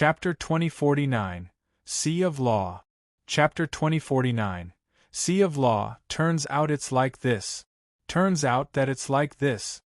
Chapter 2049, Sea of Law. Chapter 2049, Sea of Law. Turns out it's like this. Turns out that it's like this.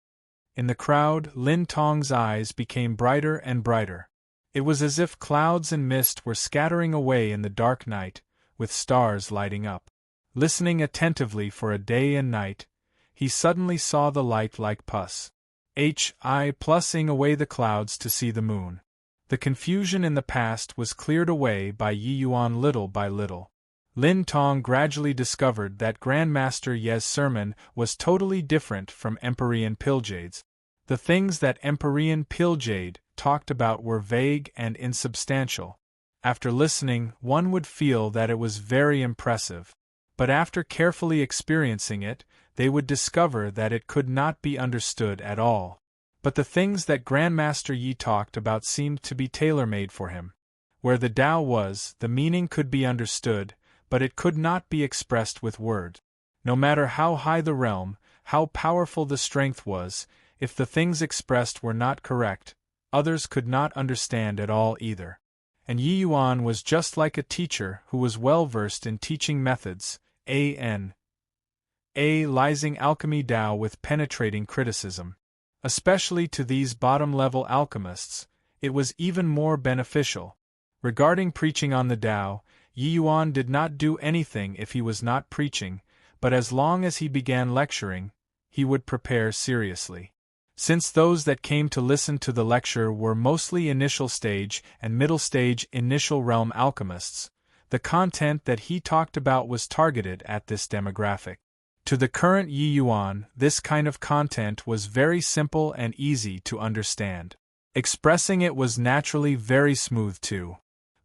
In the crowd, Lin Tong's eyes became brighter and brighter. It was as if clouds and mist were scattering away in the dark night, with stars lighting up. Listening attentively for a day and night, he suddenly saw the light like pus. Plussing away the clouds to see the moon. The confusion in the past was cleared away by Yi Yuan little by little. Lin Tong gradually discovered that Grandmaster Ye's sermon was totally different from Empyrean Piljade's. The things that Empyrean Piljade talked about were vague and insubstantial. After listening, one would feel that it was very impressive. But after carefully experiencing it, they would discover that it could not be understood at all. But the things that Grandmaster Yi talked about seemed to be tailor-made for him. Where the Tao was, the meaning could be understood, but it could not be expressed with words. No matter how high the realm, how powerful the strength was, if the things expressed were not correct, others could not understand at all either. And Yi Yuan was just like a teacher who was well versed in teaching methods, analyzing alchemy Tao with penetrating criticism. Especially to these bottom-level alchemists, it was even more beneficial. Regarding preaching on the Tao, Yi Yuan did not do anything if he was not preaching, but as long as he began lecturing, he would prepare seriously. Since those that came to listen to the lecture were mostly initial stage and middle stage initial realm alchemists, the content that he talked about was targeted at this demographic. To the current Yi Yuan, this kind of content was very simple and easy to understand. Expressing it was naturally very smooth too.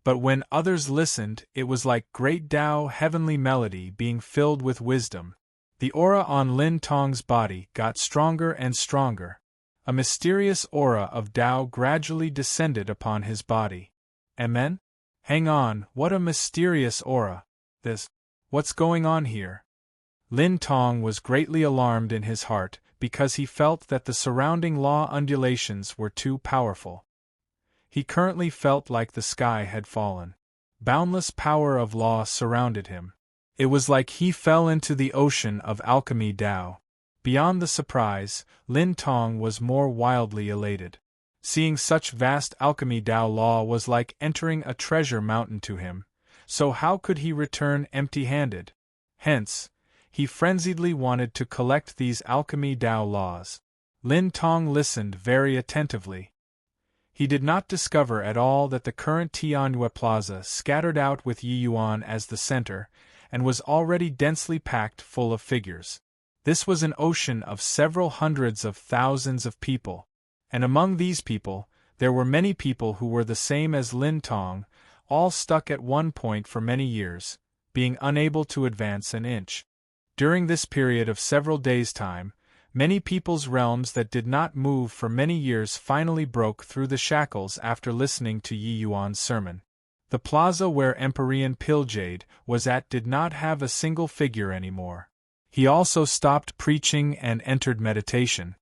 But when others listened, it was like great Tao heavenly melody being filled with wisdom. The aura on Lin Tong's body got stronger and stronger. A mysterious aura of Tao gradually descended upon his body. Amen? Hang on, what a mysterious aura. What's going on here? Lin Tong was greatly alarmed in his heart because he felt that the surrounding law undulations were too powerful. He currently felt like the sky had fallen. Boundless power of law surrounded him. It was like he fell into the ocean of alchemy Tao. Beyond the surprise, Lin Tong was more wildly elated. Seeing such vast alchemy Tao law was like entering a treasure mountain to him, so how could he return empty-handed? Hence, he frenziedly wanted to collect these alchemy Tao laws. Lin Tong listened very attentively. He did not discover at all that the current Tianyue Plaza scattered out with Yi Yuan as the center, and was already densely packed full of figures. This was an ocean of several hundreds of thousands of people, and among these people, there were many people who were the same as Lin Tong, all stuck at one point for many years, being unable to advance an inch. During this period of several days' time, many people's realms that did not move for many years finally broke through the shackles after listening to Yi Yuan's sermon. The plaza where Empyrean Piljade was at did not have a single figure anymore. He also stopped preaching and entered meditation.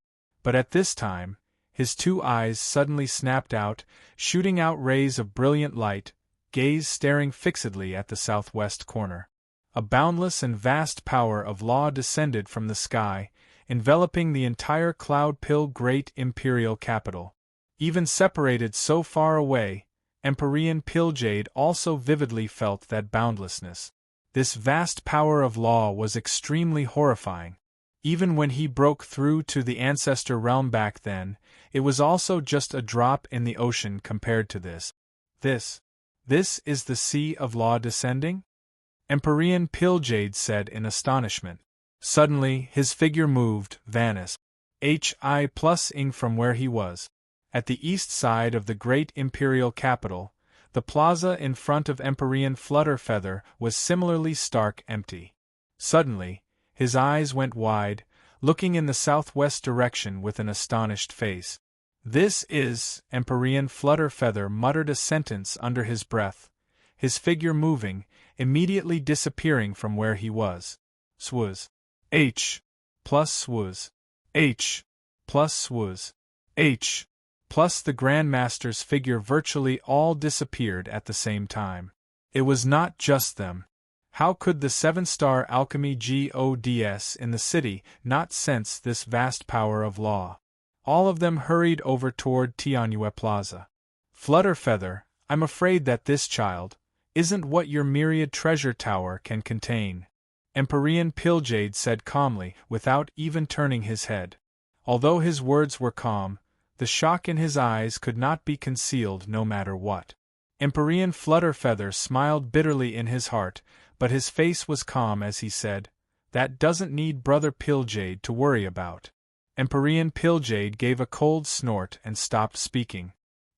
But at this time, his two eyes suddenly snapped out, shooting out rays of brilliant light, gaze staring fixedly at the southwest corner. A boundless and vast power of law descended from the sky, enveloping the entire cloud-pill great imperial capital. Even separated so far away, Empyrean Piljade also vividly felt that boundlessness. This vast power of law was extremely horrifying. Even when he broke through to the ancestor realm back then, it was also just a drop in the ocean compared to this. This is the sea of law descending? Empyrean Piljade said in astonishment. Suddenly, his figure moved, vanished. Ing from where he was. At the east side of the great imperial capital, the plaza in front of Empyrean Flutterfeather was similarly stark empty. Suddenly, his eyes went wide, looking in the southwest direction with an astonished face. This is, Empyrean Flutterfeather muttered a sentence under his breath, his figure moving, immediately disappearing from where he was. Swuz. H. Plus swuz. H. Plus swuz. H. plus the Grand Master's figure virtually all disappeared at the same time. It was not just them. How could the 7-star alchemy gods in the city not sense this vast power of law? All of them hurried over toward Tianjue Plaza. Flutterfeather, I'm afraid that this child isn't what your myriad treasure tower can contain, Empyrean Pilljade said calmly, without even turning his head. Although his words were calm, the shock in his eyes could not be concealed no matter what. Empyrean Flutterfeather smiled bitterly in his heart, but his face was calm as he said, "That doesn't need Brother Pilljade to worry about." Empyrean Pilljade gave a cold snort and stopped speaking.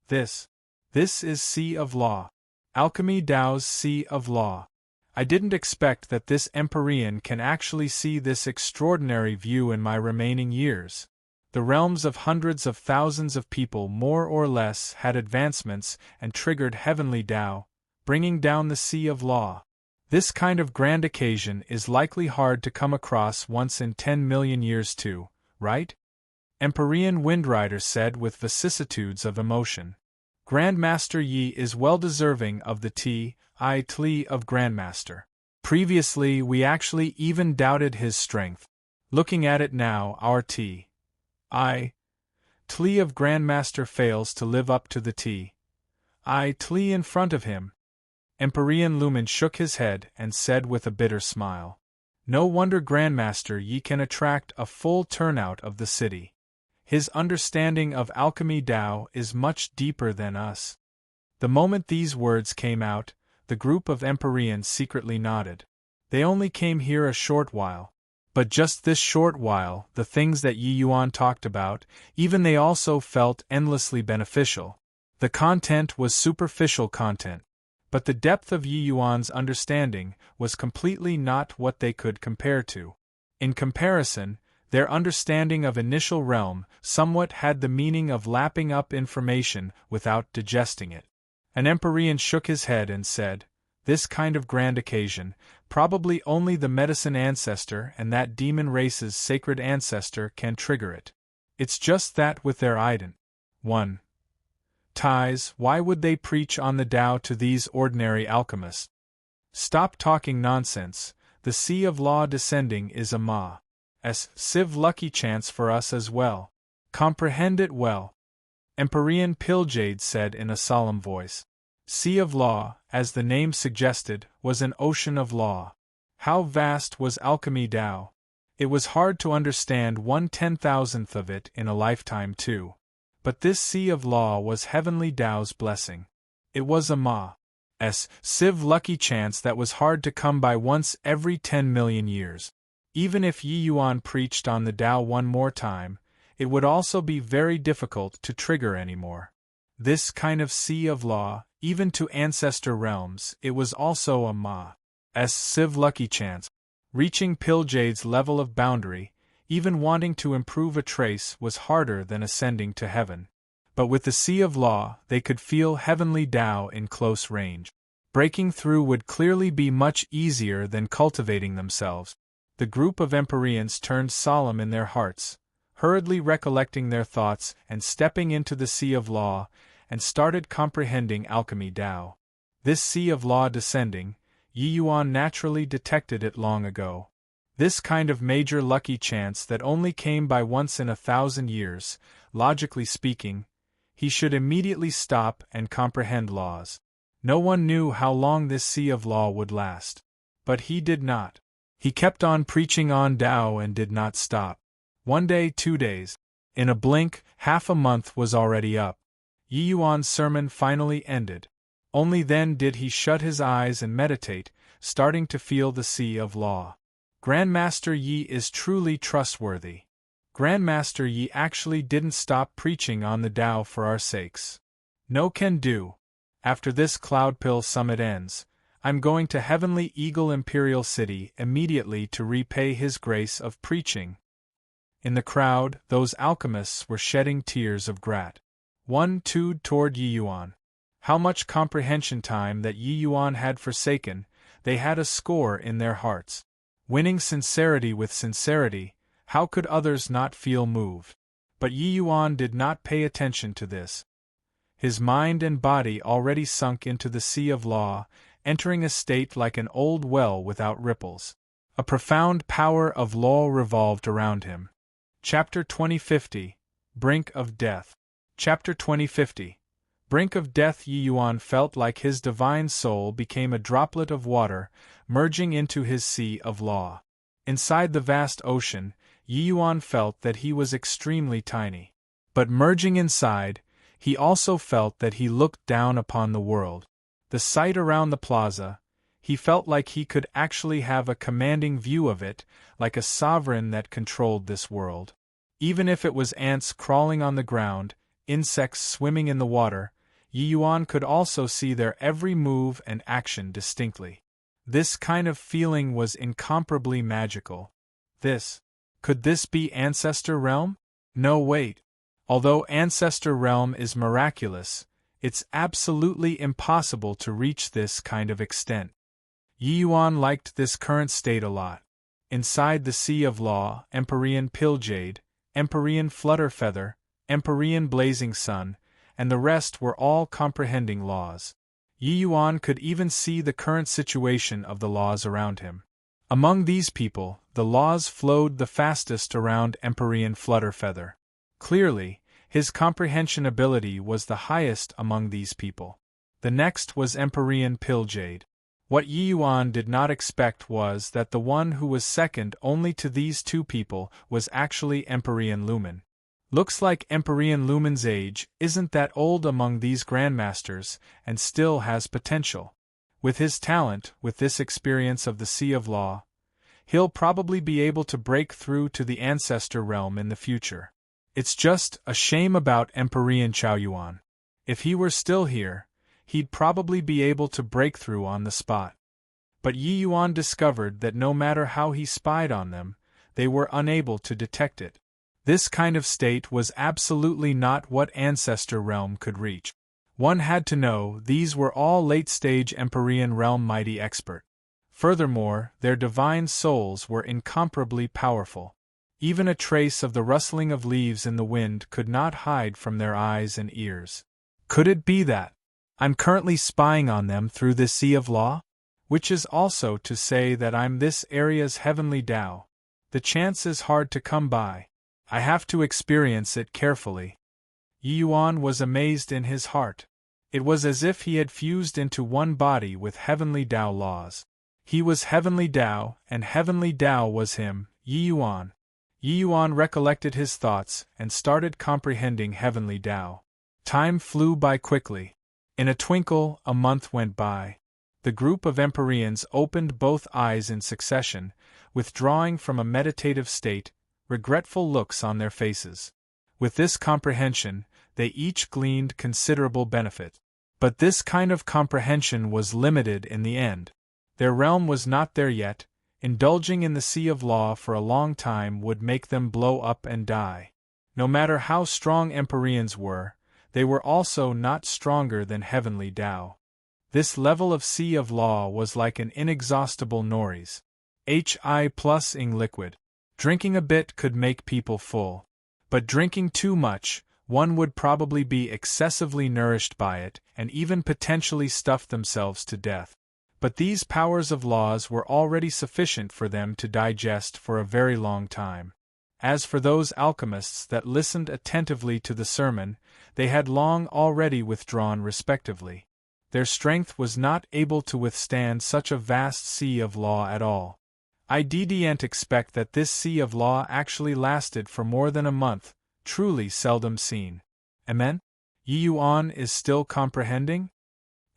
This is Sea of Law. Alchemy Dao's Sea of Law. I didn't expect that this Empyrean can actually see this extraordinary view in my remaining years. The realms of hundreds of thousands of people more or less had advancements and triggered heavenly Dao, bringing down the Sea of Law. This kind of grand occasion is likely hard to come across once in 10 million years too, right? Empyrean Windrider said with vicissitudes of emotion. Grandmaster Yi is well deserving of the T.I. of Grandmaster. Previously we actually even doubted his strength. Looking at it now, our T.I. of Grandmaster fails to live up to the T.I. in front of him. Empyrean Lumen shook his head and said with a bitter smile. No wonder Grandmaster Yi can attract a full turnout of the city. His understanding of alchemy Dao is much deeper than us. The moment these words came out, the group of Empyreans secretly nodded. They only came here a short while. But just this short while, the things that Yi Yuan talked about, even they also felt endlessly beneficial. The content was superficial content. But the depth of Yi Yuan's understanding was completely not what they could compare to. In comparison, their understanding of initial realm somewhat had the meaning of lapping up information without digesting it. An Empyrean shook his head and said, "This kind of grand occasion, probably only the medicine ancestor and that demon race's sacred ancestor can trigger it. It's just that with their ident. 1. Ties, why would they preach on the Tao to these ordinary alchemists? Stop talking nonsense, the Sea of Law descending is a Civ lucky chance for us as well. Comprehend it well." Empyrean Pilljade said in a solemn voice. Sea of Law, as the name suggested, was an ocean of law. How vast was alchemy Dao? It was hard to understand 1/10,000th of it in a lifetime too. But this Sea of Law was heavenly Dao's blessing. It was a Civ lucky chance that was hard to come by once every 10 million years. Even if Yi Yuan preached on the Dao one more time, it would also be very difficult to trigger anymore. This kind of Sea of Law, even to ancestor realms, it was also a Civ lucky chance. Reaching Pilljade's level of boundary, even wanting to improve a trace was harder than ascending to heaven. But with the Sea of Law, they could feel heavenly Dao in close range. Breaking through would clearly be much easier than cultivating themselves. The group of Empyreans turned solemn in their hearts, hurriedly recollecting their thoughts and stepping into the Sea of Law, and started comprehending alchemy Dao. This Sea of Law descending, Yi Yuan naturally detected it long ago. This kind of major lucky chance that only came by once in 1,000 years, logically speaking, he should immediately stop and comprehend laws. No one knew how long this Sea of Law would last. But he did not. He kept on preaching on Dao and did not stop. 1 day, 2 days. In a blink, half a month was already up. Yi Yuan's sermon finally ended. Only then did he shut his eyes and meditate, starting to feel the Sea of Law. Grandmaster Yi is truly trustworthy. Grandmaster Yi actually didn't stop preaching on the Dao for our sakes. No can do. After this Cloudpill summit ends, I'm going to Heavenly Eagle Imperial City immediately to repay his grace of preaching. In the crowd, those alchemists were shedding tears of gratitude toward Yi Yuan. How much comprehension time that Yi Yuan had forsaken, they had a score in their hearts. Winning sincerity with sincerity, how could others not feel moved? But Yi Yuan did not pay attention to this. His mind and body already sunk into the sea of law, entering a state like an old well without ripples. A profound power of law revolved around him. Chapter 2050, Brink of Death. Chapter 2050, Brink of Death. Yi Yuan felt like his divine soul became a droplet of water, merging into his sea of law. Inside the vast ocean, Yi Yuan felt that he was extremely tiny. But merging inside, he also felt that he looked down upon the world. The sight around the plaza, he felt like he could actually have a commanding view of it, like a sovereign that controlled this world. Even if it was ants crawling on the ground, insects swimming in the water, Yi Yuan could also see their every move and action distinctly. This kind of feeling was incomparably magical. Could this be Ancestor Realm? No, wait. Although Ancestor Realm is miraculous, it's absolutely impossible to reach this kind of extent. Yi Yuan liked this current state a lot. Inside the Sea of Law, Empyrean Pilljade, Empyrean Flutterfeather, Empyrean Blazing Sun, and the rest were all comprehending laws. Yi Yuan could even see the current situation of the laws around him. Among these people, the laws flowed the fastest around Empyrean Flutterfeather. Clearly, his comprehension ability was the highest among these people. The next was Empyrean Pilljade. What Yi Yuan did not expect was that the one who was second only to these two people was actually Empyrean Lumen. Looks like Empyrean Lumen's age isn't that old among these grandmasters, and still has potential. With his talent, with this experience of the Sea of Law, he'll probably be able to break through to the Ancestor Realm in the future. It's just a shame about Empyrean Chaoyuan. If he were still here, he'd probably be able to break through on the spot. But Yi Yuan discovered that no matter how he spied on them, they were unable to detect it. This kind of state was absolutely not what Ancestor Realm could reach. One had to know these were all late-stage Empyrean Realm mighty expert. Furthermore, their divine souls were incomparably powerful. Even a trace of the rustling of leaves in the wind could not hide from their eyes and ears. Could it be that I'm currently spying on them through this Sea of Law? Which is also to say that I'm this area's heavenly Tao. The chance is hard to come by. I have to experience it carefully. Yi Yuan was amazed in his heart. It was as if he had fused into one body with heavenly Tao laws. He was heavenly Tao, and heavenly Tao was him, Yi Yuan. Yi Yuan recollected his thoughts and started comprehending heavenly Tao. Time flew by quickly. In a twinkle, a month went by. The group of Empyreans opened both eyes in succession, withdrawing from a meditative state, regretful looks on their faces. With this comprehension, they each gleaned considerable benefit. But this kind of comprehension was limited in the end. Their realm was not there yet. Indulging in the Sea of Law for a long time would make them blow up and die. No matter how strong Empyreans were, they were also not stronger than heavenly Tao. This level of Sea of Law was like an inexhaustible noise. Hi plus ing liquid. Drinking a bit could make people full. But drinking too much, one would probably be excessively nourished by it and even potentially stuff themselves to death. But these powers of laws were already sufficient for them to digest for a very long time. As for those alchemists that listened attentively to the sermon, they had long already withdrawn respectively. Their strength was not able to withstand such a vast sea of law at all. I didn't expect that this sea of law actually lasted for more than a month, truly seldom seen. Amen? Yi Yuan is still comprehending?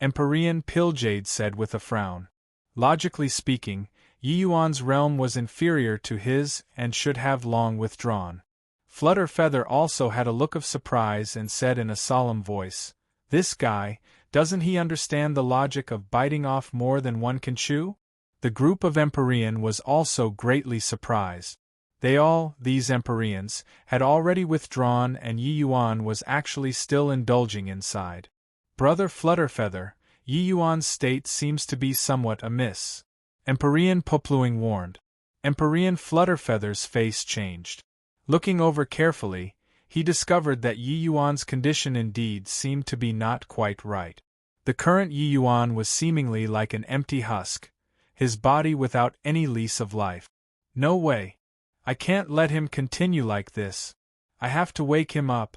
Empyrean Pilljade said with a frown. Logically speaking, Yi Yuan's realm was inferior to his and should have long withdrawn. Flutterfeather also had a look of surprise and said in a solemn voice, "This guy, doesn't he understand the logic of biting off more than one can chew?" The group of Empyrean was also greatly surprised. These Empyreans, had already withdrawn and Yi Yuan was actually still indulging inside. Brother Flutterfeather, Yi Yuan's state seems to be somewhat amiss. Empyrean Popluing warned. Empyrean Flutterfeather's face changed. Looking over carefully, he discovered that Yi Yuan's condition indeed seemed to be not quite right. The current Yi Yuan was seemingly like an empty husk, his body without any lease of life. No way. I can't let him continue like this. I have to wake him up.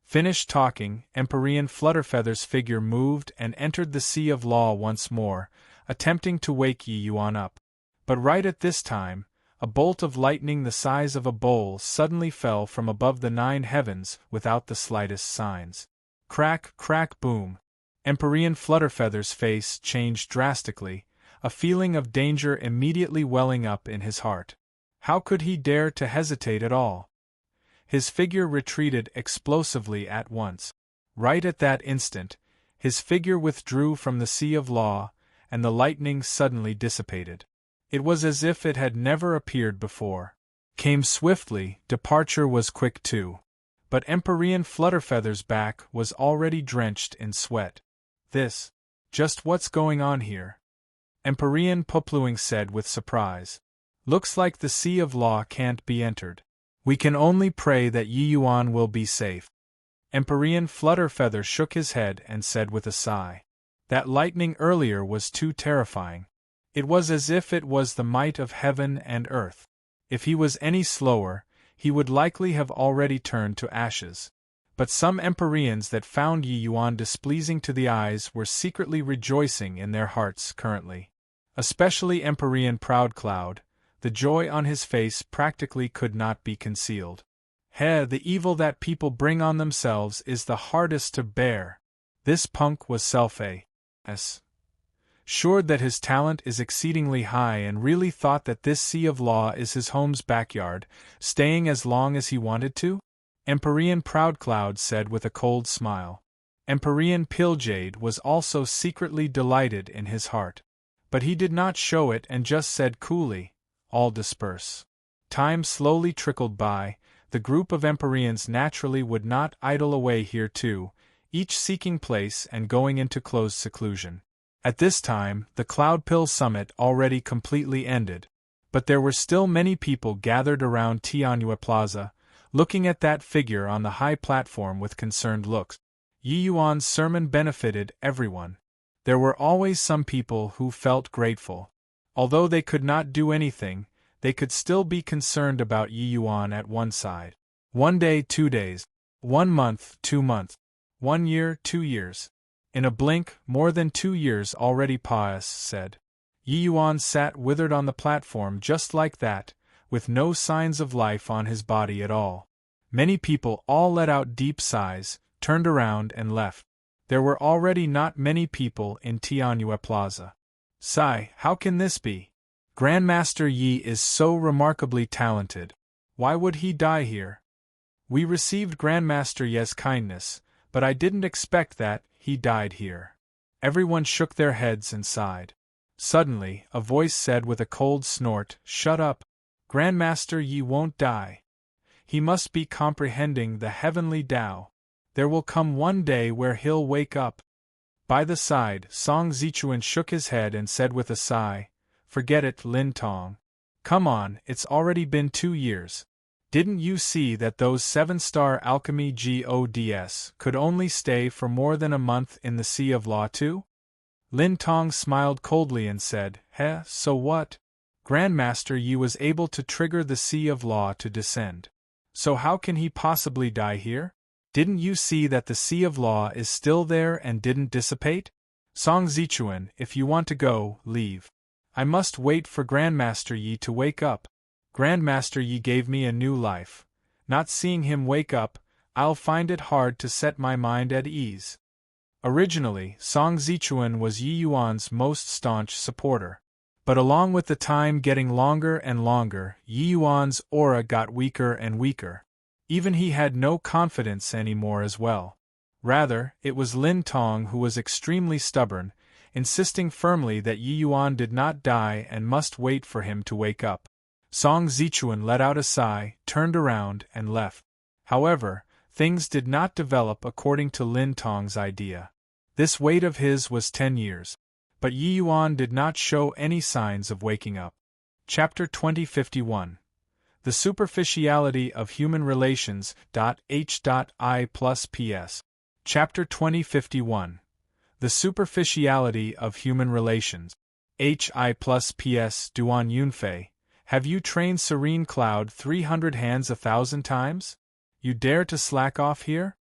Finished talking, Empyrean Flutterfeather's figure moved and entered the Sea of Law once more, attempting to wake Yi Yuan up. But right at this time, a bolt of lightning the size of a bowl suddenly fell from above the 9 heavens without the slightest signs. Crack, crack, boom. Empyrean Flutterfeather's face changed drastically, a feeling of danger immediately welling up in his heart. How could he dare to hesitate at all? His figure retreated explosively at once. Right at that instant, his figure withdrew from the Sea of Law, and the lightning suddenly dissipated. It was as if it had never appeared before. Came swiftly, departure was quick too. But Empyrean Flutterfeather's back was already drenched in sweat. Just what's going on here? Empyrean Popluing said with surprise. Looks like the Sea of Law can't be entered. We can only pray that Yi Yuan will be safe. Empyrean Flutterfeather shook his head and said with a sigh. That lightning earlier was too terrifying. It was as if it was the might of heaven and earth. If he was any slower, he would likely have already turned to ashes. But some Empyreans that found Yi Yuan displeasing to the eyes were secretly rejoicing in their hearts currently. Especially Empyrean Proudcloud, the joy on his face practically could not be concealed. The evil that people bring on themselves is the hardest to bear. This punk was assured that his talent is exceedingly high and really thought that this Sea of Law is his home's backyard, staying as long as he wanted to? Empyrean Proudcloud said with a cold smile. Empyrean Pilljade was also secretly delighted in his heart. But he did not show it and just said coolly, all disperse. Time slowly trickled by, the group of Empyreans naturally would not idle away here too, each seeking place and going into closed seclusion. At this time, the Cloudpill Summit already completely ended, but there were still many people gathered around Tianhua Plaza, looking at that figure on the high platform with concerned looks. Yi Yuan's sermon benefited everyone. There were always some people who felt grateful. Although they could not do anything, they could still be concerned about Yi Yuan at one side. 1 day, 2 days. 1 month, 2 months. 1 year, 2 years. In a blink, more than 2 years already said. Yi Yuan sat withered on the platform just like that, with no signs of life on his body at all. Many people all let out deep sighs, turned around and left. There were already not many people in Tianhua Plaza. Sigh, how can this be? Grandmaster Yi is so remarkably talented. Why would he die here? We received Grandmaster Ye's kindness, but I didn't expect that he died here. Everyone shook their heads and sighed. Suddenly, a voice said with a cold snort, Shut up. Grandmaster Yi won't die. He must be comprehending the heavenly Tao. There will come one day where he'll wake up. By the side, Song Zichuan shook his head and said with a sigh, Forget it, Lin Tong. Come on, it's already been 2 years. Didn't you see that those 7-star alchemy gods could only stay for more than a month in the Sea of Law too? Lin Tong smiled coldly and said, So what? Grandmaster Yi was able to trigger the Sea of Law to descend. So how can he possibly die here? Didn't you see that the Sea of Law is still there and didn't dissipate? Song Zichuan, if you want to go, leave. I must wait for Grandmaster Yi to wake up. Grandmaster Yi gave me a new life. Not seeing him wake up, I'll find it hard to set my mind at ease. Originally, Song Zichuan was Yi Yuan's most staunch supporter. But along with the time getting longer and longer, Yi Yuan's aura got weaker and weaker. Even he had no confidence anymore as well. Rather, it was Lin Tong who was extremely stubborn, insisting firmly that Yi Yuan did not die and must wait for him to wake up. Song Zichuan let out a sigh, turned around, and left. However, things did not develop according to Lin Tong's idea. This wait of his was 10 years. But Yi Yuan did not show any signs of waking up. Chapter 2051. The The Superficiality of Human Relations. H.I+PS. Chapter 2051. The Superficiality of Human Relations. H.I+PS. Duan Yunfei, have you trained Serene Cloud 300 hands 1,000 times? You dare to slack off here?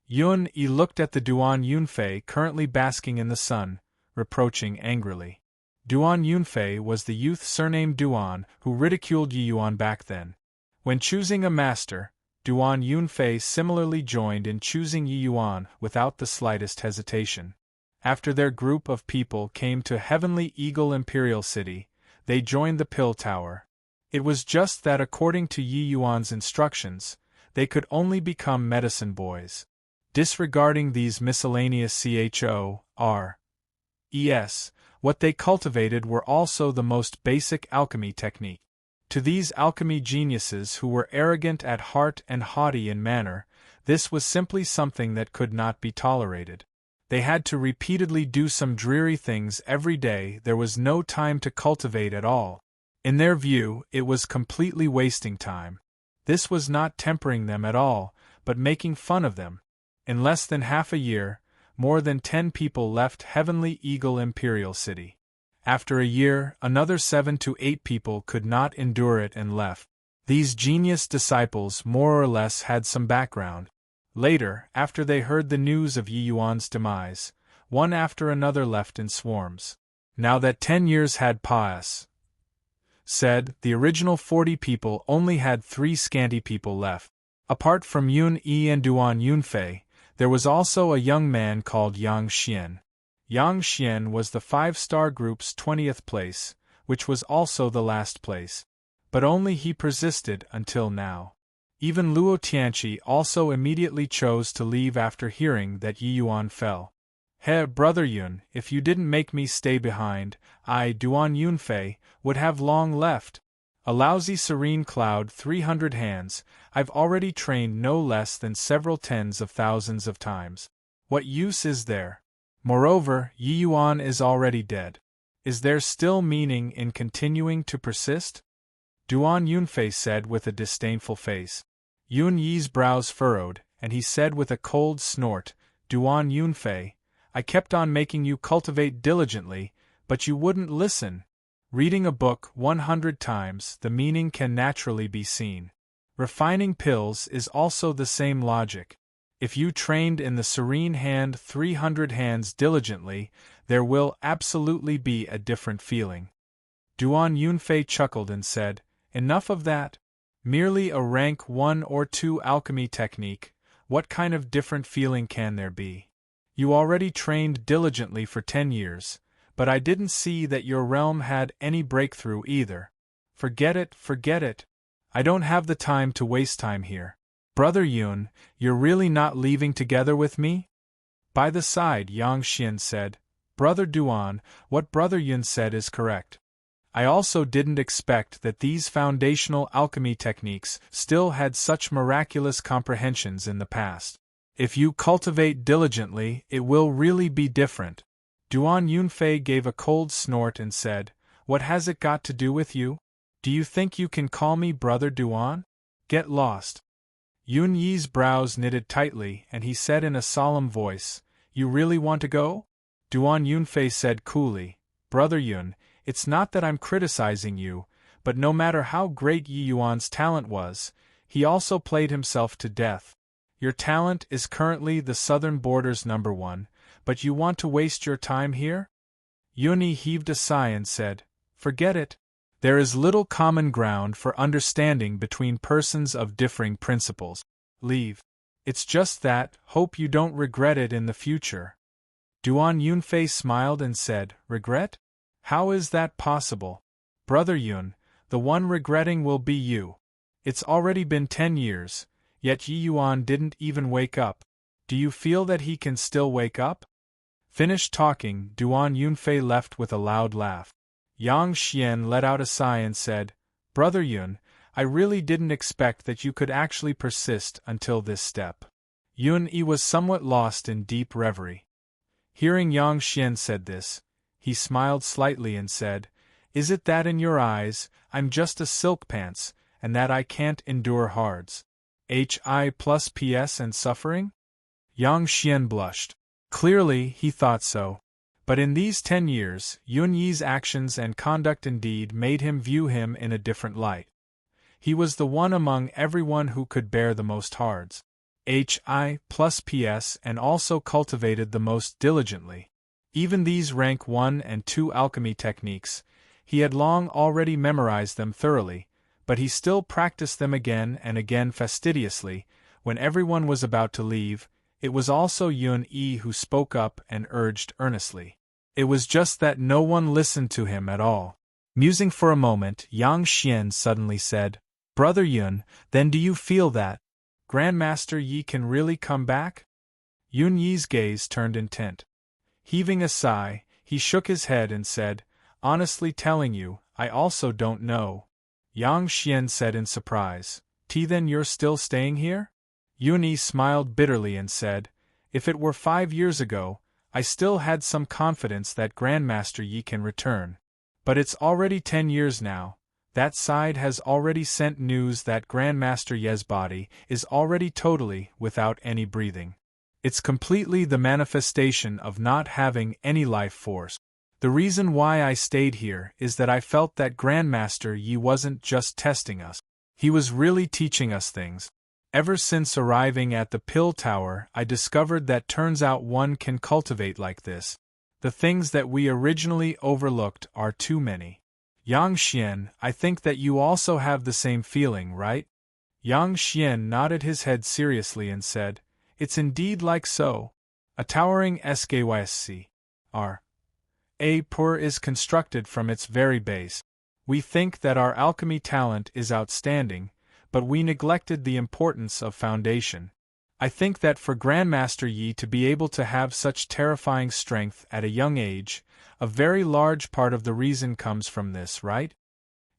Yun Yi looked at the Duan Yunfei currently basking in the sun, reproaching angrily. Duan Yunfei was the youth surnamed Duan who ridiculed Yi Yuan back then. When choosing a master, Duan Yunfei similarly joined in choosing Yi Yuan without the slightest hesitation. After their group of people came to Heavenly Eagle Imperial City, they joined the Pill Tower. It was just that according to Yi Yuan's instructions, they could only become medicine boys. Disregarding these miscellaneous CHORES, what they cultivated were also the most basic alchemy technique. To these alchemy geniuses who were arrogant at heart and haughty in manner, this was simply something that could not be tolerated. They had to repeatedly do some dreary things every day. There was no time to cultivate at all. In their view, it was completely wasting time. This was not tempering them at all, but making fun of them. In less than half a year, more than 10 people left Heavenly Eagle Imperial City. After a year, another 7 to 8 people could not endure it and left. These genius disciples more or less had some background. Later, after they heard the news of Yi Yuan's demise, one after another left in swarms. Now that 10 years had passed, the original 40 people only had 3 scanty people left. Apart from Yun Yi and Duan Yunfei, there was also a young man called Yang Xian. Yang Xian was the 5-star group's 20th place, which was also the last place. But only he persisted until now. Even Luo Tianqi also immediately chose to leave after hearing that Yi Yuan fell. He, Brother Yun, if you didn't make me stay behind, I, Duan Yunfei, would have long left. A lousy serene cloud 300 hands, I've already trained no less than several tens of thousands of times. What use is there? Moreover, Yi Yuan is already dead. Is there still meaning in continuing to persist? Duan Yunfei said with a disdainful face. Yun Yi's brows furrowed, and he said with a cold snort, Duan Yunfei, I kept on making you cultivate diligently, but you wouldn't listen. Reading a book 100 times, the meaning can naturally be seen. Refining pills is also the same logic. If you trained in the serene hand 300 hands diligently, there will absolutely be a different feeling. Duan Yunfei chuckled and said, Enough of that. Merely a rank 1 or 2 alchemy technique, what kind of different feeling can there be? You already trained diligently for 10 years, but I didn't see that your realm had any breakthrough either. Forget it. I don't have the time to waste time here. Brother Yun, you're really not leaving together with me? By the side, Yang Xian said, Brother Duan, what Brother Yun said is correct. I also didn't expect that these foundational alchemy techniques still had such miraculous comprehensions in the past. If you cultivate diligently, it will really be different. Duan Yunfei gave a cold snort and said, What has it got to do with you? Do you think you can call me Brother Duan? Get lost. Yun Yi's brows knitted tightly and he said in a solemn voice, You really want to go? Duan Yunfei said coolly, Brother Yun, it's not that I'm criticizing you, but no matter how great Yi Yuan's talent was, he also played himself to death. Your talent is currently the southern border's #1, but you want to waste your time here? Yun Yi heaved a sigh and said, Forget it. There is little common ground for understanding between persons of differing principles. Leave. It's just that, hope you don't regret it in the future. Duan Yunfei smiled and said, Regret? How is that possible? Brother Yun, the one regretting will be you. It's already been 10 years, yet Yi Yuan didn't even wake up. Do you feel that he can still wake up? Finished talking, Duan Yunfei left with a loud laugh. Yang Xian let out a sigh and said, Brother Yun, I really didn't expect that you could actually persist until this step. Yun Yi was somewhat lost in deep reverie. Hearing Yang Xian said this, he smiled slightly and said, Is it that in your eyes, I'm just a silk pants, and that I can't endure hards. Hi plus PS and suffering? Yang Xian blushed. Clearly, he thought so. But in these 10 years, Yun Yi's actions and conduct indeed made him view him in a different light. He was the one among everyone who could bear the most hards. Hi plus PS and also cultivated the most diligently. Even these rank 1 and 2 alchemy techniques, he had long already memorized them thoroughly, but he still practiced them again and again fastidiously. When everyone was about to leave, it was also Yun Yi who spoke up and urged earnestly. It was just that no one listened to him at all. Musing for a moment, Yang Xian suddenly said, "Brother Yun, then do you feel that Grandmaster Yi can really come back?" Yun Yi's gaze turned intent. Heaving a sigh, he shook his head and said, "Honestly telling you, I also don't know." Yang Xian said in surprise, Then you're still staying here?" Yun Yi smiled bitterly and said, "If it were 5 years ago, I still had some confidence that Grandmaster Yi can return. But it's already 10 years now. That side has already sent news that Grandmaster Ye's body is already totally without any breathing. It's completely the manifestation of not having any life force. The reason why I stayed here is that I felt that Grandmaster Yi wasn't just testing us. He was really teaching us things. Ever since arriving at the Pill Tower, I discovered that turns out one can cultivate like this. The things that we originally overlooked are too many. Yang Xian, I think that you also have the same feeling, right?" Yang Xian nodded his head seriously and said, "It's indeed like so. A towering skysc. A pur is constructed from its very base. We think that our alchemy talent is outstanding, but we neglected the importance of foundation. I think that for Grandmaster Yi to be able to have such terrifying strength at a young age, a very large part of the reason comes from this, right?"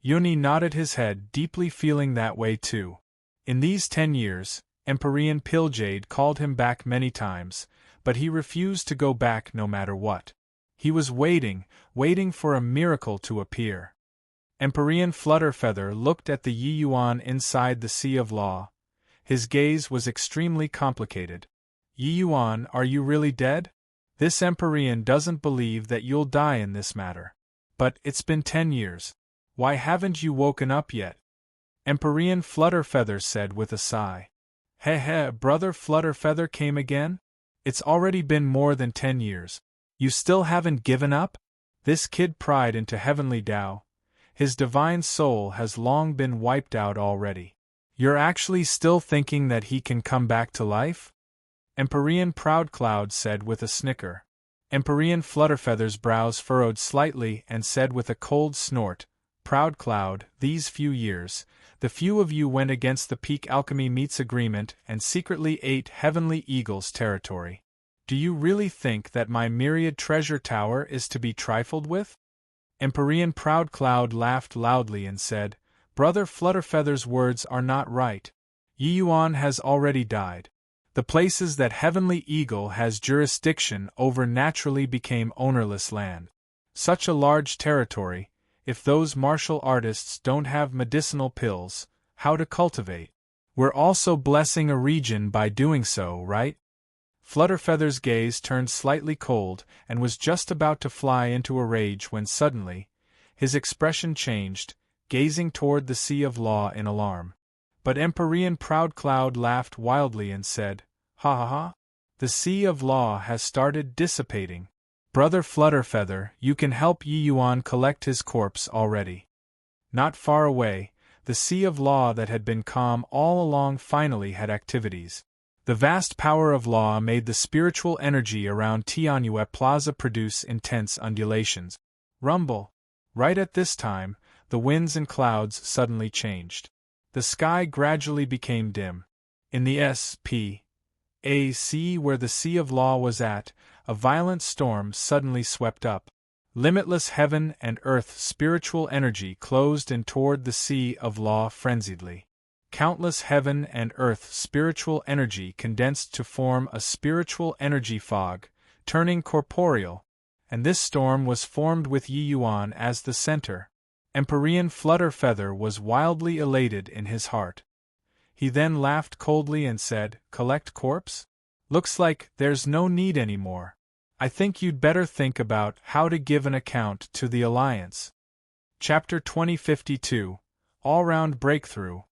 Yun Yi nodded his head, deeply feeling that way too. In these 10 years, Empyrean Pilljade called him back many times, but he refused to go back no matter what. He was waiting for a miracle to appear. Empyrean Flutterfeather looked at the Yi Yuan inside the Sea of Law. His gaze was extremely complicated. "Yi Yuan, are you really dead? This Empyrean doesn't believe that you'll die in this matter. But it's been 10 years. Why haven't you woken up yet?" Empyrean Flutterfeather said with a sigh. Brother Flutterfeather came again? It's already been more than 10 years. You still haven't given up? This kid pried into heavenly Tao. His divine soul has long been wiped out already. You're actually still thinking that he can come back to life? Empyrean Proudcloud said with a snicker. Empyrean Flutterfeather's brows furrowed slightly and said with a cold snort, "Proudcloud, these few years, the few of you went against the Peak Alchemy Meets Agreement and secretly ate Heavenly Eagle's territory. Do you really think that my myriad treasure tower is to be trifled with?" Empyrean Proudcloud laughed loudly and said, "Brother Flutterfeather's words are not right. Yi Yuan has already died. The places that Heavenly Eagle has jurisdiction over naturally became ownerless land. Such a large territory, if those martial artists don't have medicinal pills, how to cultivate? We're also blessing a region by doing so, right?" Flutterfeather's gaze turned slightly cold and was just about to fly into a rage when suddenly, his expression changed, gazing toward the Sea of Law in alarm. But Empyrean Proudcloud laughed wildly and said, "Ha ha ha! The Sea of Law has started dissipating. Brother Flutterfeather, you can help Yi Yuan collect his corpse already." Not far away, the Sea of Law that had been calm all along finally had activities. The vast power of law made the spiritual energy around Tianyue Plaza produce intense undulations. Rumble. Right at this time, the winds and clouds suddenly changed. The sky gradually became dim. In the S.P.A.C. where the Sea of Law was at, a violent storm suddenly swept up. Limitless heaven and earth spiritual energy closed in toward the Sea of Law frenziedly. Countless heaven and earth spiritual energy condensed to form a spiritual energy fog, turning corporeal, and this storm was formed with Yi Yuan as the center. Empyrean Flutterfeather was wildly elated in his heart. He then laughed coldly and said, "Collect corpse? Looks like there's no need anymore. I think you'd better think about how to give an account to the Alliance." Chapter 2052, All-Round Breakthrough.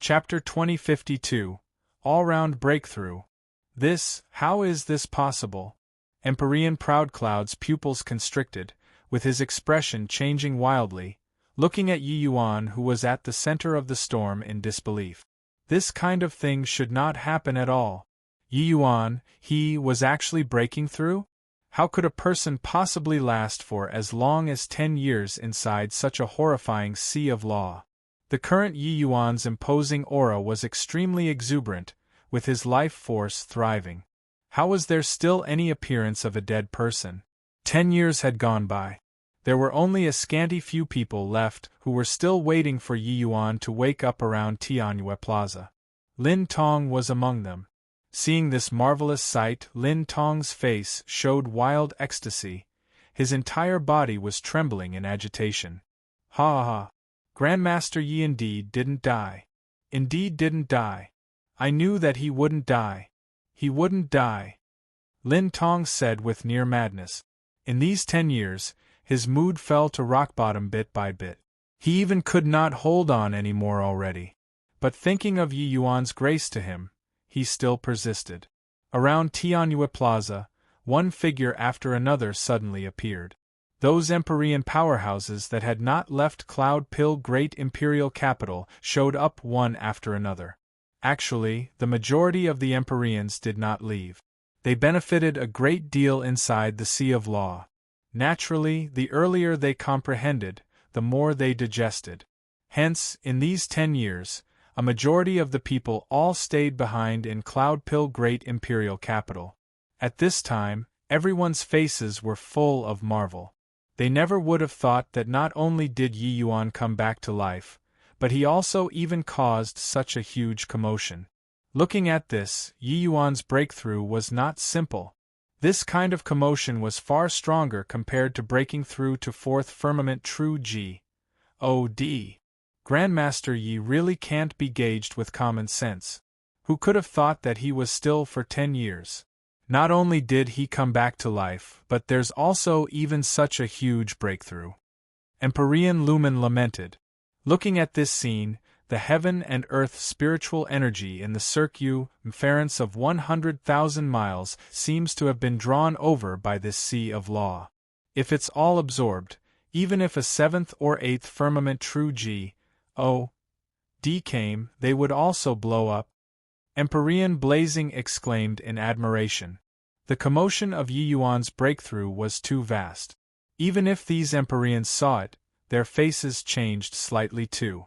Chapter 2052, All-Round Breakthrough. How is this possible? Empyrean Proudcloud's pupils constricted, with his expression changing wildly, looking at Yi Yuan, who was at the center of the storm, in disbelief. This kind of thing should not happen at all. Yi Yuan, he was actually breaking through? How could a person possibly last for as long as 10 years inside such a horrifying sea of law? The current Yi Yuan's imposing aura was extremely exuberant, with his life force thriving. How was there still any appearance of a dead person? 10 years had gone by. There were only a scanty few people left who were still waiting for Yi Yuan to wake up around Tianjue Plaza. Lin Tong was among them. Seeing this marvelous sight, Lin Tong's face showed wild ecstasy. His entire body was trembling in agitation. Ha ha! Grandmaster Yi indeed didn't die. Indeed didn't die. I knew that he wouldn't die. He wouldn't die. Lin Tong said with near madness. In these 10 years, his mood fell to rock bottom bit by bit. He even could not hold on any more already. But thinking of Yi Yuan's grace to him, he still persisted. Around Tianjue Plaza, one figure after another suddenly appeared. Those Empyrean powerhouses that had not left Cloud Pill Great Imperial Capital showed up one after another. Actually, the majority of the Empyreans did not leave. They benefited a great deal inside the Sea of Law. Naturally, the earlier they comprehended, the more they digested. Hence, in these 10 years, a majority of the people all stayed behind in Cloud Pill Great Imperial Capital. At this time, everyone's faces were full of marvel. They never would have thought that not only did Yi Yuan come back to life, but he also even caused such a huge commotion. Looking at this, Yi Yuan's breakthrough was not simple. This kind of commotion was far stronger compared to breaking through to fourth firmament true G.O.D. Grandmaster Yi really can't be gauged with common sense. Who could have thought that he was still for 10 years? Not only did he come back to life, but there's also even such a huge breakthrough. Empyrean Lumen lamented. Looking at this scene, the heaven and earth spiritual energy in the circumference of 100,000 miles seems to have been drawn over by this sea of law. If it's all absorbed, even if a 7th or 8th firmament true G.O.D. came, they would also blow up. Empyrean Blazing exclaimed in admiration. The commotion of Yi Yuan's breakthrough was too vast. Even if these Empyreans saw it, their faces changed slightly too.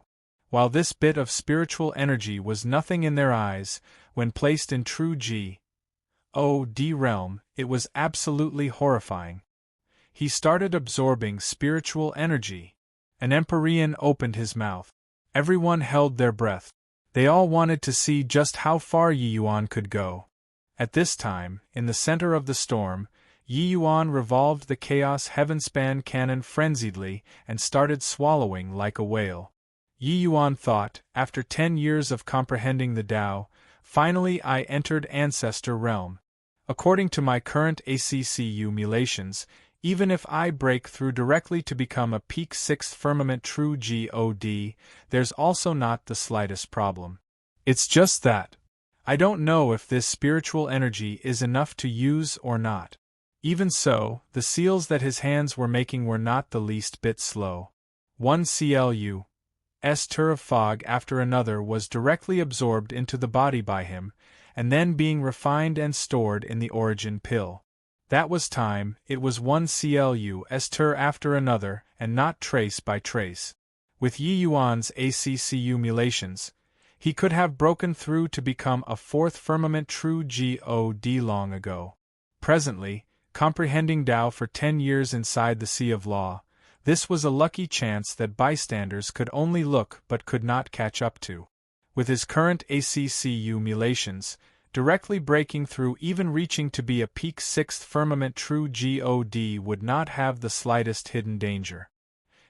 While this bit of spiritual energy was nothing in their eyes, when placed in true G.O.D. realm, it was absolutely horrifying. He started absorbing spiritual energy. An Empyrean opened his mouth. Everyone held their breath. They all wanted to see just how far Yi Yuan could go. At this time, in the center of the storm, Yi Yuan revolved the Chaos Heavenspan cannon frenziedly and started swallowing like a whale. Yi Yuan thought, after 10 years of comprehending the Tao, finally I entered Ancestor Realm. According to my current ACCU mulations, even if I break through directly to become a peak 6th firmament true G.O.D., there's also not the slightest problem. It's just that I don't know if this spiritual energy is enough to use or not. Even so, the seals that his hands were making were not the least bit slow. One CLU's tur of fog after another was directly absorbed into the body by him, and then being refined and stored in the origin pill. That was time, it was one CLU's tur after another, and not trace by trace. With Yi Yuan's ACCU mulations, he could have broken through to become a 4th firmament true G.O.D. long ago. Presently, comprehending Tao for 10 years inside the Sea of Law, this was a lucky chance that bystanders could only look but could not catch up to. With his current ACCU mulations, directly breaking through even reaching to be a peak 6th firmament true G.O.D. would not have the slightest hidden danger.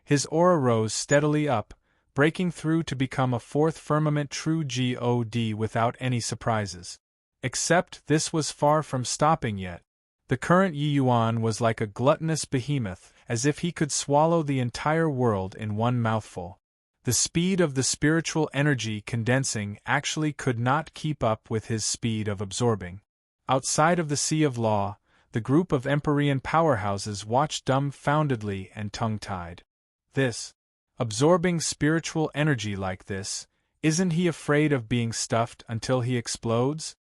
His aura rose steadily up, breaking through to become a fourth firmament true God without any surprises. Except this was far from stopping yet. The current Yi Yuan was like a gluttonous behemoth, as if he could swallow the entire world in one mouthful. The speed of the spiritual energy condensing actually could not keep up with his speed of absorbing. Outside of the Sea of Law, the group of Empyrean powerhouses watched dumbfoundedly and tongue-tied. This, absorbing spiritual energy like this, isn't he afraid of being stuffed until he explodes?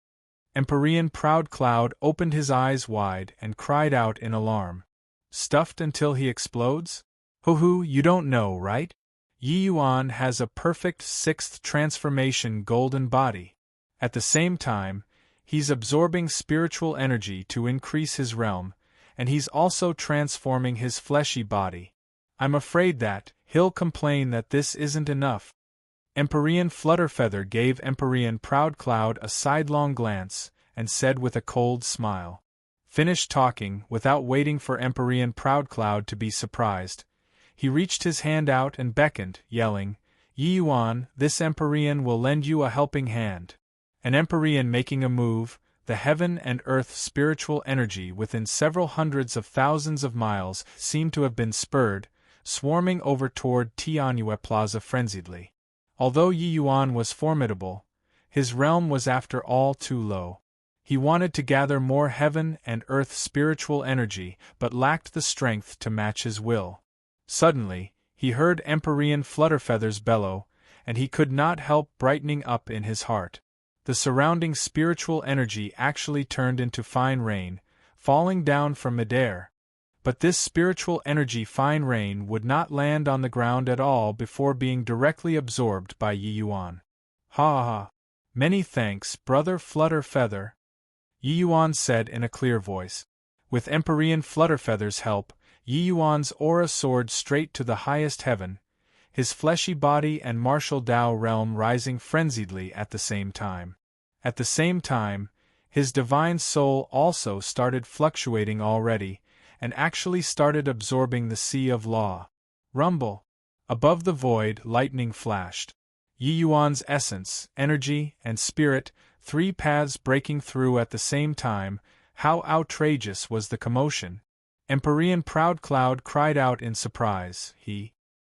Empyrean Proud Cloud opened his eyes wide and cried out in alarm. Stuffed until he explodes? Hoo-hoo, you don't know, right? Yi Yuan has a perfect sixth transformation golden body. At the same time, he's absorbing spiritual energy to increase his realm, and he's also transforming his fleshy body. I'm afraid that he'll complain that this isn't enough. Empyrean Flutterfeather gave Empyrean Proud Cloud a sidelong glance, and said with a cold smile. Finished talking, without waiting for Empyrean Proud Cloud to be surprised. He reached his hand out and beckoned, yelling, Yi Yuan, this Empyrean will lend you a helping hand. An Empyrean making a move, the heaven and earth spiritual energy within several hundreds of thousands of miles seemed to have been spurred, swarming over toward Tianjue Plaza frenziedly. Although Yi Yuan was formidable, his realm was after all too low. He wanted to gather more heaven and earth spiritual energy, but lacked the strength to match his will. Suddenly, he heard Empyrean Flutterfeather's bellow, and he could not help brightening up in his heart. The surrounding spiritual energy actually turned into fine rain, falling down from midair. But this spiritual energy fine rain would not land on the ground at all before being directly absorbed by Yi Yuan. Ha ha! Many thanks, Brother Flutterfeather, Yi Yuan said in a clear voice. With Empyrean Flutterfeather's help, Yi Yuan's aura soared straight to the highest heaven, his fleshy body and martial Tao realm rising frenziedly at the same time. At the same time, his divine soul also started fluctuating already, and actually started absorbing the Sea of Law. Rumble! Above the void, lightning flashed. Yi Yuan's essence, energy, and spirit, three paths breaking through at the same time. How outrageous was the commotion! Empyrean Proud Cloud cried out in surprise.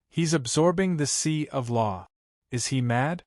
He's absorbing the Sea of Law. Is he mad?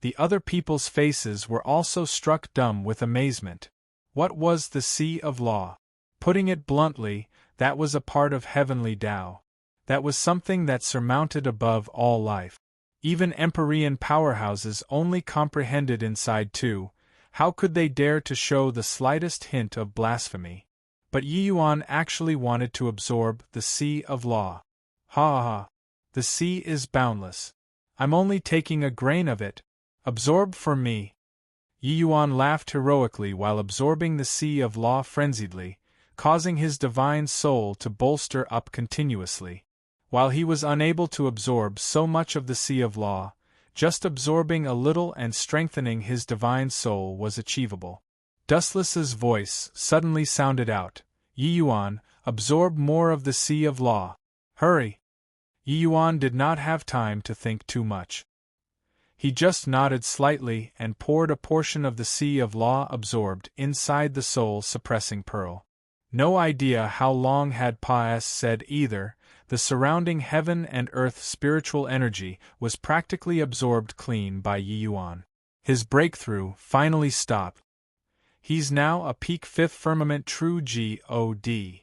The other people's faces were also struck dumb with amazement. What was the Sea of Law? Putting it bluntly, that was a part of heavenly Tao. That was something that surmounted above all life. Even Empyrean powerhouses only comprehended inside too. How could they dare to show the slightest hint of blasphemy? But Yi Yuan actually wanted to absorb the Sea of Law. Ha ha! The sea is boundless. I'm only taking a grain of it. Absorb for me. Yi Yuan laughed heroically while absorbing the Sea of Law frenziedly, causing his divine soul to bolster up continuously. While he was unable to absorb so much of the Sea of Law, just absorbing a little and strengthening his divine soul was achievable. Dustless's voice suddenly sounded out, Yi Yuan, absorb more of the Sea of Law. Hurry! Yi Yuan did not have time to think too much. He just nodded slightly and poured a portion of the Sea of Law absorbed inside the soul-suppressing pearl. No idea how long had Pa-S said either. The surrounding heaven and earth spiritual energy was practically absorbed clean by Yi Yuan. His breakthrough finally stopped. He's now a peak fifth firmament true God.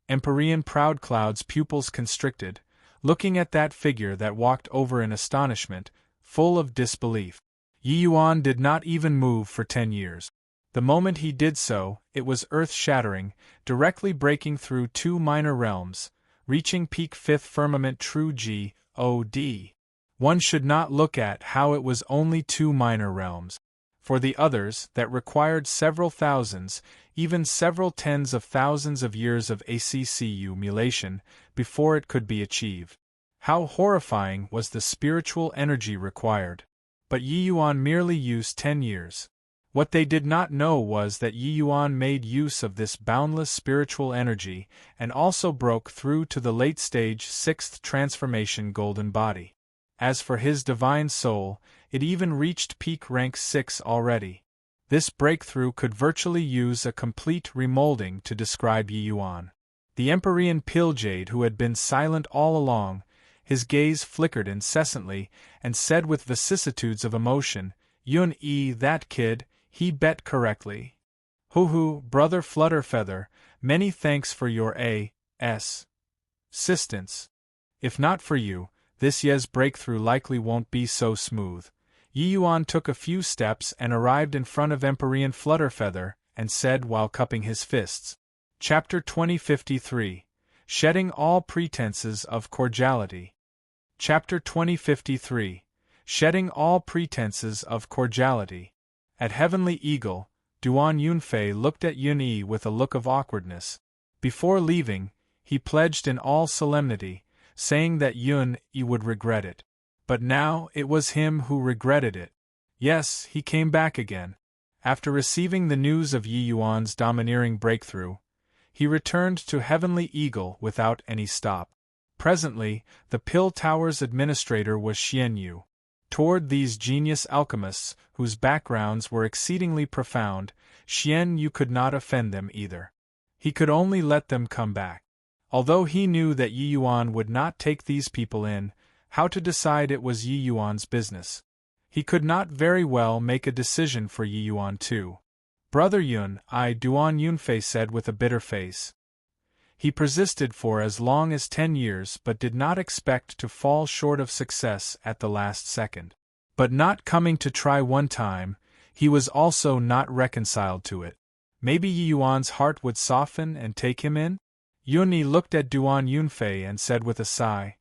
Empyrean Proud Cloud's pupils constricted, looking at that figure that walked over in astonishment, full of disbelief. Yi Yuan did not even move for 10 years. The moment he did so, it was earth-shattering, directly breaking through 2 minor realms, reaching peak fifth firmament true God. One should not look at how it was only 2 minor realms. For the others, that required several thousands, even several tens of thousands of years of accumulation before it could be achieved. How horrifying was the spiritual energy required. But Yi Yuan merely used 10 years. What they did not know was that Yi Yuan made use of this boundless spiritual energy and also broke through to the late-stage 6th transformation golden body. As for his divine soul, it even reached peak rank 6 already. This breakthrough could virtually use a complete remolding to describe Yi Yuan. The Empyrean Piljade, who had been silent all along, his gaze flickered incessantly and said with vicissitudes of emotion, "Yun-E, that kid, he bet correctly. Hoo-hoo, brother Flutterfeather, many thanks for your assistance. If not for you, this ye's breakthrough likely won't be so smooth." Yi Yuan took a few steps and arrived in front of Empyrean Flutterfeather and said while cupping his fists. Chapter 2053. Shedding All Pretenses of Cordiality. Chapter 2053. Shedding All Pretenses of Cordiality. At Heavenly Eagle, Duan Yunfei looked at Yun-E with a look of awkwardness. Before leaving, he pledged in all solemnity, saying that Yun-E would regret it. But now it was him who regretted it. Yes, he came back again. After receiving the news of Yi Yuan's domineering breakthrough, he returned to Heavenly Eagle without any stop. Presently, the Pill Tower's administrator was Xian Yu. Toward these genius alchemists, whose backgrounds were exceedingly profound, Xian Yu could not offend them either. He could only let them come back. Although he knew that Yi Yuan would not take these people in, how to decide it was Yi Yuan's business. He could not very well make a decision for Yi Yuan too. "Brother Yun," Duan Yunfei said with a bitter face. He persisted for as long as 10 years but did not expect to fall short of success at the last second. But not coming to try one time, he was also not reconciled to it. Maybe Yi Yuan's heart would soften and take him in? Yun-E looked at Duan Yunfei and said with a sigh,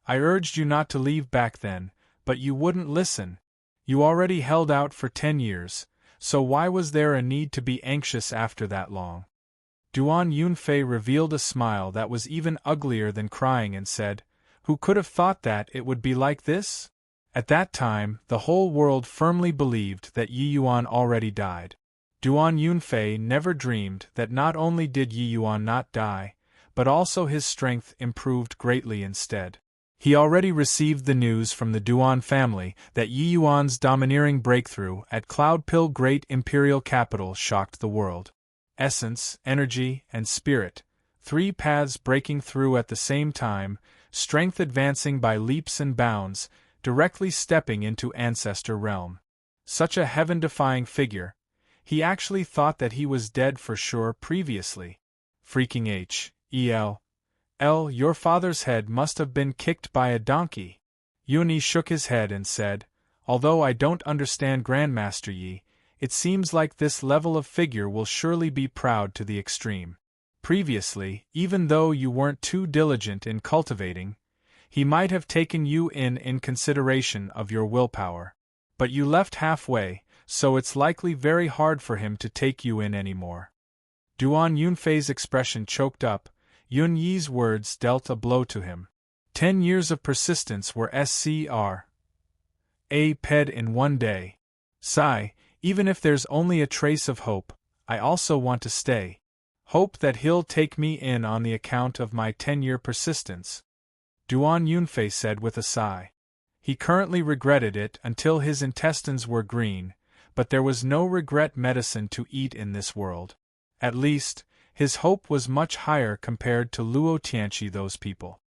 "I urged you not to leave back then, but you wouldn't listen. You already held out for 10 years, so why was there a need to be anxious after that long?" Duan Yunfei revealed a smile that was even uglier than crying and said, "Who could have thought that it would be like this?" At that time, the whole world firmly believed that Yi Yuan already died. Duan Yunfei never dreamed that not only did Yi Yuan not die, but also his strength improved greatly instead. He already received the news from the Duan family that Yi Yuan's domineering breakthrough at Cloud Pill Great Imperial Capital shocked the world. Essence, energy, and spirit, 3 paths breaking through at the same time, strength advancing by leaps and bounds, directly stepping into ancestor realm. Such a heaven-defying figure. He actually thought that he was dead for sure previously. Freaking your father's head must have been kicked by a donkey. Yun-E shook his head and said, "Although I don't understand Grandmaster Yi, it seems like this level of figure will surely be proud to the extreme. Previously, even though you weren't too diligent in cultivating, he might have taken you in consideration of your willpower. But you left halfway, so it's likely very hard for him to take you in anymore." Duan Yunfei's expression choked up. Yun-Yi's words dealt a blow to him. 10 years of persistence were scr'd in one day. Sigh, even if there's only a trace of hope, I also want to stay. Hope that he'll take me in on the account of my 10-year persistence. Duan Yunfei said with a sigh. He currently regretted it until his intestines were green, but there was no regret medicine to eat in this world. At least, his hope was much higher compared to Luo Tianqi those people.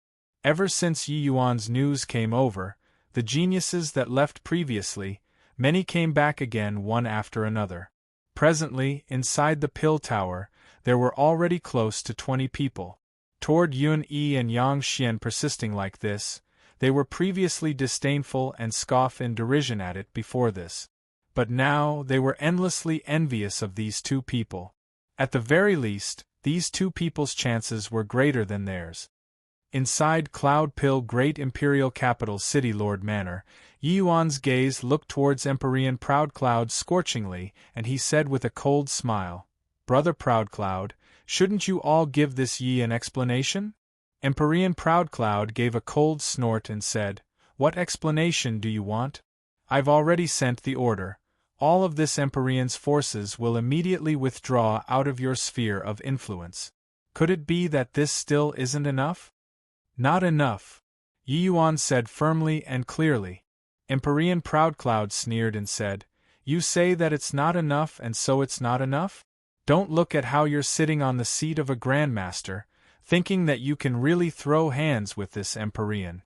Ever since Yi Yuan's news came over, the geniuses that left previously, many came back again one after another. Presently, inside the Pill Tower, there were already close to 20 people. Toward Yun-E and Yang Xian persisting like this, they were previously disdainful and scoff in derision at it before this. But now they were endlessly envious of these 2 people. At the very least, these 2 people's chances were greater than theirs. Inside Cloud Pill Great Imperial Capital City Lord Manor, Yi Yuan's gaze looked towards Empyrean Proudcloud scorchingly, and he said with a cold smile, "Brother Proudcloud, shouldn't you all give this Yi an explanation?" Empyrean Proudcloud gave a cold snort and said, "What explanation do you want? I've already sent the order. all of this Empyrean's forces will immediately withdraw out of your sphere of influence. Could it be that this still isn't enough? Not enough, Yi Yuan said firmly and clearly. Empyrean Proudcloud sneered and said, "You say that it's not enough and so it's not enough? Don't look at how you're sitting on the seat of a Grandmaster, thinking that you can really throw hands with this Empyrean."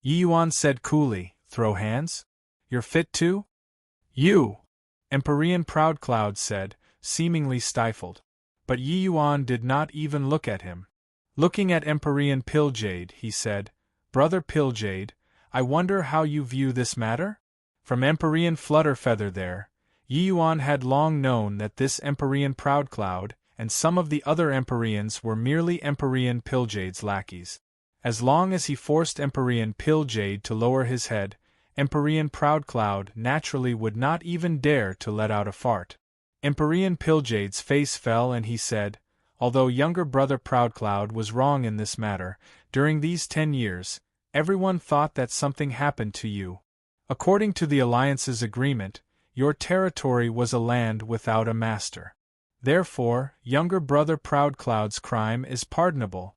Yi Yuan said coolly, "Throw hands? You're fit to?" "You!" Empyrean Proudcloud said, seemingly stifled. But Yi Yuan did not even look at him. Looking at Empyrean Pilljade, he said, "Brother Pilljade, I wonder how you view this matter?" From Empyrean Flutterfeather there, Yi Yuan had long known that this Empyrean Proudcloud and some of the other Empyreans were merely Empyrean Pilljade's lackeys. As long as he forced Empyrean Pilljade to lower his head, Empyrean Proudcloud naturally would not even dare to let out a fart. Empyrean Pilljade's face fell and he said, "Although younger brother Proudcloud was wrong in this matter, during these 10 years, everyone thought that something happened to you. According to the Alliance's agreement, your territory was a land without a master. Therefore, younger brother Proudcloud's crime is pardonable.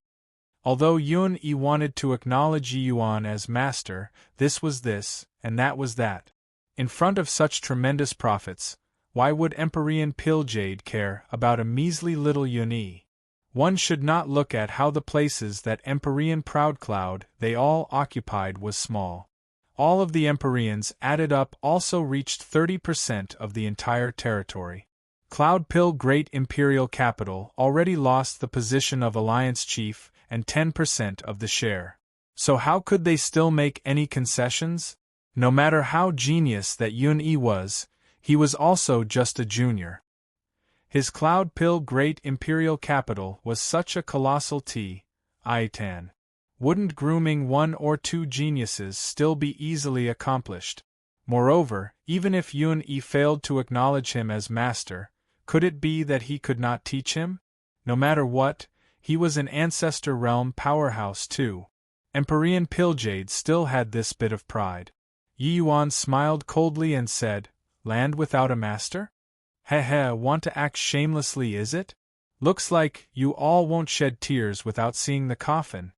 Although Yun-Yi wanted to acknowledge Yi Yuan as master, this was this, and that was that. In front of such tremendous profits, why would Empyrean Pilljade care about a measly little Yun-Yi? One should not look at how the places that Empyrean Proudcloud they all occupied was small. All of the Empyreans added up also reached 30% of the entire territory. Cloudpill Great Imperial Capital already lost the position of Alliance Chief and 10% of the share. So how could they still make any concessions? No matter how genius that Yun-Yi was, he was also just a junior. His Cloudpill Great Imperial Capital was such a colossal T.I.Tan. Wouldn't grooming 1 or 2 geniuses still be easily accomplished? Moreover, even if Yun-Yi failed to acknowledge him as master, could it be that he could not teach him? No matter what, he was an Ancestor Realm powerhouse too. Empyrean Pilljade still had this bit of pride. Yi Yuan smiled coldly and said, "Land without a master? Heh, want to act shamelessly, is it? Looks like you all won't shed tears without seeing the coffin."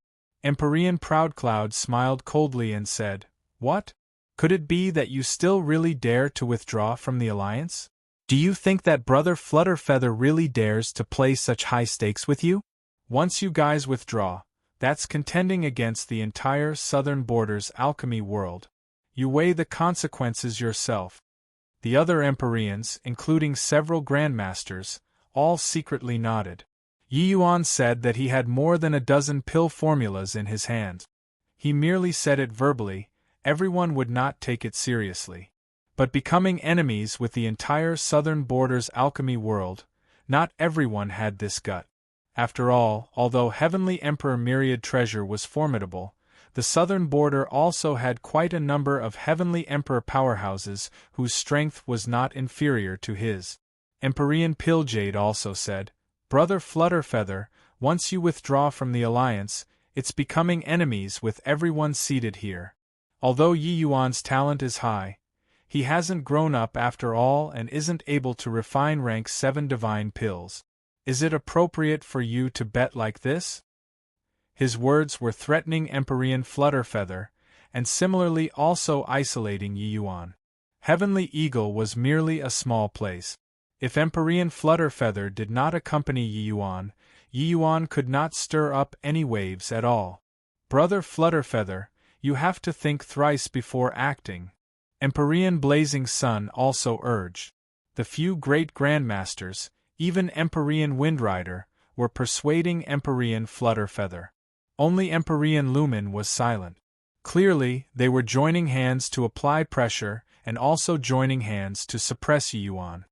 Empyrean Proudcloud smiled coldly and said, "What? Could it be that you still really dare to withdraw from the Alliance? Do you think that Brother Flutterfeather really dares to play such high stakes with you? Once you guys withdraw, that's contending against the entire southern borders alchemy world. You weigh the consequences yourself." The other Empyreans, including several Grandmasters, all secretly nodded. Yi Yuan said that he had more than a dozen pill formulas in his hand. He merely said it verbally, everyone would not take it seriously. But becoming enemies with the entire southern borders alchemy world, not everyone had this gut. After all, although Heavenly Emperor Myriad Treasure was formidable, the southern border also had quite a number of Heavenly Emperor powerhouses whose strength was not inferior to his. Empyrean Pilljade also said, "Brother Flutterfeather, once you withdraw from the Alliance, it's becoming enemies with everyone seated here. Although Yi Yuan's talent is high, he hasn't grown up after all and isn't able to refine rank 7 divine pills. Is it appropriate for you to bet like this?" His words were threatening Empyrean Flutterfeather, and similarly also isolating Yi Yuan. Heavenly Eagle was merely a small place. If Empyrean Flutterfeather did not accompany Yi Yuan could not stir up any waves at all. "Brother Flutterfeather, you have to think thrice before acting," Empyrean Blazing Sun also urged. The few great Grandmasters, even Empyrean Windrider, were persuading Empyrean Flutterfeather. Only Empyrean Lumen was silent. Clearly, they were joining hands to apply pressure and also joining hands to suppress Yi Yuan.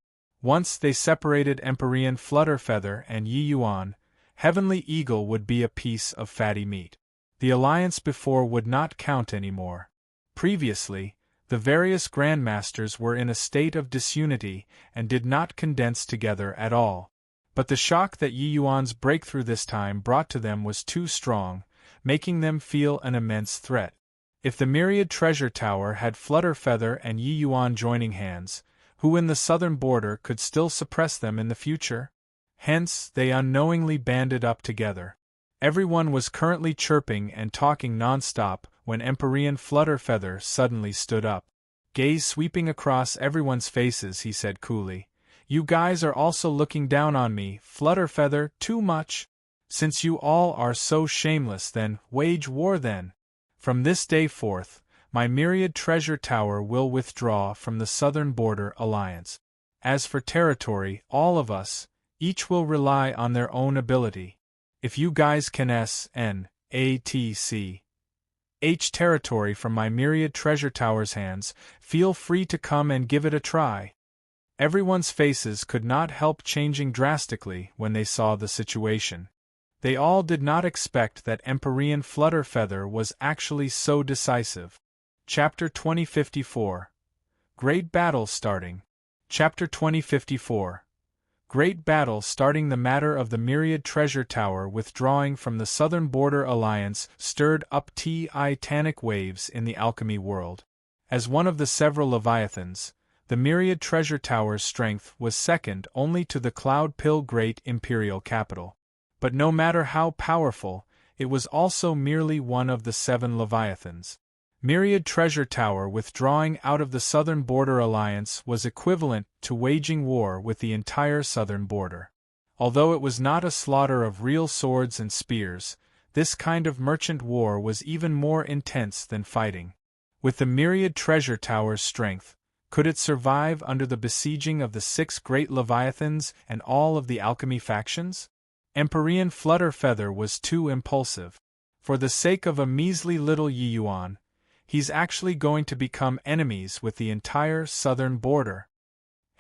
Once they separated Empyrean Flutterfeather and Yi Yuan, Heavenly Eagle would be a piece of fatty meat. The alliance before would not count anymore. Previously, the various Grandmasters were in a state of disunity and did not condense together at all. But the shock that Yi Yuan's breakthrough this time brought to them was too strong, making them feel an immense threat. If the Myriad Treasure Tower had Flutterfeather and Yi Yuan joining hands, who in the southern border could still suppress them in the future? Hence, they unknowingly banded up together. Everyone was currently chirping and talking non-stop when Empyrean Flutterfeather suddenly stood up. Gaze sweeping across everyone's faces, he said coolly, "You guys are also looking down on me, Flutterfeather, too much? Since you all are so shameless, then, wage war then. From this day forth, my myriad treasure tower will withdraw from the Southern Border Alliance. As for territory, all of us, each will rely on their own ability. If you guys can H territory from my myriad treasure tower's hands, feel free to come and give it a try." Everyone's faces could not help changing drastically when they saw the situation. They all did not expect that Empyrean Flutterfeather was actually so decisive. Chapter 2054. Great Battle Starting. Chapter 2054. Great Battle Starting. The matter of the Myriad Treasure Tower withdrawing from the Southern Border Alliance stirred up titanic waves in the alchemy world. As one of the several Leviathans, the Myriad Treasure Tower's strength was second only to the Cloud Pill Great Imperial Capital. But no matter how powerful, it was also merely one of the 7 Leviathans. Myriad Treasure Tower withdrawing out of the Southern Border Alliance was equivalent to waging war with the entire southern border. Although it was not a slaughter of real swords and spears, this kind of merchant war was even more intense than fighting. With the Myriad Treasure Tower's strength, could it survive under the besieging of the 6 great Leviathans and all of the alchemy factions? Empyrean Flutterfeather was too impulsive. For the sake of a measly little Yiyuan, he's actually going to become enemies with the entire southern border.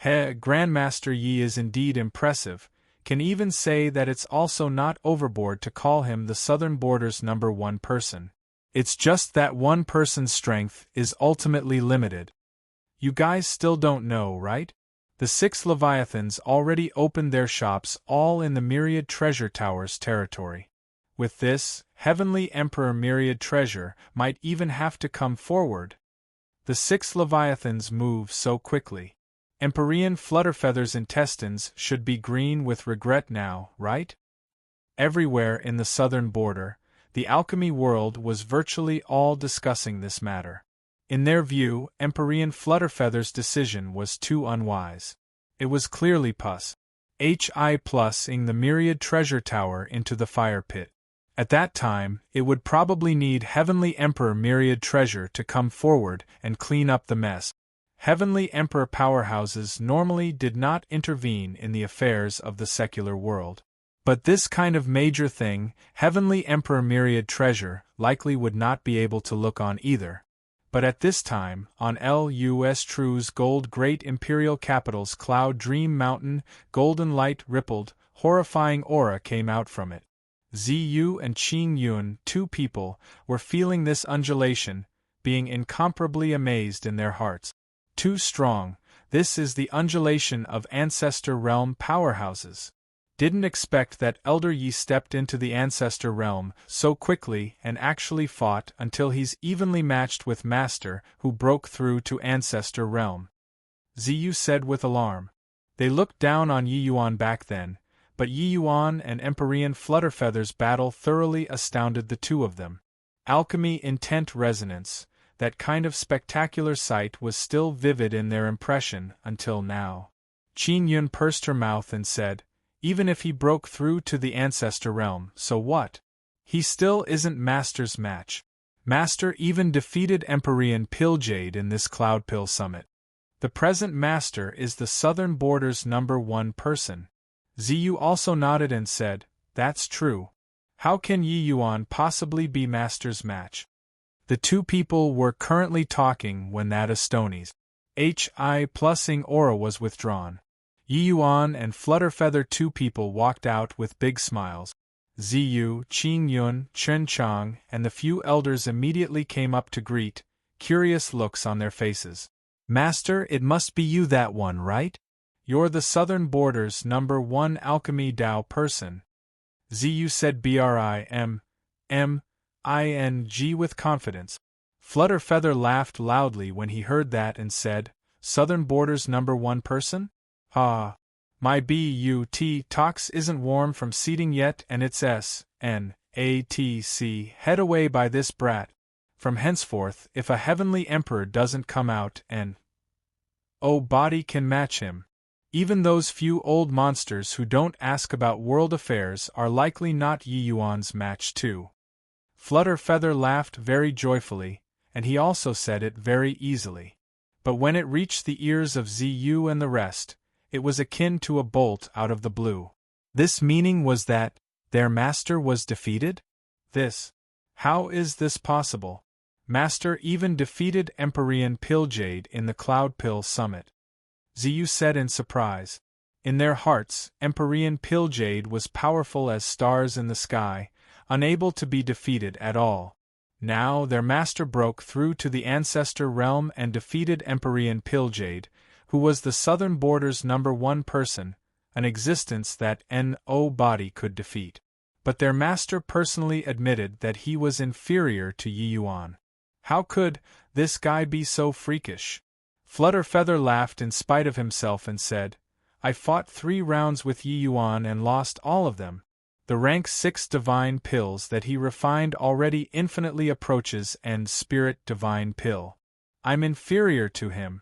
Grandmaster Yi is indeed impressive, can even say that it's also not overboard to call him the southern border's #1 person. It's just that one person's strength is ultimately limited. You guys still don't know, right? The 6 Leviathans already opened their shops all in the Myriad Treasure Tower's territory. With this, Heavenly Emperor Myriad Treasure might even have to come forward. The 6 Leviathans move so quickly. Empyrean Flutterfeather's intestines should be green with regret now, right? Everywhere in the southern border, the alchemy world was virtually all discussing this matter. In their view, Empyrean Flutterfeather's decision was too unwise. It was clearly plusing the Myriad Treasure Tower into the fire pit. At that time, it would probably need Heavenly Emperor Myriad Treasure to come forward and clean up the mess. Heavenly Emperor powerhouses normally did not intervene in the affairs of the secular world. But this kind of major thing, Heavenly Emperor Myriad Treasure likely would not be able to look on either. But at this time, on Lustru's gold great imperial capital's cloud dream mountain, golden light rippled, horrifying aura came out from it. Ziyu and Qing Yun, 2 people, were feeling this undulation, being incomparably amazed in their hearts. Too strong, this is the undulation of Ancestor Realm powerhouses. Didn't expect that Elder Yi stepped into the Ancestor Realm so quickly and actually fought until he's evenly matched with Master who broke through to Ancestor Realm. Ziyu said with alarm. They looked down on Yiyuan back then, but Yiyuan and Empyrean Flutterfeather's battle thoroughly astounded the 2 of them. Alchemy intent resonance, that kind of spectacular sight was still vivid in their impression until now. Qin Yun pursed her mouth and said, "Even if he broke through to the Ancestor Realm, so what? He still isn't Master's match. Master even defeated Empyrean Pilljade in this Cloud Pill Summit. The present Master is the southern border's #1 person." Ziyu also nodded and said, "That's true. How can Yiyuan possibly be Master's match?" The 2 people were currently talking when that Astoni's Hi+ing aura was withdrawn. Yiyuan and Flutterfeather 2 people walked out with big smiles. Ziyu, Qin Yun, Chen Chang, and the few elders immediately came up to greet, curious looks on their faces. "Master, it must be you, that one, right? You're the southern border's #1 alchemy Dao person." Ziyu said Briming with confidence. Flutterfeather laughed loudly when he heard that and said, Southern Border's #1 person? Ah. My BUT tox isn't warm from seating yet and it's SNATC. Head away by this brat. From henceforth, if a heavenly emperor doesn't come out and body can match him. Even those few old monsters who don't ask about world affairs are likely not Yi Yuan's match too. Flutterfeather laughed very joyfully, and he also said it very easily. But when it reached the ears of Ziyu and the rest, it was akin to a bolt out of the blue. This meaning was that their master was defeated? How is this possible? Master even defeated Empyrean Pilljade in the Cloud Pill Summit. Ziyu said in surprise. In their hearts, Empyrean Pilljade was powerful as stars in the sky, unable to be defeated at all. Now their master broke through to the Ancestor Realm and defeated Empyrean Pilljade, who was the Southern Border's #1 person, an existence that no body could defeat. But their master personally admitted that he was inferior to Yi Yuan. How could this guy be so freakish? Flutterfeather laughed in spite of himself and said, I fought 3 rounds with Yi Yuan and lost all of them. The rank 6 divine pills that he refined already infinitely approaches and spirit divine pill. I'm inferior to him.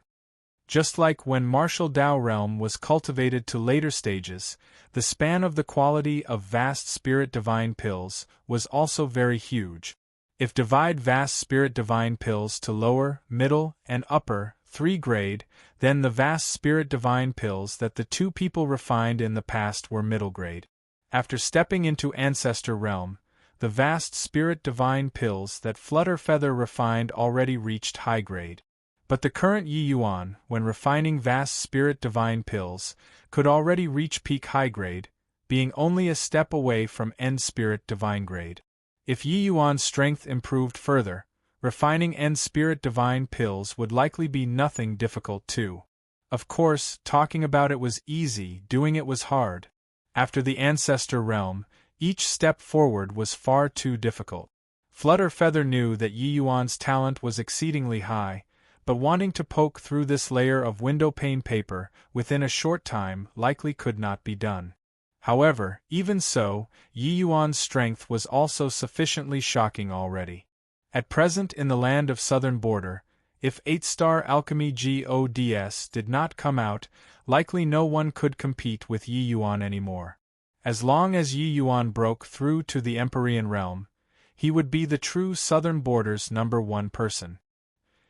Just like when martial Tao realm was cultivated to later stages, the span of the quality of vast spirit divine pills was also very huge. If divide vast spirit divine pills to lower, middle, and upper 3 grade, then the vast spirit divine pills that the 2 people refined in the past were middle grade. After stepping into Ancestor Realm, the vast spirit divine pills that Flutterfeather refined already reached high grade. But the current Yi Yuan, when refining vast spirit divine pills, could already reach peak high grade, being only a step away from end spirit divine grade. If Yi Yuan's strength improved further, refining end spirit divine pills would likely be nothing difficult too. Of course, talking about it was easy, doing it was hard. After the Ancestor Realm, each step forward was far too difficult. Flutterfeather knew that Yi Yuan's talent was exceedingly high, but wanting to poke through this layer of windowpane paper within a short time likely could not be done. However, even so, Yi Yuan's strength was also sufficiently shocking already. At present in the land of Southern Border, if 8-star alchemy gods did not come out, likely no one could compete with Yi Yuan anymore. As long as Yi Yuan broke through to the Empyrean realm, he would be the true Southern Border's #1 person.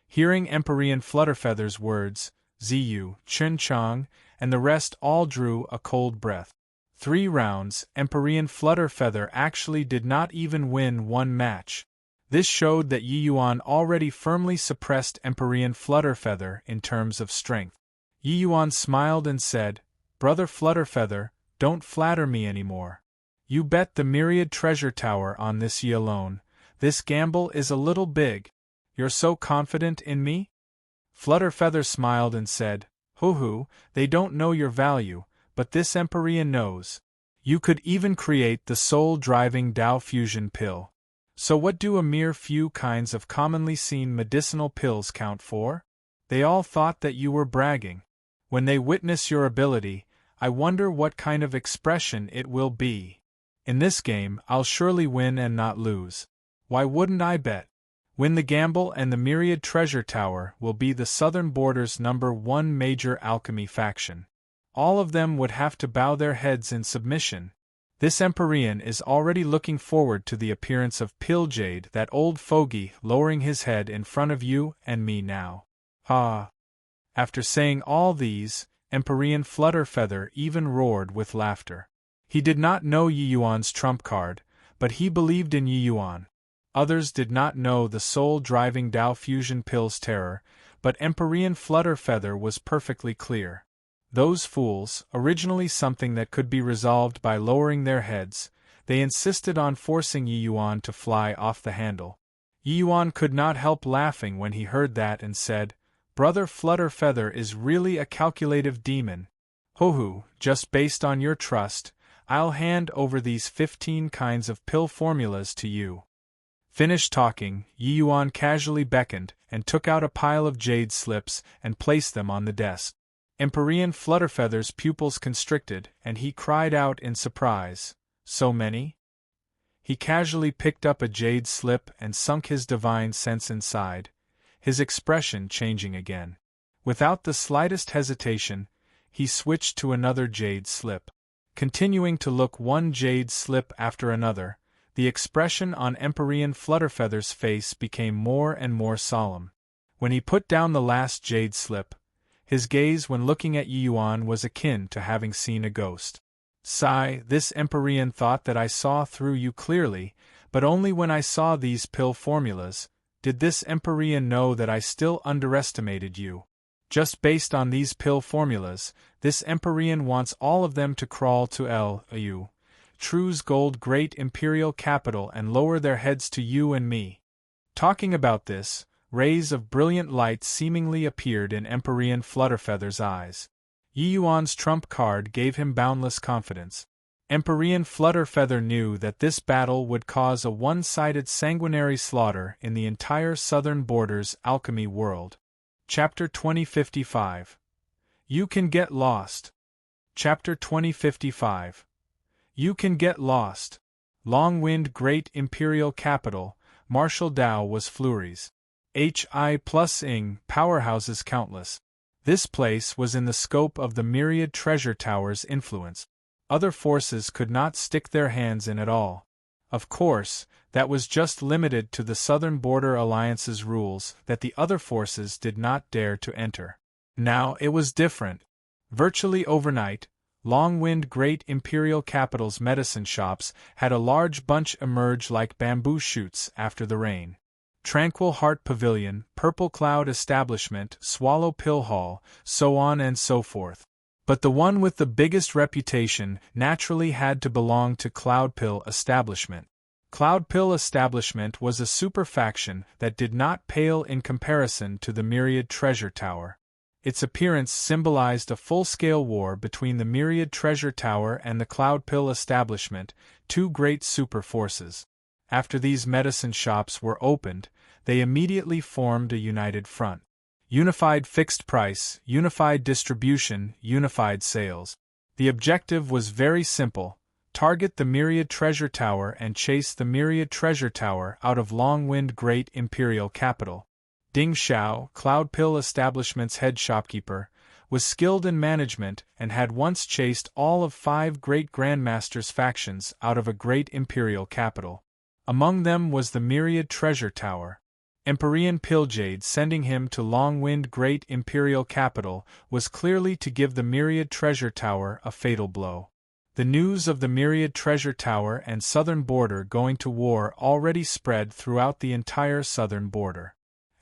Hearing Empyrean Flutterfeather's words, Ziyu, Chunchang, and the rest all drew a cold breath. 3 rounds, Empyrean Flutterfeather actually did not even win 1 match. This showed that Yi Yuan already firmly suppressed Empyrean Flutterfeather in terms of strength. Yi Yuan smiled and said, Brother Flutterfeather, don't flatter me anymore. You bet the myriad treasure tower on this Yi alone. This gamble is a little big. You're so confident in me? Flutterfeather smiled and said, Hoo-hoo, they don't know your value, but this Empyrean knows. You could even create the soul-driving Tao fusion pill. So what do a mere few kinds of commonly seen medicinal pills count for? They all thought that you were bragging. When they witness your ability, I wonder what kind of expression it will be. In this game, I'll surely win and not lose. Why wouldn't I bet? Win the gamble and the myriad treasure tower will be the Southern Border's #1 major alchemy faction. All of them would have to bow their heads in submission. This Empyrean is already looking forward to the appearance of Pilljade, that old fogey, lowering his head in front of you and me now. Ha! After saying all these, Empyrean Flutterfeather even roared with laughter. He did not know Yi Yuan's trump card, but he believed in Yi Yuan. Others did not know the soul-driving Tao fusion pill's terror, but Empyrean Flutterfeather was perfectly clear. Those fools, originally something that could be resolved by lowering their heads, they insisted on forcing Yi Yuan to fly off the handle. Yi Yuan could not help laughing when he heard that and said, Brother Flutterfeather is really a calculative demon. Ho-hoo, just based on your trust, I'll hand over these 15 kinds of pill formulas to you. Finished talking, Yi Yuan casually beckoned and took out a pile of jade slips and placed them on the desk. Empyrean Flutterfeather's pupils constricted, and he cried out in surprise, "So many?" He casually picked up a jade slip and sunk his divine sense inside, his expression changing again. Without the slightest hesitation, he switched to another jade slip. Continuing to look one jade slip after another, the expression on Empyrean Flutterfeather's face became more and more solemn. When he put down the last jade slip, his gaze when looking at Yi Yuan was akin to having seen a ghost. "Sigh, this Empyrean thought that I saw through you clearly, but only when I saw these pill formulas. Did this Empyrean know that I still underestimated you? Just based on these pill formulas, this Empyrean wants all of them to crawl to L.U. True's gold great imperial capital and lower their heads to you and me." Talking about this, rays of brilliant light seemingly appeared in Empyrean Flutterfeather's eyes. Yi Yuan's trump card gave him boundless confidence. Empyrean Flutterfeather knew that this battle would cause a one-sided sanguinary slaughter in the entire southern border's alchemy world. Chapter 2055. You Can Get Lost. Chapter 2055. You Can Get Lost. Longwind Great Imperial Capital, Martial Dao was flurries. HI+ing powerhouses countless. This place was in the scope of the myriad treasure towers' influence. Other forces could not stick their hands in at all. Of course, that was just limited to the Southern Border Alliance's rules that the other forces did not dare to enter. Now it was different. Virtually overnight, Longwind Great Imperial Capital's medicine shops had a large bunch emerge like bamboo shoots after the rain. Tranquil Heart Pavilion, Purple Cloud Establishment, Swallow Pill Hall, so on and so forth. But the one with the biggest reputation naturally had to belong to Cloud Pill Establishment. Cloud Pill Establishment was a super faction that did not pale in comparison to the Myriad Treasure Tower. Its appearance symbolized a full-scale war between the Myriad Treasure Tower and the Cloud Pill Establishment, two great super forces. After these medicine shops were opened, they immediately formed a united front. Unified fixed price, unified distribution, unified sales. The objective was very simple: target the Myriad Treasure Tower and chase the Myriad Treasure Tower out of Longwind Great Imperial Capital. Ding Xiao, Cloud Pill Establishment's head shopkeeper, was skilled in management and had once chased all of 5 great Grandmasters' factions out of a great imperial capital. Among them was the Myriad Treasure Tower. Empyrean Pilljade sending him to Longwind Great Imperial Capital was clearly to give the Myriad Treasure Tower a fatal blow. The news of the Myriad Treasure Tower and southern border going to war already spread throughout the entire southern border.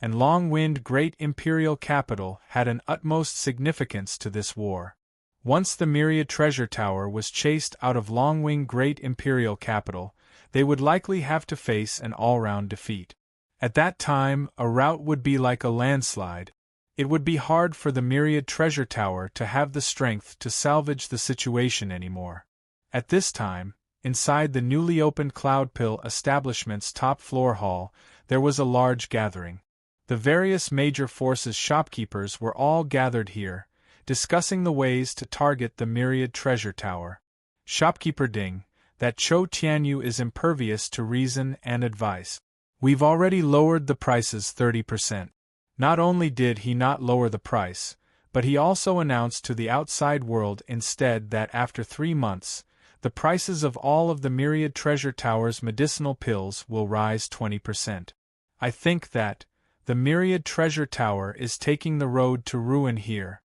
And Longwind Great Imperial Capital had an utmost significance to this war. Once the Myriad Treasure Tower was chased out of Longwind Great Imperial Capital, they would likely have to face an all-round defeat. At that time, a rout would be like a landslide. It would be hard for the Myriad Treasure Tower to have the strength to salvage the situation anymore. At this time, inside the newly opened Cloud Pill Establishment's top-floor hall, there was a large gathering. The various major forces' shopkeepers were all gathered here, discussing the ways to target the Myriad Treasure Tower. Shopkeeper Ding, that Cho Tianyu is impervious to reason and advice. We've already lowered the prices 30%. Not only did he not lower the price, but he also announced to the outside world instead that after 3 months, the prices of all of the Myriad Treasure Tower's medicinal pills will rise 20%. I think that the Myriad Treasure Tower is taking the road to ruin here.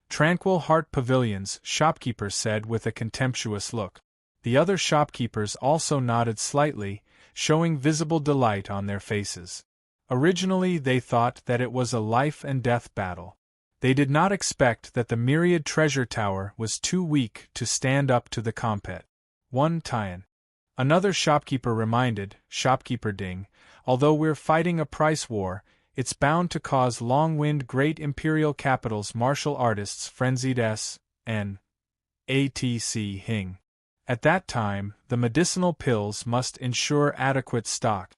Tranquil Heart Pavilion's shopkeeper said with a contemptuous look. The other shopkeepers also nodded slightly, showing visible delight on their faces. Originally they thought that it was a life-and-death battle. They did not expect that the Myriad Treasure Tower was too weak to stand up to the compet. One Tian. Another shopkeeper reminded Shopkeeper Ding, although we're fighting a price war, it's bound to cause Longwind Great Imperial Capital's martial artists frenzied S.N. ATC Hing. At that time, the medicinal pills must ensure adequate stock.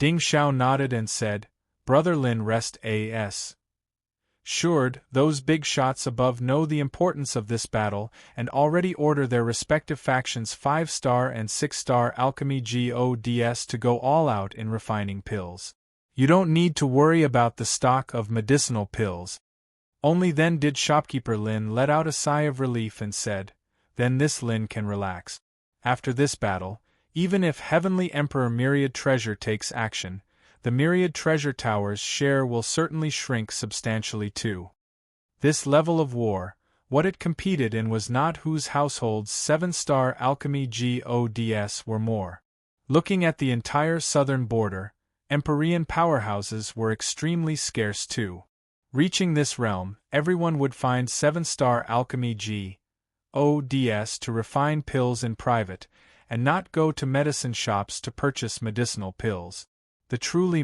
Ding Xiao nodded and said, Brother Lin rest as. Assured, those big shots above know the importance of this battle and already order their respective factions 5-star and 6-star alchemy gods to go all out in refining pills. You don't need to worry about the stock of medicinal pills. Only then did shopkeeper Lin let out a sigh of relief and said, then this Lin can relax. After this battle, even if Heavenly Emperor Myriad Treasure takes action, the Myriad Treasure Tower's share will certainly shrink substantially too. This level of war, what it competed in was not whose households 7-star alchemy gods were more. Looking at the entire southern border, Empyrean powerhouses were extremely scarce too. Reaching this realm, everyone would find 7-star alchemy gods to refine pills in private, and not go to medicine shops to purchase medicinal pills. The truly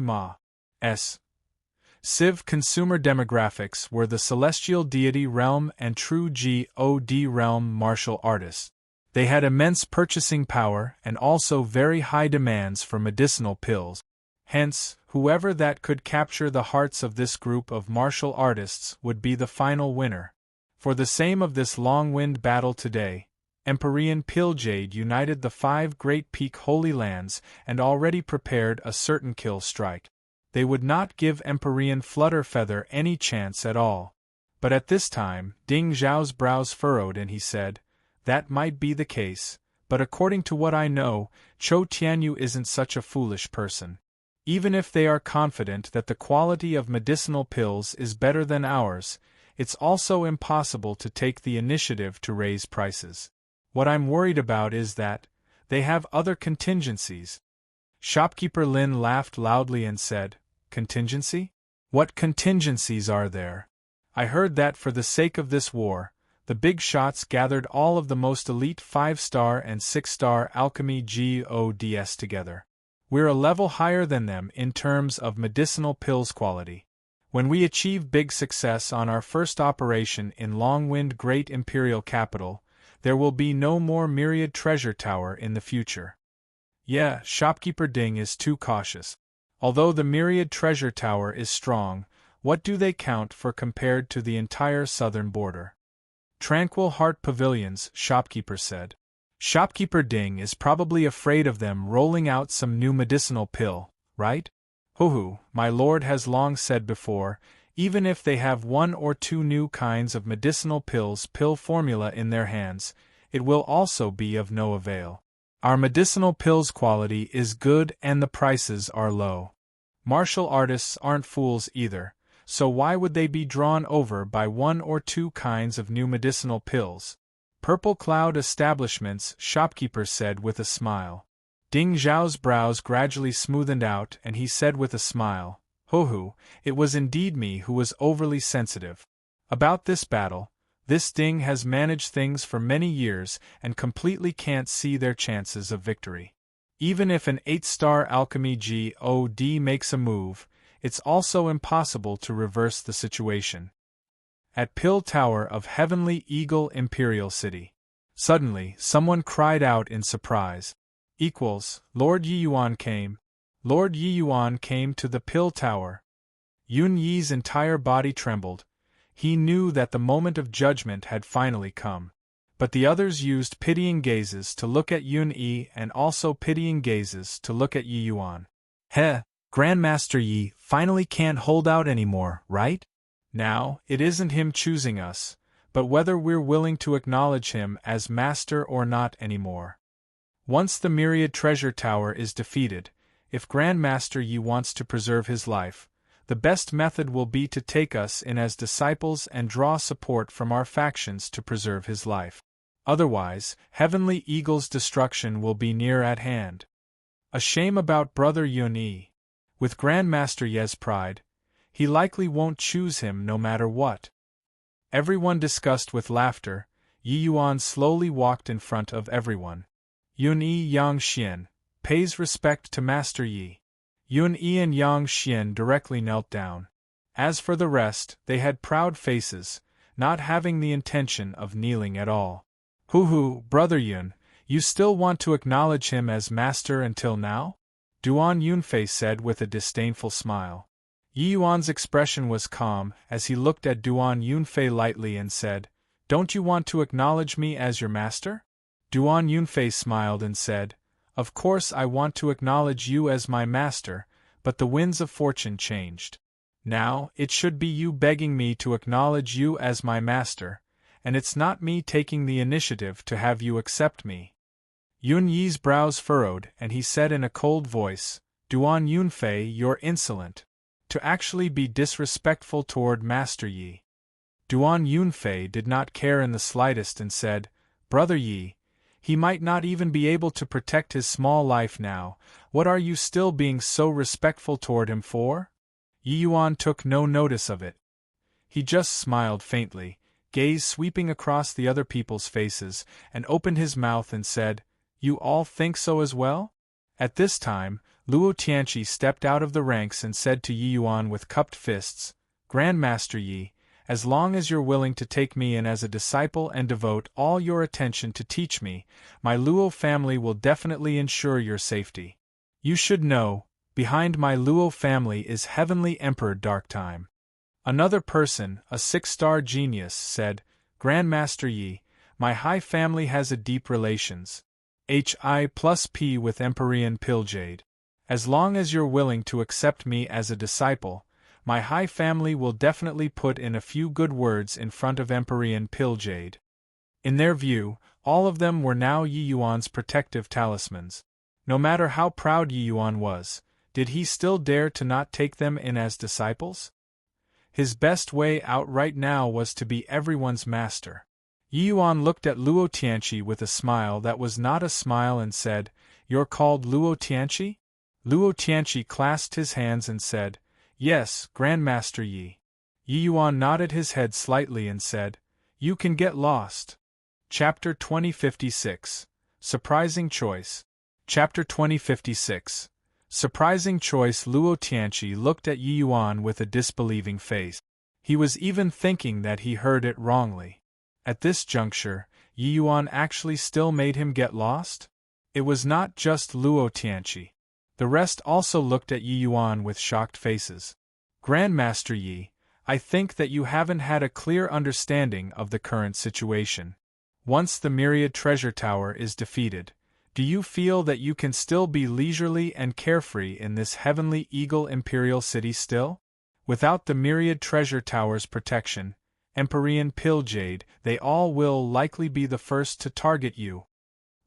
Civ consumer demographics were the celestial deity realm and true God realm martial artists. They had immense purchasing power and also very high demands for medicinal pills. Hence, whoever that could capture the hearts of this group of martial artists would be the final winner. For the same of this long-wind battle today, Empyrean Piljade united the 5 great peak Holy Lands and already prepared a certain kill strike. They would not give Empyrean Flutterfeather any chance at all. But at this time, Ding Zhao's brows furrowed and he said, that might be the case, but according to what I know, Chou Tianyu isn't such a foolish person. Even if they are confident that the quality of medicinal pills is better than ours, it's also impossible to take the initiative to raise prices. What I'm worried about is that they have other contingencies. Shopkeeper Lin laughed loudly and said, contingency? What contingencies are there? I heard that for the sake of this war, the big shots gathered all of the most elite 5-star and 6-star alchemy gods together. We're a level higher than them in terms of medicinal pills quality. When we achieve big success on our first operation in Longwind Great Imperial Capital, there will be no more Myriad Treasure Tower in the future. Yeah, Shopkeeper Ding is too cautious. Although the Myriad Treasure Tower is strong, what do they count for compared to the entire southern border? Tranquil Heart Pavilions, Shopkeeper said. Shopkeeper Ding is probably afraid of them rolling out some new medicinal pill, right? Hoo-hoo, my lord has long said before, even if they have 1 or 2 new kinds of medicinal pill formula in their hands, it will also be of no avail. Our medicinal pills quality is good and the prices are low. Martial artists aren't fools either, so why would they be drawn over by 1 or 2 kinds of new medicinal pills? Purple Cloud Establishments, Shopkeeper said with a smile. Ding Zhao's brows gradually smoothened out and he said with a smile, Ho-hoo, it was indeed me who was overly sensitive. About this battle, this Ding has managed things for many years and completely can't see their chances of victory. Even if an 8-star alchemy god makes a move, it's also impossible to reverse the situation. At Pill Tower of Heavenly Eagle Imperial City. Suddenly, someone cried out in surprise. Lord Yiyuan came. Lord Yiyuan came to the Pill Tower. Yun Yi's entire body trembled. He knew that the moment of judgment had finally come. But the others used pitying gazes to look at Yun Yi and also pitying gazes to look at Yiyuan. Grandmaster Yi finally can't hold out anymore, right? Now, it isn't him choosing us, but whether we're willing to acknowledge him as master or not anymore. Once the Myriad Treasure Tower is defeated, if Grandmaster Yi wants to preserve his life, the best method will be to take us in as disciples and draw support from our factions to preserve his life. Otherwise, Heavenly Eagle's destruction will be near at hand. A shame about Brother Yun Yi. With Grandmaster Ye's pride, he likely won't choose him no matter what. Everyone discussed with laughter, Yiyuan slowly walked in front of everyone. Yun Yi Yang Xian pays respect to Master Yi. Yun Yi and Yang Xian directly knelt down. As for the rest, they had proud faces, not having the intention of kneeling at all. Hoo-hoo, Brother Yun, you still want to acknowledge him as master until now? Duan Yunfei said with a disdainful smile. Yi Yuan's expression was calm as he looked at Duan Yunfei lightly and said, "Don't you want to acknowledge me as your master?" Duan Yunfei smiled and said, "Of course I want to acknowledge you as my master, but the winds of fortune changed. Now, it should be you begging me to acknowledge you as my master, and it's not me taking the initiative to have you accept me." Yun Yi's brows furrowed and he said in a cold voice, "Duan Yunfei, you're insolent. To actually be disrespectful toward Master Yi." Duan Yunfei did not care in the slightest and said, "Brother Yi, he might not even be able to protect his small life now, what are you still being so respectful toward him for?" Yi Yuan took no notice of it. He just smiled faintly, gaze sweeping across the other people's faces, and opened his mouth and said, "You all think so as well?" At this time, Luo Tianqi stepped out of the ranks and said to Yi Yuan with cupped fists, "Grandmaster Yi, as long as you're willing to take me in as a disciple and devote all your attention to teach me, my Luo family will definitely ensure your safety. You should know, behind my Luo family is Heavenly Emperor Darktime." Another person, a 6-star genius, said, "Grandmaster Yi, my high family has a deep relations. Hi+P with Empyrean Pilljade. As long as you're willing to accept me as a disciple, my high family will definitely put in a few good words in front of Empyrean Pilljade." In their view, all of them were now Yi Yuan's protective talismans. No matter how proud Yi Yuan was, did he still dare to not take them in as disciples? His best way out right now was to be everyone's master. Yi Yuan looked at Luo Tianqi with a smile that was not a smile and said, "You're called Luo Tianqi?" Luo Tianqi clasped his hands and said, "Yes, Grandmaster Yi." Yi Yuan nodded his head slightly and said, "You can get lost." Chapter 2056. Surprising Choice. Chapter 2056. Surprising Choice. Luo Tianqi looked at Yi Yuan with a disbelieving face. He was even thinking that he heard it wrongly. At this juncture, Yi Yuan actually still made him get lost? It was not just Luo Tianqi. The rest also looked at Yi Yuan with shocked faces. "Grandmaster Yi, I think that you haven't had a clear understanding of the current situation. Once the Myriad Treasure Tower is defeated, do you feel that you can still be leisurely and carefree in this Heavenly Eagle Imperial City still? Without the Myriad Treasure Tower's protection, Empyrean Pilljade, they all will likely be the first to target you,"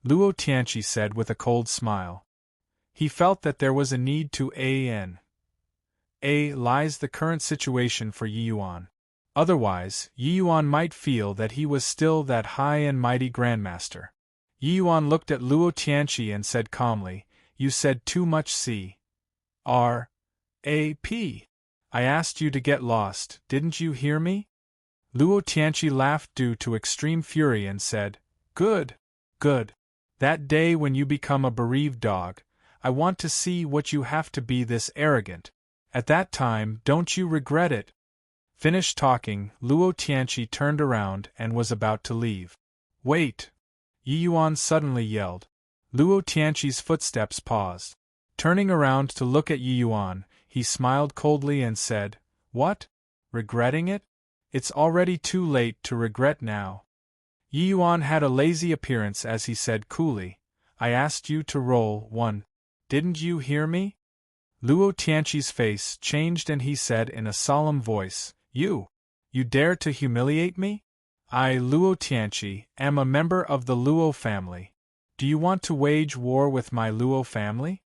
Luo Tianqi said with a cold smile. He felt that there was a need to analyze the current situation for Yi Yuan. Otherwise, Yi Yuan might feel that he was still that high and mighty grandmaster. Yi Yuan looked at Luo Tianqi and said calmly, "You said too much CRAP. I asked you to get lost, didn't you hear me?" Luo Tianqi laughed due to extreme fury and said, "Good. Good. That day when you become a bereaved dog, I want to see what you have to be this arrogant. At that time, don't you regret it?" Finished talking, Luo Tianqi turned around and was about to leave. "Wait!" Yi Yuan suddenly yelled. Luo Tianqi's footsteps paused. Turning around to look at Yi Yuan, he smiled coldly and said, "What? Regretting it? It's already too late to regret now." Yi Yuan had a lazy appearance as he said coolly, "I asked you to roll 1. Didn't you hear me?" Luo Tianqi's face changed and he said in a solemn voice, You dare to humiliate me? I, Luo Tianqi, am a member of the Luo family. Do you want to wage war with my Luo family?"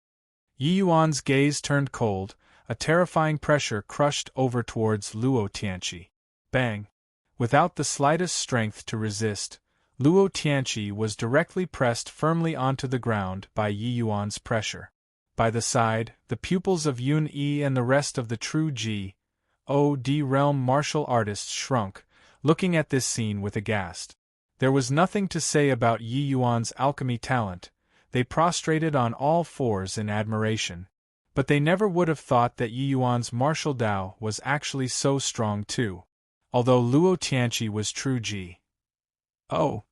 Yi Yuan's gaze turned cold, a terrifying pressure crushed over towards Luo Tianqi. Bang! Without the slightest strength to resist, Luo Tianqi was directly pressed firmly onto the ground by Yi Yuan's pressure. By the side, the pupils of Yun Yi and the rest of the true G.O.D. realm martial artists shrunk, looking at this scene with aghast. There was nothing to say about Yi Yuan's alchemy talent, they prostrated on all fours in admiration. But they never would have thought that Yi Yuan's martial Tao was actually so strong too. Although Luo Tianqi was true G.O.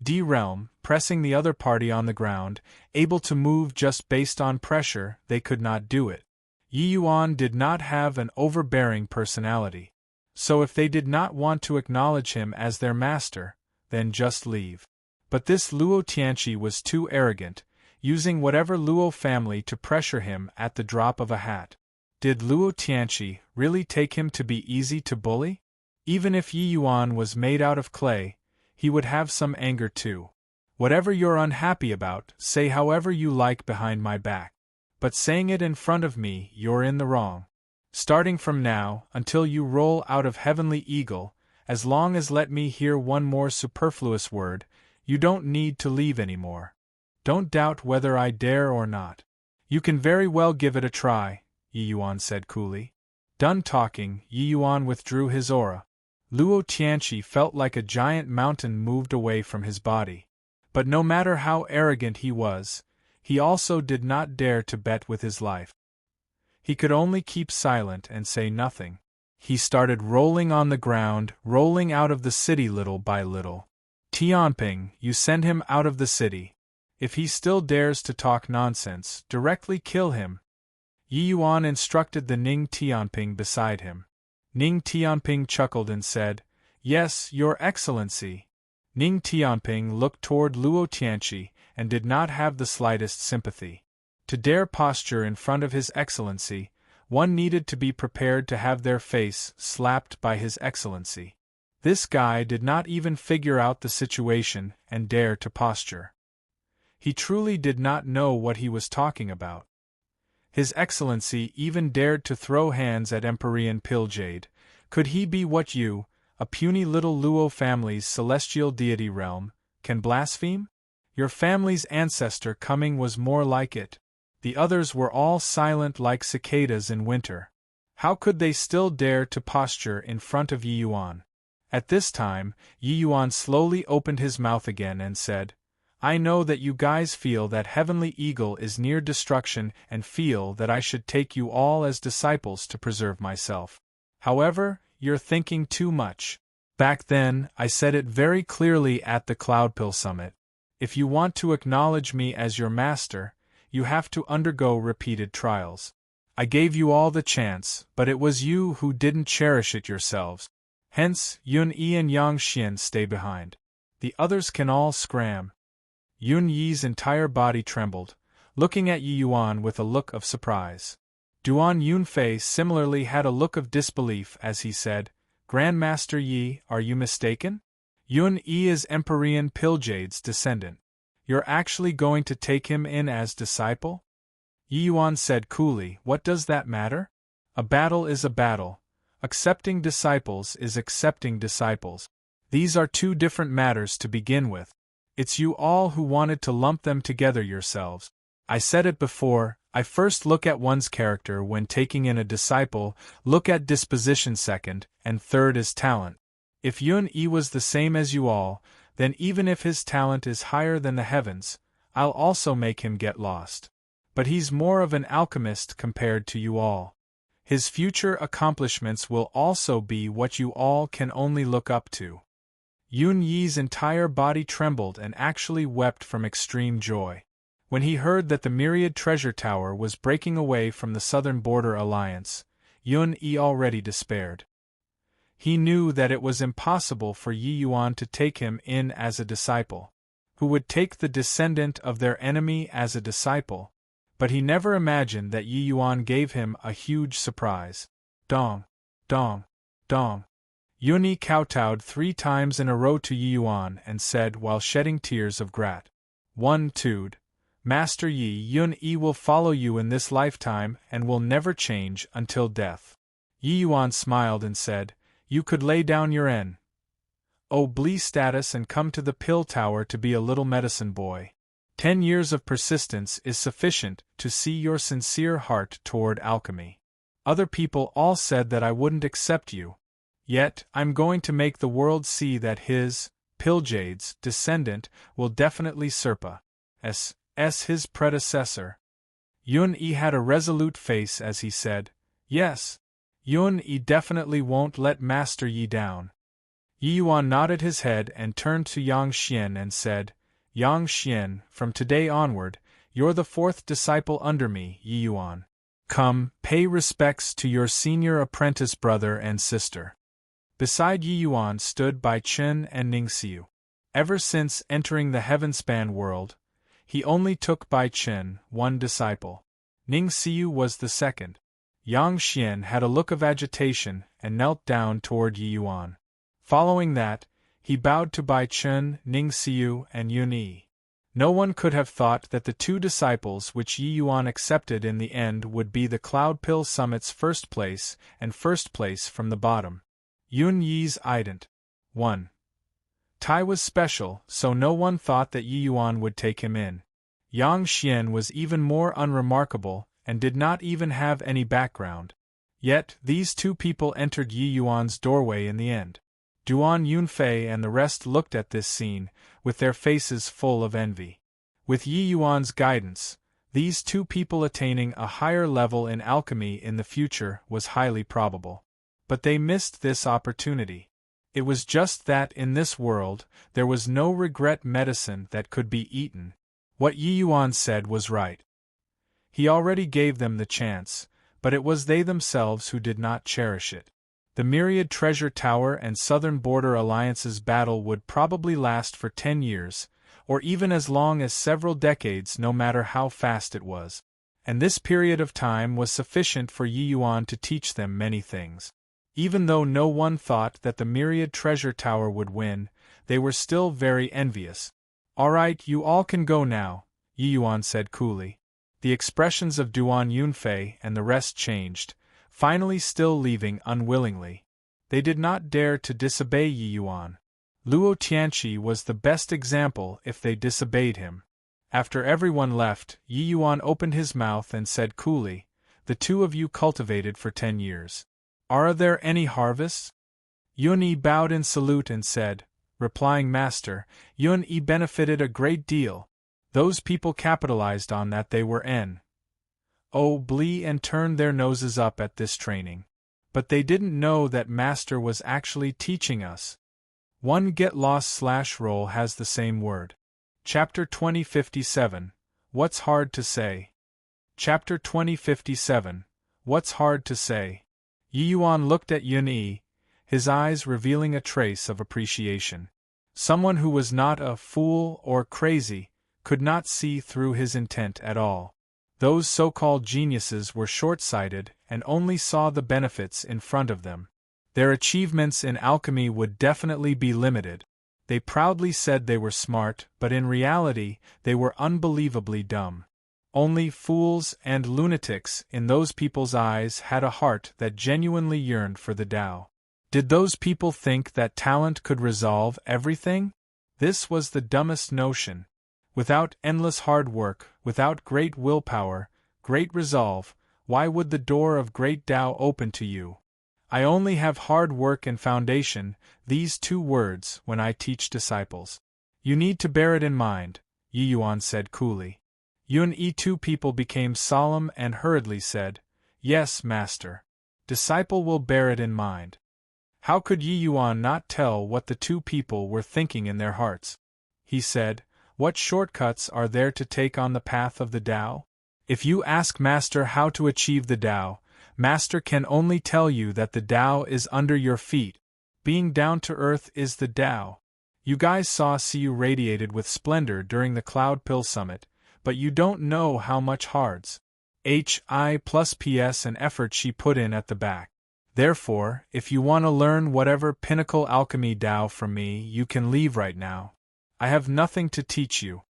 D realm, pressing the other party on the ground, able to move just based on pressure, they could not do it. Yi Yuan did not have an overbearing personality. So if they did not want to acknowledge him as their master, then just leave. But this Luo Tianqi was too arrogant, using whatever Luo family to pressure him at the drop of a hat. Did Luo Tianqi really take him to be easy to bully? Even if Yi Yuan was made out of clay, he would have some anger too. Whatever you're unhappy about, say however you like behind my back. But saying it in front of me, you're in the wrong. Starting from now, until you roll out of Heavenly Eagle, as long as let me hear one more superfluous word, you don't need to leave anymore. Don't doubt whether I dare or not. You can very well give it a try, Yi Yuan said coolly. Done talking, Yi Yuan withdrew his aura. Luo Tianqi felt like a giant mountain moved away from his body. But no matter how arrogant he was, he also did not dare to bet with his life. He could only keep silent and say nothing. He started rolling on the ground, rolling out of the city little by little. Tianping, you send him out of the city. If he still dares to talk nonsense, directly kill him. Yi Yuan instructed the Ning Tianping beside him. Ning Tianping chuckled and said, Yes, Your Excellency. Ning Tianping looked toward Luo Tianqi and did not have the slightest sympathy. To dare posture in front of His Excellency, one needed to be prepared to have their face slapped by His Excellency. This guy did not even figure out the situation and dare to posture. He truly did not know what he was talking about. His Excellency even dared to throw hands at Empyrean Piljade. Could he be what you, a puny little Luo family's celestial deity realm, can blaspheme? Your family's ancestor coming was more like it. The others were all silent like cicadas in winter. How could they still dare to posture in front of Yi Yuan? At this time, Yi Yuan slowly opened his mouth again and said, I know that you guys feel that Heavenly Eagle is near destruction and feel that I should take you all as disciples to preserve myself. However, you're thinking too much. Back then, I said it very clearly at the Cloudpill Summit. If you want to acknowledge me as your master, you have to undergo repeated trials. I gave you all the chance, but it was you who didn't cherish it yourselves. Hence, Yun Yi and Yang Xian stay behind. The others can all scram. Yun Yi's entire body trembled, looking at Yi Yuan with a look of surprise. Duan Yunfei similarly had a look of disbelief as he said, Grandmaster Yi, are you mistaken? Yun Yi is Empyrean Piljade's descendant. You're actually going to take him in as disciple? Yi Yuan said coolly, What does that matter? A battle is a battle. Accepting disciples is accepting disciples. These are two different matters to begin with. It's you all who wanted to lump them together yourselves. I said it before, I first look at one's character when taking in a disciple, look at disposition second, and third is talent. If Yun Yi was the same as you all, then even if his talent is higher than the heavens, I'll also make him get lost. But he's more of an alchemist compared to you all. His future accomplishments will also be what you all can only look up to. Yun Yi's entire body trembled and actually wept from extreme joy. When he heard that the Myriad Treasure Tower was breaking away from the Southern Border Alliance, Yun Yi already despaired. He knew that it was impossible for Yi Yuan to take him in as a disciple. Who would take the descendant of their enemy as a disciple? But he never imagined that Yi Yuan gave him a huge surprise. Dong, dong, dong. Yun Yi kowtowed 3 times in a row to Yi Yuan and said while shedding tears of gratitude, Master Yi, Yun Yi will follow you in this lifetime and will never change until death. Yi Yuan smiled and said, You could lay down your Blee status and come to the pill tower to be a little medicine boy. 10 years of persistence is sufficient to see your sincere heart toward alchemy. Other people all said that I wouldn't accept you. Yet, I'm going to make the world see that Piljade's descendant, will definitely surpass his predecessor. Yun Yi had a resolute face as he said, Yes, Yun Yi definitely won't let Master Yi down. Yi Yuan nodded his head and turned to Yang Xian and said, Yang Xian, from today onward, you're the fourth disciple under me, Yi Yuan. Come, pay respects to your senior apprentice brother and sister. Beside Yi Yuan stood Bai Chen and Ning Xiu. Ever since entering the heavenspan world, he only took Bai Chen, one disciple. Ning Xiu was the second. Yang Xian had a look of agitation and knelt down toward Yi Yuan. Following that, he bowed to Bai Chen, Ning Xiu, and Yun Yi. No one could have thought that the two disciples which Yi Yuan accepted in the end would be the Cloud Pill Summit's first place and first place from the bottom. Yun Yi's ident. 1. Tai was special, so no one thought that Yi Yuan would take him in. Yang Xian was even more unremarkable and did not even have any background. Yet, these two people entered Yi Yuan's doorway in the end. Duan Yunfei and the rest looked at this scene, with their faces full of envy. With Yi Yuan's guidance, these two people attaining a higher level in alchemy in the future was highly probable. But they missed this opportunity. It was just that in this world, there was no regret medicine that could be eaten. What Yi Yuan said was right. He already gave them the chance, but it was they themselves who did not cherish it. The Myriad Treasure Tower and Southern Border Alliance's battle would probably last for 10 years, or even as long as several decades no matter how fast it was. And this period of time was sufficient for Yi Yuan to teach them many things. Even though no one thought that the Myriad Treasure Tower would win, they were still very envious. All right, you all can go now, Yi Yuan said coolly. The expressions of Duan Yunfei and the rest changed, finally still leaving unwillingly. They did not dare to disobey Yi Yuan. Luo Tianqi was the best example if they disobeyed him. After everyone left, Yi Yuan opened his mouth and said coolly, "The two of you cultivated for 10 years. Are there any harvests?" Yun Yi bowed in salute and said, replying, "Master, Yun Yi benefited a great deal. Those people capitalized on that they were Blee and turned their noses up at this training. But they didn't know that Master was actually teaching us." One Get Lost/roll has the same word. Chapter 2057, What's Hard to Say? Chapter 2057, What's Hard to Say? Yi Yuan looked at Yun Yi, his eyes revealing a trace of appreciation. Someone who was not a fool or crazy could not see through his intent at all. Those so-called geniuses were short-sighted and only saw the benefits in front of them. Their achievements in alchemy would definitely be limited. They proudly said they were smart, but in reality, they were unbelievably dumb. Only fools and lunatics in those people's eyes had a heart that genuinely yearned for the Tao. Did those people think that talent could resolve everything? This was the dumbest notion. Without endless hard work, without great willpower, great resolve, why would the door of great Tao open to you? I only have hard work and foundation, these two words, when I teach disciples. You need to bear it in mind, Yi Yuan said coolly. Yun Yi two people became solemn and hurriedly said, "Yes, Master. Disciple will bear it in mind." How could Yi Yuan not tell what the two people were thinking in their hearts? He said, "What shortcuts are there to take on the path of the Tao? If you ask Master how to achieve the Tao, Master can only tell you that the Tao is under your feet. Being down to earth is the Tao. You guys saw Siu radiated with splendor during the Cloud Pill Summit, but you don't know how much hards HI+PS and effort she put in at the back. Therefore, if you want to learn whatever pinnacle alchemy Tao from me, you can leave right now. I have nothing to teach you."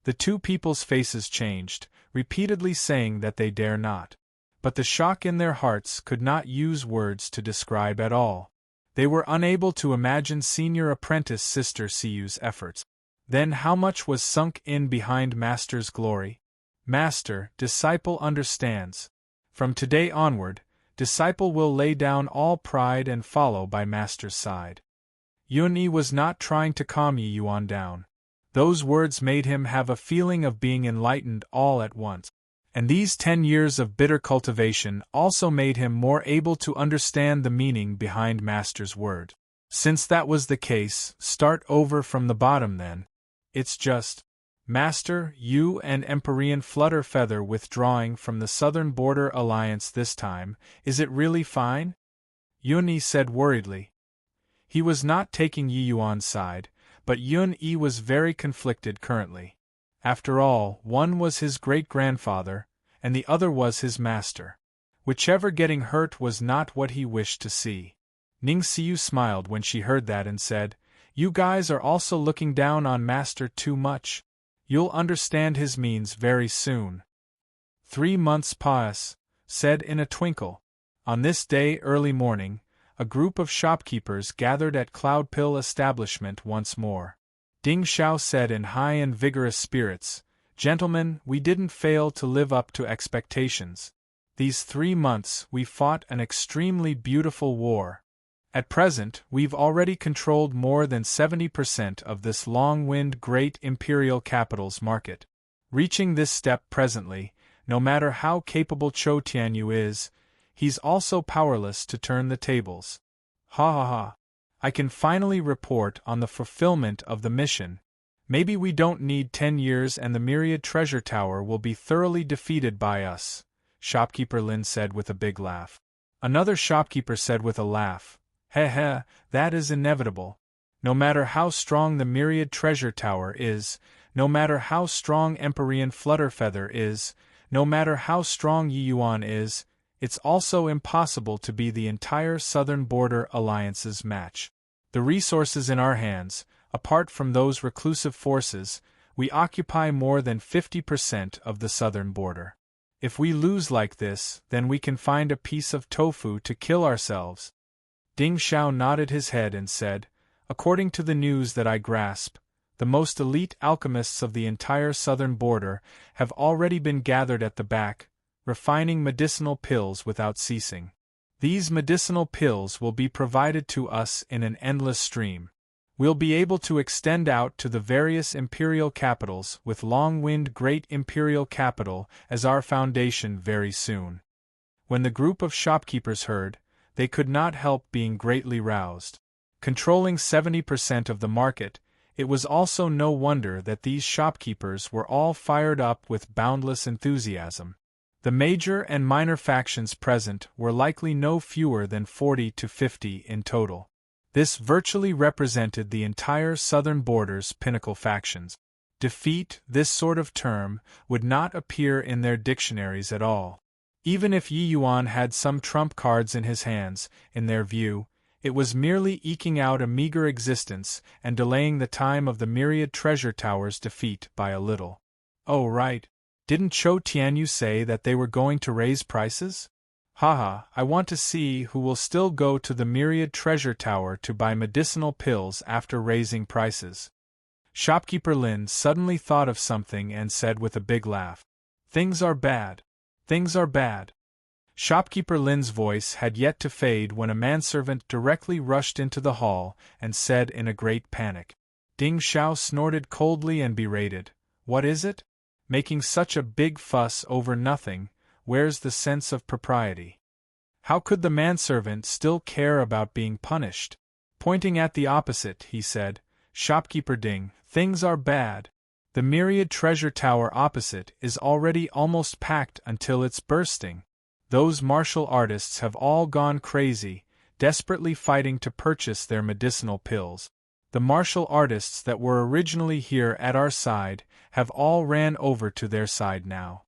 The two people's faces changed, repeatedly saying that they dare not. But the shock in their hearts could not use words to describe at all. They were unable to imagine senior apprentice Sister Siu's efforts. Then how much was sunk in behind Master's glory? Master, disciple understands. From today onward, disciple will lay down all pride and follow by Master's side. Yun Yi was not trying to calm Yi Yuan down. Those words made him have a feeling of being enlightened all at once. And these 10 years of bitter cultivation also made him more able to understand the meaning behind Master's word. Since that was the case, start over from the bottom then. It's just, Master, you and Empyrean Flutterfeather withdrawing from the Southern Border Alliance this time, is it really fine? Yun-Yi said worriedly. He was not taking Yi Yuan's side, but Yun-Yi was very conflicted currently. After all, one was his great-grandfather, and the other was his master. Whichever getting hurt was not what he wished to see. Ning Xiu smiled when she heard that and said, "You guys are also looking down on Master too much. You'll understand his means very soon." 3 months pass, said in a twinkle. On this day early morning, a group of shopkeepers gathered at Cloudpill establishment once more. Ding Xiao said in high and vigorous spirits, "Gentlemen, we didn't fail to live up to expectations. These 3 months we fought an extremely beautiful war. At present, we've already controlled more than 70% of this long-winded great imperial capital's market. Reaching this step presently, no matter how capable Chou Tianyu is, he's also powerless to turn the tables. Ha ha ha. I can finally report on the fulfillment of the mission. Maybe we don't need 10 years and the Myriad Treasure Tower will be thoroughly defeated by us," Shopkeeper Lin said with a big laugh. Another shopkeeper said with a laugh, "Heh heh, that is inevitable. No matter how strong the Myriad Treasure Tower is, no matter how strong Empyrean Flutterfeather is, no matter how strong Yi Yuan is, it's also impossible to be the entire Southern Border Alliance's match. The resources in our hands, apart from those reclusive forces, we occupy more than 50% of the southern border. If we lose like this, then we can find a piece of tofu to kill ourselves." Ding Xiao nodded his head and said, "According to the news that I grasp, the most elite alchemists of the entire southern border have already been gathered at the back, refining medicinal pills without ceasing. These medicinal pills will be provided to us in an endless stream. We'll be able to extend out to the various imperial capitals with long-winded great imperial capital as our foundation very soon." When the group of shopkeepers heard, they could not help being greatly roused. Controlling 70% of the market, it was also no wonder that these shopkeepers were all fired up with boundless enthusiasm. The major and minor factions present were likely no fewer than 40 to 50 in total. This virtually represented the entire southern border's pinnacle factions. Defeat, this sort of term, would not appear in their dictionaries at all. Even if Yi Yuan had some trump cards in his hands, in their view, it was merely eking out a meager existence and delaying the time of the Myriad Treasure Tower's defeat by a little. Oh right. Didn't Chou Tianyu say that they were going to raise prices? Haha, I want to see who will still go to the Myriad Treasure Tower to buy medicinal pills after raising prices. Shopkeeper Lin suddenly thought of something and said with a big laugh, "Things are bad. Things are bad." Shopkeeper Lin's voice had yet to fade when a manservant directly rushed into the hall and said in a great panic. Ding Xiao snorted coldly and berated, "What is it? Making such a big fuss over nothing, where's the sense of propriety? How could the manservant still care about being punished?" Pointing at the opposite, he said, "Shopkeeper Ding, things are bad. The Myriad Treasure Tower opposite is already almost packed until it's bursting. Those martial artists have all gone crazy, desperately fighting to purchase their medicinal pills. The martial artists that were originally here at our side have all ran over to their side now."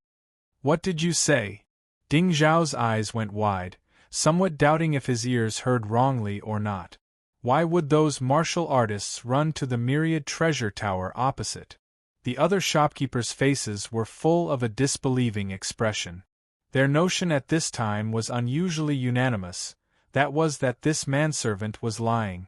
"What did you say?" Ding Zhao's eyes went wide, somewhat doubting if his ears heard wrongly or not. Why would those martial artists run to the Myriad Treasure Tower opposite? The other shopkeepers' faces were full of a disbelieving expression. Their notion at this time was unusually unanimous, that was that this manservant was lying.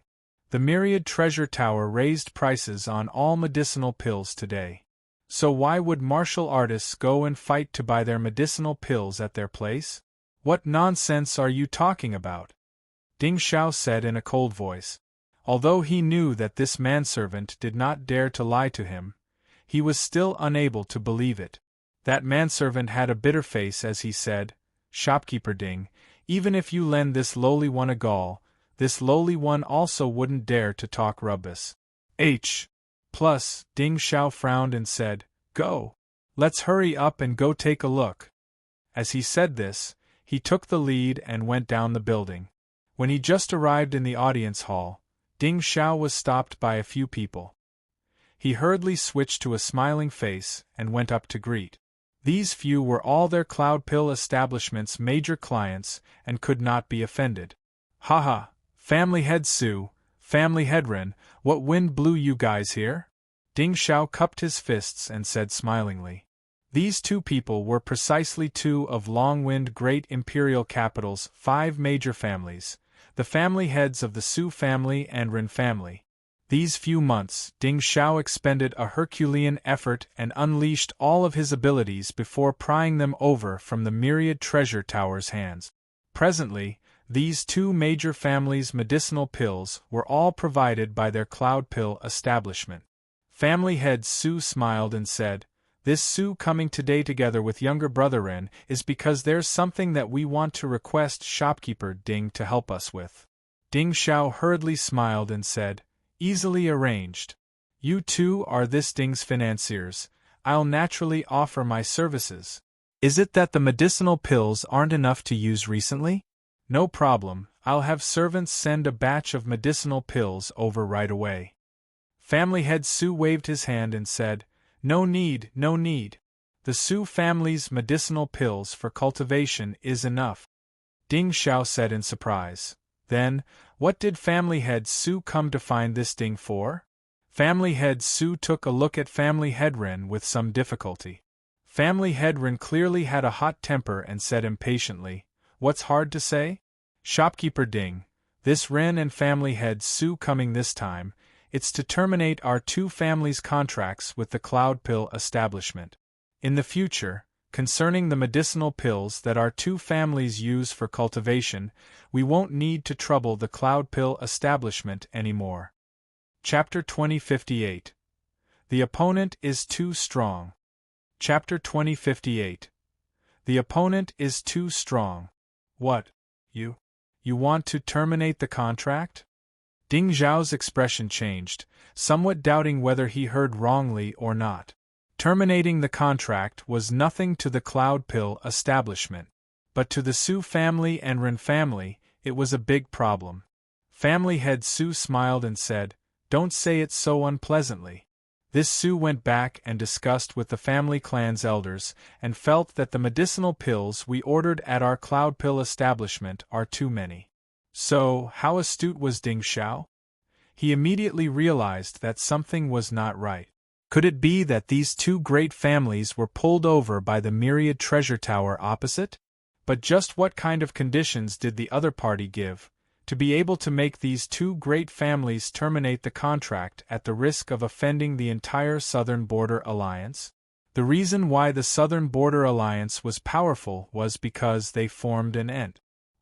The Myriad Treasure Tower raised prices on all medicinal pills today. So why would martial artists go and fight to buy their medicinal pills at their place? What nonsense are you talking about? Ding Xiao said in a cold voice. Although he knew that this manservant did not dare to lie to him, he was still unable to believe it. That manservant had a bitter face as he said, "Shopkeeper Ding, even if you lend this lowly one a gall, this lowly one also wouldn't dare to talk rubbish. Plus, Ding Xiao frowned and said, "Go. Let's hurry up and go take a look." As he said this, he took the lead and went down the building. When he just arrived in the audience hall, Ding Xiao was stopped by a few people. He hurriedly switched to a smiling face and went up to greet. These few were all their Cloud Pill establishment's major clients and could not be offended. "Haha, Family Head Su, Family Head Ren, what wind blew you guys here?" Ding Xiao cupped his fists and said smilingly. These two people were precisely two of Longwind Great Imperial Capital's 5 major families, the family heads of the Su family and Ren family. These few months, Ding Xiao expended a Herculean effort and unleashed all of his abilities before prying them over from the myriad treasure tower's hands. Presently, these two major families' medicinal pills were all provided by their Cloud Pill establishment. Family head Su smiled and said, "This Su coming today together with younger brother Ren is because there's something that we want to request shopkeeper Ding to help us with." Ding Xiao hurriedly smiled and said, "Easily arranged. You two are this Ding's financiers, I'll naturally offer my services. Is it that the medicinal pills aren't enough to use recently? No problem, I'll have servants send a batch of medicinal pills over right away." Family head Su waved his hand and said, "No need, no need. The Su family's medicinal pills for cultivation is enough." Ding Xiao said in surprise, "Then, what did Family Head Su come to find this Ding for?" Family Head Su took a look at Family Head Ren with some difficulty. Family Head Ren clearly had a hot temper and said impatiently, "What's hard to say? Shopkeeper Ding, this Ren and Family Head Su coming this time, it's to terminate our two families' contracts with the Cloud Pill establishment. In the future, concerning the medicinal pills that our two families use for cultivation, we won't need to trouble the Cloud Pill establishment anymore." Chapter 2058. The Opponent is Too Strong. Chapter 2058. The Opponent is Too Strong. What? You want to terminate the contract? Ding Xiao's expression changed, somewhat doubting whether he heard wrongly or not. Terminating the contract was nothing to the Cloud Pill establishment, but to the Su family and Ren family, it was a big problem. Family head Su smiled and said, "Don't say it so unpleasantly." This Su went back and discussed with the family clan's elders, and felt that the medicinal pills we ordered at our Cloud Pill establishment are too many. So, how astute was Ding Xiao? He immediately realized that something was not right. Could it be that these two great families were pulled over by the myriad treasure tower opposite? But just what kind of conditions did the other party give, to be able to make these two great families terminate the contract at the risk of offending the entire Southern Border Alliance? The reason why the Southern Border Alliance was powerful was because they formed an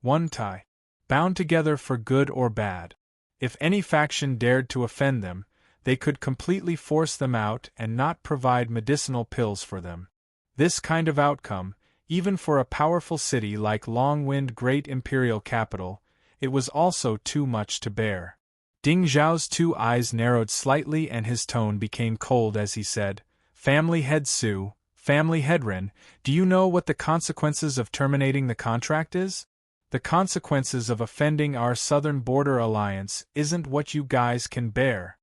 one tie, bound together for good or bad. If any faction dared to offend them, they could completely force them out and not provide medicinal pills for them. This kind of outcome, even for a powerful city like Longwind Great Imperial Capital, it was also too much to bear. Ding Xiao's two eyes narrowed slightly and his tone became cold as he said, "Family Head Su, Family Head Ren, do you know what the consequences of terminating the contract is? The consequences of offending our Southern Border Alliance isn't what you guys can bear."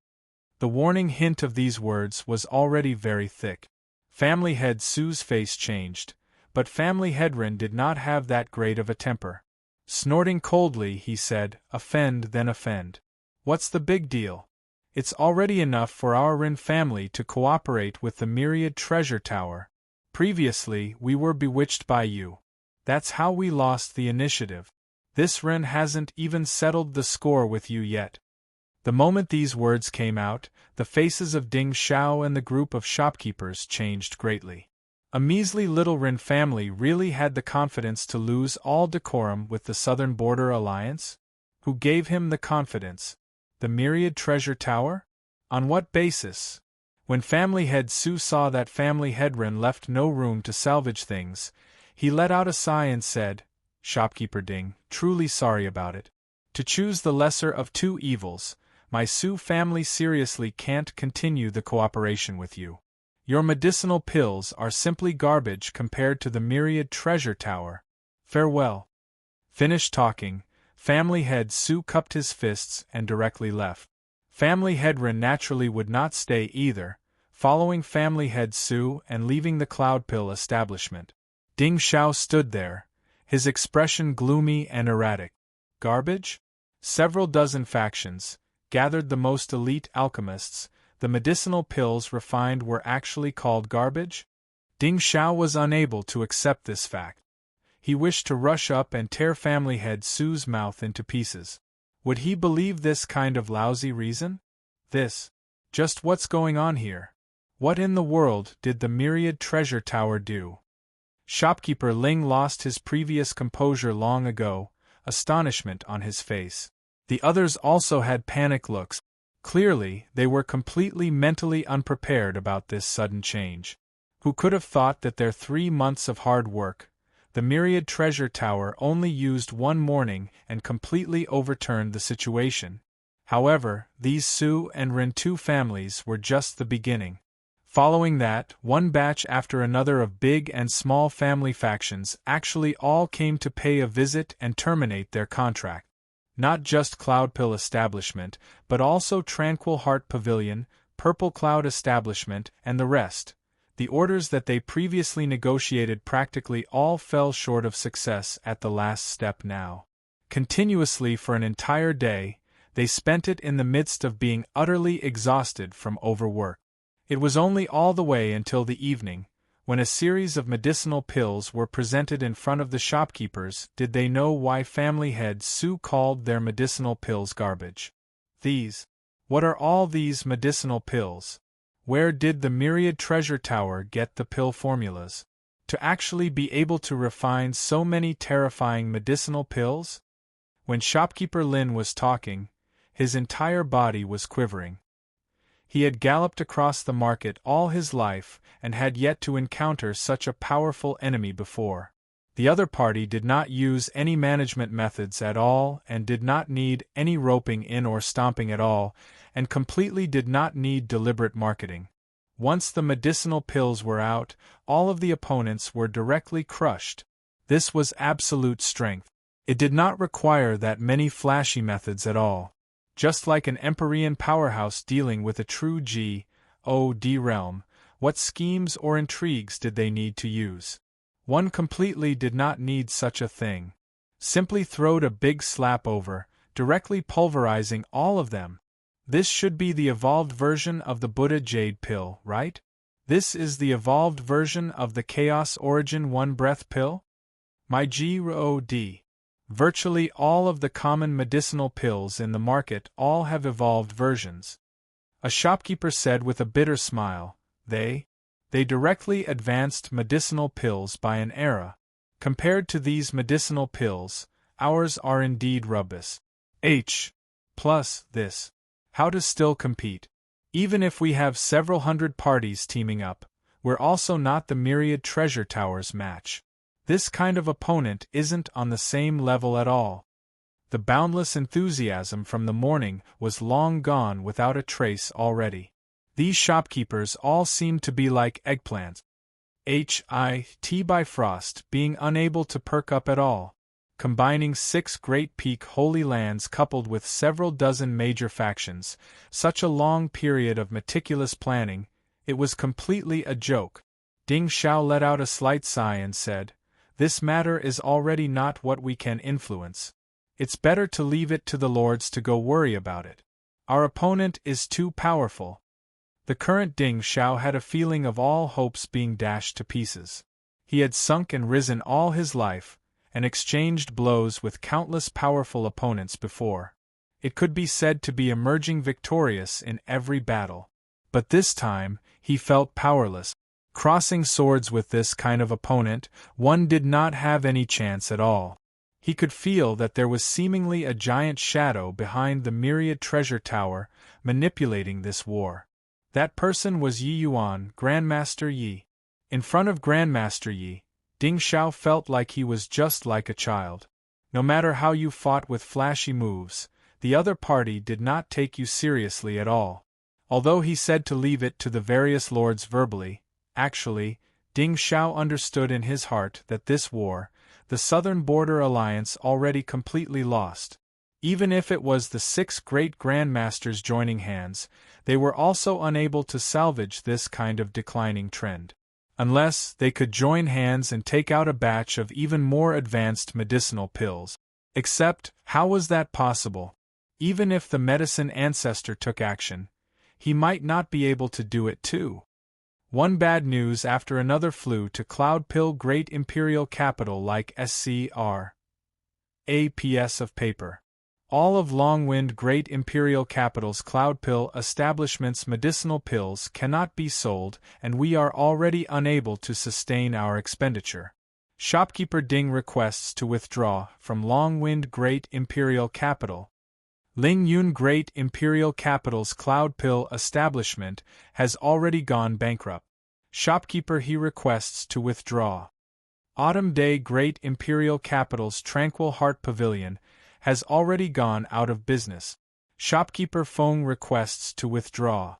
The warning hint of these words was already very thick. Family Head Su's face changed, but Family Head Ren did not have that great of a temper. Snorting coldly, he said, "Offend then offend. What's the big deal? It's already enough for our Ren family to cooperate with the myriad treasure tower. Previously, we were bewitched by you. That's how we lost the initiative. This Ren hasn't even settled the score with you yet." The moment these words came out, the faces of Ding Xiao and the group of shopkeepers changed greatly. A measly little Ren family really had the confidence to lose all decorum with the Southern Border Alliance? Who gave him the confidence? The myriad treasure tower? On what basis? When Family Head Su saw that Family Head Ren left no room to salvage things, he let out a sigh and said, "Shopkeeper Ding, truly sorry about it. To choose the lesser of two evils, my Sioux family seriously can't continue the cooperation with you. Your medicinal pills are simply garbage compared to the myriad treasure tower. Farewell. Finished talking, family head Sioux cupped his fists and directly left. Family head Ren naturally would not stay either, following family head Sioux and leaving the Cloud Pill establishment. Ding Xiao stood there, his expression gloomy and erratic. Garbage? Several dozen factions, gathered the most elite alchemists, the medicinal pills refined were actually called garbage? Ding Xiao was unable to accept this fact. He wished to rush up and tear family head Sue's mouth into pieces. Would he believe this kind of lousy reason? Just what's going on here? What in the world did the myriad treasure tower do? Shopkeeper Ling lost his previous composure long ago, astonishment on his face. The others also had panic looks. Clearly, they were completely mentally unprepared about this sudden change. Who could have thought that their 3 months of hard work, the myriad treasure tower only used one morning and completely overturned the situation? However, these Sioux and Rintu families were just the beginning. Following that, one batch after another of big and small family factions actually all came to pay a visit and terminate their contract. Not just Cloudpill Establishment, but also Tranquil Heart Pavilion, Purple Cloud Establishment, and the rest. The orders that they previously negotiated practically all fell short of success at the last step now. Continuously for an entire day, they spent it in the midst of being utterly exhausted from overwork. It was only all the way until the evening, when a series of medicinal pills were presented in front of the shopkeepers, did they know why family head Sue called their medicinal pills garbage. What are all these medicinal pills? Where did the myriad treasure tower get the pill formulas? To actually be able to refine so many terrifying medicinal pills? When shopkeeper Lin was talking, his entire body was quivering. He had galloped across the market all his life and had yet to encounter such a powerful enemy before. The other party did not use any management methods at all and did not need any roping in or stomping at all, and completely did not need deliberate marketing. Once the medicinal pills were out, all of the opponents were directly crushed. This was absolute strength. It did not require that many flashy methods at all. Just like an Empyrean powerhouse dealing with a true G.O.D. realm, what schemes or intrigues did they need to use? One completely did not need such a thing. Simply throwed a big slap over, directly pulverizing all of them. This should be the evolved version of the Buddha Jade Pill, right? This is the evolved version of the Chaos Origin One Breath Pill? My G.O.D. Virtually all of the common medicinal pills in the market all have evolved versions. A shopkeeper said with a bitter smile, They directly advanced medicinal pills by an era. Compared to these medicinal pills, ours are indeed rubbish. Plus this. How to still compete? Even if we have several hundred parties teaming up, we're also not the myriad treasure towers match. This kind of opponent isn't on the same level at all. The boundless enthusiasm from the morning was long gone without a trace already. These shopkeepers all seemed to be like eggplants. HIT Bifrost being unable to perk up at all. Combining 6 Great Peak Holy Lands coupled with several dozen major factions, such a long period of meticulous planning, it was completely a joke. Ding Xiao let out a slight sigh and said, This matter is already not what we can influence. It's better to leave it to the lords to go worry about it. Our opponent is too powerful. The current Ding Xiao had a feeling of all hopes being dashed to pieces. He had sunk and risen all his life, and exchanged blows with countless powerful opponents before. It could be said to be emerging victorious in every battle. But this time, he felt powerless. Crossing swords with this kind of opponent, one did not have any chance at all. He could feel that there was seemingly a giant shadow behind the myriad treasure tower, manipulating this war. That person was Yi Yuan, Grandmaster Yi. In front of Grandmaster Yi, Ding Xiao felt like he was just like a child. No matter how you fought with flashy moves, the other party did not take you seriously at all. Although he said to leave it to the various lords verbally, actually, Ding Xiao understood in his heart that this war, the Southern Border Alliance, already completely lost. Even if it was the 6 great grandmasters joining hands, they were also unable to salvage this kind of declining trend. Unless they could join hands and take out a batch of even more advanced medicinal pills. Except, how was that possible? Even if the medicine ancestor took action, he might not be able to do it too. One bad news after another flew to Cloud Pill great imperial capital like SCR. APS of paper. All of Longwind great imperial capital's Cloud Pill establishments' medicinal pills cannot be sold, and we are already unable to sustain our expenditure. Shopkeeper Ding requests to withdraw from Longwind great imperial capital. Ling Yun great imperial capital's Cloud Pill establishment has already gone bankrupt. Shopkeeper he requests to withdraw. Autumn Day great imperial capital's Tranquil Heart Pavilion has already gone out of business. Shopkeeper Feng requests to withdraw.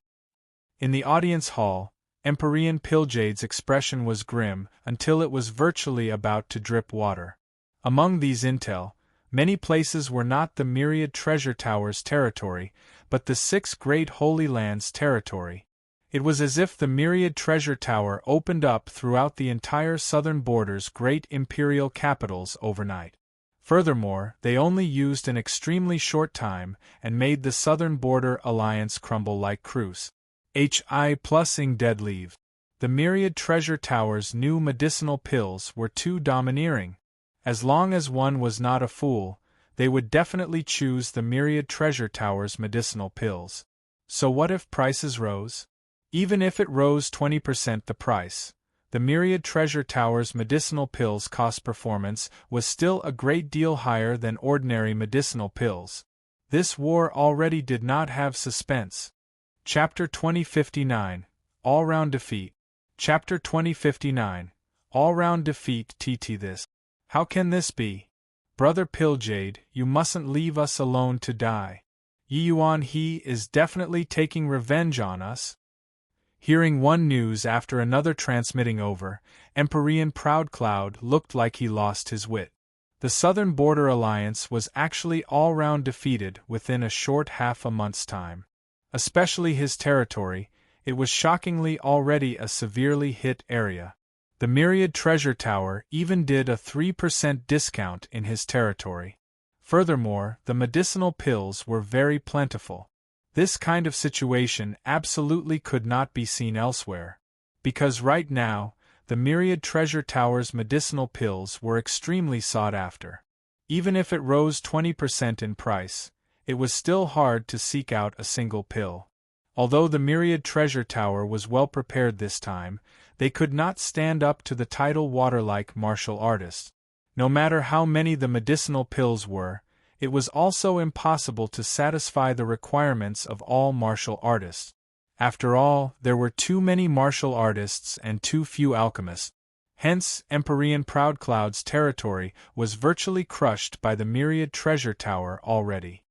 In the audience hall, Empyrean Piljade's expression was grim until it was virtually about to drip water. Among these intel, many places were not the myriad treasure towers territory, but the 6 great holy lands territory. It was as if the myriad treasure tower opened up throughout the entire southern border's great imperial capitals overnight. Furthermore, they only used an extremely short time and made the Southern Border Alliance crumble like cruise. HI plusing dead leave. The myriad treasure tower's new medicinal pills were too domineering. As long as one was not a fool, they would definitely choose the myriad treasure tower's medicinal pills. So what if prices rose? Even if it rose 20% the price, the myriad treasure tower's medicinal pills cost performance was still a great deal higher than ordinary medicinal pills. This war already did not have suspense. Chapter 2059, All-Round Defeat. Chapter 2059, All-Round Defeat TT This. How can this be? Brother Piljade, you mustn't leave us alone to die. Yi Yuan he is definitely taking revenge on us. Hearing one news after another transmitting over, Empyrean Proud Cloud looked like he lost his wit. The Southern Border Alliance was actually all-round defeated within a short half a month's time. Especially his territory, it was shockingly already a severely hit area. The Myriad Treasure Tower even did a 3% discount in his territory. Furthermore, the medicinal pills were very plentiful. This kind of situation absolutely could not be seen elsewhere. Because right now, the Myriad Treasure Tower's medicinal pills were extremely sought after. Even if it rose 20% in price, it was still hard to seek out a single pill. Although the Myriad Treasure Tower was well prepared this time, they could not stand up to the title water-like martial artists. No matter how many the medicinal pills were, it was also impossible to satisfy the requirements of all martial artists. After all, there were too many martial artists and too few alchemists. Hence, Empyrean Proud Cloud's territory was virtually crushed by the Myriad Treasure Tower already.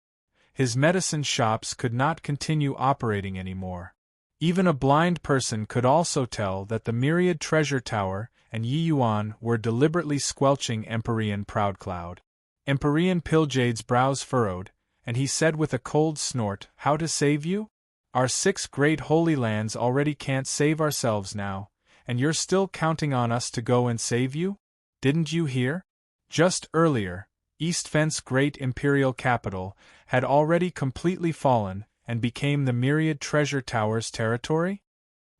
His medicine shops could not continue operating anymore. Even a blind person could also tell that the Myriad Treasure Tower and Yi Yuan were deliberately squelching Empyrean Proud Cloud. Empyrean Piljade's brows furrowed, and he said with a cold snort, "How to save you? Our 6 great holy lands already can't save ourselves now, and you're still counting on us to go and save you? Didn't you hear? Just earlier, East Fence great imperial capital had already completely fallen and became the Myriad Treasure Tower's territory?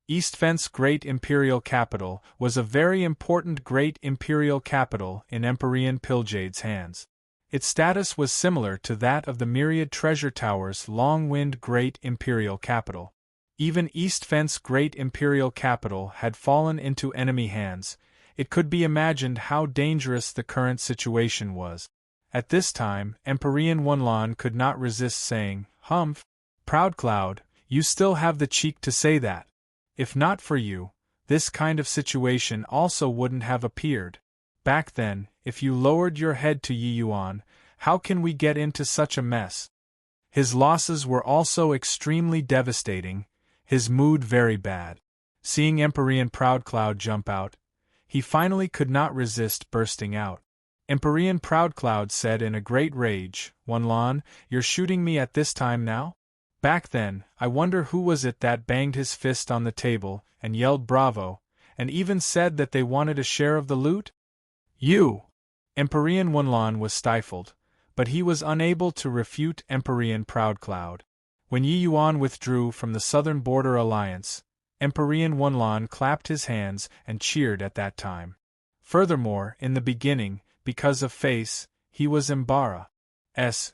East Fence great imperial capital was a very important great imperial capital in Empyrean Piljade's hands. Its status was similar to that of the Myriad Treasure Tower's Longwind great imperial capital. Even East Fence great imperial capital had fallen into enemy hands. It could be imagined how dangerous the current situation was. At this time, Empyrean Wanlan could not resist saying, "Humph, Proud Cloud, you still have the cheek to say that. If not for you, this kind of situation also wouldn't have appeared. Back then, if you lowered your head to Yi Yuan, how can we get into such a mess? His losses were also extremely devastating, his mood very bad. Seeing Empyrean Proudcloud jump out, he finally could not resist bursting out. Empyrean Proudcloud said in a great rage, "Wanlan, you're shooting me at this time now? Back then, I wonder who was it that banged his fist on the table and yelled bravo, and even said that they wanted a share of the loot? You!" Empyrean Wanlan was stifled, but he was unable to refute Empyrean Proudcloud. When Yi Yuan withdrew from the Southern Border Alliance, Empyrean Wanlan clapped his hands and cheered at that time. Furthermore, in the beginning, because of face, he was Embark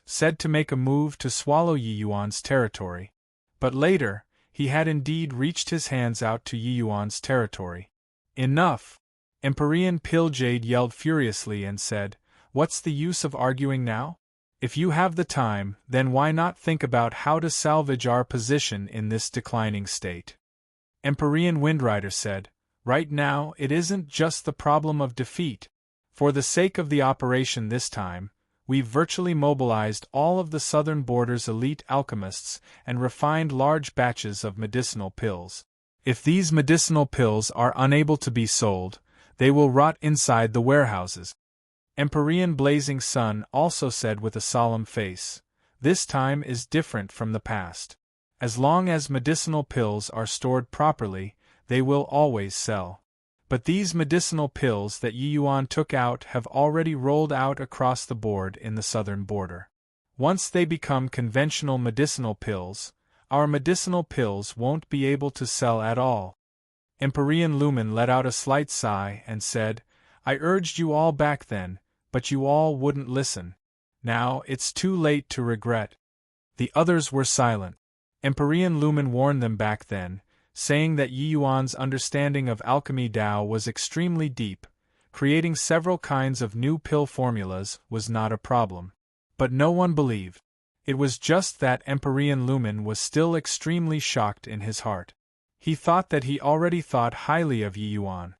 said to make a move to swallow Yi Yuan's territory. But later, he had indeed reached his hands out to Yi Yuan's territory. Enough! Empyrean Piljade yelled furiously and said, "What's the use of arguing now? If you have the time, then why not think about how to salvage our position in this declining state?" Empyrean Windrider said, "Right now it isn't just the problem of defeat. For the sake of the operation this time, we've virtually mobilized all of the Southern Border's elite alchemists and refined large batches of medicinal pills. If these medicinal pills are unable to be sold, they will rot inside the warehouses." Empyrean Blazing Sun also said with a solemn face, "This time is different from the past. As long as medicinal pills are stored properly, they will always sell. But these medicinal pills that Yi Yuan took out have already rolled out across the board in the Southern Border. Once they become conventional medicinal pills, our medicinal pills won't be able to sell at all." Empyrean Lumen let out a slight sigh and said, "I urged you all back then, but you all wouldn't listen. Now it's too late to regret." The others were silent. Empyrean Lumen warned them back then, saying that Yi Yuan's understanding of alchemy Dao was extremely deep. Creating several kinds of new pill formulas was not a problem. But no one believed. It was just that Empyrean Lumen was still extremely shocked in his heart. He thought that he already thought highly of Yi Yuan.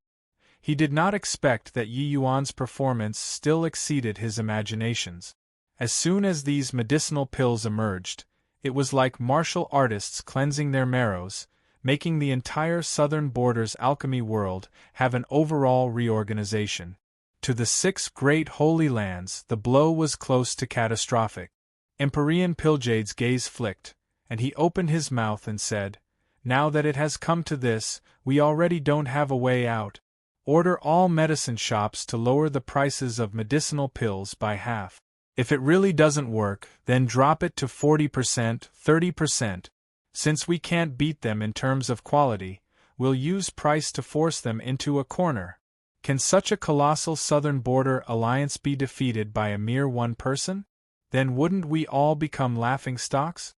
He did not expect that Yi Yuan's performance still exceeded his imaginations. As soon as these medicinal pills emerged, it was like martial artists cleansing their marrows, making the entire Southern Border's alchemy world have an overall reorganization. To the 6 great holy lands, the blow was close to catastrophic. Empyrean Piljade's gaze flicked, and he opened his mouth and said, "Now that it has come to this, we already don't have a way out. Order all medicine shops to lower the prices of medicinal pills by half. If it really doesn't work, then drop it to 40%, 30%. Since we can't beat them in terms of quality, we'll use price to force them into a corner. Can such a colossal Southern Border alliance be defeated by a mere one person? Then wouldn't we all become laughingstocks?"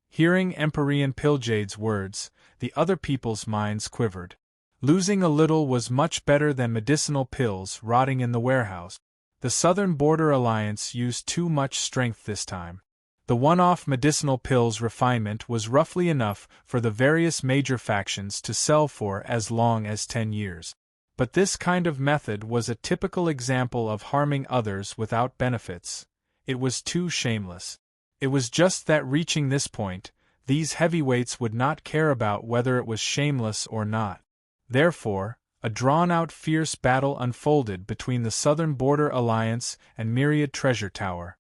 Hearing Empyrean Piljade's words, the other people's minds quivered. Losing a little was much better than medicinal pills rotting in the warehouse. The Southern Border Alliance used too much strength this time. The one-off medicinal pills refinement was roughly enough for the various major factions to sell for as long as 10 years. But this kind of method was a typical example of harming others without benefits. It was too shameless. It was just that reaching this point, these heavyweights would not care about whether it was shameless or not. Therefore, a drawn-out fierce battle unfolded between the Southern Border Alliance and Myriad Treasure Tower.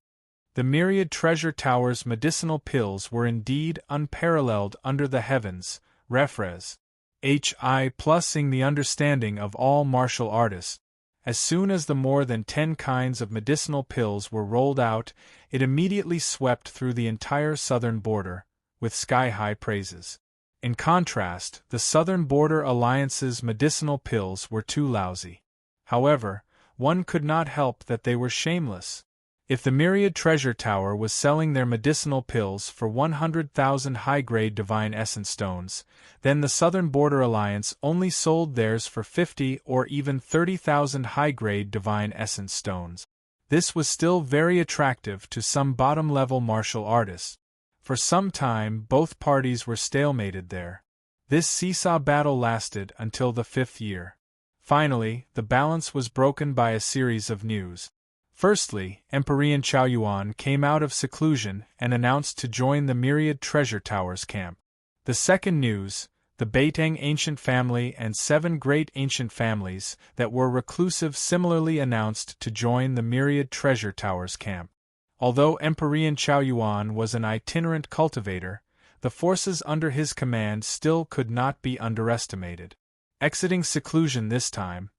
The Myriad Treasure Tower's medicinal pills were indeed unparalleled under the heavens, refres. Hi plusing the understanding of all martial artists. As soon as the more than 10 kinds of medicinal pills were rolled out, it immediately swept through the entire Southern Border, with sky-high praises. In contrast, the Southern Border Alliance's medicinal pills were too lousy. However, one could not help that they were shameless. If the Myriad Treasure Tower was selling their medicinal pills for 100,000 high-grade Divine Essence Stones, then the Southern Border Alliance only sold theirs for 50 or even 30,000 high-grade Divine Essence Stones. This was still very attractive to some bottom-level martial artists. For some time both parties were stalemated there. This seesaw battle lasted until the 5th year. Finally, the balance was broken by a series of news. Firstly, Emperor Chao Yuan came out of seclusion and announced to join the Myriad Treasure Towers camp. The second news, the Beitang ancient family and 7 great ancient families that were reclusive similarly announced to join the Myriad Treasure Towers camp. Although Emperor Chao Yuan was an itinerant cultivator, the forces under his command still could not be underestimated. Exiting seclusion this time,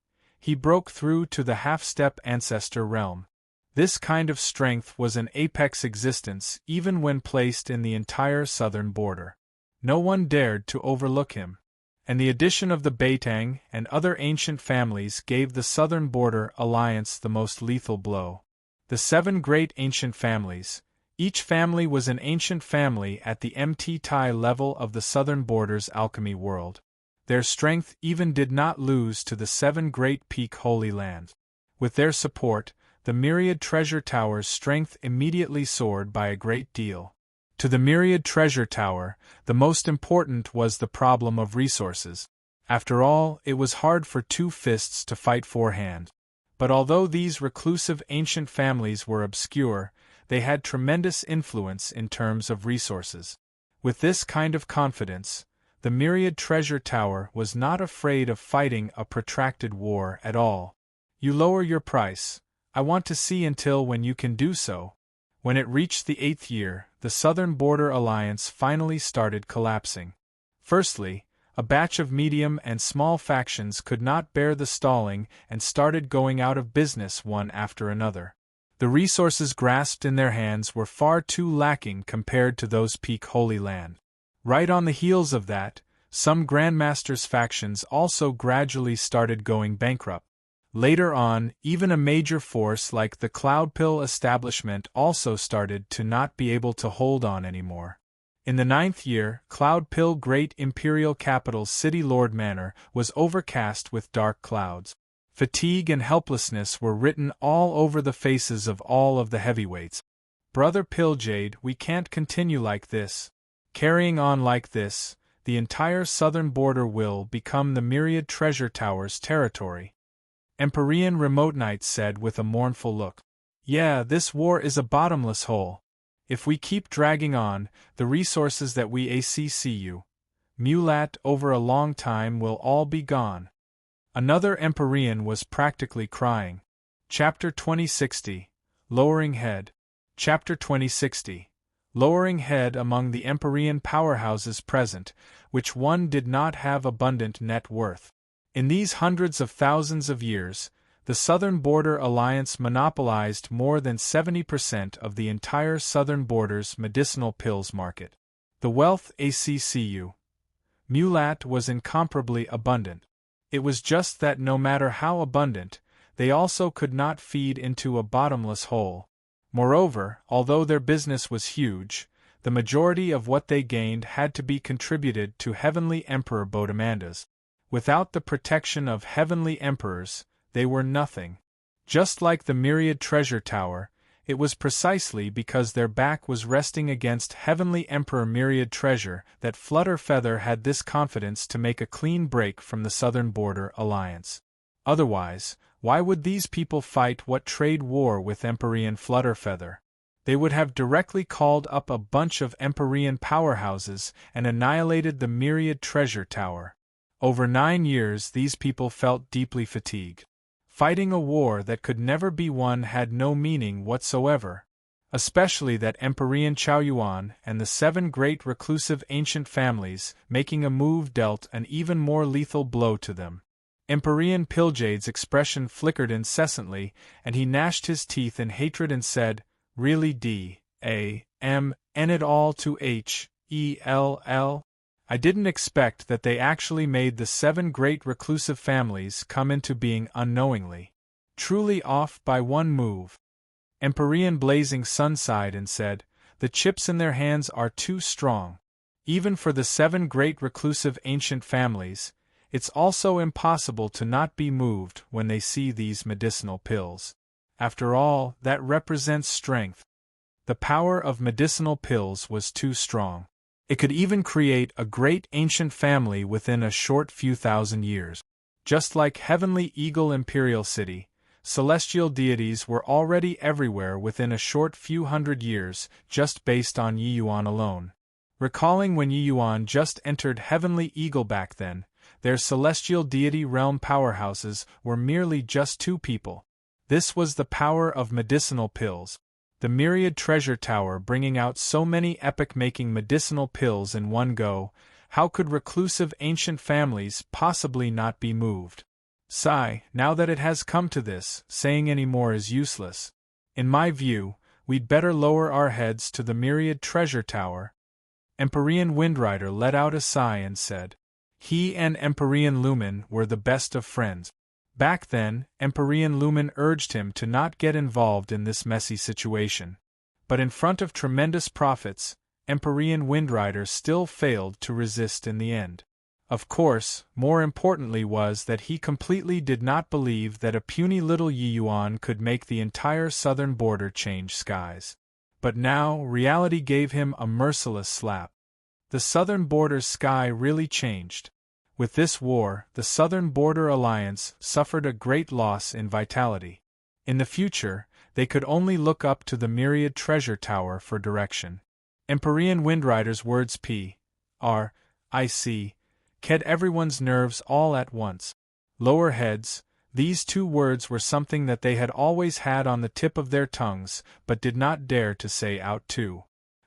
he broke through to the half-step ancestor realm. This kind of strength was an apex existence even when placed in the entire southern border. No one dared to overlook him. And the addition of the Beitang and other ancient families gave the southern border alliance the most lethal blow. The 7 great ancient families. Each family was an ancient family at the MT-Tai level of the southern border's alchemy world. Their strength even did not lose to the 7 great peak Holy Lands. With their support, the Myriad Treasure Tower's strength immediately soared by a great deal. To the Myriad Treasure Tower, the most important was the problem of resources. After all, it was hard for 2 fists to fight 4 hands. But although these reclusive ancient families were obscure, they had tremendous influence in terms of resources. With this kind of confidence, the Myriad Treasure Tower was not afraid of fighting a protracted war at all. You lower your price. I want to see until when you can do so. When it reached the 8th year, the Southern Border Alliance finally started collapsing. Firstly, a batch of medium and small factions could not bear the stalling and started going out of business one after another. The resources grasped in their hands were far too lacking compared to those peak Holy Land. Right on the heels of that, some Grandmasters' factions also gradually started going bankrupt. Later on, even a major force like the Cloudpill establishment also started to not be able to hold on anymore. In the 9th year, Cloudpill Great Imperial Capital's City Lord Manor was overcast with dark clouds. Fatigue and helplessness were written all over the faces of all of the heavyweights. Brother Pilljade, we can't continue like this. Carrying on like this, the entire southern border will become the Myriad Treasure Tower's territory. Empyrean Remote Knight said with a mournful look. Yeah, this war is a bottomless hole. If we keep dragging on, the resources that we accu mulat over a long time will all be gone. Another Empyrean was practically crying. Chapter 2060, Lowering Head. Chapter 2060. Lowering head among the Empyrean powerhouses present, which one did not have abundant net worth. In these hundreds of thousands of years, the Southern Border Alliance monopolized more than 70% of the entire southern border's medicinal pills market. The wealth accu mulat was incomparably abundant. It was just that no matter how abundant, they also could not feed into a bottomless hole. Moreover, although their business was huge, the majority of what they gained had to be contributed to Heavenly Emperor Bodemanda's. Without the protection of Heavenly Emperors, they were nothing. Just like the Myriad Treasure Tower, it was precisely because their back was resting against Heavenly Emperor Myriad Treasure that Flutterfeather had this confidence to make a clean break from the Southern Border Alliance. Otherwise, why would these people fight what trade war with Empyrean Flutterfeather? They would have directly called up a bunch of Empyrean powerhouses and annihilated the Myriad Treasure Tower. Over 9 years these people felt deeply fatigued. Fighting a war that could never be won had no meaning whatsoever. Especially that Empyrean Chao Yuan and the 7 great reclusive ancient families making a move dealt an even more lethal blow to them. Empyrean Pilljade's expression flickered incessantly, and he gnashed his teeth in hatred and said, "Really D.A.M. N it all to H.E.L.L.? I didn't expect that they actually made the 7 great reclusive families come into being unknowingly. Truly off by one move." Empyrean Blazing Sun sighed and said, "The chips in their hands are too strong. Even for the 7 great reclusive ancient families, it's also impossible to not be moved when they see these medicinal pills. After all, that represents strength. The power of medicinal pills was too strong. It could even create a great ancient family within a short few thousand years. Just like Heavenly Eagle Imperial City, celestial deities were already everywhere within a short few hundred years, just based on Yiyuan alone. Recalling when Yiyuan just entered Heavenly Eagle back then, their celestial deity realm powerhouses were merely just 2 people. This was the power of medicinal pills. The myriad treasure tower bringing out so many epic-making medicinal pills in one go, how could reclusive ancient families possibly not be moved? Sigh, now that it has come to this, saying any more is useless. In my view, we'd better lower our heads to the myriad treasure tower. Empyrean Windrider let out a sigh and said. He and Empyrean Lumen were the best of friends. Back then, Empyrean Lumen urged him to not get involved in this messy situation. But in front of tremendous profits, Empyrean Windrider still failed to resist in the end. Of course, more importantly was that he completely did not believe that a puny little Yiyuan could make the entire southern border change skies. But now, reality gave him a merciless slap. The southern border's sky really changed. With this war, the Southern Border Alliance suffered a great loss in vitality. In the future, they could only look up to the myriad treasure tower for direction. Empyrean Windrider's words ked everyone's nerves all at once. Lower heads, these 2 words were something that they had always had on the tip of their tongues, but did not dare to say out too.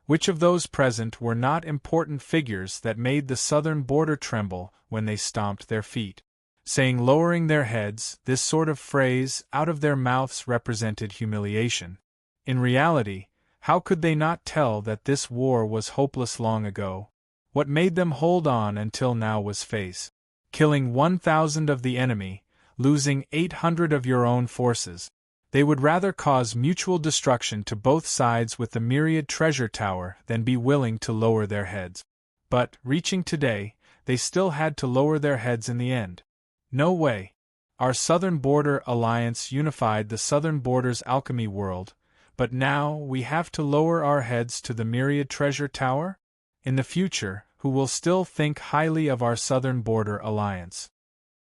Which of those present were not important figures that made the southern border tremble when they stomped their feet? Saying lowering their heads, this sort of phrase out of their mouths represented humiliation. In reality, how could they not tell that this war was hopeless long ago? What made them hold on until now was face. Killing 1,000 of the enemy, losing 800 of your own forces. They would rather cause mutual destruction to both sides with the myriad treasure tower than be willing to lower their heads. But, reaching today, they still had to lower their heads in the end. No way. Our Southern Border Alliance unified the Southern Border's alchemy world, but now we have to lower our heads to the myriad treasure tower? In the future, who will still think highly of our Southern Border Alliance?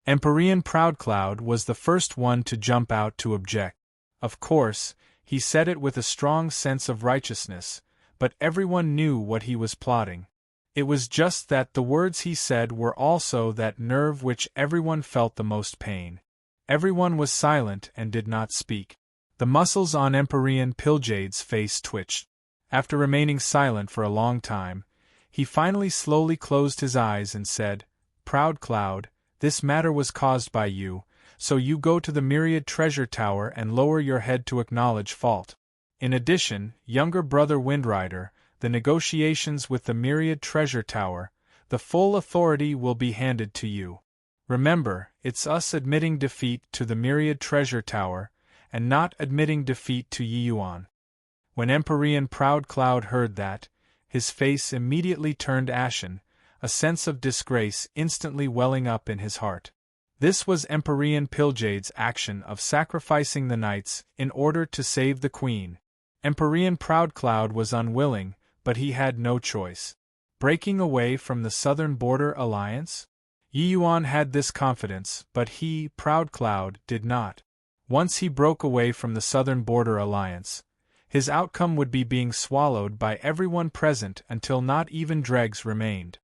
Empyrean Proudcloud was the first one to jump out to object. Of course, he said it with a strong sense of righteousness, but everyone knew what he was plotting. It was just that the words he said were also that nerve which everyone felt the most pain. Everyone was silent and did not speak. The muscles on Empyrean Piljade's face twitched. After remaining silent for a long time, he finally slowly closed his eyes and said, Proudcloud, this matter was caused by you, so you go to the myriad treasure tower and lower your head to acknowledge fault. In addition, younger brother Windrider, the negotiations with the myriad treasure tower, the full authority will be handed to you. Remember, it's us admitting defeat to the myriad treasure tower, and not admitting defeat to Yiyuan. When Empyrean Proudcloud heard that, his face immediately turned ashen, a sense of disgrace instantly welling up in his heart. This was Empyrean Piljade's action of sacrificing the knights in order to save the queen. Empyrean Proudcloud was unwilling, but he had no choice. Breaking away from the Southern Border Alliance? Yiyuan had this confidence, but he, Proudcloud, did not. Once he broke away from the Southern Border Alliance, his outcome would be being swallowed by everyone present until not even dregs remained.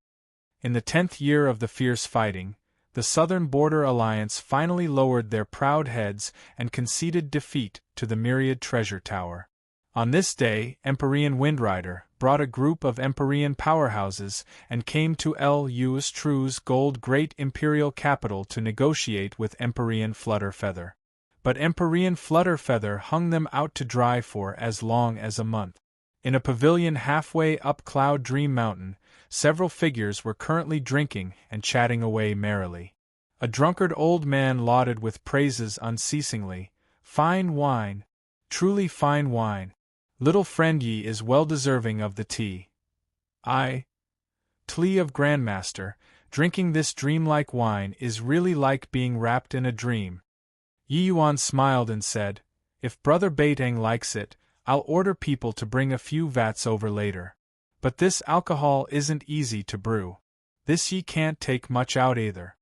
In the 10th year of the fierce fighting, the Southern Border Alliance finally lowered their proud heads and conceded defeat to the myriad treasure tower. On this day, Empyrean Windrider brought a group of Empyrean powerhouses and came to Lustru's gold great imperial capital to negotiate with Empyrean Flutterfeather. But Empyrean Flutterfeather hung them out to dry for as long as a month. In a pavilion halfway up Cloud Dream Mountain, several figures were currently drinking and chatting away merrily. A drunkard old man lauded with praises unceasingly, "Fine wine! Truly fine wine! Little friend ye is well deserving of the tea. Tlea of Grandmaster, drinking this dreamlike wine is really like being wrapped in a dream." Yiyuan smiled and said, "If Brother Baitang likes it, I'll order people to bring a few vats over later. But this alcohol isn't easy to brew. This ye can't take much out either."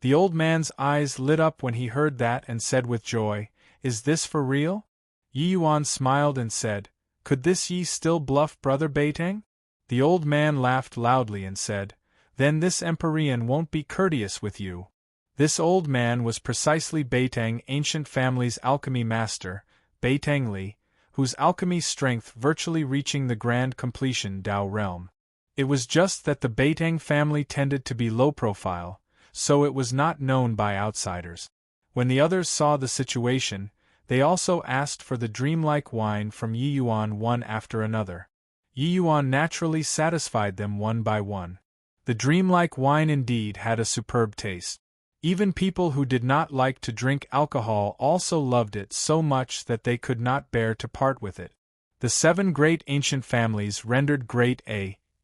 The old man's eyes lit up when he heard that and said with joy, "Is this for real?" Yi Yuan smiled and said, "Could this ye still bluff Brother Beitang?" The old man laughed loudly and said, "Then this Empyrean won't be courteous with you." This old man was precisely Beitang ancient family's alchemy master, Beitang Li, whose alchemy strength virtually reaching the grand completion Tao realm. It was just that the Beitang family tended to be low profile, so it was not known by outsiders. When the others saw the situation, they also asked for the dreamlike wine from Yi Yuan one after another. Yi Yuan naturally satisfied them one by one. The dreamlike wine indeed had a superb taste. Even people who did not like to drink alcohol also loved it so much that they could not bear to part with it. The 7 great ancient families rendered great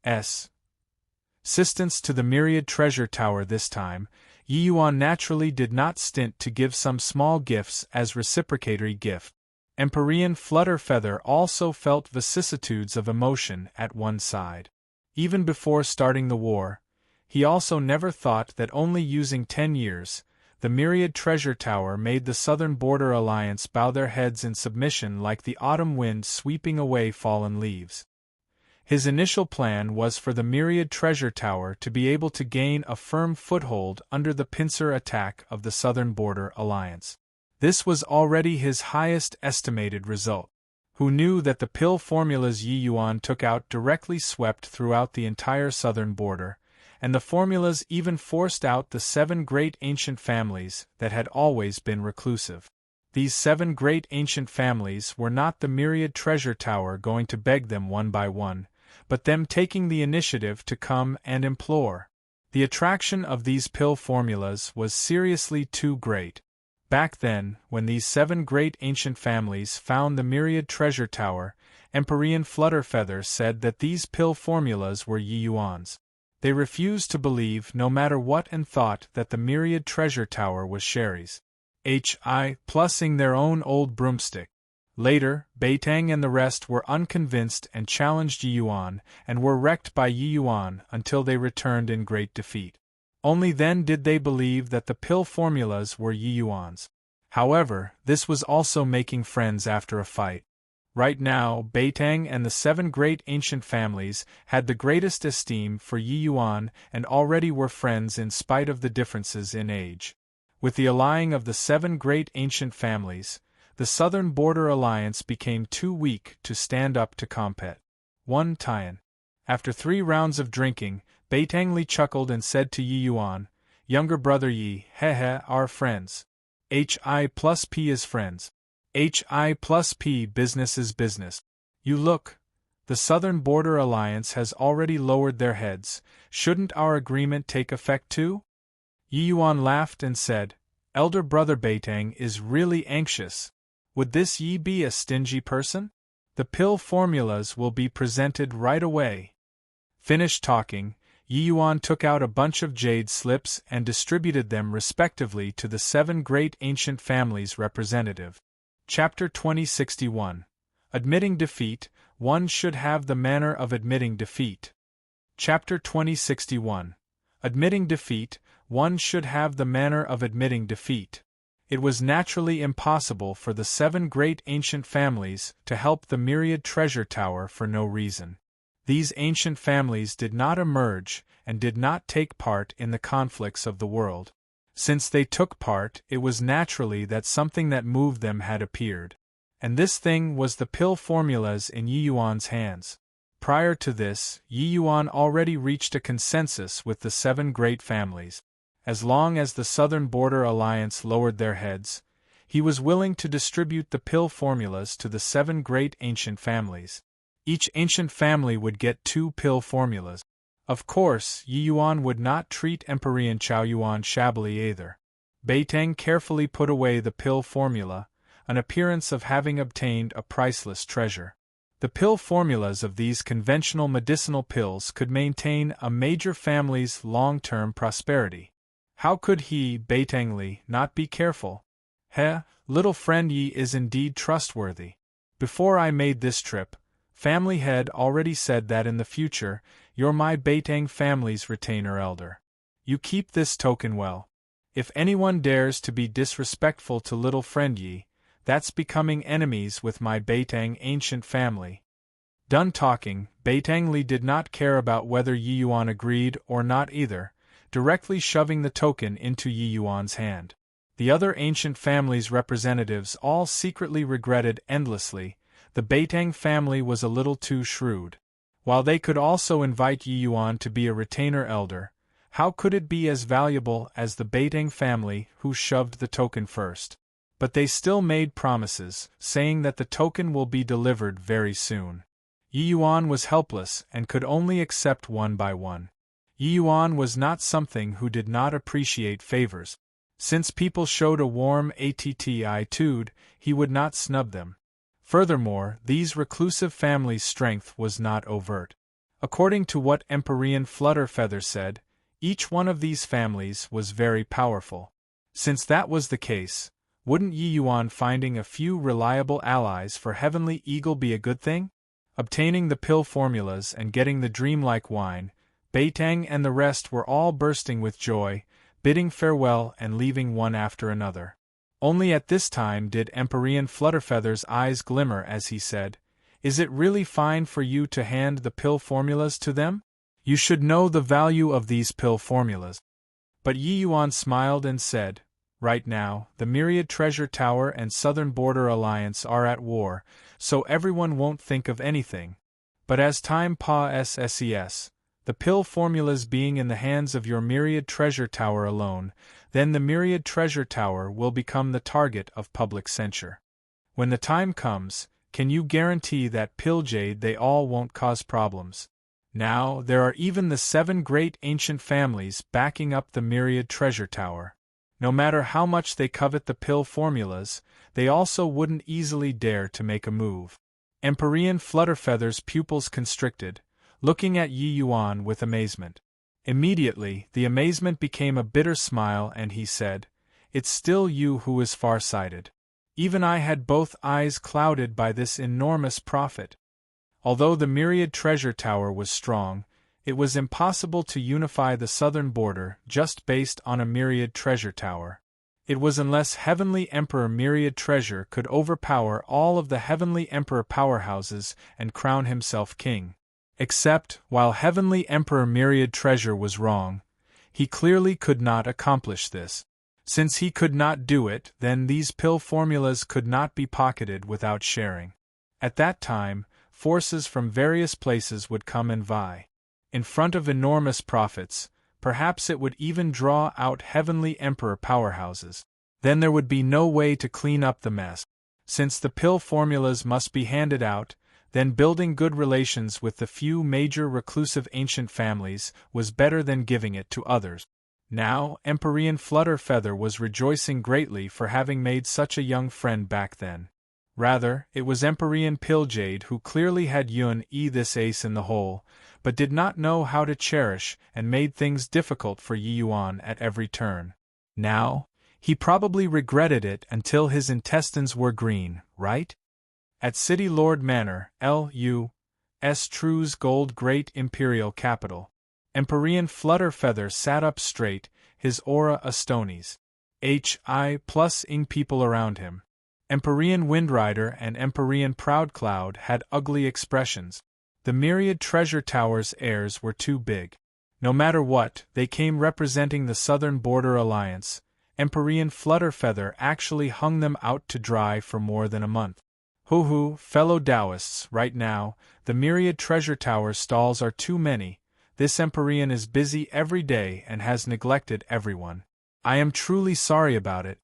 assistance to the myriad treasure tower this time. Yi Yuan naturally did not stint to give some small gifts as reciprocatory gift. Empyrean Flutterfeather also felt vicissitudes of emotion at one side. Even before starting the war, he also never thought that only using 10 years, the myriad treasure tower made the Southern Border Alliance bow their heads in submission like the autumn wind sweeping away fallen leaves. His initial plan was for the myriad treasure tower to be able to gain a firm foothold under the pincer attack of the Southern Border Alliance. This was already his highest estimated result. Who knew that the pill formulas Yi Yuan took out directly swept throughout the entire southern border, and the formulas even forced out the 7 great ancient families that had always been reclusive. These 7 great ancient families were not the myriad treasure tower going to beg them one by one, but them taking the initiative to come and implore. The attraction of these pill formulas was seriously too great. Back then, when these 7 great ancient families found the myriad treasure tower, Empyrean Flutterfeather said that these pill formulas were Yi Yuan's. They refused to believe no matter what and thought that the myriad treasure tower was Sherry's. Plussing their own old broomstick. Later, Beitang and the rest were unconvinced and challenged Yi Yuan, and were wrecked by Yi Yuan until they returned in great defeat. Only then did they believe that the pill formulas were Yi Yuan's. However, this was also making friends after a fight. Right now, Beitang and the 7 great ancient families had the greatest esteem for Yi Yuan and already were friends in spite of the differences in age. With the allying of the 7 great ancient families, the Southern Border Alliance became too weak to stand up to compet. One Tian. After 3 rounds of drinking, Beitang Li chuckled and said to Yi Yuan, "Younger brother Yi, our friends. Hi+P is friends. Hi+P business is business. You look, the Southern Border Alliance has already lowered their heads, shouldn't our agreement take effect too?" Yi Yuan laughed and said, "Elder brother Beitang is really anxious. Would this Yi be a stingy person? The pill formulas will be presented right away." Finished talking, Yi Yuan took out a bunch of jade slips and distributed them respectively to the 7 great ancient families' representative. Chapter 2061. Admitting Defeat, One Should Have the Manner of Admitting Defeat. Chapter 2061. Admitting Defeat, One Should Have the Manner of Admitting Defeat. It was naturally impossible for the 7 great ancient families to help the myriad treasure tower for no reason. These ancient families did not emerge and did not take part in the conflicts of the world. Since they took part, it was naturally that something that moved them had appeared. And this thing was the pill formulas in Yi Yuan's hands. Prior to this, Yi Yuan already reached a consensus with the 7 great families. As long as the Southern Border Alliance lowered their heads, he was willing to distribute the pill formulas to the 7 great ancient families. Each ancient family would get 2 pill formulas. Of course, Yi Yuan would not treat Empyrean Chao Yuan shabbily either. Beitang carefully put away the pill formula, an appearance of having obtained a priceless treasure. The pill formulas of these conventional medicinal pills could maintain a major family's long-term prosperity. How could he, Beitang Li, not be careful? Little friend Yi is indeed trustworthy. Before I made this trip, Family Head already said that in the future, you're my Beitang family's retainer elder. You keep this token well. If anyone dares to be disrespectful to little friend Yi, that's becoming enemies with my Beitang ancient family. Done talking, Beitang Li did not care about whether Yi Yuan agreed or not either, directly shoving the token into Yi Yuan's hand. The other ancient family's representatives all secretly regretted endlessly. The Beitang family was a little too shrewd. While they could also invite Yi Yuan to be a retainer elder, how could it be as valuable as the Beitang family who shoved the token first? But they still made promises, saying that the token will be delivered very soon. Yi Yuan was helpless and could only accept one by one. Yi Yuan was not something who did not appreciate favors. Since people showed a warm attitude, he would not snub them. Furthermore, these reclusive families' strength was not overt. According to what Emperor Flutterfeather said, each one of these families was very powerful. Since that was the case, wouldn't Yi Yuan finding a few reliable allies for Heavenly Eagle be a good thing? Obtaining the pill formulas and getting the dreamlike wine, Beitang and the rest were all bursting with joy, bidding farewell and leaving one after another. Only at this time did Emperor Flutterfeather's eyes glimmer as he said, "Is it really fine for you to hand the pill formulas to them? You should know the value of these pill formulas." But Yi Yuan smiled and said, "Right now, the Myriad Treasure Tower and Southern Border Alliance are at war, so everyone won't think of anything. But as time passes, the pill formulas being in the hands of your Myriad Treasure Tower alone, then the Myriad Treasure Tower will become the target of public censure. When the time comes, can you guarantee that pill jade they all won't cause problems? Now, there are even the 7 great ancient families backing up the Myriad Treasure Tower. No matter how much they covet the pill formulas, they also wouldn't easily dare to make a move." Emperor Flutterfeather's pupils constricted, looking at Yi Yuan with amazement. Immediately, the amazement became a bitter smile and he said, "It's still you who is far-sighted. Even I had both eyes clouded by this enormous profit." Although the Myriad Treasure Tower was strong, it was impossible to unify the southern border just based on a Myriad Treasure Tower. It was unless Heavenly Emperor Myriad Treasure could overpower all of the Heavenly Emperor powerhouses and crown himself king. Except, while Heavenly Emperor Myriad Treasure was wrong, he clearly could not accomplish this. Since he could not do it, then these pill formulas could not be pocketed without sharing. At that time, forces from various places would come and vie. In front of enormous profits, perhaps it would even draw out Heavenly Emperor powerhouses. Then there would be no way to clean up the mess. Since the pill formulas must be handed out, then building good relations with the few major reclusive ancient families was better than giving it to others. Now, Emperor Flutterfeather was rejoicing greatly for having made such a young friend back then. Rather, it was Emperor Pilljade who clearly had this ace in the hole, but did not know how to cherish and made things difficult for Yi Yuan at every turn. Now, he probably regretted it until his intestines were green, right? At City Lord Manor, L.U.S. True's gold great imperial capital, Emperor Flutterfeather sat up straight, his aura astonies. H.I.+ing people around him. Emperor Windrider and Emperor Proudcloud had ugly expressions. The Myriad Treasure Tower's heirs were too big. No matter what, they came representing the Southern Border Alliance. Emperor Flutterfeather actually hung them out to dry for more than a month. Hoo-hoo, fellow Taoists, right now, the Myriad Treasure Tower stalls are too many. This Emperor is busy every day and has neglected everyone. I am truly sorry about it.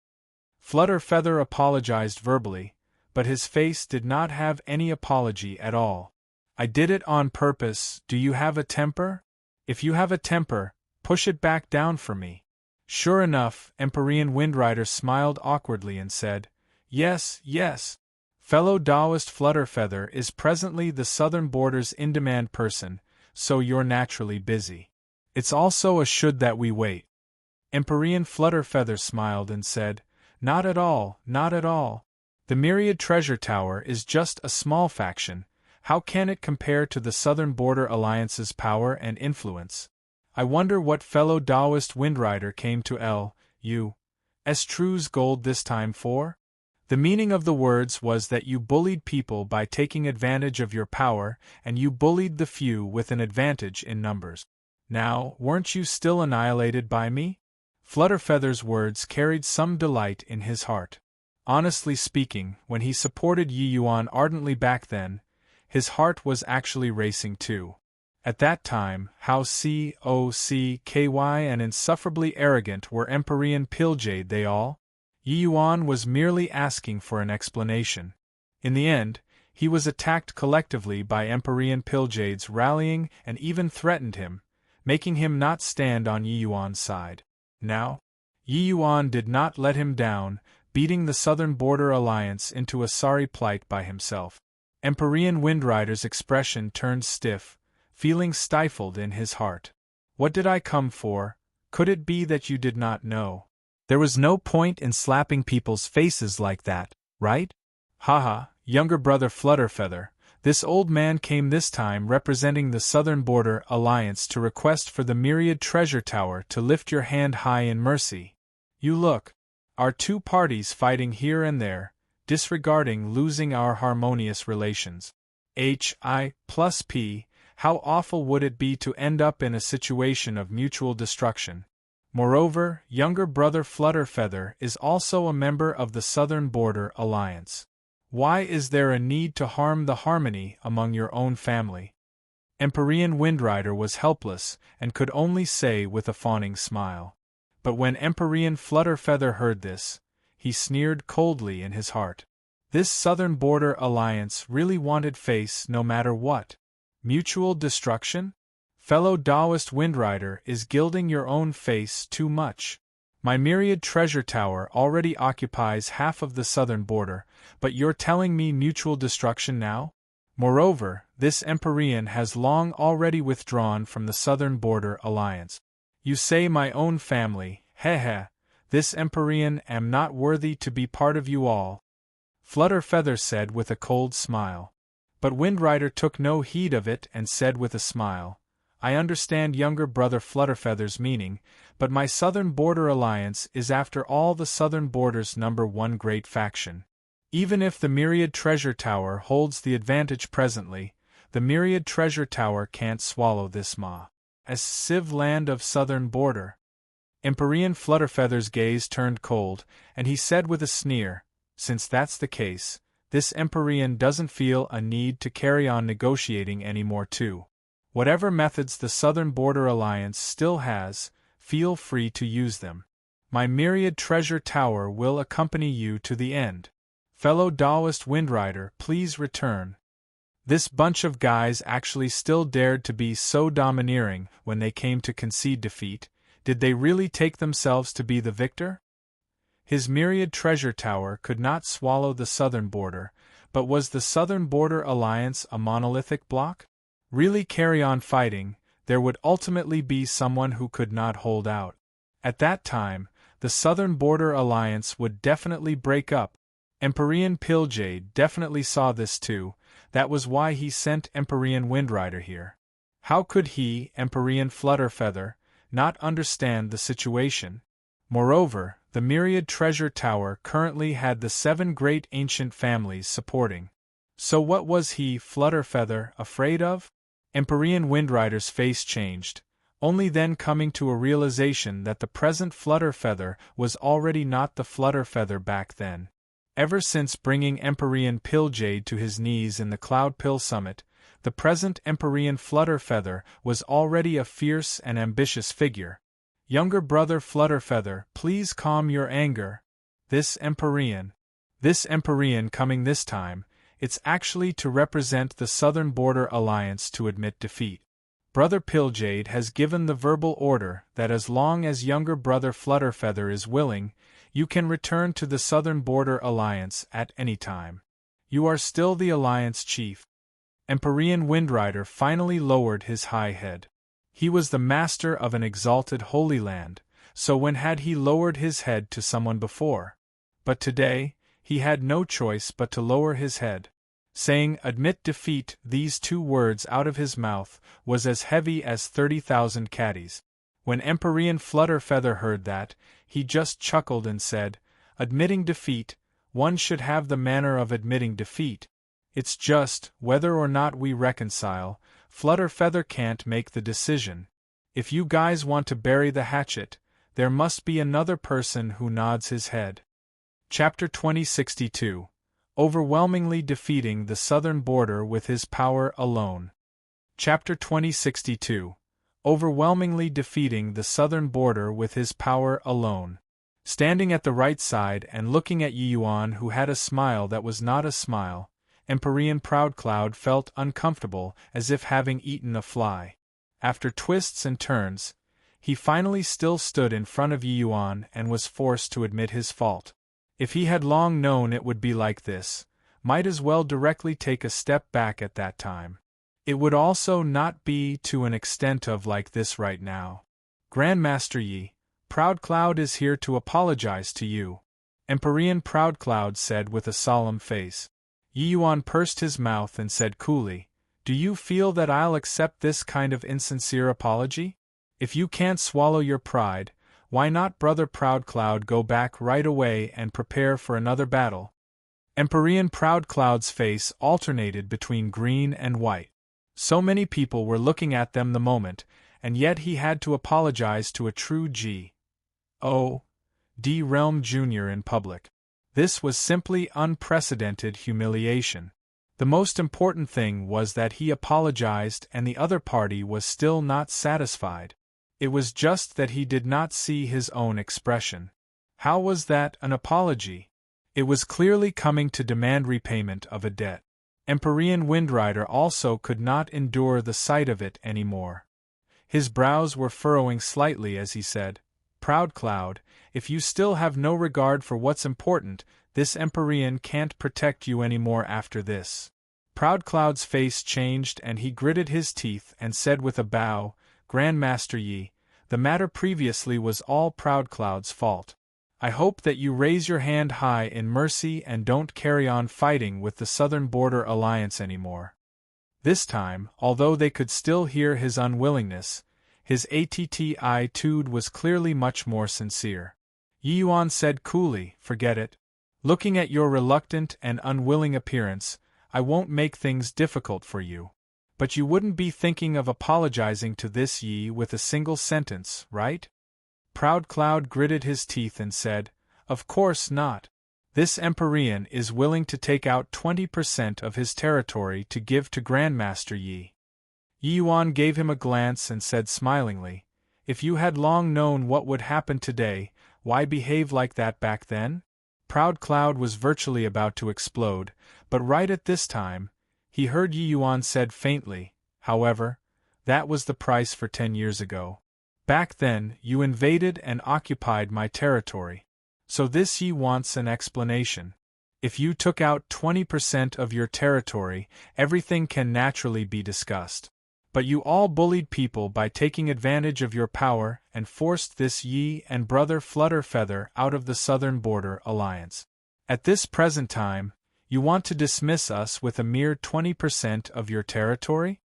Flutterfeather apologized verbally, but his face did not have any apology at all. I did it on purpose. Do you have a temper? If you have a temper, push it back down for me. Sure enough, Emperor Windrider smiled awkwardly and said, Yes, yes. Fellow Taoist Flutterfeather is presently the southern border's in-demand person, so you're naturally busy. It's also a should that we wait. Emperor Flutterfeather smiled and said, Not at all, not at all. The Myriad Treasure Tower is just a small faction. How can it compare to the Southern Border Alliance's power and influence? I wonder what fellow Taoist Windrider came to true's gold this time for? The meaning of the words was that you bullied people by taking advantage of your power, and you bullied the few with an advantage in numbers. Now, weren't you still annihilated by me? Flutterfeather's words carried some delight in his heart. Honestly speaking, when he supported Yi Yuan ardently back then, his heart was actually racing too. At that time, how cocky and insufferably arrogant were Empyrean Pilljade they all? Yi Yuan was merely asking for an explanation. In the end, he was attacked collectively by Empyrean Pilljades rallying and even threatened him, making him not stand on Yi Yuan's side. Now, Yi Yuan did not let him down, beating the Southern Border Alliance into a sorry plight by himself. Empyrean Windrider's expression turned stiff, feeling stifled in his heart. What did I come for? Could it be that you did not know? There was no point in slapping people's faces like that, right? Haha, younger brother Flutterfeather, this old man came this time representing the Southern Border Alliance to request for the Myriad Treasure Tower to lift your hand high in mercy. You look, our two parties fighting here and there, disregarding losing our harmonious relations. Hi+P, how awful would it be to end up in a situation of mutual destruction? Moreover, younger brother Flutterfeather is also a member of the Southern Border Alliance. Why is there a need to harm the harmony among your own family? Empyrean Windrider was helpless and could only say with a fawning smile. But when Empyrean Flutterfeather heard this, he sneered coldly in his heart. This Southern Border Alliance really wanted face no matter what. Mutual destruction? Fellow Taoist Windrider is gilding your own face too much. My Myriad Treasure Tower already occupies half of the southern border, but you're telling me mutual destruction now? Moreover, this Empyrean has long already withdrawn from the Southern Border Alliance. You say my own family, heh, this Empyrean am not worthy to be part of you all. Flutterfeather said with a cold smile. But Windrider took no heed of it and said with a smile, I understand younger brother Flutterfeather's meaning, but my Southern Border Alliance is after all the Southern Border's #1 great faction. Even if the Myriad Treasure Tower holds the advantage presently, the Myriad Treasure Tower can't swallow this massive land of Southern Border. Empyrean Flutterfeather's gaze turned cold, and he said with a sneer, since that's the case, this Empyrean doesn't feel a need to carry on negotiating anymore too. Whatever methods the Southern Border Alliance still has, feel free to use them. My Myriad Treasure Tower will accompany you to the end. Fellow Taoist Windrider, please return. This bunch of guys actually still dared to be so domineering when they came to concede defeat. Did they really take themselves to be the victor? His Myriad Treasure Tower could not swallow the Southern Border, but was the Southern Border Alliance a monolithic block? Really carry on fighting, there would ultimately be someone who could not hold out. At that time, the Southern Border Alliance would definitely break up. Empyrean Pilljade definitely saw this too, that was why he sent Empyrean Windrider here. How could he, Empyrean Flutterfeather, not understand the situation? Moreover, the Myriad Treasure Tower currently had the 7 great ancient families supporting. So what was he, Flutterfeather, afraid of? Empyrean Windrider's face changed, only then coming to a realization that the present Flutterfeather was already not the Flutterfeather back then. Ever since bringing Empyrean Pilljade to his knees in the Cloud Pill Summit, the present Empyrean Flutterfeather was already a fierce and ambitious figure. Younger brother Flutterfeather, please calm your anger. This Empyrean coming this time, it's actually to represent the Southern Border Alliance to admit defeat. Brother Pilljade has given the verbal order that as long as younger brother Flutterfeather is willing, you can return to the Southern Border Alliance at any time. You are still the Alliance chief. Empyrean Windrider finally lowered his high head. He was the master of an exalted Holy Land, so when had he lowered his head to someone before? But today, he had no choice but to lower his head. Saying admit defeat, these 2 words out of his mouth, was as heavy as 30,000 caddies. When Emperor Flutterfeather heard that, he just chuckled and said, "Admitting defeat, one should have the manner of admitting defeat. It's just, whether or not we reconcile, Flutterfeather can't make the decision. If you guys want to bury the hatchet, there must be another person who nods his head." Chapter 2062. Overwhelmingly defeating the southern border with his power alone. Chapter 2062. Overwhelmingly defeating the southern border with his power alone. Standing at the right side and looking at Yi Yuan, who had a smile that was not a smile, Emperor Proudcloud felt uncomfortable, as if having eaten a fly. After twists and turns, he finally still stood in front of Yi Yuan and was forced to admit his fault. If he had long known it would be like this, might as well directly take a step back at that time. It would also not be to an extent of like this right now. "Grandmaster Yi, Proudcloud is here to apologize to you," Emperor Proudcloud said with a solemn face. Yi Yuan pursed his mouth and said coolly, "Do you feel that I'll accept this kind of insincere apology? If you can't swallow your pride, why not Brother Proudcloud go back right away and prepare for another battle?" Emperor Proudcloud's face alternated between green and white. So many people were looking at them the moment, and yet he had to apologize to a true G.O.D. Realm Jr. in public. This was simply unprecedented humiliation. The most important thing was that he apologized and the other party was still not satisfied. It was just that he did not see his own expression. How was that an apology? It was clearly coming to demand repayment of a debt. Emperor Windrider also could not endure the sight of it anymore. His brows were furrowing slightly as he said, "Proudcloud, if you still have no regard for what's important, this Emperor can't protect you anymore after this." Proudcloud's face changed and he gritted his teeth and said with a bow, "Grandmaster Yi, the matter previously was all Proudcloud's fault. I hope that you raise your hand high in mercy and don't carry on fighting with the Southern Border Alliance anymore." This time, although they could still hear his unwillingness, his attitude was clearly much more sincere. Yi Yuan said coolly, "Forget it. Looking at your reluctant and unwilling appearance, I won't make things difficult for you. But you wouldn't be thinking of apologizing to this Yi with a single sentence, right?" Proudcloud gritted his teeth and said, "Of course not. This Emperor is willing to take out 20% of his territory to give to Grandmaster Yi." Yi Yuan gave him a glance and said smilingly, "If you had long known what would happen today, why behave like that back then?" Proudcloud was virtually about to explode, but right at this time, he heard Yi Yuan said faintly, "However, that was the price for 10 years ago. Back then, you invaded and occupied my territory. So this Yi wants an explanation. If you took out 20% of your territory, everything can naturally be discussed. But you all bullied people by taking advantage of your power and forced this Yi and Brother Flutterfeather out of the Southern Border Alliance. At this present time, you want to dismiss us with a mere 20% of your territory?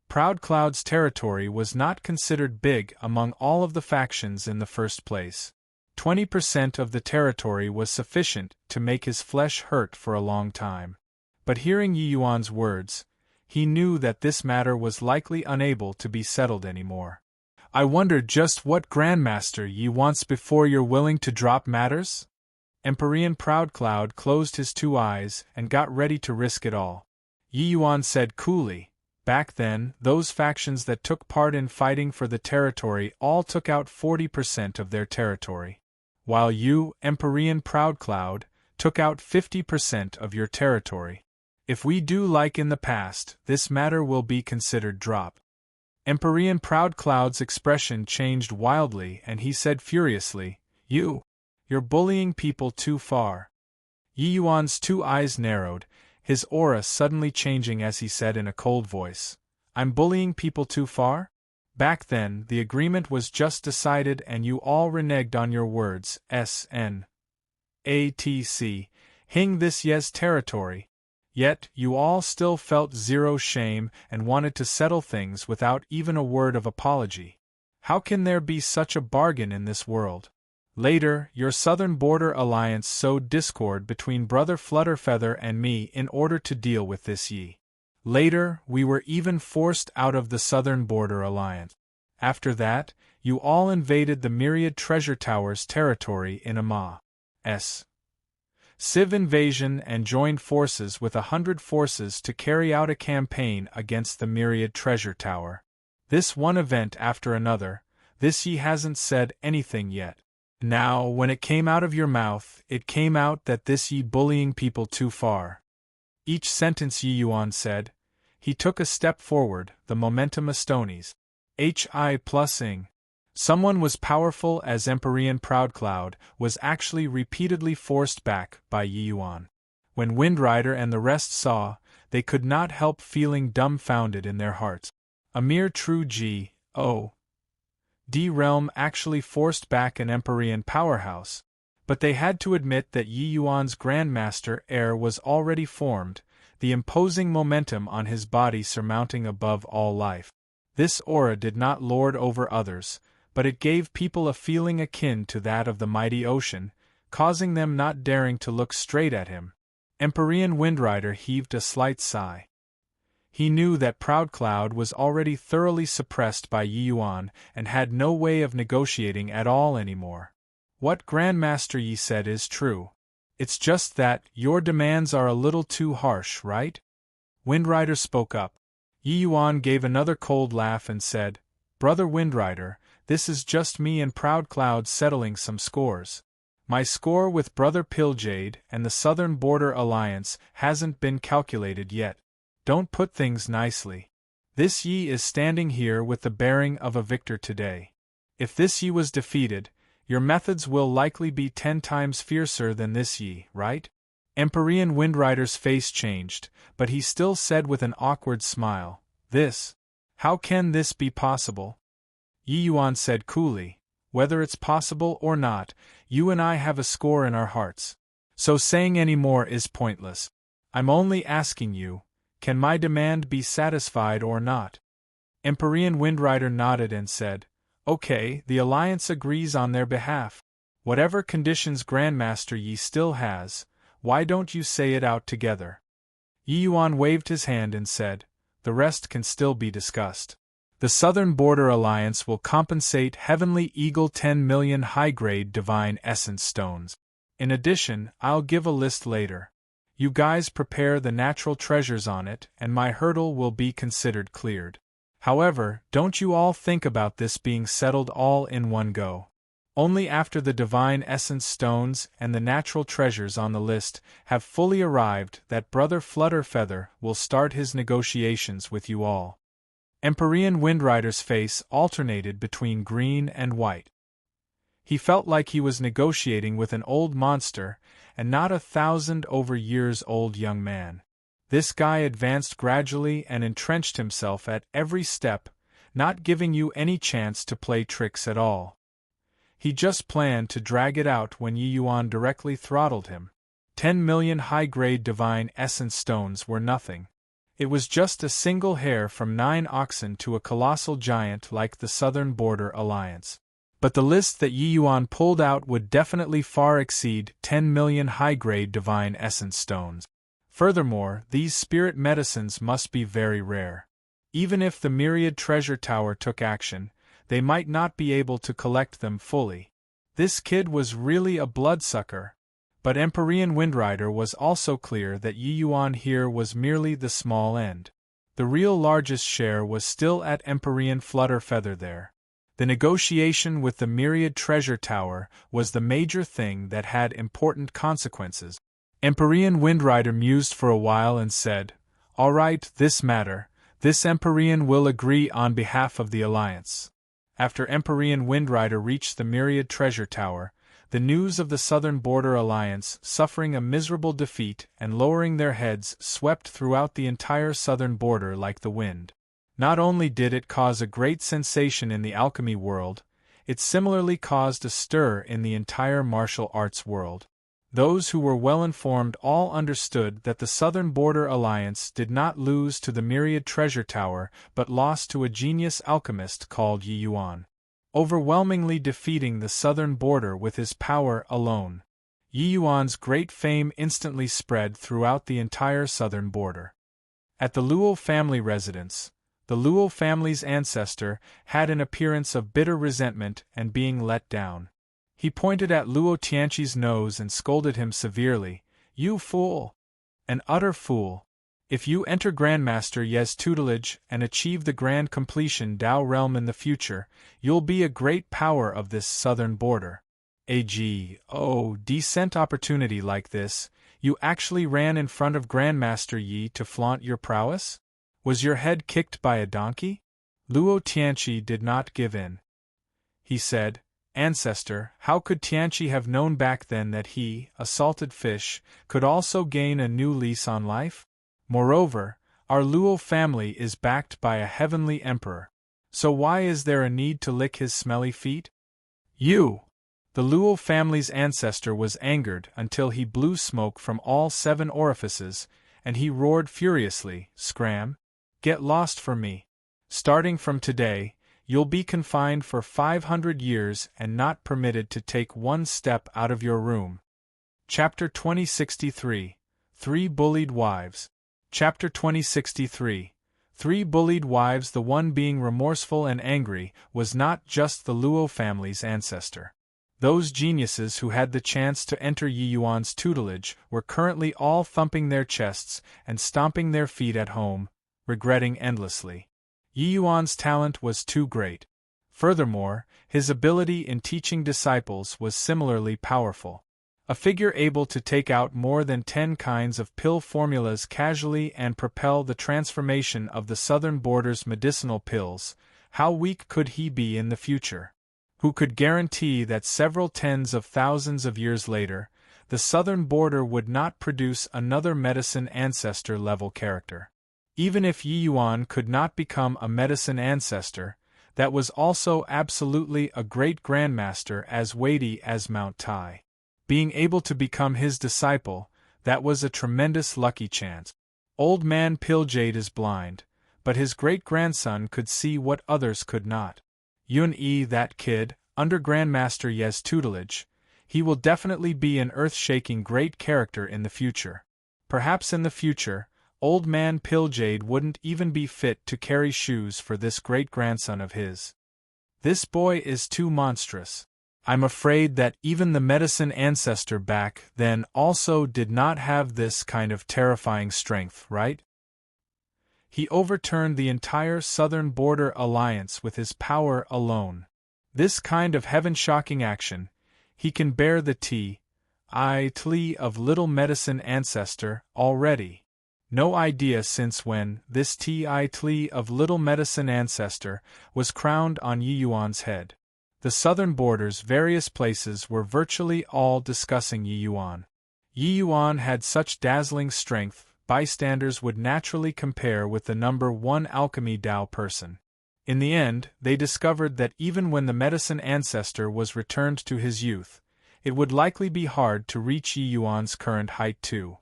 Proudcloud's territory was not considered big among all of the factions in the first place. 20% of the territory was sufficient to make his flesh hurt for a long time. But hearing Yi Yuan's words, he knew that this matter was likely unable to be settled anymore. "I wonder just what Grandmaster Yi wants before you're willing to drop matters?" Emperor Proudcloud closed his two eyes and got ready to risk it all. Yi Yuan said coolly, "Back then, those factions that took part in fighting for the territory all took out 40% of their territory. While you, Emperor Proudcloud, took out 50% of your territory. If we do like in the past, this matter will be considered drop." Emperor Proudcloud's expression changed wildly and he said furiously, You're bullying people too far." Yi Yuan's two eyes narrowed, his aura suddenly changing as he said in a cold voice, "I'm bullying people too far? Back then, the agreement was just decided and you all reneged on your words, SNATC, hing this Yes territory. Yet, you all still felt zero shame and wanted to settle things without even a word of apology. How can there be such a bargain in this world? Later, your Southern Border Alliance sowed discord between Brother Flutterfeather and me in order to deal with this ye. Later, we were even forced out of the Southern Border Alliance. After that, you all invaded the Myriad Treasure Tower's territory in Ama's Civ invasion and joined forces with 100 forces to carry out a campaign against the Myriad Treasure Tower. This one event after another, this ye hasn't said anything yet. Now, when it came out of your mouth, it came out that this ye bullying people too far. Each sentence ye Yuan said, he took a step forward, the momentum Astonies. Hi plusing. Someone was powerful as Empyrean Proudcloud was actually repeatedly forced back by Yi Yuan. When Windrider and the rest saw, they could not help feeling dumbfounded in their hearts. A mere true G.O.D. realm actually forced back an Empyrean powerhouse, but they had to admit that Yi Yuan's Grandmaster heir was already formed, the imposing momentum on his body surmounting above all life. This aura did not lord over others, but it gave people a feeling akin to that of the mighty ocean, causing them not daring to look straight at him. Empyrean Windrider heaved a slight sigh. He knew that Proudcloud was already thoroughly suppressed by Yi Yuan and had no way of negotiating at all anymore. What Grandmaster Yi said is true. It's just that your demands are a little too harsh, right? Windrider spoke up. Yi Yuan gave another cold laugh and said, Brother Windrider, this is just me and Proudcloud settling some scores. My score with Brother Pilljade and the Southern Border Alliance hasn't been calculated yet. Don't put things nicely. This Yi is standing here with the bearing of a victor today. If this Yi was defeated, your methods will likely be 10 times fiercer than this Yi, right? Empyrean Windrider's face changed, but he still said with an awkward smile, This? How can this be possible? Yi Yuan said coolly, Whether it's possible or not, you and I have a score in our hearts. So saying any more is pointless. I'm only asking you, can my demand be satisfied or not? Empyrean Windrider nodded and said, Okay, the Alliance agrees on their behalf. Whatever conditions Grandmaster Yi still has, why don't you say it out together? Yi Yuan waved his hand and said, The rest can still be discussed. The Southern Border Alliance will compensate Heavenly Eagle 10 million high-grade Divine Essence Stones. In addition, I'll give a list later. You guys prepare the natural treasures on it, and my hurdle will be considered cleared. However, don't you all think about this being settled all in one go. Only after the Divine Essence Stones and the natural treasures on the list have fully arrived that Brother Flutterfeather will start his negotiations with you all. Empyrean Windrider's face alternated between green and white. He felt like he was negotiating with an old monster and not a 1,000-over-years-old young man. This guy advanced gradually and entrenched himself at every step, not giving you any chance to play tricks at all. He just planned to drag it out when Yi Yuan directly throttled him. 10 million high-grade Divine Essence Stones were nothing. It was just a single hair from 9 oxen to a colossal giant like the Southern Border Alliance. But the list that Yi Yuan pulled out would definitely far exceed 10 million high-grade Divine Essence Stones. Furthermore, these spirit medicines must be very rare. Even if the Myriad Treasure Tower took action, they might not be able to collect them fully. This kid was really a bloodsucker. But Empyrean Windrider was also clear that Yi Yuan here was merely the small end. The real largest share was still at Empyrean Flutterfeather there. The negotiation with the Myriad Treasure Tower was the major thing that had important consequences. Empyrean Windrider mused for a while and said, All right, this Empyrean will agree on behalf of the Alliance. After Empyrean Windrider reached the Myriad Treasure Tower, the news of the Southern Border Alliance suffering a miserable defeat and lowering their heads swept throughout the entire southern border like the wind. Not only did it cause a great sensation in the alchemy world, it similarly caused a stir in the entire martial arts world. Those who were well informed all understood that the Southern Border Alliance did not lose to the Myriad Treasure Tower but lost to a genius alchemist called Yi Yuan. overwhelmingly defeating the southern border with his power alone. Yi Yuan's great fame instantly spread throughout the entire southern border. At the Luo family residence, the Luo family's ancestor had an appearance of bitter resentment and being let down. He pointed at Luo Tianqi's nose and scolded him severely, "You fool! An utter fool! If you enter Grandmaster Ye's tutelage and achieve the grand completion Dao realm in the future, you'll be a great power of this southern border. Decent opportunity like this, you actually ran in front of Grandmaster Yi to flaunt your prowess? Was your head kicked by a donkey?" Luo Tianqi did not give in. He said, "Ancestor, how could Tianqi have known back then that he, a salted fish, could also gain a new lease on life? Moreover, our Luo family is backed by a heavenly emperor. So why is there a need to lick his smelly feet? You!" The Luo family's ancestor was angered until he blew smoke from all 7 orifices, and he roared furiously, "Scram! Get lost for me! Starting from today, you'll be confined for 500 years and not permitted to take one step out of your room." Chapter 2063 3 Bullied Wives. Chapter 2063 3 Bullied Wives. The one being remorseful and angry was not just the Luo family's ancestor. Those geniuses who had the chance to enter Yi Yuan's tutelage were currently all thumping their chests and stomping their feet at home, regretting endlessly. Yi Yuan's talent was too great. Furthermore, his ability in teaching disciples was similarly powerful. A figure able to take out more than 10 kinds of pill formulas casually and propel the transformation of the southern border's medicinal pills, how weak could he be in the future? Who could guarantee that several tens of thousands of years later, the southern border would not produce another medicine ancestor-level character? Even if Yi Yuan could not become a medicine ancestor, that was also absolutely a great grandmaster as weighty as Mount Tai. Being able to become his disciple, that was a tremendous lucky chance. Old man Pilljade is blind, but his great-grandson could see what others could not. Yun-Yi, that kid, under Grandmaster Ye's tutelage, he will definitely be an earth-shaking great character in the future. Perhaps in the future, old man Pilljade wouldn't even be fit to carry shoes for this great-grandson of his. This boy is too monstrous. I'm afraid that even the medicine ancestor back then also did not have this kind of terrifying strength, right? He overturned the entire southern border alliance with his power alone. This kind of heaven-shocking action, he can bear the T.I. of little medicine ancestor already. No idea since when this T.I. of little medicine ancestor was crowned on Yi Yuan's head. The southern border's various places were virtually all discussing Yi Yuan. Yi Yuan had such dazzling strength, bystanders would naturally compare with the number 1 alchemy Dao person. In the end, they discovered that even when the medicine ancestor was returned to his youth, it would likely be hard to reach Yi Yuan's current height too.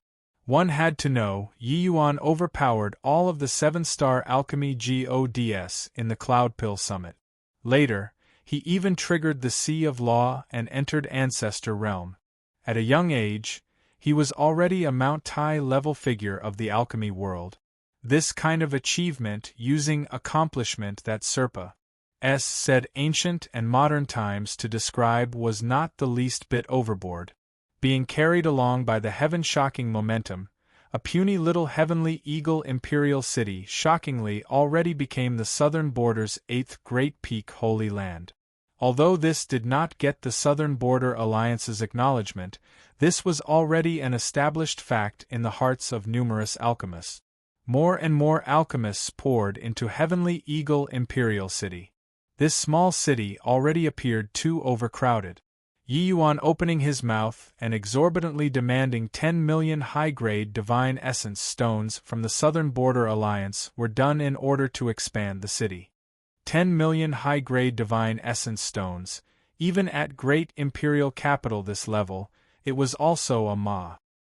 One had to know, Yi Yuan overpowered all of the 7-star alchemy gods in the Cloudpill Summit. Later, he even triggered the Sea of Law and entered Ancestor Realm. At a young age, he was already a Mount Tai level figure of the alchemy world. This kind of achievement using accomplishment that Serpa said ancient and modern times to describe was not the least bit overboard. Being carried along by the heaven-shocking momentum, a puny little heavenly eagle imperial city shockingly already became the southern border's 8th great peak holy land. Although this did not get the Southern Border Alliance's acknowledgement, this was already an established fact in the hearts of numerous alchemists. More and more alchemists poured into Heavenly Eagle Imperial City. This small city already appeared too overcrowded. Yi Yuan opening his mouth and exorbitantly demanding 10 million high-grade divine essence stones from the Southern Border Alliance were done in order to expand the city. 10 million high-grade divine essence stones, even at great imperial capital this level, it was also a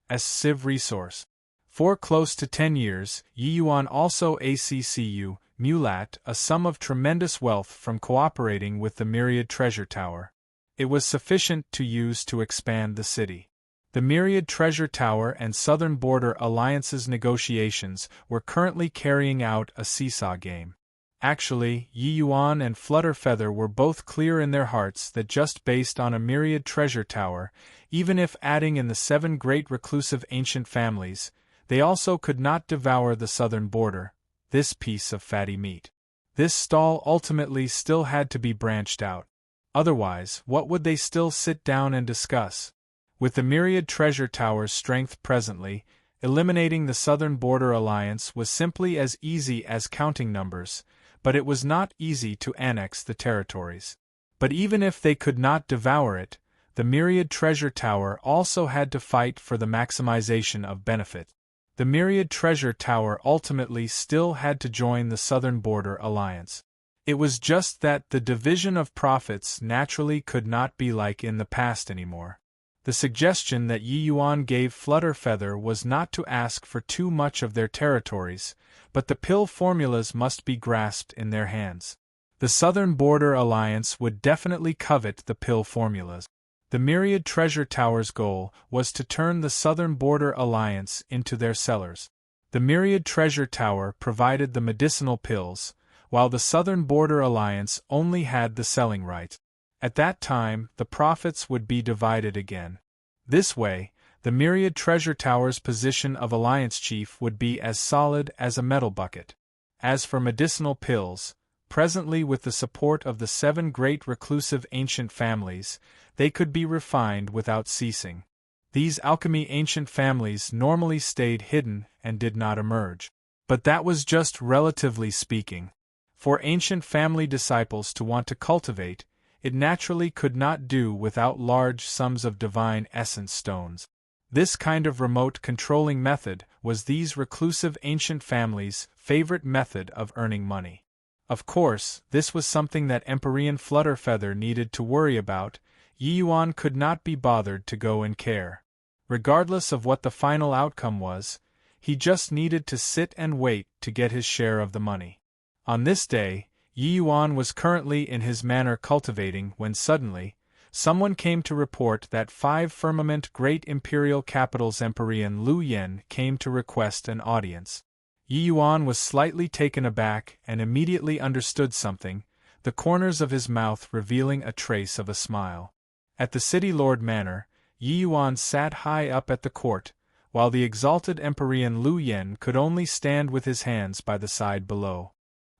massive resource. For close to 10 years, Yi Yuan also ACCU mulat, a sum of tremendous wealth from cooperating with the Myriad Treasure Tower. It was sufficient to use to expand the city. The Myriad Treasure Tower and Southern Border Alliance's negotiations were currently carrying out a seesaw game. Actually, Yi Yuan and Flutterfeather were both clear in their hearts that just based on a Myriad Treasure Tower, even if adding in the 7 great reclusive ancient families, they also could not devour the southern border, this piece of fatty meat. This stall ultimately still had to be branched out. Otherwise, what would they still sit down and discuss? With the Myriad Treasure Tower's strength presently, eliminating the Southern Border Alliance was simply as easy as counting numbers, but it was not easy to annex the territories. But even if they could not devour it, the Myriad Treasure Tower also had to fight for the maximization of benefit. The Myriad Treasure Tower ultimately still had to join the Southern Border Alliance. It was just that the division of profits naturally could not be like in the past anymore. The suggestion that Yi Yuan gave Flutterfeather was not to ask for too much of their territories, but the pill formulas must be grasped in their hands. The Southern Border Alliance would definitely covet the pill formulas. The Myriad Treasure Tower's goal was to turn the Southern Border Alliance into their sellers. The Myriad Treasure Tower provided the medicinal pills, while the Southern Border Alliance only had the selling right. At that time, the profits would be divided again. This way, the Myriad Treasure Tower's position of Alliance Chief would be as solid as a metal bucket. As for medicinal pills, presently with the support of the 7 great reclusive ancient families, they could be refined without ceasing. These alchemy ancient families normally stayed hidden and did not emerge. But that was just relatively speaking. For ancient family disciples to want to cultivate, it naturally could not do without large sums of divine essence stones. This kind of remote controlling method was these reclusive ancient families' favorite method of earning money. Of course, this was something that Empyrean Flutterfeather needed to worry about. Yi Yuan could not be bothered to go and care. Regardless of what the final outcome was, he just needed to sit and wait to get his share of the money. On this day, Yi Yuan was currently in his manor cultivating when suddenly, someone came to report that 5 firmament great imperial capitals Empyrean Lu Yen came to request an audience. Yi Yuan was slightly taken aback and immediately understood something, the corners of his mouth revealing a trace of a smile. At the City Lord Manor, Yi Yuan sat high up at the court, while the exalted Empyrean Lu Yen could only stand with his hands by the side below.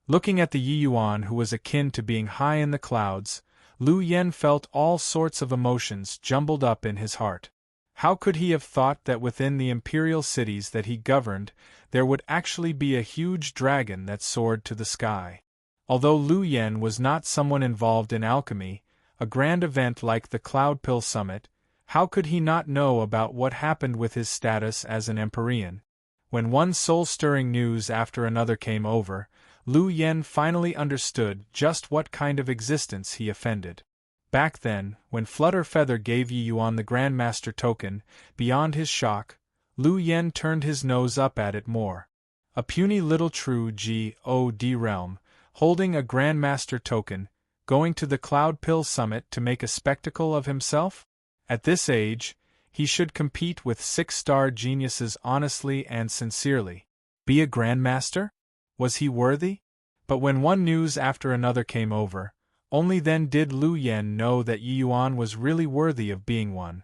Looking at the Yi Yuan who was akin to being high in the clouds, Lu Yen felt all sorts of emotions jumbled up in his heart. How could he have thought that within the imperial cities that he governed, there would actually be a huge dragon that soared to the sky? Although Lu Yen was not someone involved in alchemy, a grand event like the Cloud Pill Summit, how could he not know about what happened with his status as an Empyrean? When one soul-stirring news after another came over, Lu Yen finally understood just what kind of existence he offended. Back then, when Flutterfeather gave Yi Yuan the Grandmaster token, beyond his shock, Lu Yen turned his nose up at it more. A puny little true God realm, holding a Grandmaster token, going to the Cloud Pill Summit to make a spectacle of himself? At this age, he should compete with 6-star geniuses honestly and sincerely. Be a Grandmaster? Was he worthy? But when one news after another came over, only then did Lu Yen know that Yi Yuan was really worthy of being one.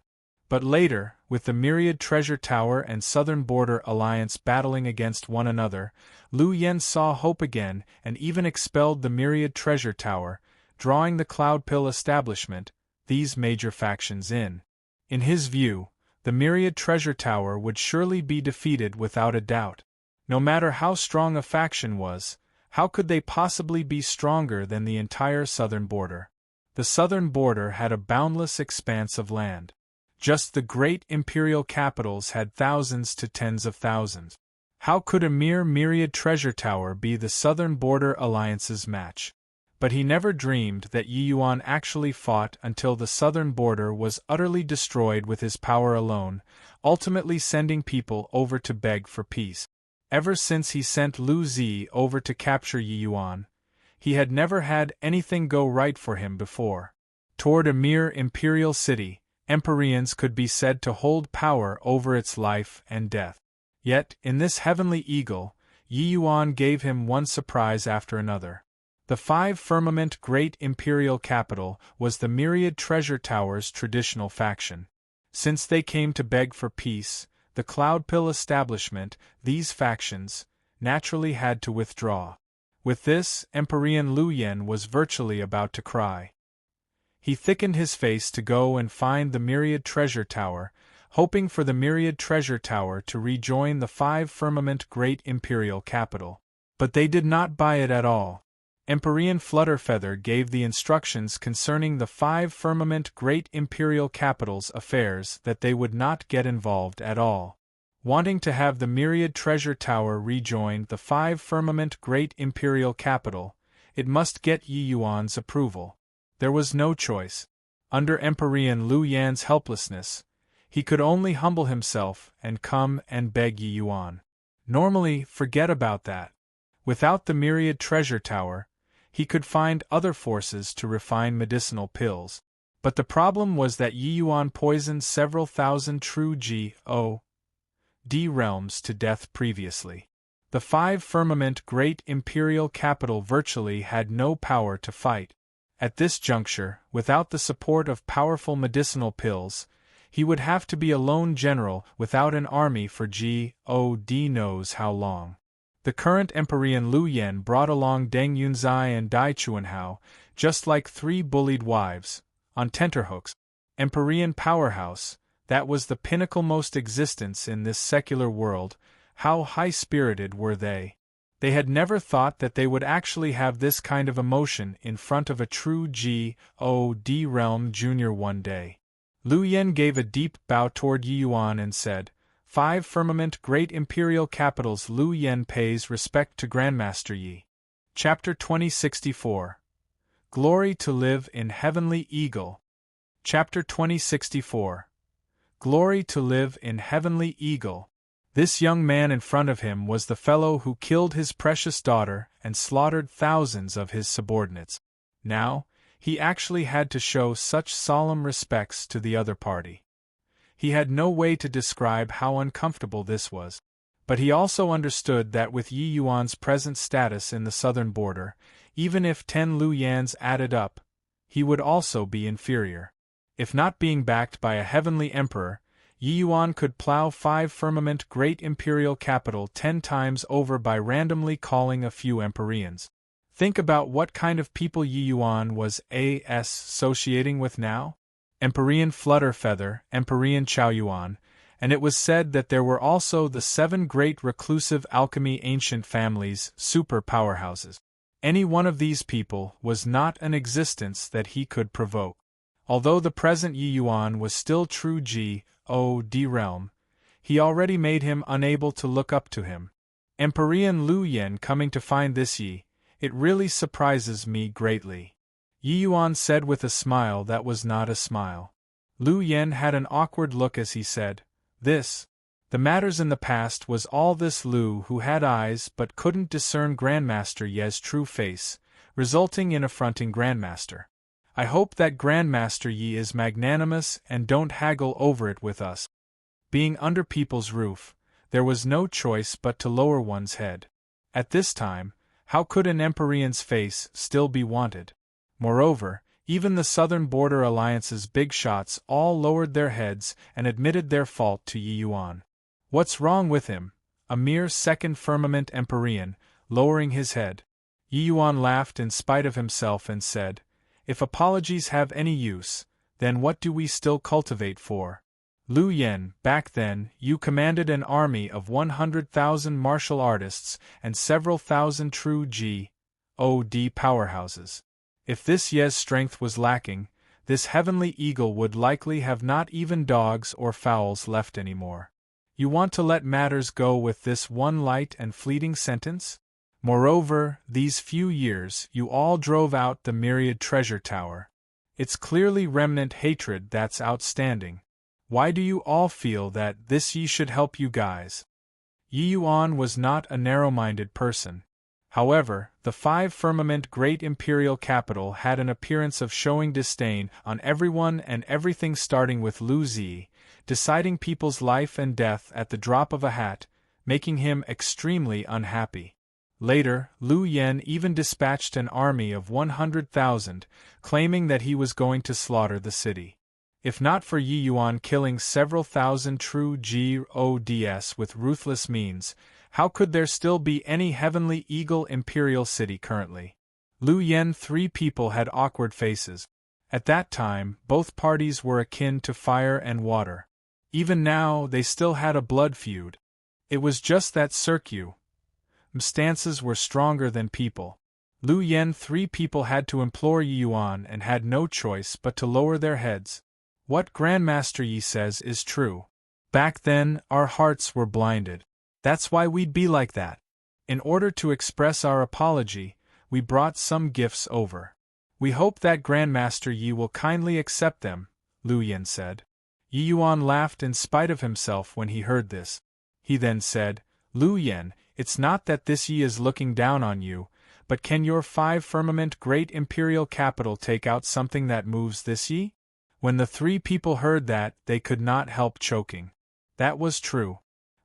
But later, with the Myriad Treasure Tower and Southern Border Alliance battling against one another, Lu Yen saw hope again and even expelled the Myriad Treasure Tower, drawing the Cloud Pill establishment, these major factions in. In his view, the Myriad Treasure Tower would surely be defeated without a doubt. No matter how strong a faction was, how could they possibly be stronger than the entire southern border? The southern border had a boundless expanse of land. Just the great imperial capitals had thousands to tens of thousands. How could a mere Myriad Treasure Tower be the Southern Border Alliance's match? But he never dreamed that Yi Yuan actually fought until the southern border was utterly destroyed with his power alone, ultimately sending people over to beg for peace. Ever since he sent Lu Zi over to capture Yi Yuan, he had never had anything go right for him before. Toward a mere imperial city, Empyreans could be said to hold power over its life and death. Yet, in this heavenly eagle, Yi Yuan gave him one surprise after another. The 5 Firmament Great Imperial Capital was the Myriad Treasure Tower's traditional faction. Since they came to beg for peace, the Cloudpill establishment, these factions, naturally had to withdraw. With this, Empyrean Lu Yen was virtually about to cry. He thickened his face to go and find the Myriad Treasure Tower, hoping for the Myriad Treasure Tower to rejoin the 5 Firmament Great Imperial Capital. But they did not buy it at all. Empyrean Flutterfeather gave the instructions concerning the 5 Firmament Great Imperial Capital's affairs that they would not get involved at all. Wanting to have the Myriad Treasure Tower rejoin the 5 Firmament Great Imperial Capital, it must get Yi Yuan's approval. There was no choice. Under Empyrean Lu Yan's helplessness, he could only humble himself and come and beg Yi Yuan. Normally, forget about that. Without the Myriad Treasure Tower, he could find other forces to refine medicinal pills. But the problem was that Yi Yuan poisoned several thousand true G.O.D. realms to death previously. The 5 Firmament Great Imperial Capital virtually had no power to fight. At this juncture, without the support of powerful medicinal pills, he would have to be a lone general without an army for G.O.D. knows how long. The current Empyrean Lu Yen brought along Deng Yunzai and Dai Chuanhao, just like 3 bullied wives, on tenterhooks. Empyrean powerhouse, that was the pinnacle-most existence in this secular world. How high-spirited were they? They had never thought that they would actually have this kind of emotion in front of a true G.O.D. realm junior one day. Lu Yen gave a deep bow toward Yi Yuan and said, 5 Firmament Great Imperial Capitals. Lu Yen pays respect to Grandmaster Yi. Chapter 2064. Glory to live in Heavenly Eagle. Chapter 2064. Glory to live in Heavenly Eagle. This young man in front of him was the fellow who killed his precious daughter and slaughtered thousands of his subordinates. Now, he actually had to show such solemn respects to the other party. He had no way to describe how uncomfortable this was. But he also understood that with Yi Yuan's present status in the southern border, even if 10 Lu Yans added up, he would also be inferior. If not being backed by a heavenly emperor, Yi Yuan could plow 5 Firmament Great Imperial Capital 10 times over by randomly calling a few Empyreans. Think about what kind of people Yi Yuan was associating with now. Empyrean Flutterfeather, Empyrean Chaoyuan, and it was said that there were also the 7 great reclusive alchemy ancient families, super powerhouses. Any one of these people was not an existence that he could provoke. Although the present Yi Yuan was still true G.O.D. realm, he already made him unable to look up to him. Empyrean Lu Yen coming to find this Yi, it really surprises me greatly. Yi Yuan said with a smile that was not a smile. Lu Yen had an awkward look as he said, "This. The matters in the past was all this Lu who had eyes but couldn't discern Grandmaster Ye's true face, resulting in affronting Grandmaster. I hope that Grandmaster Yi is magnanimous and don't haggle over it with us." Being under people's roof, there was no choice but to lower one's head. At this time, how could an Empyrean's face still be wanted? Moreover, even the Southern Border Alliance's big shots all lowered their heads and admitted their fault to Yi Yuan. What's wrong with him? A mere 2nd Firmament Empyrean, lowering his head. Yi Yuan laughed in spite of himself and said, "If apologies have any use, then what do we still cultivate for? Lu Yen, back then, you commanded an army of 100,000 martial artists and several thousand true G.O.D. powerhouses. If this Ye's strength was lacking, this heavenly eagle would likely have not even dogs or fowls left anymore. You want to let matters go with this one light and fleeting sentence? Moreover, these few years you all drove out the Myriad Treasure Tower. It's clearly remnant hatred that's outstanding. Why do you all feel that this Yi should help you guys? Yi Yuan was not a narrow-minded person. However, the 5 firmament great imperial capital had an appearance of showing disdain on everyone and everything, starting with Lu Zi, deciding people's life and death at the drop of a hat, making him extremely unhappy. Later, Lu Yen even dispatched an army of 100,000, claiming that he was going to slaughter the city. If not for Yi Yuan killing several thousand true gods with ruthless means, how could there still be any Heavenly Eagle imperial city currently? Lu Yen 3 people had awkward faces. At that time, both parties were akin to fire and water. Even now, they still had a blood feud. It was just that circumstances were stronger than people. Lu Yen 3 people had to implore Yi Yuan and had no choice but to lower their heads. What Grandmaster Yi says is true. Back then, our hearts were blinded. That's why we'd be like that. In order to express our apology, we brought some gifts over. We hope that Grandmaster Yi will kindly accept them, Lu Yen said. Yi Yuan laughed in spite of himself when he heard this. He then said, Lu Yen, it's not that this Yi is looking down on you, but can your 5 firmament great imperial capital take out something that moves this Yi? When the 3 people heard that, they could not help choking. That was true.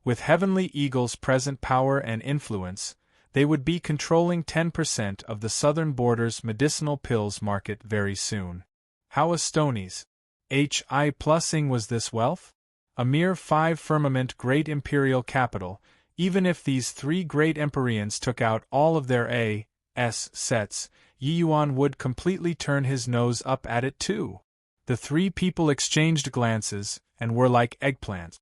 With Heavenly Eagle's present power and influence, they would be controlling 10% of the southern border's medicinal pills market very soon. How Astonies Hi+ing was this wealth? A mere 5 firmament great imperial capital, even if these 3 great empyreans took out all of their A.S. sets, Yi Yuan would completely turn his nose up at it too. The 3 people exchanged glances, and were like eggplants.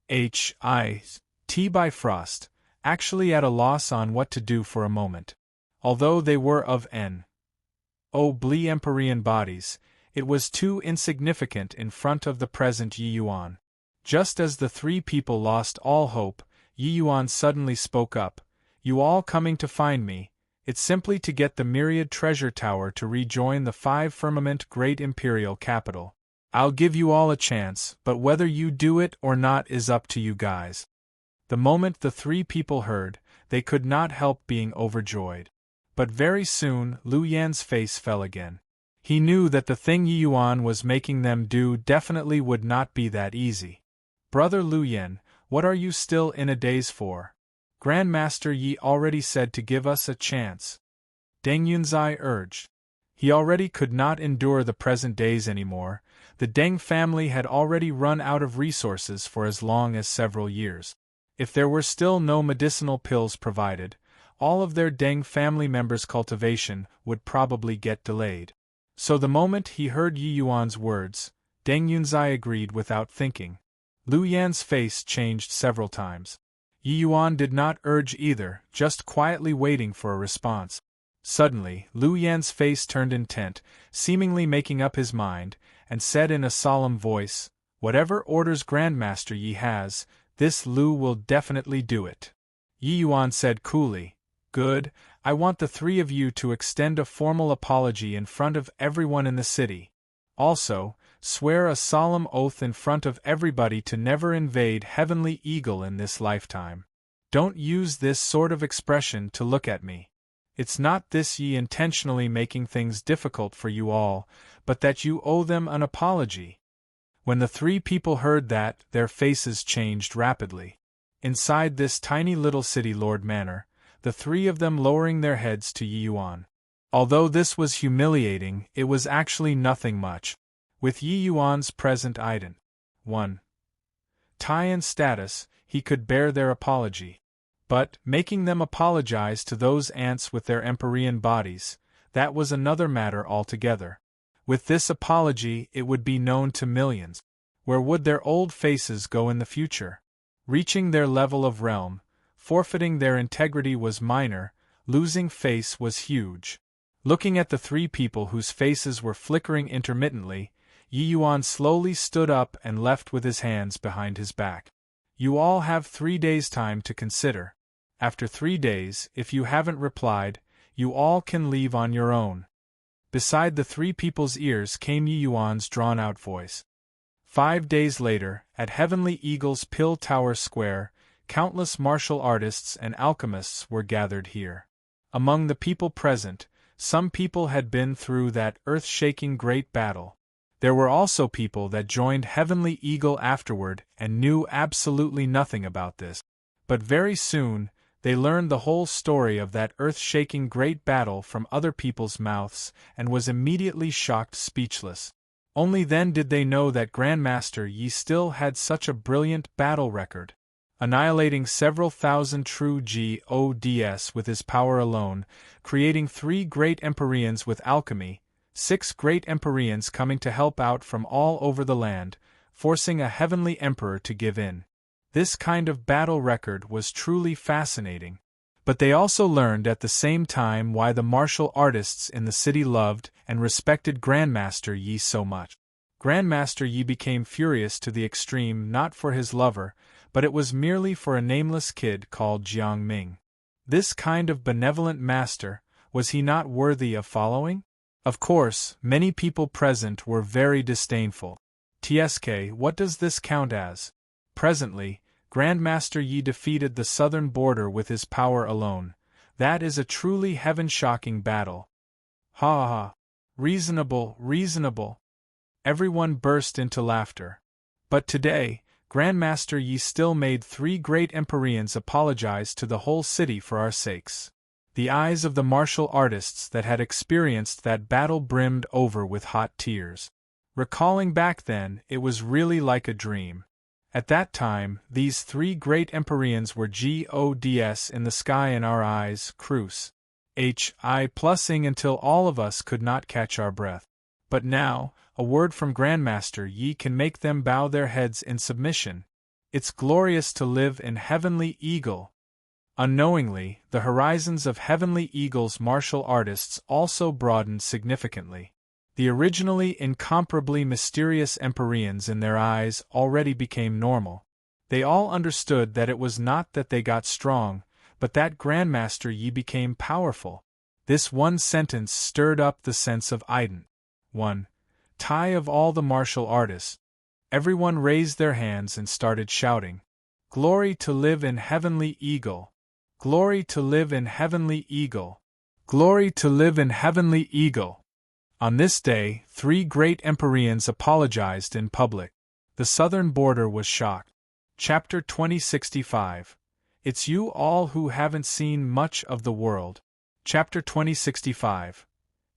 H.I.T. Bifrost, actually at a loss on what to do for a moment. Although they were of N.O.bly empyrean bodies, it was too insignificant in front of the present Yi Yuan. Just as the 3 people lost all hope, Yi Yuan suddenly spoke up. You all coming to find me, it's simply to get the myriad treasure tower to rejoin the 5 firmament great imperial capital. I'll give you all a chance, but whether you do it or not is up to you guys. The moment the 3 people heard, they could not help being overjoyed. But very soon, Lu Yan's face fell again. He knew that the thing Yi Yuan was making them do definitely would not be that easy. Brother Lu Yan, what are you still in a daze for? Grandmaster Yi already said to give us a chance. Deng Yunzai urged. He already could not endure the present days anymore. The Deng family had already run out of resources for as long as several years. If there were still no medicinal pills provided, all of their Deng family members' cultivation would probably get delayed. So the moment he heard Yi Yuan's words, Deng Yunzai agreed without thinking. Lu Yan's face changed several times. Yi Yuan did not urge either, just quietly waiting for a response. Suddenly, Lu Yan's face turned intent, seemingly making up his mind, and said in a solemn voice, Whatever orders Grandmaster Yi has, this Lu will definitely do it. Yi Yuan said coolly, Good, I want the 3 of you to extend a formal apology in front of everyone in the city. Also, swear a solemn oath in front of everybody to never invade Heavenly Eagle in this lifetime. Don't use this sort of expression to look at me. It's not this Yi intentionally making things difficult for you all, but that you owe them an apology. When the 3 people heard that, their faces changed rapidly. Inside this tiny little city lord manor, the 3 of them lowering their heads to Yi Yuan. Although this was humiliating, it was actually nothing much. With Yi Yuan's present ident. 1. Tie status, he could bear their apology. But, making them apologize to those ants with their empyrean bodies, that was another matter altogether. With this apology it would be known to millions. Where would their old faces go in the future? Reaching their level of realm, forfeiting their integrity was minor, losing face was huge. Looking at the 3 people whose faces were flickering intermittently, Yi Yuan slowly stood up and left with his hands behind his back. You all have 3 days' time to consider. After 3 days, if you haven't replied, you all can leave on your own. Beside the 3 people's ears came Yi Yuan's drawn-out voice. 5 days later, at Heavenly Eagle's Pill Tower Square, countless martial artists and alchemists were gathered here. Among the people present, some people had been through that earth-shaking great battle. There were also people that joined Heavenly Eagle afterward and knew absolutely nothing about this. But very soon, they learned the whole story of that earth-shaking great battle from other people's mouths and was immediately shocked speechless. Only then did they know that Grandmaster Yi still had such a brilliant battle record, annihilating several thousand true gods with his power alone, creating 3 great Empyreans with alchemy, 6 great Empyreans coming to help out from all over the land, forcing a heavenly emperor to give in. This kind of battle record was truly fascinating. But they also learned at the same time why the martial artists in the city loved and respected Grandmaster Yi so much. Grandmaster Yi became furious to the extreme not for his lover, but it was merely for a nameless kid called Jiang Ming. This kind of benevolent master, was he not worthy of following? Of course, many people present were very disdainful. TSK, what does this count as? Presently, Grandmaster Yi defeated the southern border with his power alone. That is a truly heaven-shocking battle. Ha ha! Reasonable, reasonable! Everyone burst into laughter. But today, Grandmaster Yi still made 3 great Empyreans apologize to the whole city for our sakes. The eyes of the martial artists that had experienced that battle brimmed over with hot tears. Recalling back then, it was really like a dream. At that time, these 3 great Empyreans were gods in the sky in our eyes, cruise. Plusing until all of us could not catch our breath. But now, a word from Grandmaster Yi can make them bow their heads in submission. It's glorious to live in Heavenly Eagle. Unknowingly, the horizons of Heavenly Eagle's martial artists also broadened significantly. The originally incomparably mysterious Empyreans in their eyes already became normal. They all understood that it was not that they got strong, but that Grandmaster Yi became powerful. This one sentence stirred up the sense of ident. 1. Tie of all the martial artists. Everyone raised their hands and started shouting. Glory to live in Heavenly Eagle! Glory to live in Heavenly Eagle! Glory to live in Heavenly Eagle! On this day, 3 great Empyreans apologized in public. The southern border was shocked. Chapter 2065. It's you all who haven't seen much of the world. Chapter 2065.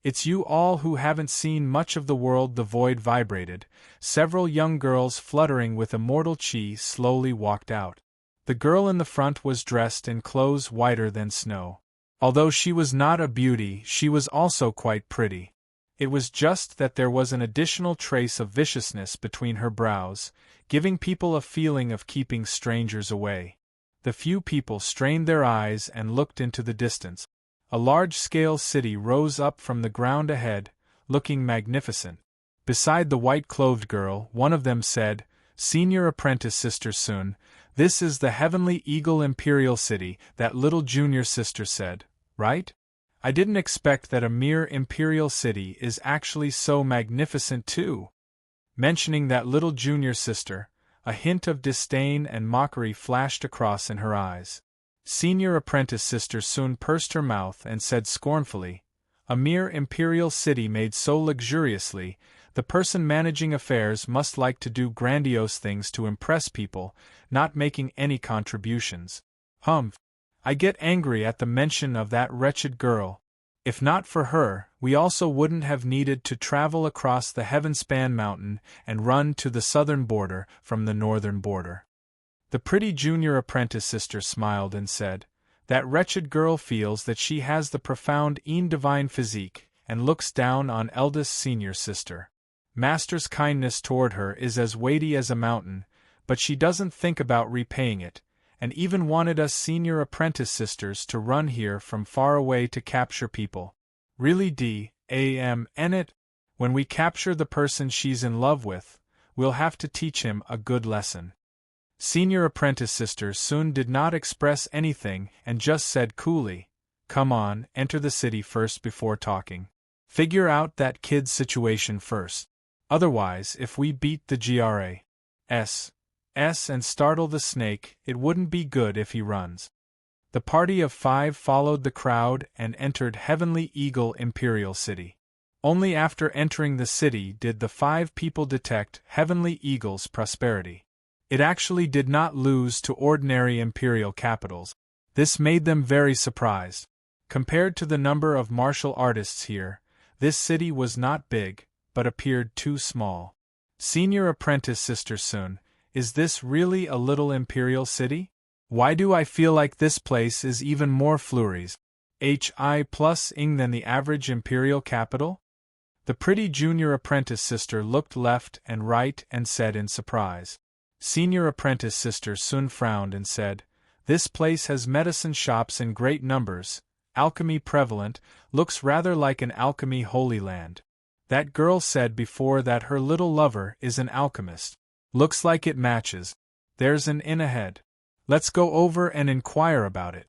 It's you all who haven't seen much of the world. The void vibrated. Several young girls fluttering with immortal chi slowly walked out. The girl in the front was dressed in clothes whiter than snow. Although she was not a beauty, she was also quite pretty. It was just that there was an additional trace of viciousness between her brows, giving people a feeling of keeping strangers away. The few people strained their eyes and looked into the distance. A large-scale city rose up from the ground ahead, looking magnificent. Beside the white-clothed girl, one of them said, "Senior Apprentice Sister Sun, this is the Heavenly Eagle Imperial City," that little junior sister said, "right? I didn't expect that a mere imperial city is actually so magnificent too." Mentioning that little junior sister, a hint of disdain and mockery flashed across in her eyes. Senior Apprentice Sister Sun pursed her mouth and said scornfully, "A mere imperial city made so luxuriously, the person managing affairs must like to do grandiose things to impress people, not making any contributions. Humph! I get angry at the mention of that wretched girl. If not for her, we also wouldn't have needed to travel across the Heavenspan Mountain and run to the southern border from the northern border." The pretty junior apprentice sister smiled and said, "That wretched girl feels that she has the profound divine physique, and looks down on eldest senior sister. Master's kindness toward her is as weighty as a mountain, but she doesn't think about repaying it, and even wanted us senior apprentice sisters to run here from far away to capture people. Really it? When we capture the person she's in love with, we'll have to teach him a good lesson." Senior apprentice sister Sun did not express anything and just said coolly, "Come on, enter the city first before talking. Figure out that kid's situation first. Otherwise, if we beat the GRA's and startle the snake. It wouldn't be good if he runs. The party of 5 followed the crowd and entered Heavenly Eagle Imperial City. Only after entering the city did the 5 people detect Heavenly Eagle's prosperity. It actually did not lose to ordinary imperial capitals. This made them very surprised. Compared to the number of martial artists here, this city was not big, but appeared too small. Senior Apprentice Sister Sun, is this really a little imperial city? Why do I feel like this place is even more flurries, HI+ing than the average imperial capital? The pretty junior apprentice sister looked left and right and said in surprise. Senior Apprentice Sister Sun frowned and said, "This place has medicine shops in great numbers, alchemy prevalent, looks rather like an alchemy holy land. That girl said before that her little lover is an alchemist. Looks like it matches. There's an inn ahead. Let's go over and inquire about it."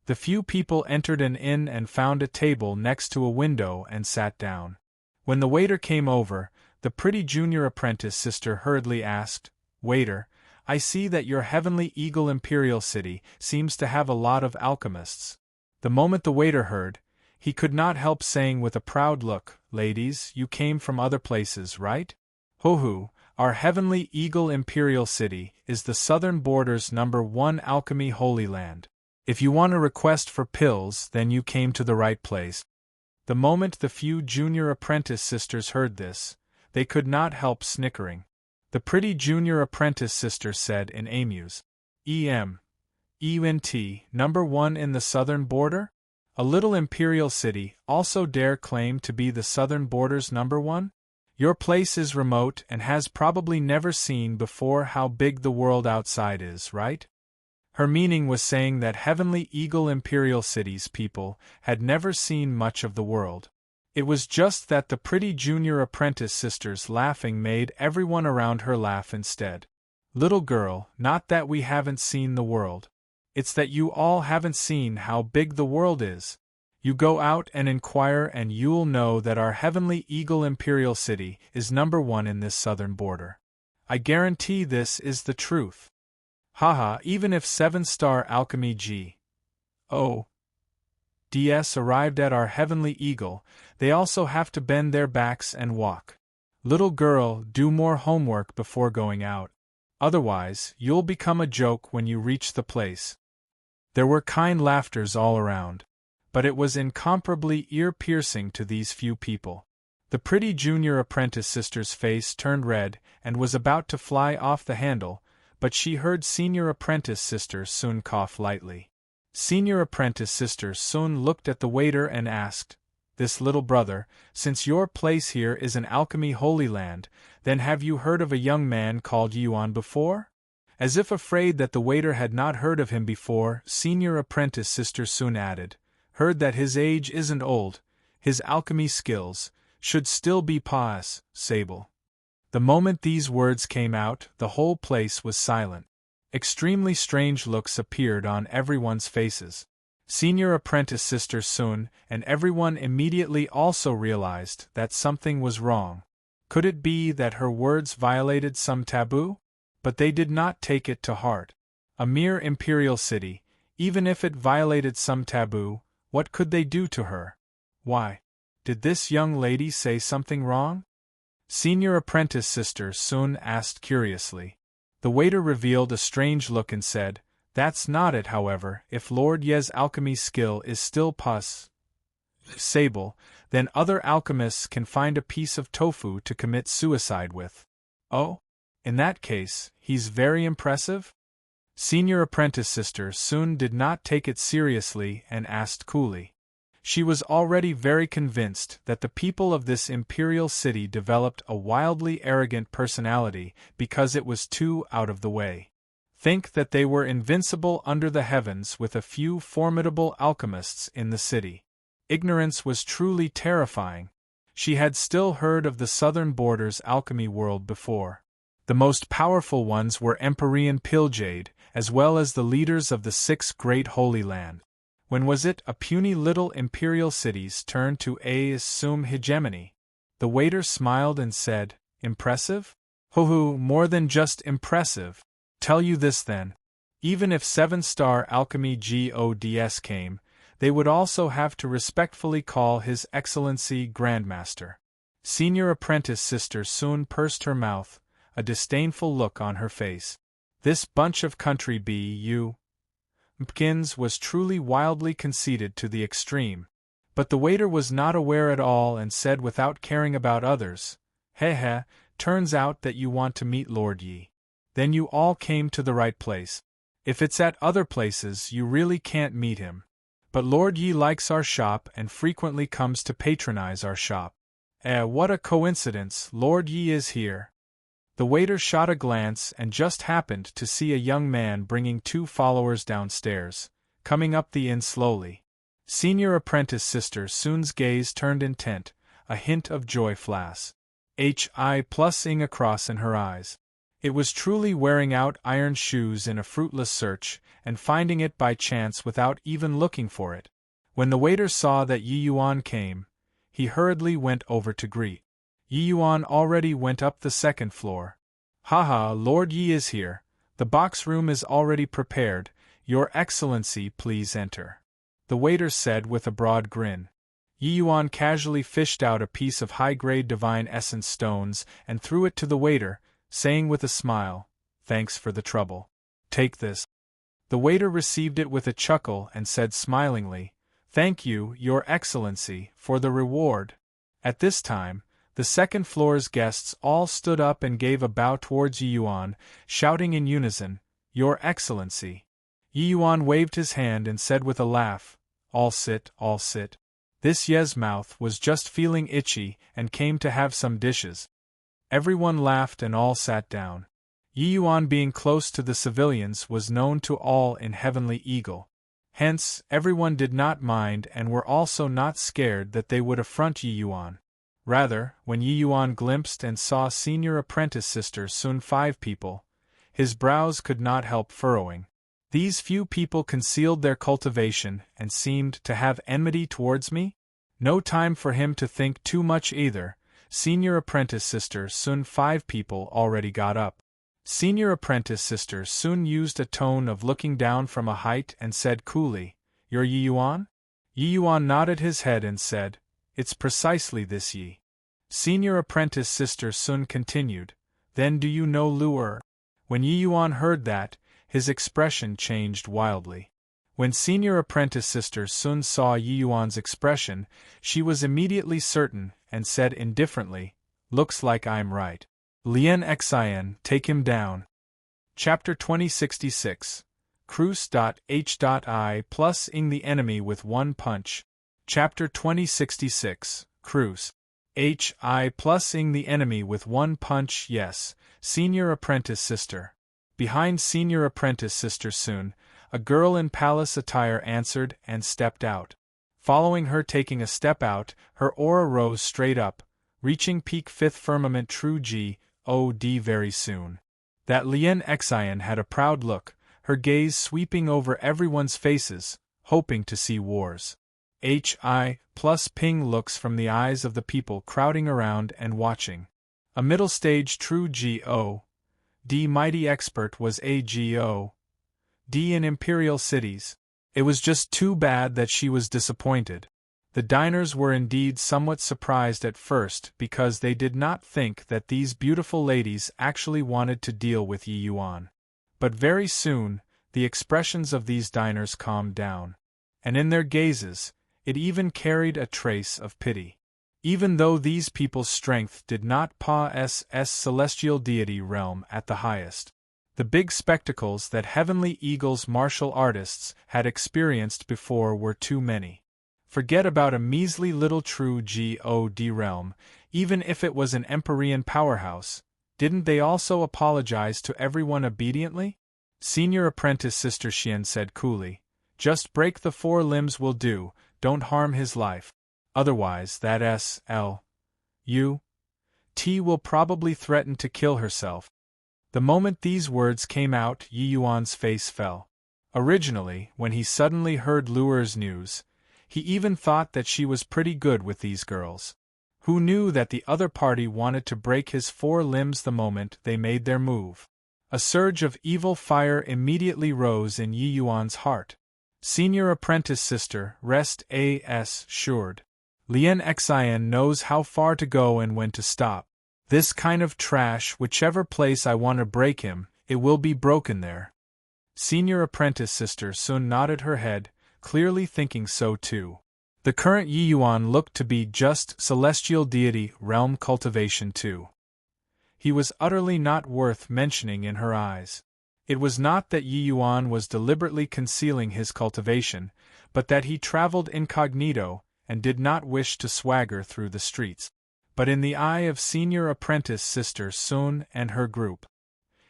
The few people entered an inn and found a table next to a window and sat down. When the waiter came over, the pretty junior apprentice sister hurriedly asked, "Waiter, I see that your Heavenly Eagle Imperial City seems to have a lot of alchemists." The moment the waiter heard, he could not help saying with a proud look, "Ladies, you came from other places, right? Ho-hoo, our Heavenly Eagle Imperial City is the southern border's #1 alchemy holy land. If you want a request for pills, then you came to the right place." The moment the few junior apprentice sisters heard this, they could not help snickering. The pretty junior apprentice sister said in amuse, "EUNT, #1 in the southern border? A little imperial city also dare claim to be the southern border's #1? Your place is remote and has probably never seen before how big the world outside is, right?" Her meaning was saying that Heavenly Eagle Imperial City's people had never seen much of the world. It was just that the pretty junior apprentice sister's laughing made everyone around her laugh instead. "Little girl, not that we haven't seen the world. It's that you all haven't seen how big the world is. You go out and inquire and you'll know that our Heavenly Eagle Imperial City is #1 in this southern border. I guarantee this is the truth. Haha, even if 7-star alchemy GODS arrived at our Heavenly Eagle, they also have to bend their backs and walk. Little girl, do more homework before going out. Otherwise, you'll become a joke when you reach the place." There were kind laughters all around, but it was incomparably ear-piercing to these few people. The pretty junior apprentice sister's face turned red and was about to fly off the handle, but she heard Senior Apprentice Sister Sun cough lightly. Senior Apprentice Sister Sun looked at the waiter and asked, "This little brother, since your place here is an alchemy holy land, then have you heard of a young man called Yuan before?" As if afraid that the waiter had not heard of him before, Senior Apprentice Sister Sun added, "Heard that his age isn't old, his alchemy skills should still be passable." The moment these words came out, the whole place was silent. Extremely strange looks appeared on everyone's faces. Senior Apprentice Sister Sun and everyone immediately also realized that something was wrong. Could it be that her words violated some taboo? But they did not take it to heart. A mere imperial city, even if it violated some taboo, what could they do to her? Why? Did this young lady say something wrong? Senior Apprentice Sister Sun asked curiously. The waiter revealed a strange look and said, "That's not it. However, if Lord Ye's alchemy skill is still passable, then other alchemists can find a piece of tofu to commit suicide with." "Oh? In that case, he's very impressive?" Senior Apprentice Sister Sun did not take it seriously and asked coolly. She was already very convinced that the people of this imperial city developed a wildly arrogant personality because it was too out of the way. Think that they were invincible under the heavens with a few formidable alchemists in the city. Ignorance was truly terrifying. She had still heard of the southern border's alchemy world before. The most powerful ones were Empyrean Piljade, as well as the leaders of the 6 Great Holy Land. When was it a puny little imperial city's turn to assume hegemony? The waiter smiled and said, "Impressive? Ho-ho, more than just impressive. Tell you this then. Even if 7-star alchemy gods came, they would also have to respectfully call His Excellency Grandmaster. Senior Apprentice Sister Sun pursed her mouth, a disdainful look on her face. This bunch of country bumpkins was truly wildly conceited to the extreme. But the waiter was not aware at all and said without caring about others, "Heh, turns out that you want to meet Lord Yi. Then you all came to the right place. If it's at other places you really can't meet him. But Lord Yi likes our shop and frequently comes to patronize our shop. What a coincidence, Lord Yi is here." The waiter shot a glance and just happened to see a young man bringing 2 followers downstairs, coming up the inn slowly. Senior Apprentice Sister Sun's gaze turned intent, a hint of joy flashing across in her eyes. It was truly wearing out iron shoes in a fruitless search, and finding it by chance without even looking for it. When the waiter saw that Yi Yuan came, he hurriedly went over to greet. Yi Yuan already went up the 2nd floor. "Haha, Lord Yi is here. The box room is already prepared. Your Excellency, please enter," the waiter said with a broad grin. Yi Yuan casually fished out a piece of high-grade divine essence stones and threw it to the waiter, saying with a smile, "Thanks for the trouble. Take this." The waiter received it with a chuckle and said smilingly, "Thank you, Your Excellency, for the reward." At this time, the 2nd floor's guests all stood up and gave a bow towards Yi Yuan, shouting in unison, "Your Excellency." Yi Yuan waved his hand and said with a laugh, all sit. This Ye's mouth was just feeling itchy and came to have some dishes. Everyone laughed and all sat down. Yi Yuan being close to the civilians was known to all in Heavenly Eagle. Hence, everyone did not mind and were also not scared that they would affront Yi Yuan. Rather, when Yi Yuan glimpsed and saw Senior Apprentice Sister Sun 5 people, his brows could not help furrowing. These few people concealed their cultivation and seemed to have enmity towards me? No time for him to think too much either. Senior Apprentice Sister Sun 5 people already got up. Senior Apprentice Sister Sun used a tone of looking down from a height and said coolly, "You're Yi Yuan?" Yi Yuan nodded his head and said, "It's precisely this Yi." Senior Apprentice Sister Sun continued, "Then do you know Lu'er?" When Yi Yuan heard that, his expression changed wildly. When Senior Apprentice Sister Sun saw Yi Yuan's expression, she was immediately certain and said indifferently, "Looks like I'm right. Lien Xian, take him down." Chapter 2066 Cruce.H.I plus ing the enemy with one punch. Chapter 2066 Cruce. H.I plus ing the enemy with one punch. Yes, Senior Apprentice Sister. Behind Senior Apprentice Sister Sun, a girl in palace attire answered and stepped out. Following her taking a step out, her aura rose straight up, reaching peak 5th firmament True G.O.D. very soon. That Lien Xian had a proud look, her gaze sweeping over everyone's faces, hoping to see wars. H.I. plus ping looks from the eyes of the people crowding around and watching. A middle-stage True G.O.D. mighty expert was a G.O.D. in imperial cities. It was just too bad that she was disappointed. The diners were indeed somewhat surprised at first because they did not think that these beautiful ladies actually wanted to deal with Yi Yuan. But very soon, the expressions of these diners calmed down. And in their gazes, it even carried a trace of pity. Even though these people's strength did not possess celestial deity realm at the highest. The big spectacles that Heavenly Eagle's martial artists had experienced before were too many. Forget about a measly little True God realm, even if it was an Empyrean powerhouse. Didn't they also apologize to everyone obediently? Senior Apprentice Sister Xian said coolly, "Just break the 4 limbs will do, don't harm his life. Otherwise that S.L.U.T. will probably threaten to kill herself." The moment these words came out, Yi Yuan's face fell. Originally, when he suddenly heard Lu'er's news, he even thought that she was pretty good with these girls. Who knew that the other party wanted to break his 4 limbs the moment they made their move? A surge of evil fire immediately rose in Yi Yuan's heart. Senior apprentice sister, rest assured. Lien Xian knows how far to go and when to stop. This kind of trash, whichever place I want to break him, it will be broken there. Senior apprentice sister Sun nodded her head, clearly thinking so too. The current Yi Yuan looked to be just celestial deity realm cultivation too. He was utterly not worth mentioning in her eyes. It was not that Yi Yuan was deliberately concealing his cultivation, but that he traveled incognito and did not wish to swagger through the streets. But in the eye of senior apprentice sister Sun and her group,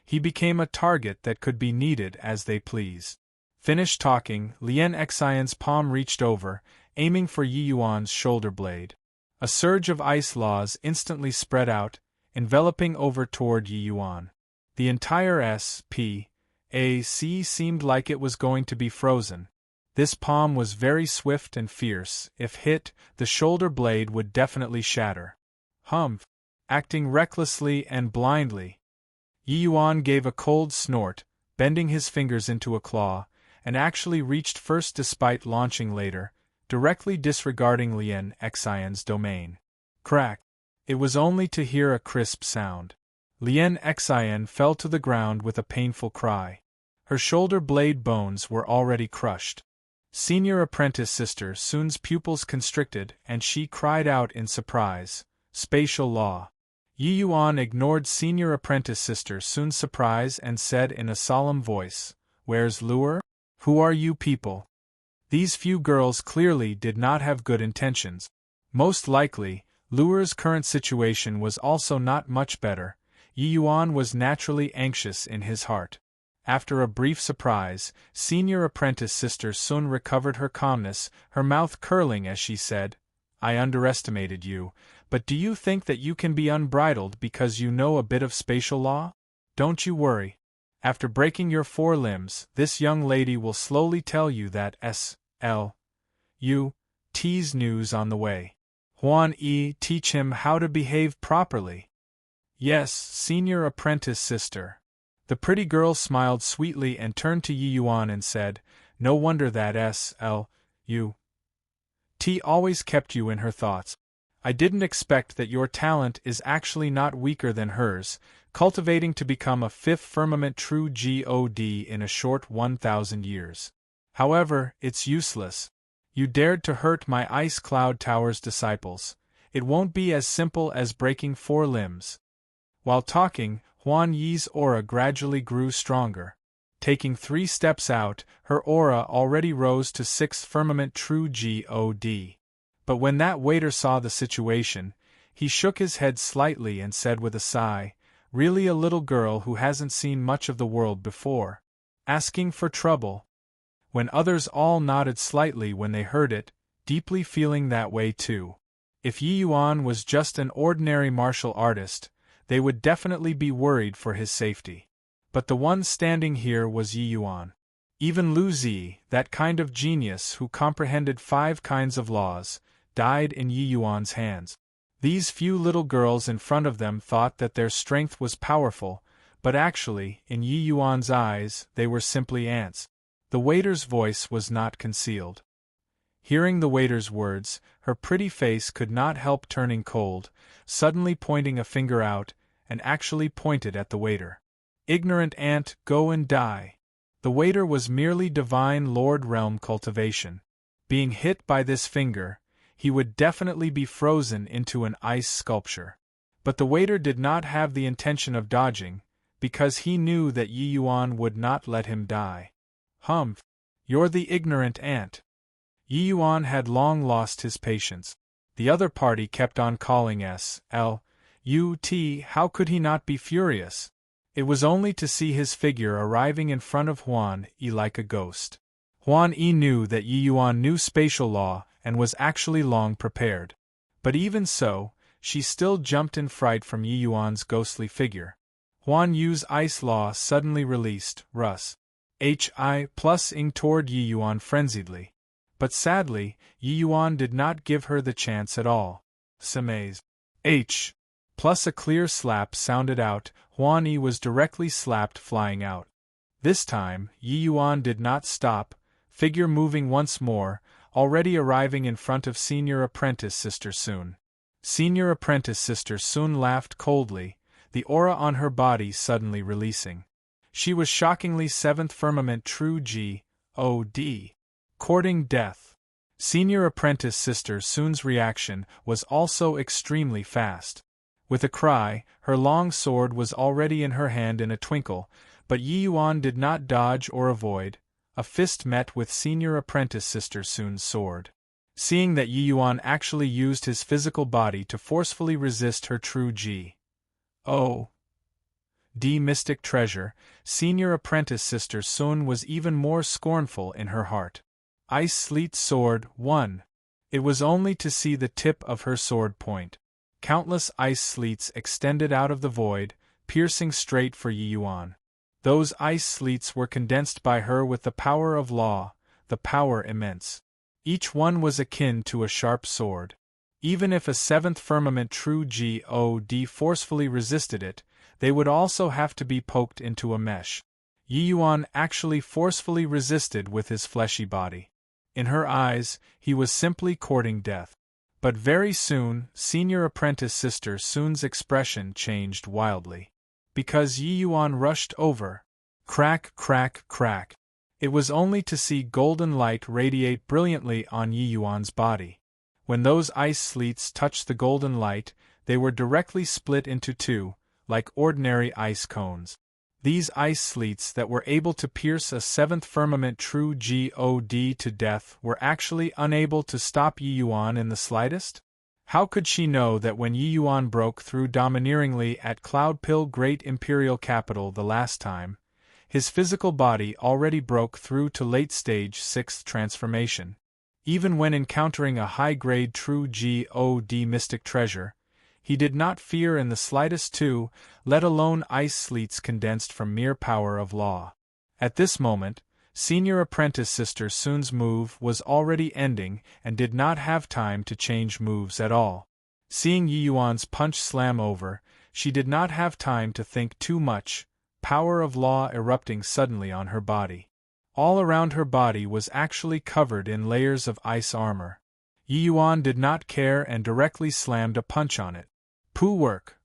he became a target that could be kneaded as they please. Finished talking, Lien Xian's palm reached over, aiming for Yi Yuan's shoulder blade. A surge of ice laws instantly spread out, enveloping over toward Yi Yuan. The entire SPAC seemed like it was going to be frozen. This palm was very swift and fierce. If hit, the shoulder blade would definitely shatter. Humph! Acting recklessly and blindly, Yi Yuan gave a cold snort, bending his fingers into a claw, and actually reached first despite launching later, directly disregarding Lien Xian's domain. Crack! It was only to hear a crisp sound. Lien Xian fell to the ground with a painful cry. Her shoulder blade bones were already crushed. Senior apprentice sister Sun's pupils constricted and she cried out in surprise, "Spatial law." Yi Yuan ignored senior apprentice sister Sun's surprise and said in a solemn voice, "Where's Lure? Who are you people?" These few girls clearly did not have good intentions. Most likely, Lure's current situation was also not much better. Yi Yuan was naturally anxious in his heart. After a brief surprise, senior apprentice sister Sun recovered her calmness, her mouth curling as she said, "I underestimated you, but do you think that you can be unbridled because you know a bit of spatial law? Don't you worry. After breaking your 4 limbs, this young lady will slowly tell you that SLUT's news on the way. Huan Yi, teach him how to behave properly." "Yes, senior apprentice sister." The pretty girl smiled sweetly and turned to Yi Yuan and said, "No wonder that SLUT always kept you in her thoughts. I didn't expect that your talent is actually not weaker than hers, cultivating to become a 5th firmament true God in a short 1,000 years. However, it's useless. You dared to hurt my Ice Cloud Tower's disciples. It won't be as simple as breaking 4 limbs." While talking, Huan Yi's aura gradually grew stronger. Taking 3 steps out, her aura already rose to 6th firmament true God. But when that waiter saw the situation, he shook his head slightly and said with a sigh, "Really a little girl who hasn't seen much of the world before. Asking for trouble." When others all nodded slightly when they heard it, deeply feeling that way too. If Yi Yuan was just an ordinary martial artist, they would definitely be worried for his safety. But the one standing here was Yi Yuan. Even Lu Zi, that kind of genius who comprehended 5 kinds of laws, died in Yi Yuan's hands. These few little girls in front of them thought that their strength was powerful, but actually, in Yi Yuan's eyes, they were simply ants. The waiter's voice was not concealed. Hearing the waiter's words, her pretty face could not help turning cold, suddenly pointing a finger out, and actually pointed at the waiter. "Ignorant ant, go and die." The waiter was merely divine Lord Realm cultivation. Being hit by this finger, he would definitely be frozen into an ice sculpture. But the waiter did not have the intention of dodging, because he knew that Yi Yuan would not let him die. "Humph! You're the ignorant ant." Yi Yuan had long lost his patience. The other party kept on calling SLUT. How could he not be furious? It was only to see his figure arriving in front of Huan Yi like a ghost. Huan Yi knew that Yi Yuan knew spatial law and was actually long prepared. But even so, she still jumped in fright from Yi Yuan's ghostly figure. Huan Yu's ice law suddenly released, Rus. Hi+ing toward Yi Yuan frenziedly. But sadly, Yi Yuan did not give her the chance at all. Samaze. plus a clear slap sounded out. Huan Yi was directly slapped, flying out. This time, Yi Yuan did not stop, figure moving once more, already arriving in front of Senior Apprentice Sister Sun. Senior Apprentice Sister Sun laughed coldly, the aura on her body suddenly releasing. She was shockingly 7th firmament true G.O.D. Courting death. Senior Apprentice Sister Sun's reaction was also extremely fast. With a cry, her long sword was already in her hand in a twinkle, but Yi Yuan did not dodge or avoid. A fist met with Senior Apprentice Sister Sun's sword. Seeing that Yi Yuan actually used his physical body to forcefully resist her true G.O.D. mystic treasure, Senior Apprentice Sister Sun was even more scornful in her heart. Ice Sleet Sword 1. It was only to see the tip of her sword point. Countless ice sleets extended out of the void, piercing straight for Yi Yuan. Those ice sleets were condensed by her with the power of law, the power immense. Each one was akin to a sharp sword. Even if a 7th firmament true G.O.D. forcefully resisted it, they would also have to be poked into a mesh. Yi Yuan actually forcefully resisted with his fleshy body. In her eyes, he was simply courting death. But very soon, Senior Apprentice Sister Sun's expression changed wildly. Because Yi Yuan rushed over. Crack, crack, crack. It was only to see golden light radiate brilliantly on Yi Yuan's body. When those ice sleets touched the golden light, they were directly split into two, like ordinary ice cones. These ice sleets that were able to pierce a 7th firmament true G.O.D. to death were actually unable to stop Yi Yuan in the slightest? How could she know that when Yi Yuan broke through domineeringly at Cloudpill Great Imperial Capital the last time, his physical body already broke through to late-stage 6th transformation? Even when encountering a high-grade true G.O.D. mystic treasure, he did not fear in the slightest too, let alone ice sleets condensed from mere power of law. At this moment, Senior Apprentice Sister Sun's move was already ending and did not have time to change moves at all. Seeing Yi Yuan's punch slam over, she did not have time to think too much, power of law erupting suddenly on her body. All around her body was actually covered in layers of ice armor. Yi Yuan did not care and directly slammed a punch on it. Poo work!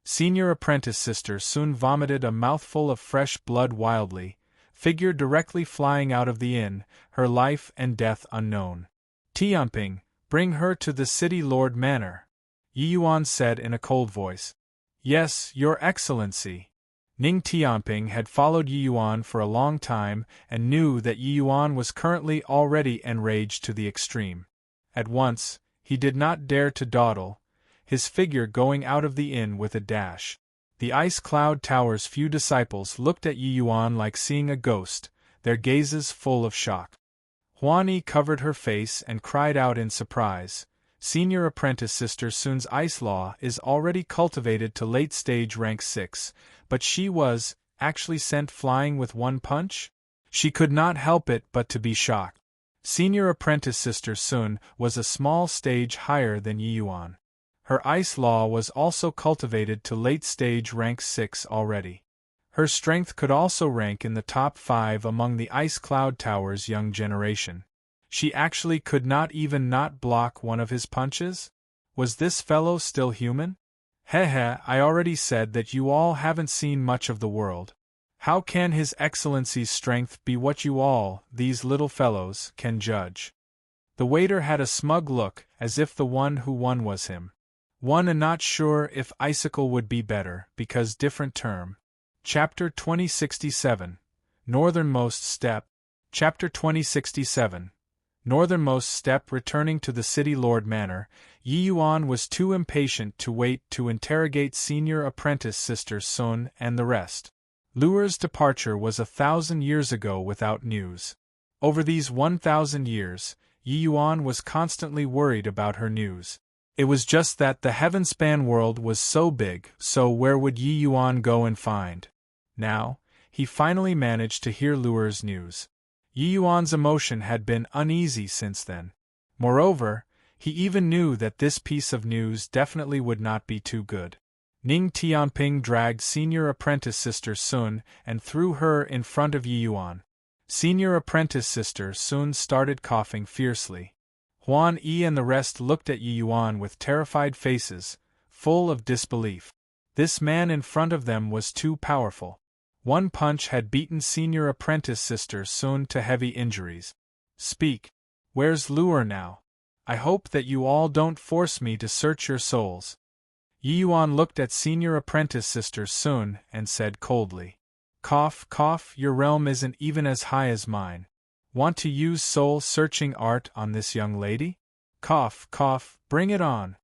Senior Apprentice Sister Sun vomited a mouthful of fresh blood wildly, figure directly flying out of the inn, her life and death unknown. Tianping, bring her to the City Lord Manor, Yi Yuan said in a cold voice. Yes, Your Excellency. Ning Tianping had followed Yi Yuan for a long time and knew that Yi Yuan was currently already enraged to the extreme. At once, he did not dare to dawdle, his figure going out of the inn with a dash. The Ice Cloud Tower's few disciples looked at Yi Yuan like seeing a ghost, their gazes full of shock. Huan Yi covered her face and cried out in surprise. Senior Apprentice Sister Sun's ice law is already cultivated to late stage rank 6, but she was actually sent flying with one punch? She could not help it but to be shocked. Senior Apprentice Sister Sun was a small stage higher than Yi Yuan. Her ice law was also cultivated to late stage rank 6 already. Her strength could also rank in the top 5 among the Ice Cloud Tower's young generation. She actually could not even not block one of his punches? Was this fellow still human? Heh, I already said that you all haven't seen much of the world. How can His Excellency's strength be what you all, these little fellows, can judge? The waiter had a smug look, as if the one who won was him. One and not sure if icicle would be better, because different term. Chapter 2067. Northernmost Step. Chapter 2067. Northernmost Step. Returning to the City Lord Manor, Yi Yuan was too impatient to wait to interrogate Senior Apprentice Sister Sun and the rest. Lure's departure was 1,000 years ago without news. Over these 1,000 years, Yi Yuan was constantly worried about her news. It was just that the Heavenspan world was so big, so where would Yi Yuan go and find? Now, he finally managed to hear Lure's news. Yi Yuan's emotion had been uneasy since then. Moreover, he even knew that this piece of news definitely would not be too good. Ning Tianping dragged senior apprentice sister Sun and threw her in front of Yi Yuan. Senior apprentice sister Sun started coughing fiercely. Huan Yi and the rest looked at Yi Yuan with terrified faces, full of disbelief. This man in front of them was too powerful. One punch had beaten senior apprentice sister Sun to heavy injuries. Speak. Where's Luer now? I hope that you all don't force me to search your souls. Yi Yuan looked at senior apprentice sister Sun and said coldly. Cough, cough, your realm isn't even as high as mine. Want to use soul-searching art on this young lady? Cough, cough, bring it on.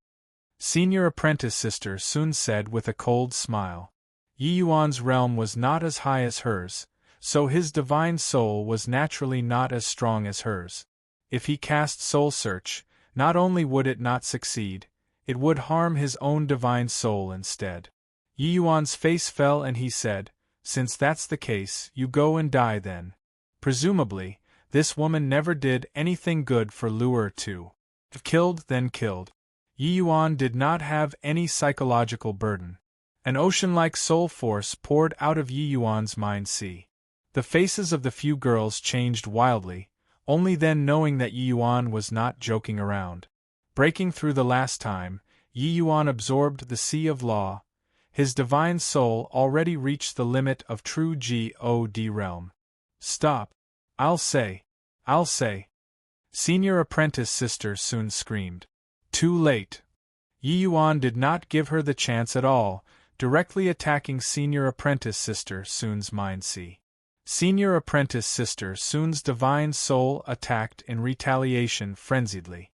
Senior apprentice sister Sun said with a cold smile. Yi Yuan's realm was not as high as hers, so his divine soul was naturally not as strong as hers. If he cast soul search, not only would it not succeed, it would harm his own divine soul instead. Yi Yuan's face fell and he said, Since that's the case, you go and die then. Presumably, this woman never did anything good for Luer too. If killed, then killed. Yi Yuan did not have any psychological burden. An ocean-like soul force poured out of Yi Yuan's mind sea. The faces of the few girls changed wildly, only then knowing that Yi Yuan was not joking around. Breaking through the last time, Yi Yuan absorbed the sea of law. His divine soul already reached the limit of true God realm. Stop. I'll say. Senior apprentice sister Sun screamed. Too late. Yi Yuan did not give her the chance at all, directly attacking senior apprentice sister Sun's mind sea. Senior apprentice sister Sun's divine soul attacked in retaliation frenziedly.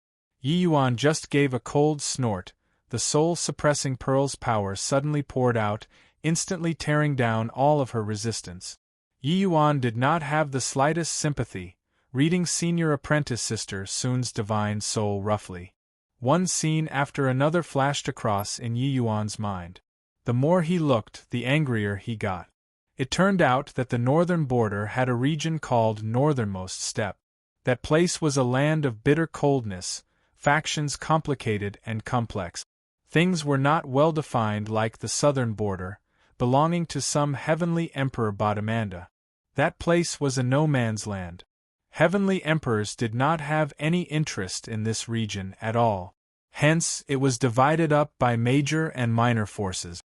Yi Yuan just gave a cold snort. The soul-suppressing pearl's power suddenly poured out, instantly tearing down all of her resistance. Yi Yuan did not have the slightest sympathy, reading senior apprentice sister Sun's divine soul roughly. One scene after another flashed across in Yi Yuan's mind. The more he looked, the angrier he got. It turned out that the northern border had a region called Northernmost Steppe. That place was a land of bitter coldness, factions complicated and complex. Things were not well defined like the southern border, belonging to some heavenly emperor Bodhimanda. That place was a no-man's land. Heavenly emperors did not have any interest in this region at all. Hence, it was divided up by major and minor forces.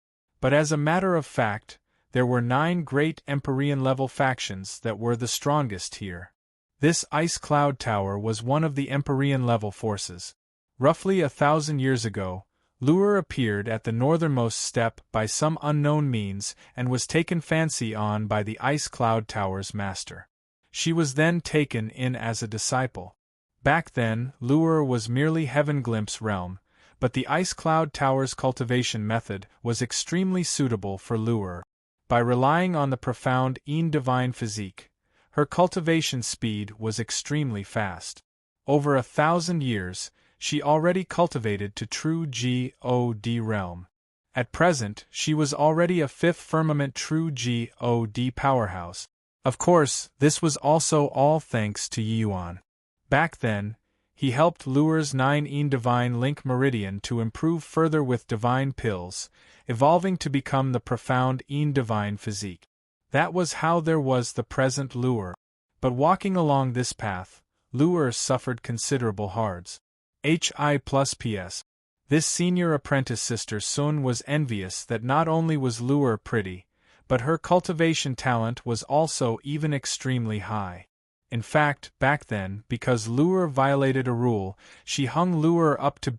But as a matter of fact, there were 9 great Empyrean-level factions that were the strongest here. This ice cloud tower was one of the Empyrean-level forces. Roughly 1,000 years ago, Luer appeared at the northernmost steppe by some unknown means and was taken fancy on by the ice cloud tower's master. She was then taken in as a disciple. Back then, Luer was merely Heaven Glimpse realm, but the ice cloud tower's cultivation method was extremely suitable for Luer. By relying on the profound divine physique, her cultivation speed was extremely fast. Over 1,000 years, she already cultivated to true God realm. At present, she was already a 5th firmament true God powerhouse. Of course, this was also all thanks to Yi Yuan. Back then, he helped Luer's 9 divine link meridian to improve further with divine pills, evolving to become the profound divine physique. That was how there was the present Luer. But walking along this path, Luer suffered considerable hards. Hi+PS. This senior apprentice sister Sun was envious that not only was Luer pretty, but her cultivation talent was also even extremely high. In fact, back then, because Luer violated a rule, she hung Luer up to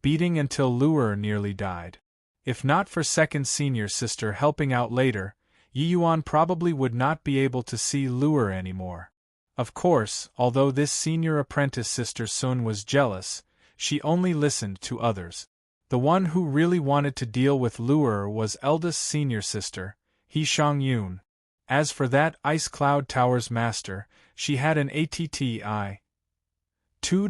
beating until Luer nearly died. If not for second senior sister helping out later, Yi Yuan probably would not be able to see Luer anymore. Of course, although this senior apprentice sister Sun was jealous, she only listened to others. The one who really wanted to deal with Luer was eldest senior sister, He Shang-yun. As for that ice cloud tower's master, she had an attitude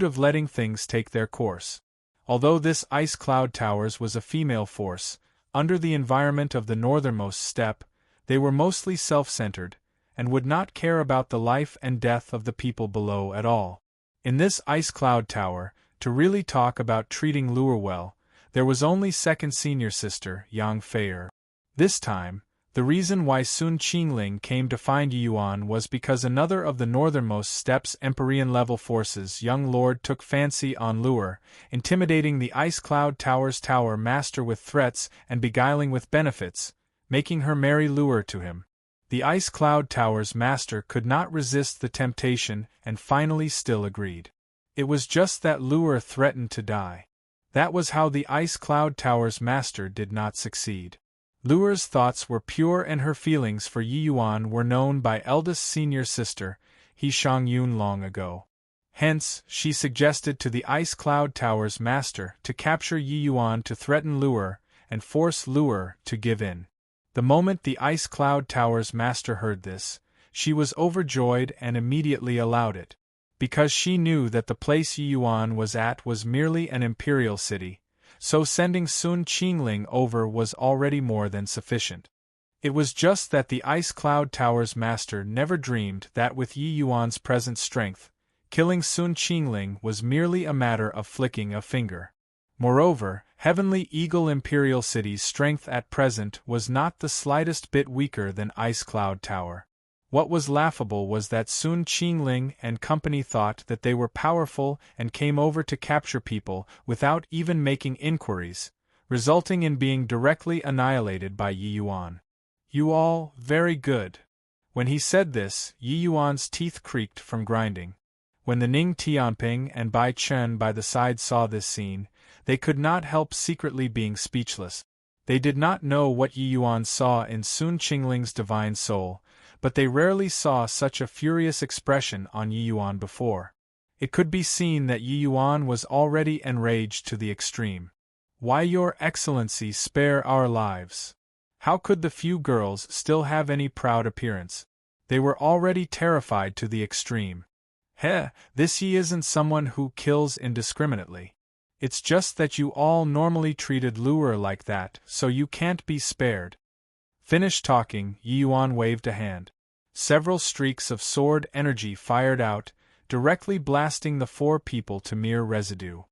of letting things take their course. Although this ice cloud towers was a female force, under the environment of the northernmost steppe, they were mostly self-centered, and would not care about the life and death of the people below at all. In this ice cloud tower, to really talk about treating Luer well, there was only second senior sister, Yang Feier. This time, the reason why Sun Qingling came to find Yi Yuan was because another of the northernmost steppes Empyrean-level forces, young lord, took fancy on Lure, intimidating the Ice Cloud Tower's tower master with threats and beguiling with benefits, making her marry Lure to him. The Ice Cloud Tower's master could not resist the temptation and finally still agreed. It was just that Lure threatened to die. That was how the Ice Cloud Tower's master did not succeed. Lure's thoughts were pure and her feelings for Yi Yuan were known by eldest senior sister, He Shangyun, long ago. Hence, she suggested to the Ice Cloud Tower's master to capture Yi Yuan to threaten Lure and force Lure to give in. The moment the Ice Cloud Tower's master heard this, she was overjoyed and immediately allowed it. Because she knew that the place Yi Yuan was at was merely an imperial city, so sending Sun Qingling over was already more than sufficient. It was just that the Ice Cloud Tower's master never dreamed that with Yi Yuan's present strength, killing Sun Qingling was merely a matter of flicking a finger. Moreover, Heavenly Eagle Imperial City's strength at present was not the slightest bit weaker than Ice Cloud Tower. What was laughable was that Sun Qingling and company thought that they were powerful and came over to capture people without even making inquiries, resulting in being directly annihilated by Yi Yuan. You all, very good. When he said this, Yi Yuan's teeth creaked from grinding. When the Ning Tianping and Bai Chen by the side saw this scene, they could not help secretly being speechless. They did not know what Yi Yuan saw in Sun Qingling's divine soul, but they rarely saw such a furious expression on Yi Yuan before. It could be seen that Yi Yuan was already enraged to the extreme. Why, Your Excellency, spare our lives? How could the few girls still have any proud appearance? They were already terrified to the extreme. This Yi isn't someone who kills indiscriminately. It's just that you all normally treated Lure like that, so you can't be spared. Finished talking, Yi Yuan waved a hand. Several streaks of sword energy fired out, directly blasting the four people to mere residue.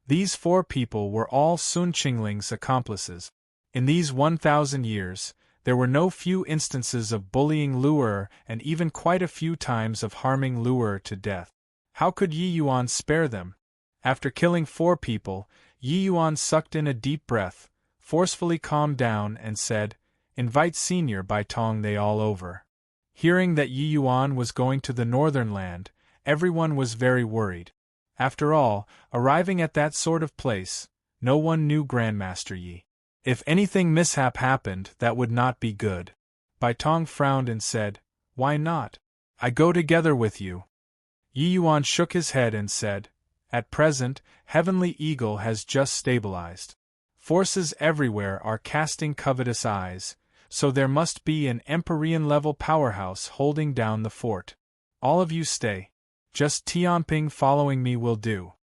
These four people were all Sun Qingling's accomplices. In these 1,000 years, there were no few instances of bullying Lure and even quite a few times of harming Lure to death. How could Yi Yuan spare them? After killing four people, Yi Yuan sucked in a deep breath, forcefully calmed down and said, "Invite Senior Bai Tong they all over." Hearing that Yi Yuan was going to the northern land, everyone was very worried. After all, arriving at that sort of place, no one knew Grandmaster Yi. If anything mishap happened, that would not be good. Bai Tong frowned and said, "Why not? I go together with you." Yi Yuan shook his head and said, "At present, Heavenly Eagle has just stabilized. Forces everywhere are casting covetous eyes, so there must be an Empyrean-level powerhouse holding down the fort. All of you stay. Just Tianping following me will do.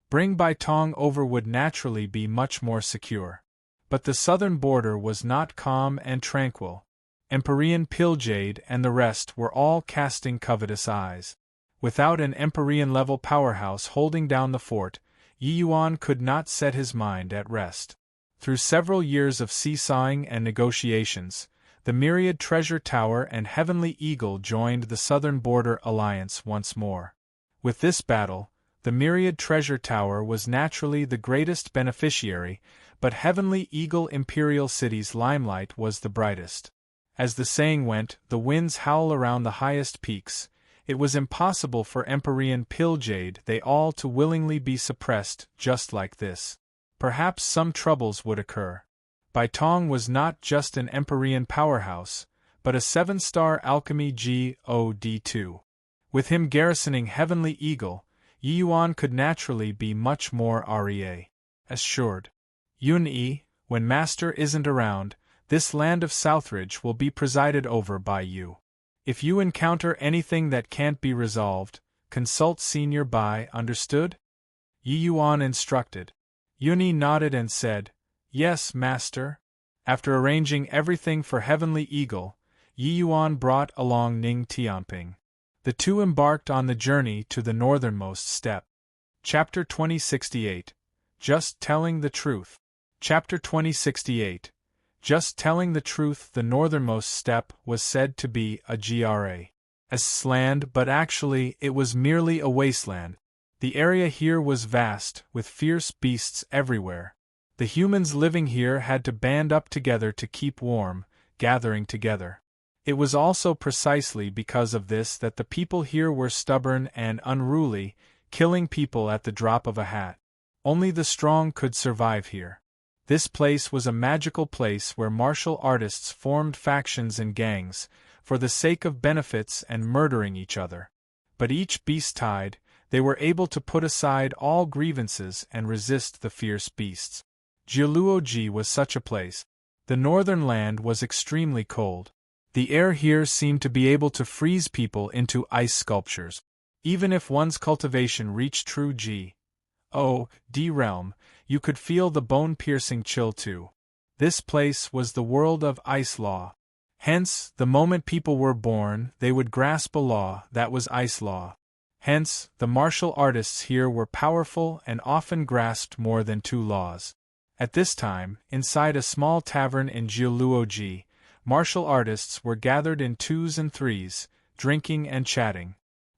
Bring Bai Tong over would naturally be much more secure." But the southern border was not calm and tranquil. Empyrean Piljade and the rest were all casting covetous eyes. Without an Empyrean-level powerhouse holding down the fort, Yi Yuan could not set his mind at rest. Through several years of seesawing and negotiations, the Myriad Treasure Tower and Heavenly Eagle joined the Southern Border Alliance once more. With this battle, the Myriad Treasure Tower was naturally the greatest beneficiary, but Heavenly Eagle Imperial City's limelight was the brightest. As the saying went, the winds howl around the highest peaks. It was impossible for Empyrean Piljade they all to willingly be suppressed just like this. Perhaps some troubles would occur. Bai Tong was not just an Empyrean powerhouse, but a 7-star alchemy God too. With him garrisoning Heavenly Eagle, Yi Yuan could naturally be much more assured. Yun-Yi, when Master isn't around, this land of Southridge will be presided over by you. If you encounter anything that can't be resolved, consult Senior Bai, understood? Yi Yuan instructed. Yun-Yi nodded and said, "Yes, Master." After arranging everything for Heavenly Eagle, Yi Yuan brought along Ning Tianping. The two embarked on the journey to the northernmost steppe. Chapter 2068. Just Telling the Truth. Chapter 2068. Just telling the truth, the northernmost steppe was said to be a GRA's land, but actually it was merely a wasteland. The area here was vast, with fierce beasts everywhere. The humans living here had to band up together to keep warm, gathering together. It was also precisely because of this that the people here were stubborn and unruly, killing people at the drop of a hat. Only the strong could survive here. This place was a magical place where martial artists formed factions and gangs, for the sake of benefits and murdering each other. But each beast tied, they were able to put aside all grievances and resist the fierce beasts. Jialuoji was such a place. The northern land was extremely cold. The air here seemed to be able to freeze people into ice sculptures. Even if one's cultivation reached true G.O.D. realm, you could feel the bone-piercing chill too. This place was the world of ice law. Hence, the moment people were born, they would grasp a law that was ice law. Hence, the martial artists here were powerful and often grasped more than 2 laws. At this time, inside a small tavern in Jialuoji, martial artists were gathered in 2s and 3s, drinking and chatting.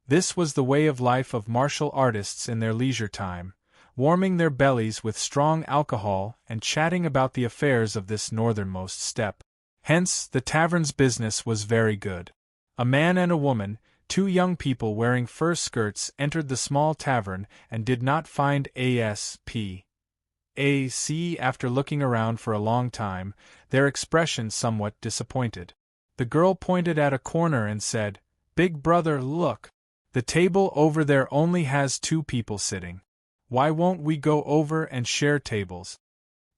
This was the way of life of martial artists in their leisure time, warming their bellies with strong alcohol and chatting about the affairs of this northernmost steppe. Hence, the tavern's business was very good. A man and a woman, 2 young people wearing fur skirts, entered the small tavern and did not find ASP. AC after looking around for a long time, their expression somewhat disappointed. The girl pointed at a corner and said, "Big brother, look! The table over there only has 2 people sitting. Why won't we go over and share tables?"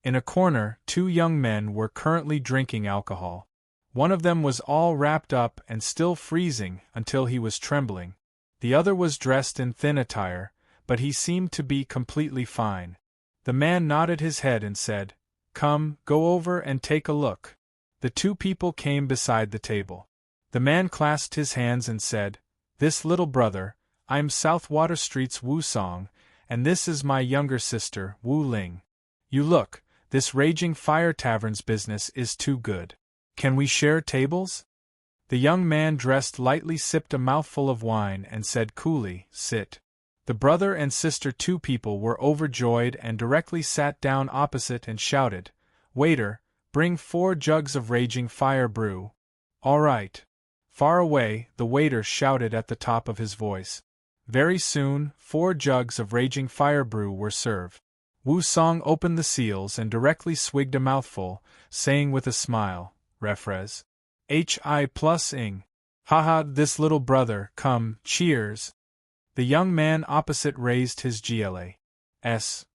In a corner, 2 young men were currently drinking alcohol. One of them was all wrapped up and still freezing until he was trembling. The other was dressed in thin attire, but he seemed to be completely fine. The man nodded his head and said, "Come, go over and take a look." The 2 people came beside the table. The man clasped his hands and said, "This little brother, I'm South Water Street's Wu Song, and this is my younger sister, Wu Ling. You look, this Raging Fire Tavern's business is too good. Can we share tables?" The young man dressed lightly sipped a mouthful of wine and said coolly, "Sit." The brother and sister 2 people were overjoyed and directly sat down opposite and shouted, "Waiter, bring 4 jugs of Raging Fire brew." "All right." Far away, the waiter shouted at the top of his voice. Very soon, 4 jugs of Raging Fire brew were served. Wu Song opened the seals and directly swigged a mouthful, saying with a smile, "Refres. Hi plus ing. Haha, this little brother, come, cheers." The young man opposite raised his GLAS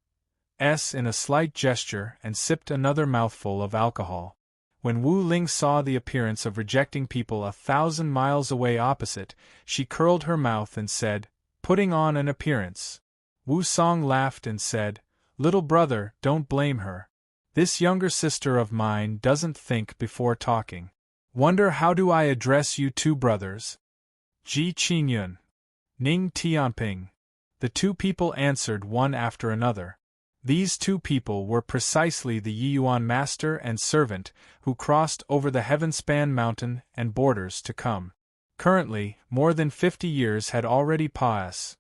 in a slight gesture and sipped another mouthful of alcohol. When Wu Ling saw the appearance of rejecting people 1,000 miles away opposite, she curled her mouth and said, "Putting on an appearance." Wu Song laughed and said, "Little brother, don't blame her. This younger sister of mine doesn't think before talking. Wonder how do I address you 2 brothers?" "Ji Qingyun. Ning Tianping." The 2 people answered one after another. These 2 people were precisely the Yiyuan master and servant who crossed over the heaven-span mountain and borders to come. Currently, more than 50 years had already passed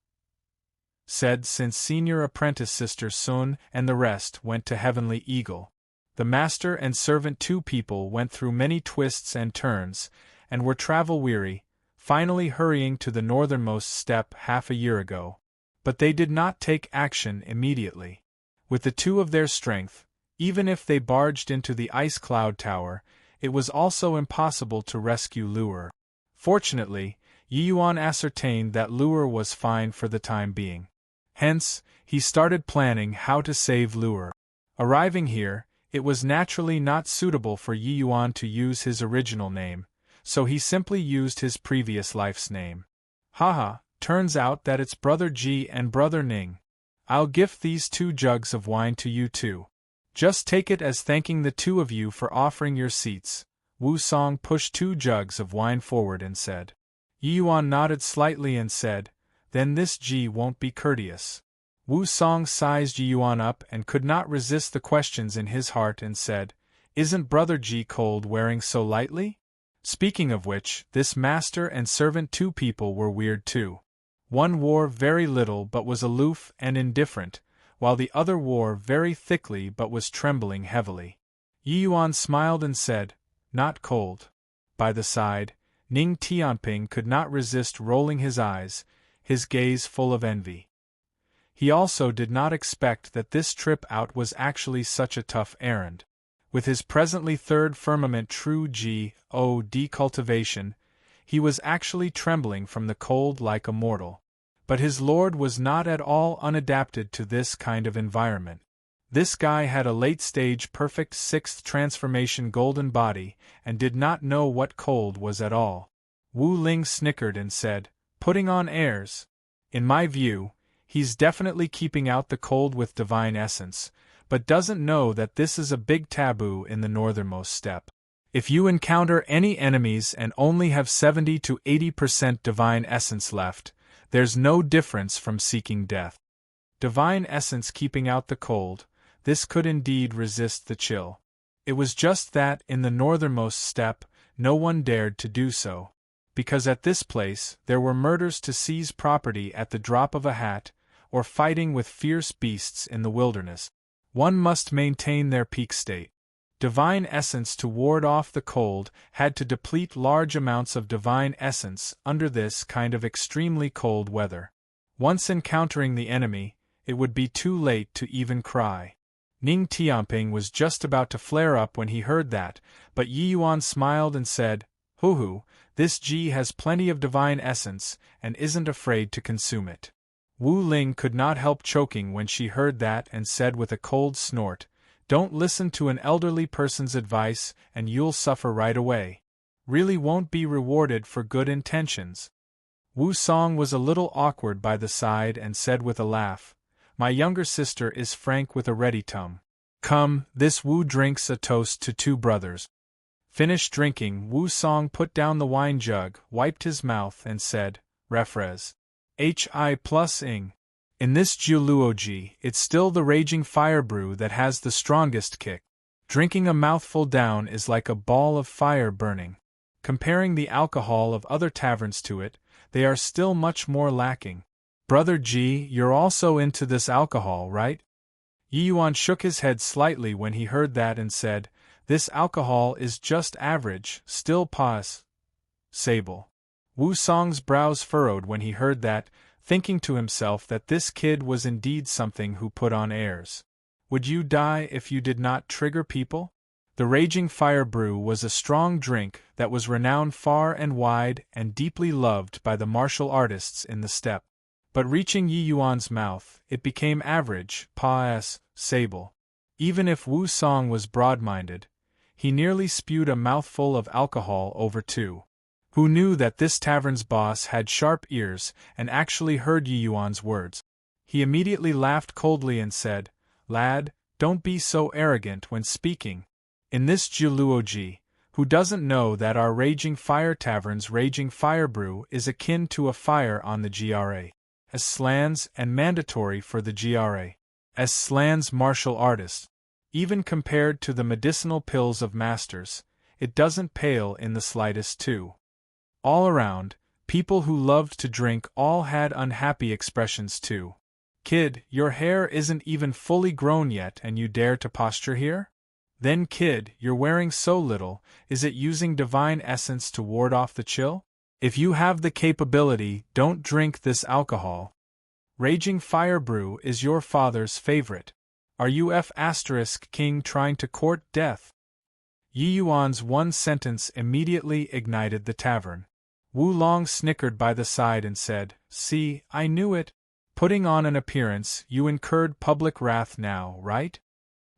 since senior apprentice sister Sun and the rest went to Heavenly Eagle. The master and servant 2 people went through many twists and turns, and were travel-weary, finally hurrying to the northernmost steppe half a year ago. But they did not take action immediately. With the 2 of their strength, even if they barged into the Ice Cloud Tower, it was also impossible to rescue Lure. Fortunately, Yiyuan ascertained that Lure was fine for the time being. Hence, he started planning how to save Lure. Arriving here, it was naturally not suitable for Yiyuan to use his original name, so he simply used his previous life's name. Haha, turns out that it's Brother Ji and Brother Ning. I'll gift these 2 jugs of wine to you too. Just take it as thanking the 2 of you for offering your seats. Wu Song pushed 2 jugs of wine forward and said. Yiyuan nodded slightly and said, "Then this Ji won't be courteous." Wu Song sized Yi Yuan up and could not resist the questions in his heart and said, "Isn't Brother Ji cold wearing so lightly?" Speaking of which, this master and servant two people were weird too. One wore very little but was aloof and indifferent, while the other wore very thickly but was trembling heavily. Yi Yuan smiled and said, "Not cold." By the side, Ning Tianping could not resist rolling his eyes, his gaze full of envy. He also did not expect that this trip out was actually such a tough errand. With his presently third firmament true G.O.D. cultivation, he was actually trembling from the cold like a mortal. But his lord was not at all unadapted to this kind of environment. This guy had a late-stage perfect sixth transformation golden body and did not know what cold was at all. Wu Ling snickered and said, "Putting on airs. In my view, he's definitely keeping out the cold with divine essence, but doesn't know that this is a big taboo in the northernmost steppe. If you encounter any enemies and only have 70 to 80% divine essence left, there's no difference from seeking death. Divine essence keeping out the cold, this could indeed resist the chill. It was just that in the northernmost steppe, no one dared to do so. Because at this place, there were murders to seize property at the drop of a hat, or fighting with fierce beasts in the wilderness. One must maintain their peak state. Divine essence to ward off the cold had to deplete large amounts of divine essence under this kind of extremely cold weather. Once encountering the enemy, it would be too late to even cry. Ning Tianping was just about to flare up when he heard that, but Yi Yuan smiled and said, "Hoo, this Ji has plenty of divine essence and isn't afraid to consume it." Wu Ling could not help choking when she heard that and said with a cold snort, "Don't listen to an elderly person's advice and you'll suffer right away. Really won't be rewarded for good intentions." Wu Song was a little awkward by the side and said with a laugh, "My younger sister is frank with a ready tongue. Come, this Wu drinks a toast to two brothers." Finished drinking, Wu Song put down the wine jug, wiped his mouth and said, "Refres. Hi plus ing. In this Jiuluoji, it's still the raging fire brew that has the strongest kick. Drinking a mouthful down is like a ball of fire burning. Comparing the alcohol of other taverns to it, they are still much more lacking. Brother Ji, you're also into this alcohol, right?" Yi Yuan shook his head slightly when he heard that and said, "This alcohol is just average, still pas. Sable." Wu Song's brows furrowed when he heard that, thinking to himself that this kid was indeed something who put on airs. Would you die if you did not trigger people? The raging fire brew was a strong drink that was renowned far and wide and deeply loved by the martial artists in the steppe. But reaching Yi Yuan's mouth, it became average, pas, sable. Even if Wu Song was broad-minded, he nearly spewed a mouthful of alcohol over too. Who knew that this tavern's boss had sharp ears and actually heard Yi Yuan's words? He immediately laughed coldly and said, "Lad, don't be so arrogant when speaking. In this Jiuluoji, who doesn't know that our Raging Fire Tavern's Raging Fire Brew is akin to a fire on the GRA? As slans and mandatory for the GRA. As slans martial artists. Even compared to the medicinal pills of masters, it doesn't pale in the slightest too." All around, people who loved to drink all had unhappy expressions too. "Kid, your hair isn't even fully grown yet and you dare to posture here? Then kid, you're wearing so little, is it using divine essence to ward off the chill? If you have the capability, don't drink this alcohol. Raging Fire Brew is your father's favorite. Are you King trying to court death?" Yi Yuan's one sentence immediately ignited the tavern. Wu Long snickered by the side and said, "See, I knew it. Putting on an appearance, you incurred public wrath now, right?"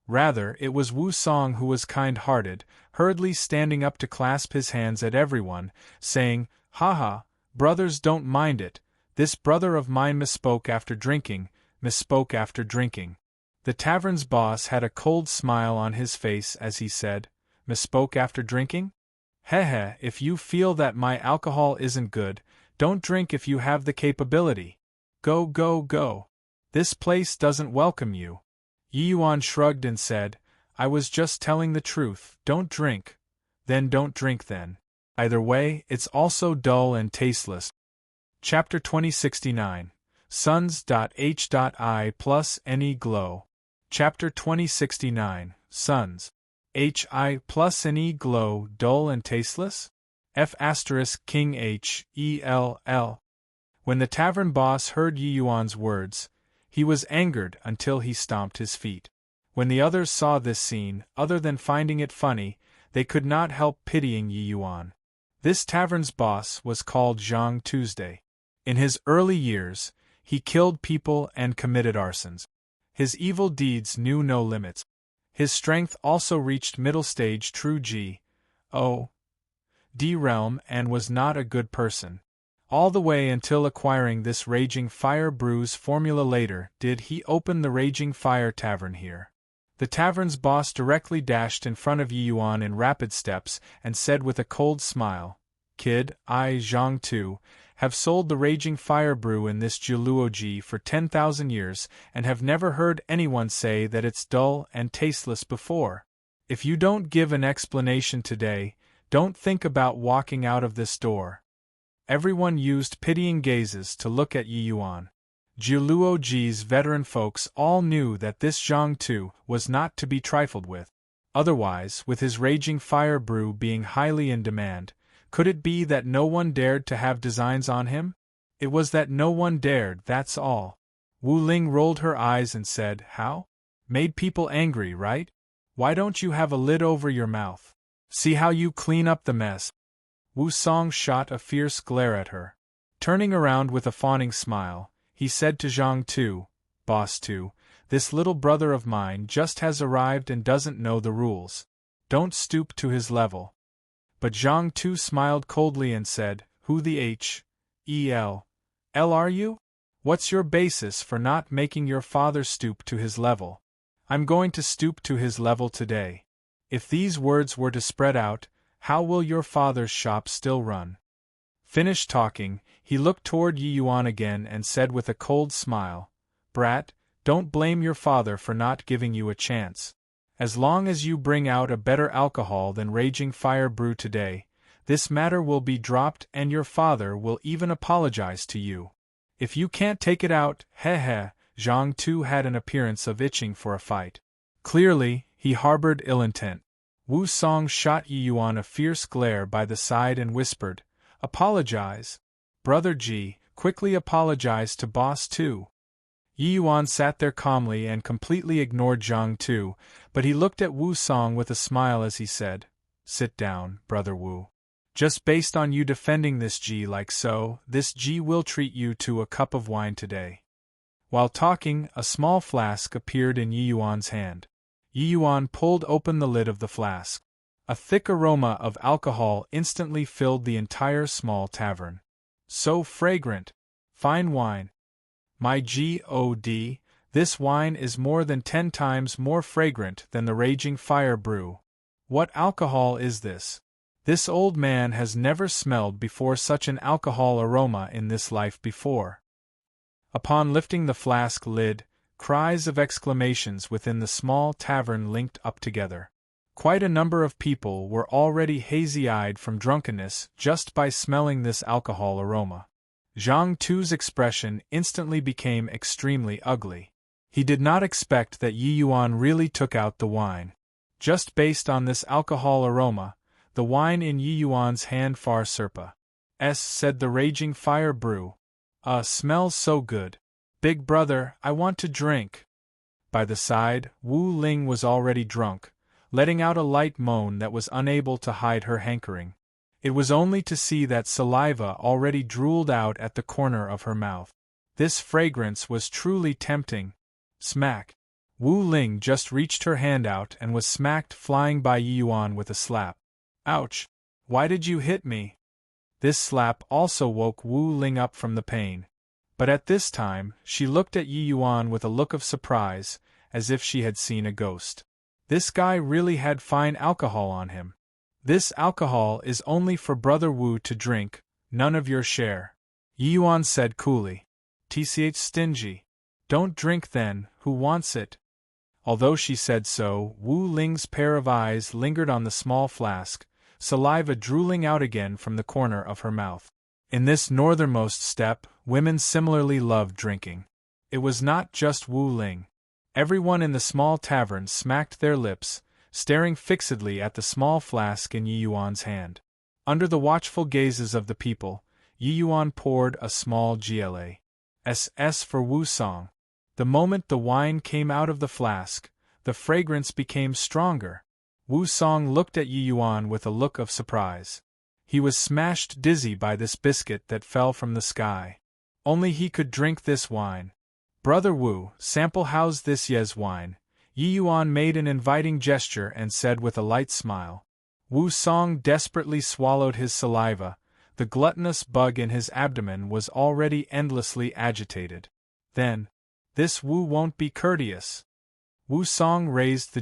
Rather, it was Wu Song who was kind-hearted, hurriedly standing up to clasp his hands at everyone, saying, "Haha, brothers don't mind it. This brother of mine misspoke after drinking. The tavern's boss had a cold smile on his face as he said, "Misspoke after drinking? Hehe, if you feel that my alcohol isn't good, don't drink if you have the capability. Go, go, go. This place doesn't welcome you. Yi Yuan shrugged and said, I was just telling the truth, don't drink. Then don't drink then. Either way, it's also dull and tasteless. Chapter 2069 Suns.H.I plus NE glow. Chapter 2069 Suns. H.I plus NE glow dull and tasteless? F asterisk King H.E.L.L. When the tavern boss heard Yi Yuan's words, he was angered until he stomped his feet. When the others saw this scene, other than finding it funny, they could not help pitying Yi Yuan. This tavern's boss was called Zhang Tuesday. In his early years, he killed people and committed arsons. His evil deeds knew no limits. His strength also reached middle stage true G.O.D. realm and was not a good person. All the way until acquiring this Raging Fire Brew's formula later did he open the Raging Fire Tavern here. The tavern's boss directly dashed in front of Yi Yuan in rapid steps and said with a cold smile, Kid, I, Zhang Tu, have sold the Raging Fire Brew in this Jiluoji for 10,000 years and have never heard anyone say that it's dull and tasteless before. If you don't give an explanation today, don't think about walking out of this door. Everyone used pitying gazes to look at Yi Yuan. Jiluoji's veteran folks all knew that this Zhang Tu was not to be trifled with. Otherwise, with his Raging Fire Brew being highly in demand, could it be that no one dared to have designs on him? It was that no one dared, that's all. Wu Ling rolled her eyes and said, How? Made people angry, right? Why don't you have a lid over your mouth? See how you clean up the mess. Wu Song shot a fierce glare at her. Turning around with a fawning smile, he said to Zhang Tu, Boss Tu, this little brother of mine just has arrived and doesn't know the rules. Don't stoop to his level. But Zhang Tu smiled coldly and said, Who the H.E.L.L. are you? What's your basis for not making your father stoop to his level? I'm going to stoop to his level today. If these words were to spread out, how will your father's shop still run? Finished talking, he looked toward Yi Yuan again and said with a cold smile, Brat, don't blame your father for not giving you a chance. As long as you bring out a better alcohol than Raging Fire Brew today, this matter will be dropped and your father will even apologize to you. If you can't take it out, Zhang Tu had an appearance of itching for a fight. Clearly, he harbored ill intent. Wu Song shot Yi Yuan a fierce glare by the side and whispered, Apologize. Brother Ji, quickly apologize to Boss Tu. Yi Yuan sat there calmly and completely ignored Zhang Tu, but he looked at Wu Song with a smile as he said, Sit down, Brother Wu. Just based on you defending this Ji like so, this Ji will treat you to a cup of wine today. While talking, a small flask appeared in Yi Yuan's hand. Yi Yuan pulled open the lid of the flask. A thick aroma of alcohol instantly filled the entire small tavern. So fragrant! Fine wine. My God, this wine is more than 10 times more fragrant than the Raging Fire Brew. What alcohol is this? This old man has never smelled before such an alcohol aroma in this life before. Upon lifting the flask lid, cries of exclamations within the small tavern linked up together. Quite a number of people were already hazy-eyed from drunkenness just by smelling this alcohol aroma. Zhang Tu's expression instantly became extremely ugly. He did not expect that Yi Yuan really took out the wine. Just based on this alcohol aroma, the wine in Yi Yuan's hand far surpa. Said the Raging Fire Brew. Smells so good. Big brother, I want to drink. By the side, Wu Ling was already drunk, letting out a light moan that was unable to hide her hankering. It was only to see that saliva already drooled out at the corner of her mouth. This fragrance was truly tempting. Smack! Wu Ling just reached her hand out and was smacked flying by Yi Yuan with a slap. Ouch! Why did you hit me? This slap also woke Wu Ling up from the pain. But at this time, she looked at Yi Yuan with a look of surprise, as if she had seen a ghost. This guy really had fine alcohol on him. This alcohol is only for Brother Wu to drink, none of your share. Yi Yuan said coolly. Tch stingy. Don't drink then, who wants it? Although she said so, Wu Ling's pair of eyes lingered on the small flask, saliva drooling out again from the corner of her mouth. In this northernmost steppe, women similarly loved drinking. It was not just Wu Ling. Everyone in the small tavern smacked their lips, staring fixedly at the small flask in Yi Yuan's hand. Under the watchful gazes of the people, Yi Yuan poured a small glass for Wu Song. The moment the wine came out of the flask, the fragrance became stronger. Wu Song looked at Yi Yuan with a look of surprise. He was smashed dizzy by this biscuit that fell from the sky. Only he could drink this wine. Brother Wu, sample how's this Ye's wine? Yi Yuan made an inviting gesture and said with a light smile. Wu Song desperately swallowed his saliva. The gluttonous bug in his abdomen was already endlessly agitated. Then, this Wu won't be courteous. Wu Song raised the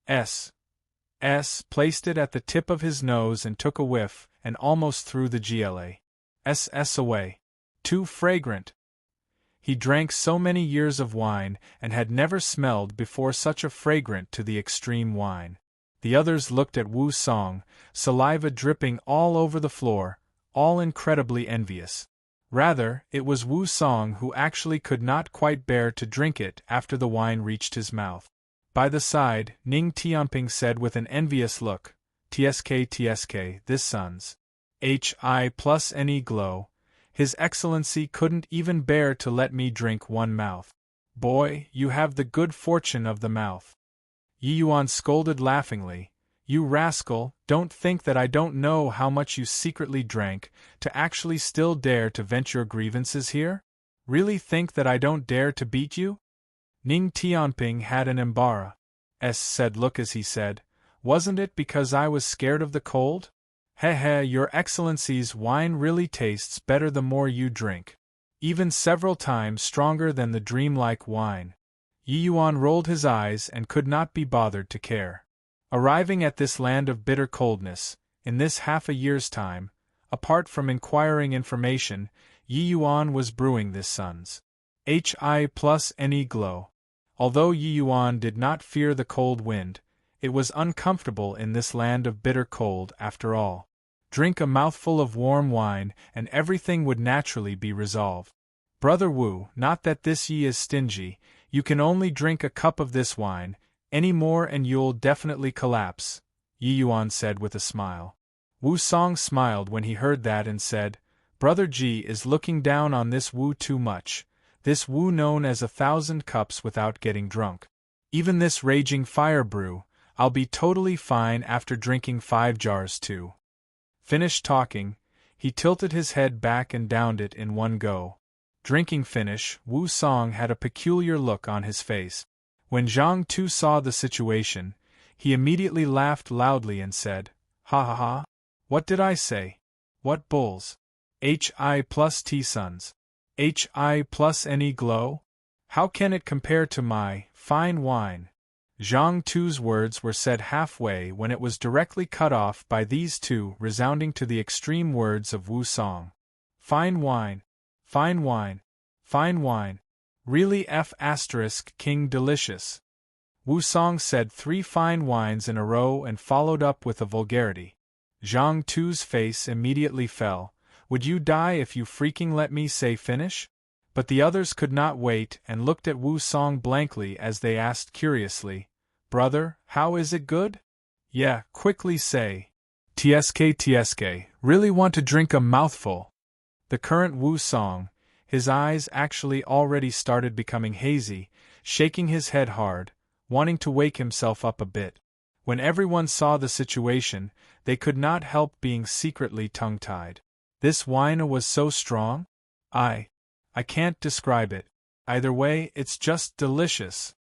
glass, placed it at the tip of his nose and took a whiff, and almost threw the glass away. Too fragrant. He drank so many years of wine and had never smelled before such a fragrant to the extreme wine. The others looked at Wu Song, saliva dripping all over the floor, all incredibly envious. Rather, it was Wu Song who actually could not quite bear to drink it after the wine reached his mouth. By the side, Ning Tianping said with an envious look, "Tsk, this son's hi plus any glow. His Excellency couldn't even bear to let me drink one mouth. Boy, you have the good fortune of the mouth." Yi Yuan scolded laughingly, "You rascal, don't think that I don't know how much you secretly drank, to actually still dare to vent your grievances here? Really think that I don't dare to beat you?" Ning Tianping had an embarrassed look as he said, "Wasn't it because I was scared of the cold? Your Excellency's wine really tastes better the more you drink. Even several times stronger than the dreamlike wine." Yi Yuan rolled his eyes and could not be bothered to care. Arriving at this land of bitter coldness, in this half a year's time, apart from inquiring information, Yi Yuan was brewing this son's hi plus any glow. Although Yi Yuan did not fear the cold wind, it was uncomfortable in this land of bitter cold after all. Drink a mouthful of warm wine and everything would naturally be resolved. "Brother Wu, not that this Yi is stingy, you can only drink a cup of this wine, any more and you'll definitely collapse," Yi Yuan said with a smile. Wu Song smiled when he heard that and said, "Brother Ji is looking down on this Wu too much, this Wu known as 1,000 cups without getting drunk. Even this raging fire brew, I'll be totally fine after drinking 5 jars too." Finished talking, he tilted his head back and downed it in one go. Drinking finish, Wu Song had a peculiar look on his face. When Zhang Tu saw the situation, he immediately laughed loudly and said, "Ha ha ha! What did I say? What bulls? Hi plus T sons. Hi plus any glow? How can it compare to my fine wine?" Zhang Tu's words were said halfway when it was directly cut off by these two resounding to the extreme words of Wu Song. "Fine wine! Fine wine! Fine wine! Really King delicious." Wu Song said 3 fine wines in a row and followed up with a vulgarity. Zhang Tu's face immediately fell. "Would you die if you freaking let me say finish?" But the others could not wait and looked at Wu Song blankly as they asked curiously, "Brother, how is it good?" "Yeah, quickly say. Tsk, really want to drink a mouthful." The current Wu Song, his eyes actually already started becoming hazy, shaking his head hard, wanting to wake himself up a bit. When everyone saw the situation, they could not help being secretly tongue-tied. This wine was so strong? I can't describe it. Either way, it's just delicious,"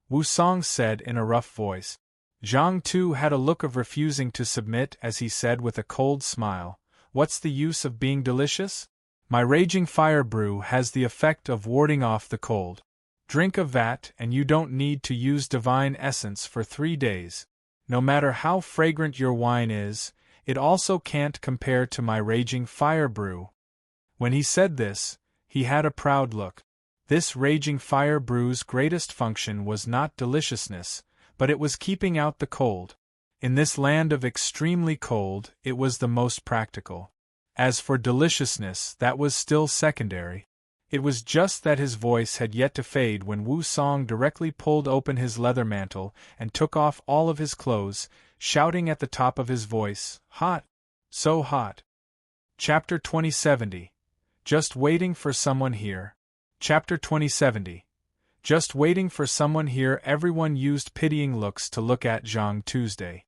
Wu Song said in a rough voice. Zhang Tu had a look of refusing to submit as he said with a cold smile, "What's the use of being delicious? My raging fire brew has the effect of warding off the cold. Drink a vat and you don't need to use divine essence for 3 days. No matter how fragrant your wine is, it also can't compare to my raging fire brew." When he said this, he had a proud look. This raging fire brew's greatest function was not deliciousness, but it was keeping out the cold. In this land of extremely cold, it was the most practical. As for deliciousness, that was still secondary. It was just that his voice had yet to fade when Wu Song directly pulled open his leather mantle and took off all of his clothes, shouting at the top of his voice, "Hot! So hot!" Chapter 2070. Just waiting for someone here. Chapter 2070. Just waiting for someone here. Everyone used pitying looks to look at Zhang Tuesday.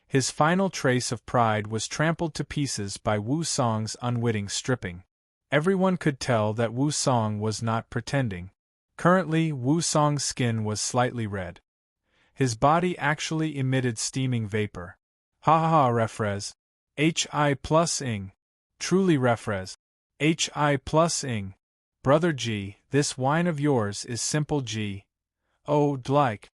His final trace of pride was trampled to pieces by Wu Song's unwitting stripping. Everyone could tell that Wu Song was not pretending. Currently, Wu Song's skin was slightly red. His body actually emitted steaming vapor. Ha ha ha, refres. Hi plus ing. Truly refres. Hi plus ing. Brother G, this wine of yours is simple G. Oh, like.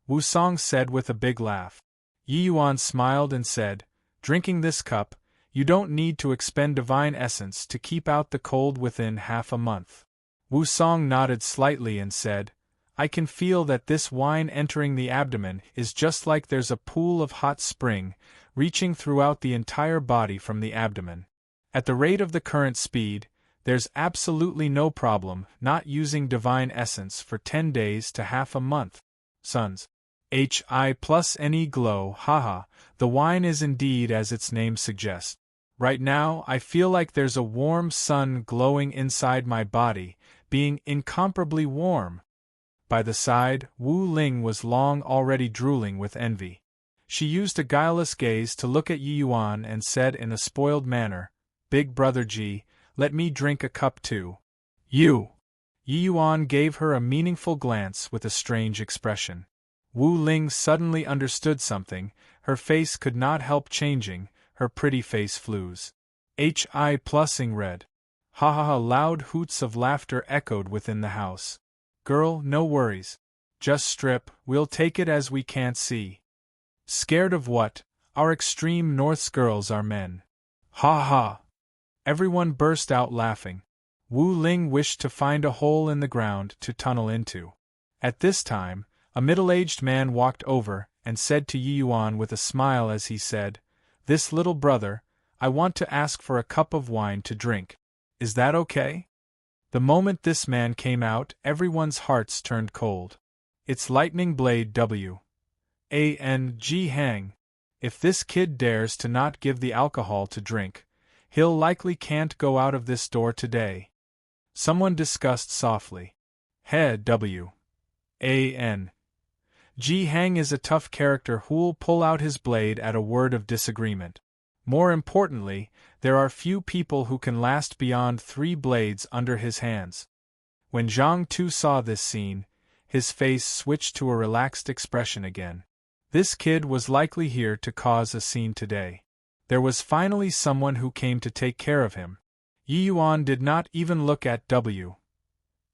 Wu Song said with a big laugh. Yi Yuan smiled and said, drinking this cup, you don't need to expend divine essence to keep out the cold within half a month. Wu Song nodded slightly and said, I can feel that this wine entering the abdomen is just like there's a pool of hot spring, reaching throughout the entire body from the abdomen. At the rate of the current speed, there's absolutely no problem not using divine essence for 10 days to half a month. Sons. Hi plus any glow, haha, the wine is indeed as its name suggests. Right now, I feel like there's a warm sun glowing inside my body, being incomparably warm. By the side, Wu Ling was long already drooling with envy. She used a guileless gaze to look at Yi Yuan and said in a spoiled manner, Big brother Ji, let me drink a cup too. You! Yi Yuan gave her a meaningful glance with a strange expression. Wu Ling suddenly understood something, her face could not help changing, her pretty face flues. Hi plusing red. Ha ha ha, loud hoots of laughter echoed within the house. Girl, no worries. Just strip, we'll take it as we can't see. Scared of what? Our extreme north's girls are men. Ha ha! Everyone burst out laughing. Wu Ling wished to find a hole in the ground to tunnel into. At this time, a middle-aged man walked over and said to Yi Yuan with a smile as he said, This little brother, I want to ask for a cup of wine to drink. Is that okay? The moment this man came out, everyone's hearts turned cold. It's Lightning Blade W. A.N.G. Hang. If this kid dares to not give the alcohol to drink, he'll likely can't go out of this door today. Someone discussed softly. He W. A.N. Ji Hang is a tough character who'll pull out his blade at a word of disagreement. More importantly, there are few people who can last beyond 3 blades under his hands. When Zhang Tu saw this scene, his face switched to a relaxed expression again. This kid was likely here to cause a scene today. There was finally someone who came to take care of him. Yi Yuan did not even look at W.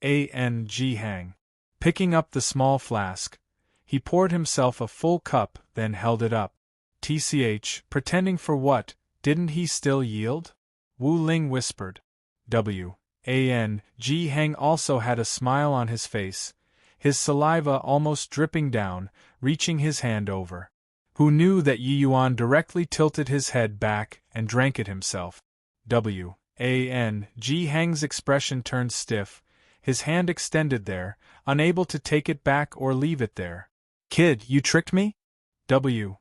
A.N.G. Hang. Picking up the small flask, he poured himself a full cup, then held it up. TCH, pretending for what, didn't he still yield? Wu Ling whispered. W. A.N.G. Hang also had a smile on his face, his saliva almost dripping down, reaching his hand over. Who knew that Yi Yuan directly tilted his head back and drank it himself? W. A.N.G. Hang's expression turned stiff, his hand extended there, unable to take it back or leave it there. Kid, you tricked me? W.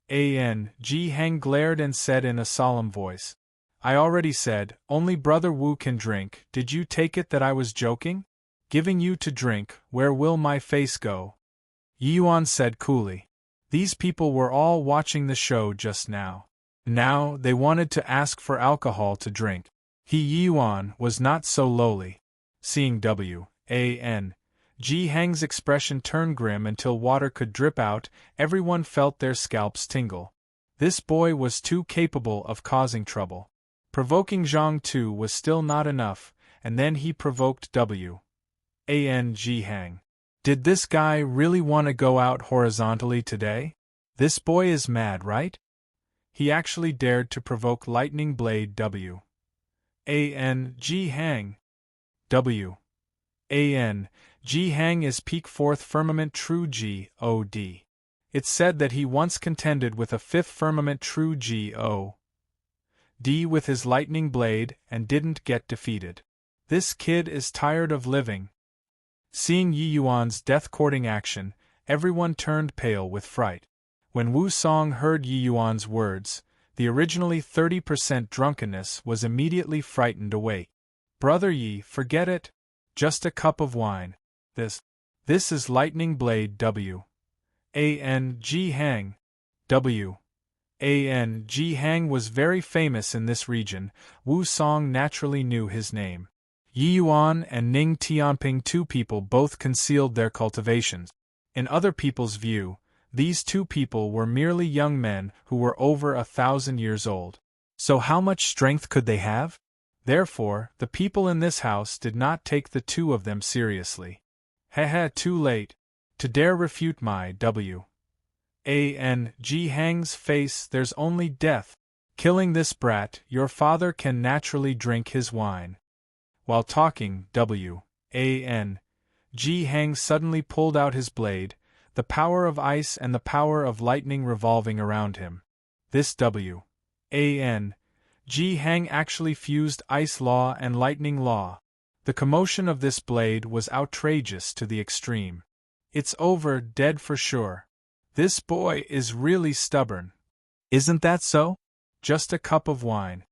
A.N.G. Hang glared and said in a solemn voice. I already said, only Brother Wu can drink. Did you take it that I was joking? Giving you to drink, where will my face go? Yi Yuan said coolly. These people were all watching the show just now. Now, they wanted to ask for alcohol to drink. Yi Yuan was not so lowly. Seeing W. A.N.G. Hang's expression turn grim until water could drip out, everyone felt their scalps tingle. This boy was too capable of causing trouble. Provoking Zhang Tu was still not enough, and then he provoked W. A.N.G. Hang. Did this guy really want to go out horizontally today? This boy is mad, right? He actually dared to provoke Lightning Blade W. A.N.G. Hang. W. G Hang is peak fourth firmament true God. It's said that he once contended with a fifth firmament true God with his lightning blade and didn't get defeated. This kid is tired of living. Seeing Yi Yuan's death-courting action, everyone turned pale with fright. When Wu Song heard Yi Yuan's words, the originally 30% drunkenness was immediately frightened away. Brother Yi, forget it. Just a cup of wine. This is Lightning Blade G Hang. G Hang was very famous in this region. Wu Song naturally knew his name. Yi Yuan and Ning Tianping, two people, both concealed their cultivations. In other people's view, these two people were merely young men who were over 1,000 years old. So how much strength could they have? Therefore, the people in this house did not take the two of them seriously. Too late. To dare refute my G Hang's face, there's only death. Killing this brat, your father can naturally drink his wine. While talking, G Hang suddenly pulled out his blade, the power of ice and the power of lightning revolving around him. This G Hang actually fused ice law and lightning law. The commotion of this blade was outrageous to the extreme. It's over, dead for sure. This boy is really stubborn. Isn't that so? Just a cup of wine.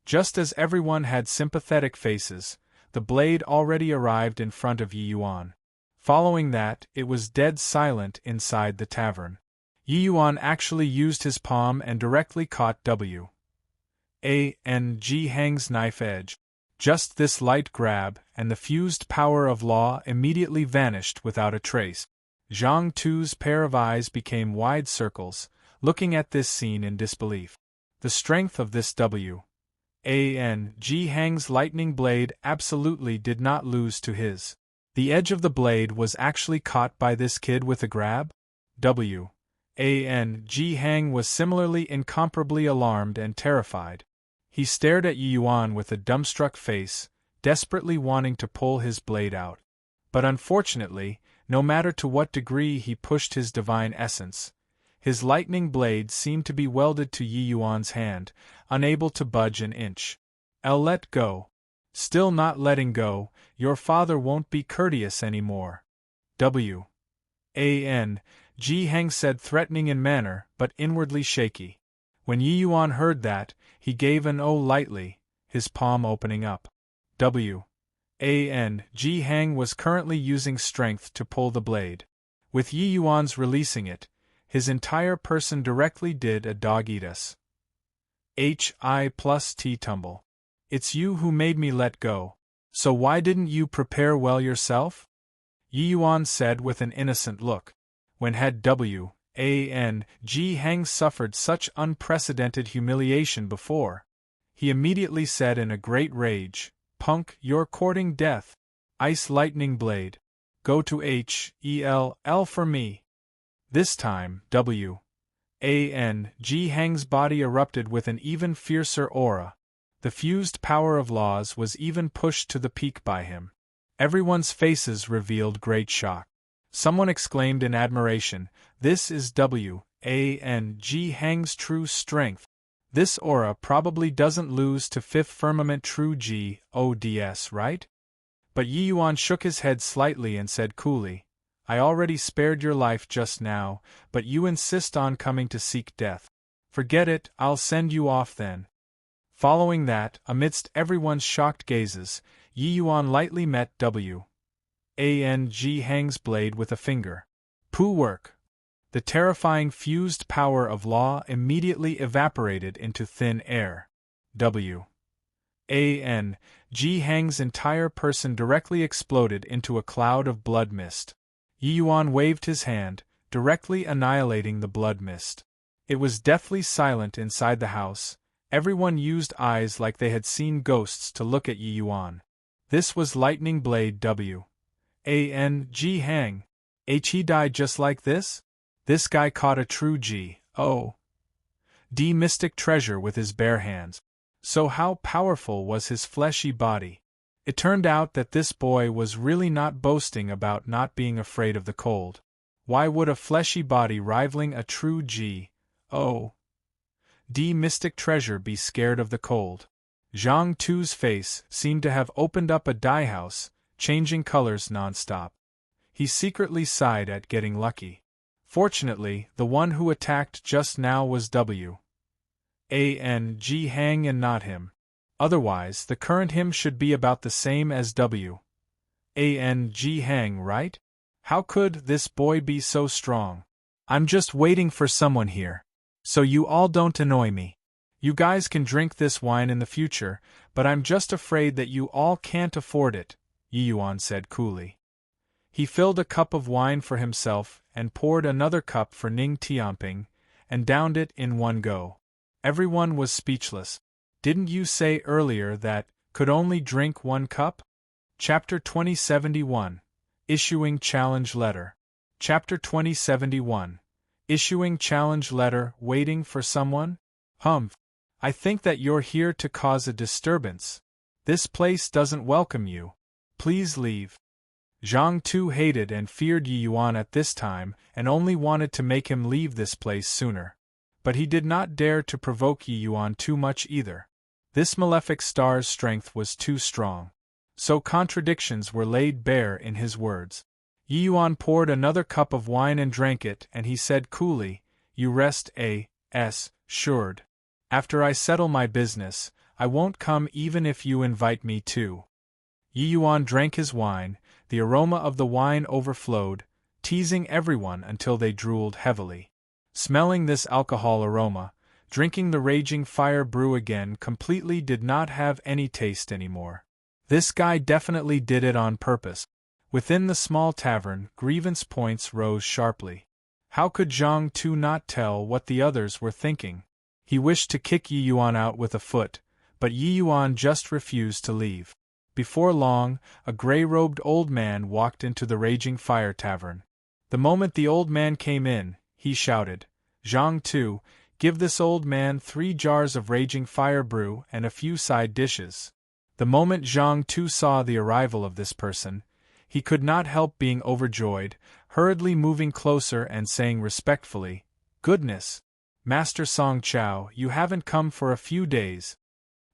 Just as everyone had sympathetic faces, the blade already arrived in front of Yi Yuan. Following that, it was dead silent inside the tavern. Yi Yuan actually used his palm and directly caught G Hang's knife edge. Just this light grab, and the fused power of law immediately vanished without a trace. Zhang Tu's pair of eyes became wide circles, looking at this scene in disbelief. The strength of this G Hang's lightning blade absolutely did not lose to his. The edge of the blade was actually caught by this kid with a grab? G Hang was similarly incomparably alarmed and terrified. He stared at Yi Yuan with a dumbstruck face, desperately wanting to pull his blade out. But unfortunately, no matter to what degree he pushed his divine essence, his lightning blade seemed to be welded to Yi Yuan's hand, unable to budge an inch. Let go. Still not letting go, your father won't be courteous anymore. G Hang said, threatening in manner, but inwardly shaky. When Yi Yuan heard that, he gave an "oh" lightly, his palm opening up. G Hang was currently using strength to pull the blade. With Yi Yuan's releasing it, his entire person directly did a dog-eat-us. H+T tumble. It's you who made me let go. So why didn't you prepare well yourself? Yi Yuan said with an innocent look. When had G Hang suffered such unprecedented humiliation before? He immediately said in a great rage, "Punk, you're courting death. Ice lightning blade. Go to L for me." This time, G Hang's body erupted with an even fiercer aura. The fused power of laws was even pushed to the peak by him. Everyone's faces revealed great shock. Someone exclaimed in admiration, "This is G Hang's true strength. This aura probably doesn't lose to fifth firmament true Gods, right?" But Yi Yuan shook his head slightly and said coolly, "I already spared your life just now, but you insist on coming to seek death. Forget it, I'll send you off then." Following that, amidst everyone's shocked gazes, Yi Yuan lightly met G Hang's blade with a finger. Poo work. The terrifying fused power of law immediately evaporated into thin air. G Hang's entire person directly exploded into a cloud of blood mist. Yi Yuan waved his hand, directly annihilating the blood mist. It was deathly silent inside the house. Everyone used eyes like they had seen ghosts to look at Yi Yuan. This was Lightning Blade G Hang. He died just like this? This guy caught a true D mystic treasure with his bare hands. So how powerful was his fleshy body? It turned out that this boy was really not boasting about not being afraid of the cold. Why would a fleshy body rivaling a true G.O.D. mystic treasure be scared of the cold? Zhang Tu's face seemed to have opened up a dyehouse, changing colors nonstop. He secretly sighed at getting lucky. Fortunately, the one who attacked just now was W.A.N.G. Hang and not him. Otherwise, the current him should be about the same as W.A.N.G. Hang, right? How could this boy be so strong? I'm just waiting for someone here. So you all don't annoy me. You guys can drink this wine in the future, but I'm just afraid that you all can't afford it, Yi Yuan said coolly. He filled a cup of wine for himself and poured another cup for Ning Tianping, and downed it in one go. Everyone was speechless. Didn't you say earlier that could only drink one cup? Chapter 2071. Issuing Challenge Letter. Chapter 2071. Issuing Challenge Letter. Waiting for someone? Humph. I think that you're here to cause a disturbance. This place doesn't welcome you. Please leave. Zhang Tu hated and feared Yi Yuan at this time and only wanted to make him leave this place sooner. But he did not dare to provoke Yi Yuan too much either. This malefic star's strength was too strong. So contradictions were laid bare in his words. Yi Yuan poured another cup of wine and drank it, and he said coolly, "You rest assured. After I settle my business, I won't come even if you invite me to." Yi Yuan drank his wine, the aroma of the wine overflowed, teasing everyone until they drooled heavily. Smelling this alcohol aroma, drinking the raging fire brew again completely did not have any taste anymore. This guy definitely did it on purpose. Within the small tavern, grievance points rose sharply. How could Zhang Tu not tell what the others were thinking? He wished to kick Yi Yuan out with a foot, but Yi Yuan just refused to leave. Before long, a gray-robed old man walked into the Raging Fire Tavern. The moment the old man came in, he shouted, "Zhang Tu, give this old man 3 jars of Raging Fire brew and a few side dishes." The moment Zhang Tu saw the arrival of this person, he could not help being overjoyed, hurriedly moving closer and saying respectfully, "Goodness! Master Song Chao, you haven't come for a few days."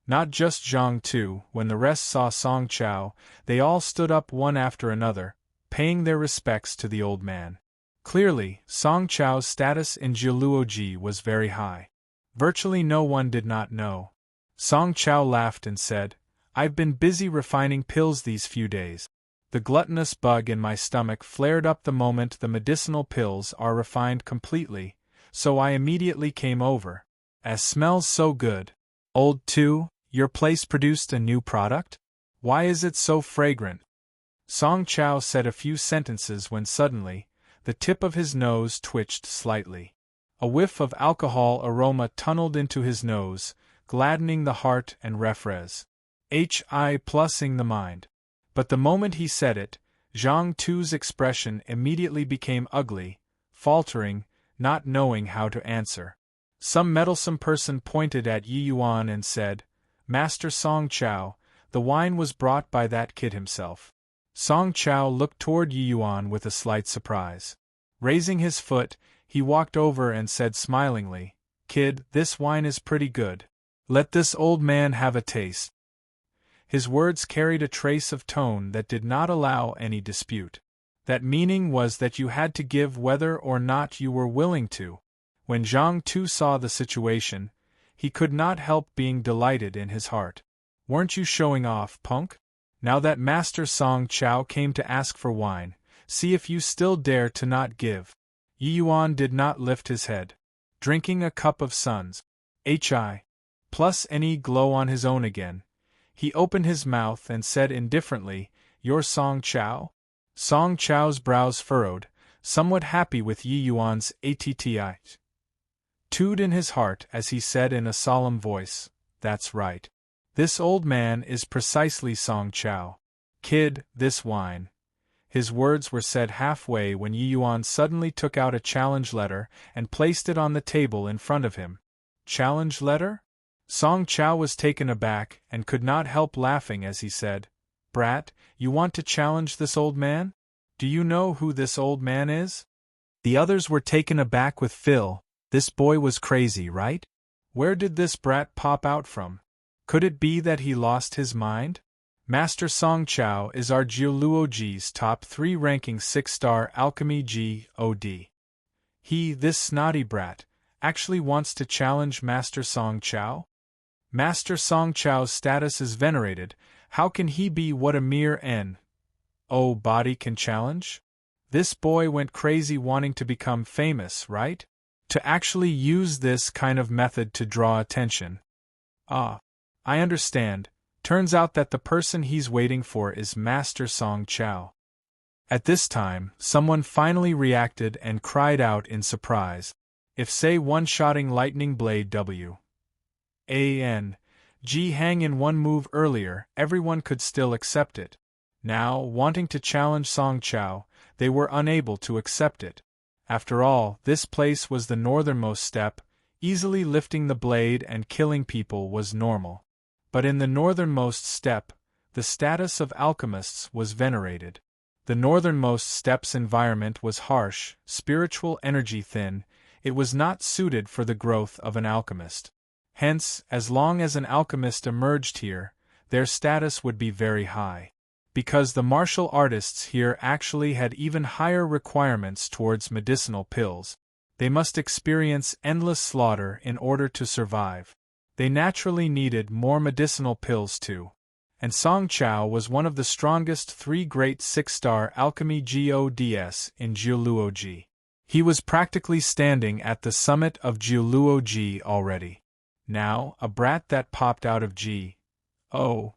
Not just Zhang Tu, when the rest saw Song Chao, they all stood up one after another, paying their respects to the old man. Clearly, Song Chao's status in Jiluoji was very high. Virtually no one did not know. Song Chao laughed and said, "I've been busy refining pills these few days. The gluttonous bug in my stomach flared up the moment the medicinal pills are refined completely, so I immediately came over. As smells so good. Old Tu, your place produced a new product? Why is it so fragrant?" Song Chao said a few sentences when suddenly, the tip of his nose twitched slightly. A whiff of alcohol aroma tunneled into his nose, gladdening the heart and plusing the mind. But the moment he said it, Zhang Tu's expression immediately became ugly, faltering, not knowing how to answer. Some meddlesome person pointed at Yi Yuan and said, "Master Song Chao, the wine was brought by that kid himself." Song Chao looked toward Yi Yuan with a slight surprise. Raising his foot, he walked over and said smilingly, "Kid, this wine is pretty good. Let this old man have a taste." His words carried a trace of tone that did not allow any dispute. That meaning was that you had to give whether or not you were willing to. When Zhang Tu saw the situation, he could not help being delighted in his heart. "Weren't you showing off, punk? Now that Master Song Chao came to ask for wine, see if you still dare to not give." Yi Yuan did not lift his head. Drinking a cup of Sun's HI plus any glow on his own again, he opened his mouth and said indifferently, "Your Song Chao?" Song Chao's brows furrowed, somewhat happy with Yi Yuan's atti. Tood in his heart as he said in a solemn voice, "That's right. This old man is precisely Song Chao. Kid, this wine." His words were said halfway when Yi Yuan suddenly took out a challenge letter and placed it on the table in front of him. "Challenge letter?" Song Chao was taken aback and could not help laughing as he said, brat, you want to challenge this old man? Do you know who this old man is?" The others were taken aback with Phil. This boy was crazy, right? Where did this brat pop out from? Could it be that he lost his mind? Master Song Chao is our Geoluoji's top 3 ranking 6-star alchemy God. He, this snotty brat, actually wants to challenge Master Song Chao? Master Song Chao's status is venerated. How can he be what a mere N.O. body can challenge? This boy went crazy wanting to become famous, right? To actually use this kind of method to draw attention. Ah, I understand. Turns out that the person he's waiting for is Master Song Chao. At this time, someone finally reacted and cried out in surprise. If say one-shotting lightning blade W.A.N.G. hang in one move earlier, everyone could still accept it. Now, wanting to challenge Song Chao, they were unable to accept it. After all, this place was the northernmost step, easily lifting the blade and killing people was normal. But in the northernmost step, the status of alchemists was venerated. The northernmost step's environment was harsh, spiritual energy thin, it was not suited for the growth of an alchemist. Hence, as long as an alchemist emerged here, their status would be very high. Because the martial artists here actually had even higher requirements towards medicinal pills, they must experience endless slaughter in order to survive. They naturally needed more medicinal pills too. And Song Chao was one of the strongest 3 great 6-star alchemy gods in Geoluoji. He was practically standing at the summit of Geoluoji already. Now, a brat that popped out of G.O.D.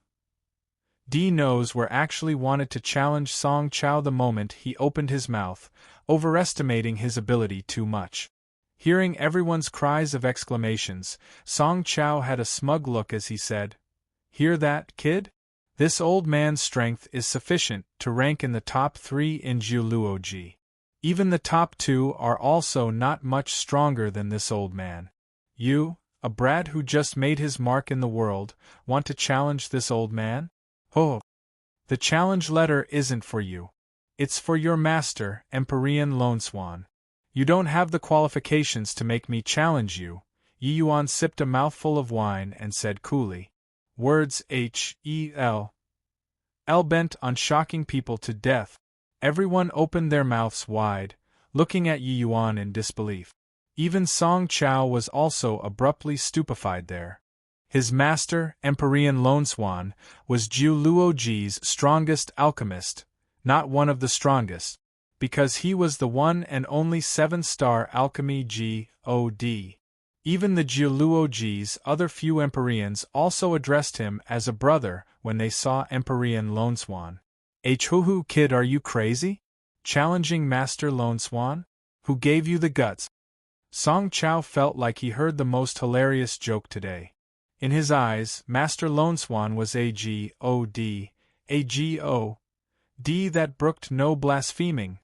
knows where actually wanted to challenge Song Chao the moment he opened his mouth, overestimating his ability too much. Hearing everyone's cries of exclamations, Song Chao had a smug look as he said, "Hear that, kid? This old man's strength is sufficient to rank in the top 3 in Geoluoji. Even the top 2 are also not much stronger than this old man. You, a brat who just made his mark in the world, want to challenge this old man? Oh, the challenge letter isn't for you. It's for your master, Empyrean Lone Swan. You don't have the qualifications to make me challenge you." Yi Yuan sipped a mouthful of wine and said coolly. Words H.E.L. bent on shocking people to death. Everyone opened their mouths wide, looking at Yi Yuan in disbelief. Even Song Chao was also abruptly stupefied there. His master, Empyrean Lone Swan, was Geoluoji's strongest alchemist, not one of the strongest, because he was the one and only 7-star alchemy God. Even the Geoluoji's other few Empyreans also addressed him as a brother when they saw Empyrean Lone Swan. "Hoo, kid, are you crazy? Challenging Master Lone Swan? Who gave you the guts?" Song Chao felt like he heard the most hilarious joke today. In his eyes, Master Lone Swan was a God that brooked no blaspheming.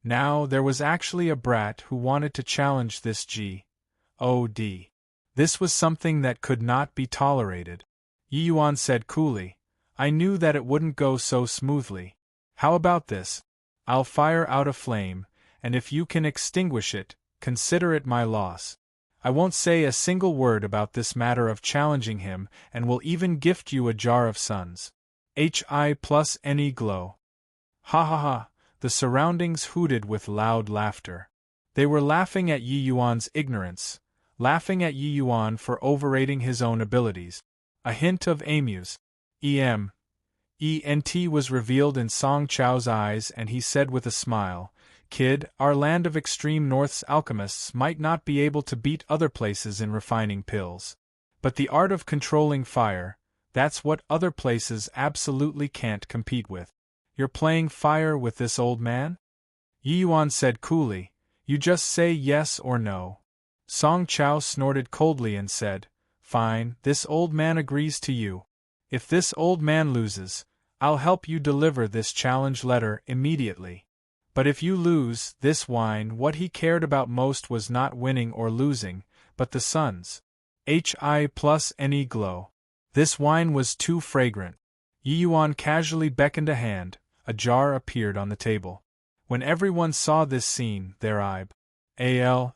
Now there was actually a brat who wanted to challenge this God. This was something that could not be tolerated. Yi Yuan said coolly, "I knew that it wouldn't go so smoothly. How about this? I'll fire out a flame, and if you can extinguish it, consider it my loss. I won't say a single word about this matter of challenging him and will even gift you a jar of suns. Hi+Ne glow." Ha ha ha, the surroundings hooted with loud laughter. They were laughing at Yi Yuan's ignorance, laughing at Yi Yuan for overrating his own abilities. A hint of amuse. Ent was revealed in Song Chao's eyes and he said with a smile, "Kid, our land of extreme north's alchemists might not be able to beat other places in refining pills. But the art of controlling fire, that's what other places absolutely can't compete with. You're playing fire with this old man?" Yi Yuan said coolly, "You just say yes or no." Song Chao snorted coldly and said, "Fine, this old man agrees to you. If this old man loses, I'll help you deliver this challenge letter immediately. But if you lose, this wine, what he cared about most was not winning or losing, but the suns. Hi+Ne glow. This wine was too fragrant. Yi Yuan casually beckoned a hand. A jar appeared on the table. When everyone saw this scene, their eyeballs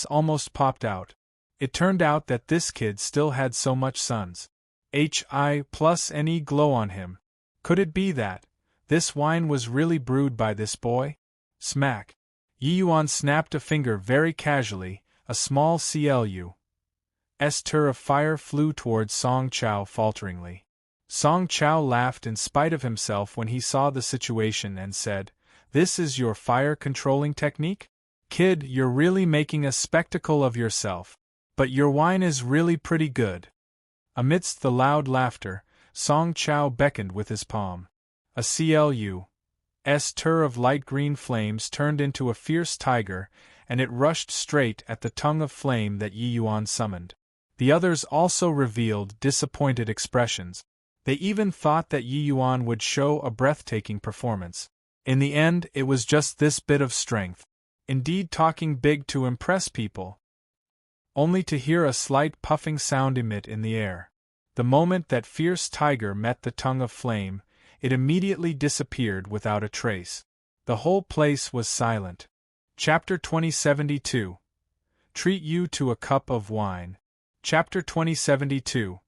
almost popped out. It turned out that this kid still had so much sun's Hi+Ne glow on him. Could it be that this wine was really brewed by this boy? Smack! Yi Yuan snapped a finger very casually. A small clu's tur of fire flew towards Song Chao falteringly. Song Chao laughed in spite of himself when he saw the situation and said, "This is your fire-controlling technique? Kid, you're really making a spectacle of yourself. But your wine is really pretty good." Amidst the loud laughter, Song Chao beckoned with his palm. A clu's tur of light green flames turned into a fierce tiger, and it rushed straight at the tongue of flame that Yi Yuan summoned. The others also revealed disappointed expressions. They even thought that Yi Yuan would show a breathtaking performance. In the end, it was just this bit of strength. Indeed, talking big to impress people. Only to hear a slight puffing sound emit in the air. The moment that fierce tiger met the tongue of flame, it immediately disappeared without a trace. The whole place was silent. Chapter 2072. Treat you to a cup of wine. Chapter 2072.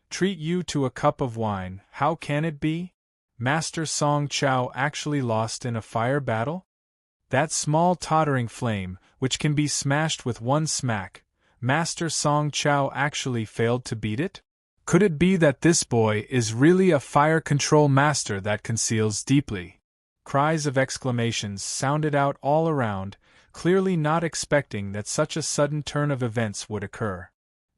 Treat you to a cup of wine. How can it be? Master Song Chao actually lost in a fire battle? That small tottering flame, which can be smashed with one smack, Master Song Chao actually failed to beat it? Could it be that this boy is really a fire control master that conceals deeply? Cries of exclamations sounded out all around, clearly not expecting that such a sudden turn of events would occur.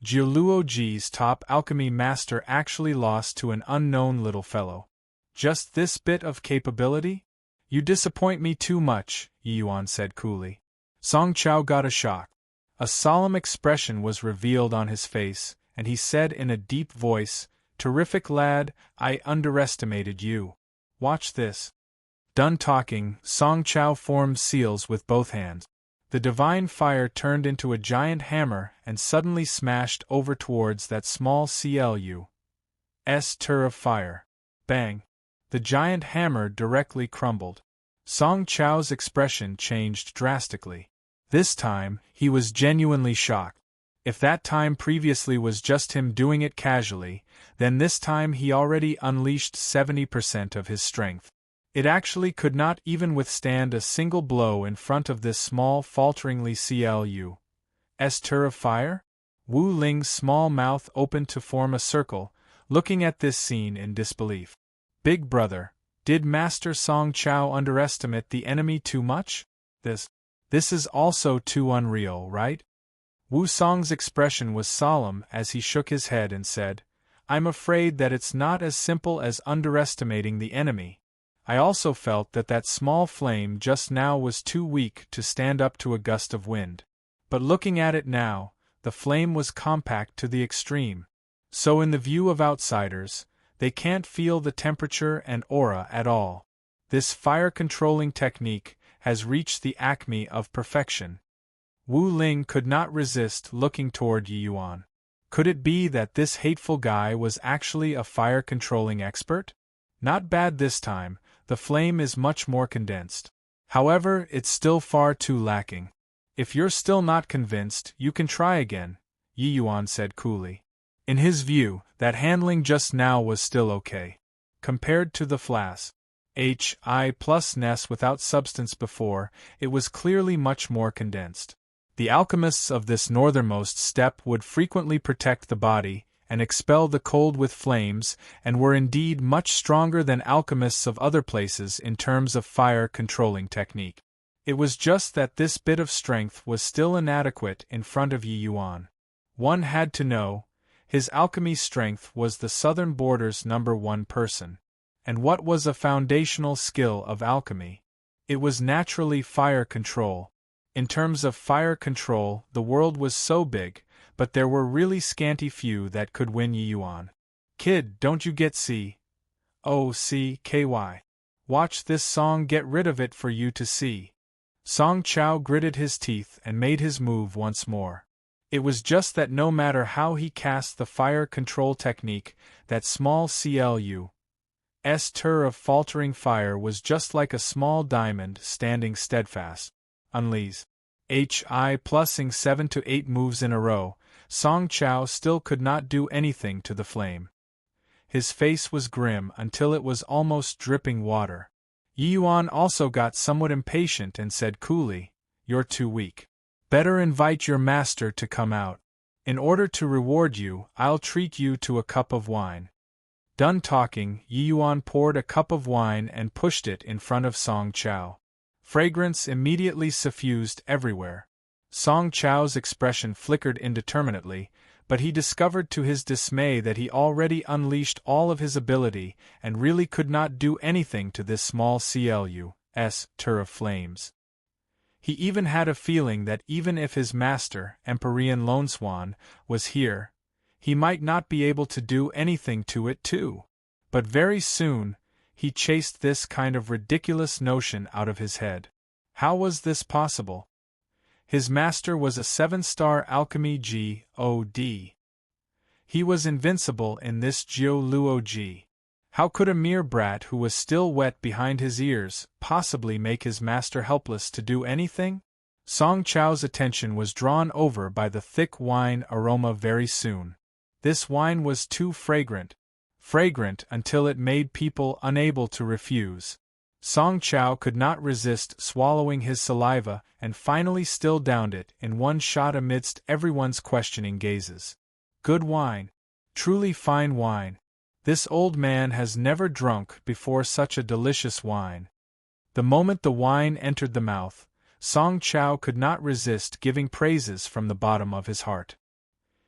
Jiuluoji's top alchemy master actually lost to an unknown little fellow. Just this bit of capability? You disappoint me too much, Yi Yuan said coolly. Song Chao got a shock. A solemn expression was revealed on his face, and he said in a deep voice, "Terrific lad, I underestimated you. Watch this." Done talking, Song Chao formed seals with both hands. The divine fire turned into a giant hammer and suddenly smashed over towards that small clu's tur of fire. Bang! The giant hammer directly crumbled. Song Chao's expression changed drastically. This time, he was genuinely shocked. If that time previously was just him doing it casually, then this time he already unleashed 70% of his strength. It actually could not even withstand a single blow in front of this small falteringly clu's tur of fire? Wu Ling's small mouth opened to form a circle, looking at this scene in disbelief. Big brother, did Master Song Chao underestimate the enemy too much? This is also too unreal, right? Wu Song's expression was solemn as he shook his head and said, "I'm afraid that it's not as simple as underestimating the enemy. I also felt that that small flame just now was too weak to stand up to a gust of wind. But looking at it now, the flame was compact to the extreme. So in the view of outsiders, they can't feel the temperature and aura at all. This fire-controlling technique has reached the acme of perfection." Wu Ling could not resist looking toward Yi Yuan. Could it be that this hateful guy was actually a fire-controlling expert? Not bad this time, the flame is much more condensed. However, it's still far too lacking. If you're still not convinced, you can try again, Yi Yuan said coolly. In his view, that handling just now was still okay. Compared to the flask Hi+ness without substance before, it was clearly much more condensed. The alchemists of this northernmost steppe would frequently protect the body and expel the cold with flames, and were indeed much stronger than alchemists of other places in terms of fire-controlling technique. It was just that this bit of strength was still inadequate in front of Yi Yuan. One had to know, his alchemy strength was the southern border's #1 person. And what was a foundational skill of alchemy? It was naturally fire control. In terms of fire control, the world was so big, but there were really scanty few that could win Yi Yuan. Kid, don't you get COCKY? Watch this song get rid of it for you to see. Song Chao gritted his teeth and made his move once more. It was just that no matter how he cast the fire control technique, that small CLU's tur of faltering fire was just like a small diamond standing steadfast. Unleash. HI plusing 7 to 8 moves in a row, Song Chao still could not do anything to the flame. His face was grim until it was almost dripping water. Yi Yuan also got somewhat impatient and said coolly, "You're too weak. Better invite your master to come out. In order to reward you, I'll treat you to a cup of wine." Done talking, Yi Yuan poured a cup of wine and pushed it in front of Song Chao. Fragrance immediately suffused everywhere. Song Chao's expression flickered indeterminately, but he discovered to his dismay that he already unleashed all of his ability and really could not do anything to this small CLU's tur of flames. He even had a feeling that even if his master, Empyrean Lone Swan, was here, he might not be able to do anything to it too. But very soon, he chased this kind of ridiculous notion out of his head. How was this possible? His master was a 7-star alchemy God. He was invincible in this Jiu Luo Ji. How could a mere brat who was still wet behind his ears possibly make his master helpless to do anything? Song Chao's attention was drawn over by the thick wine aroma very soon. This wine was too fragrant until it made people unable to refuse. Song Chao could not resist swallowing his saliva and finally still downed it in one shot amidst everyone's questioning gazes. Good wine. Truly fine wine. This old man has never drunk before such a delicious wine. The moment the wine entered the mouth, Song Chao could not resist giving praises from the bottom of his heart.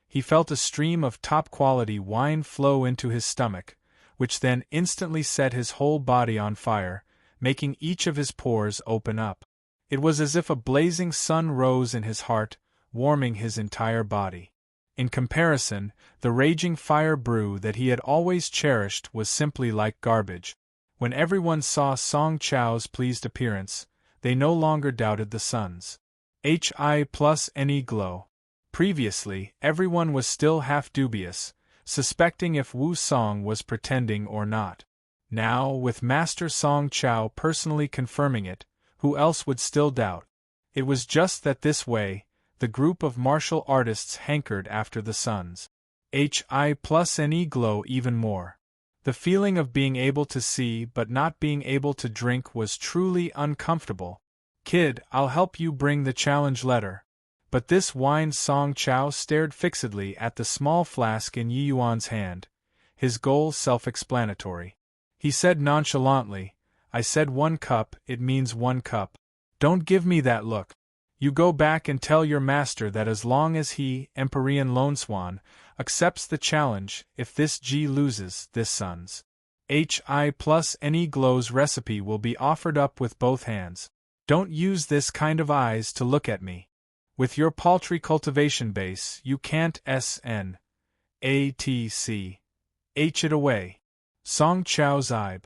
He felt a stream of top-quality wine flow into his stomach, which then instantly set his whole body on fire, making each of his pores open up. It was as if a blazing sun rose in his heart, warming his entire body. In comparison, the raging fire brew that he had always cherished was simply like garbage. When everyone saw Song Chao's pleased appearance, they no longer doubted the sun's HI plus NE glow. Previously, everyone was still half dubious, suspecting if Wu Song was pretending or not. Now, with Master Song Chao personally confirming it, who else would still doubt? It was just that this way, the group of martial artists hankered after the sun's HI plus NE glow even more. The feeling of being able to see but not being able to drink was truly uncomfortable. "Kid, I'll help you bring the challenge letter." But this wine. Song Chao stared fixedly at the small flask in Yi Yuan's hand, his goal self-explanatory. He said nonchalantly, "I said 1 cup, it means 1 cup. Don't give me that look. You go back and tell your master that as long as he, Empyrean Lone Swan, accepts the challenge, if this G loses, this sun's HI plus NE glow's recipe will be offered up with both hands. Don't use this kind of eyes to look at me. With your paltry cultivation base, you can't SN ATC H it away." Song Chao's eyebrows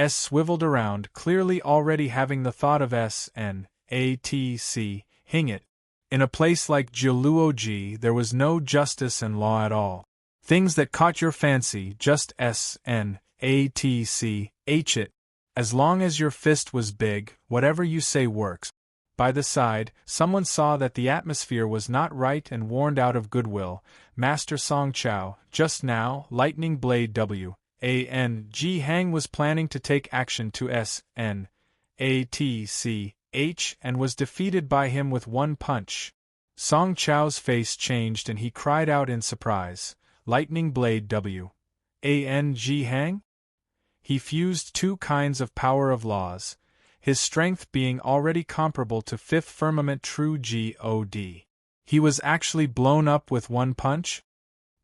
swiveled around, clearly already having the thought of SN ATC hing it. In a place like Jiluo Ji, there was no justice and law at all. Things that caught your fancy, just SN ATC H it. As long as your fist was big, whatever you say works. By the side, someone saw that the atmosphere was not right and warned out of goodwill. Master Song Chao, just now, Lightning Blade G Hang was planning to take action to SN ATC H and was defeated by him with 1 punch. Song Chao's face changed and he cried out in surprise, "Lightning Blade G Hang?" He fused 2 kinds of power of laws, his strength being already comparable to 5th Firmament True God. He was actually blown up with 1 punch?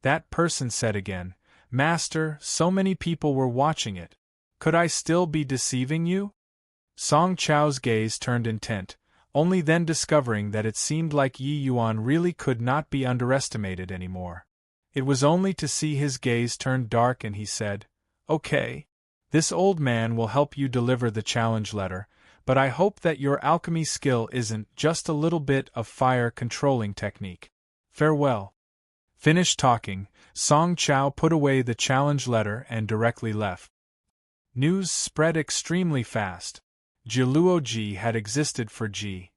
That person said again, "Master, so many people were watching it. Could I still be deceiving you?" Song Chao's gaze turned intent, only then discovering that it seemed like Yi Yuan really could not be underestimated anymore. It was only to see his gaze turn dark and he said, "Okay. This old man will help you deliver the challenge letter, but I hope that your alchemy skill isn't just a little bit of fire controlling technique. Farewell. Finished talking, Song Chao put away the challenge letter and directly left. News spread extremely fast. Jiluo had existed for D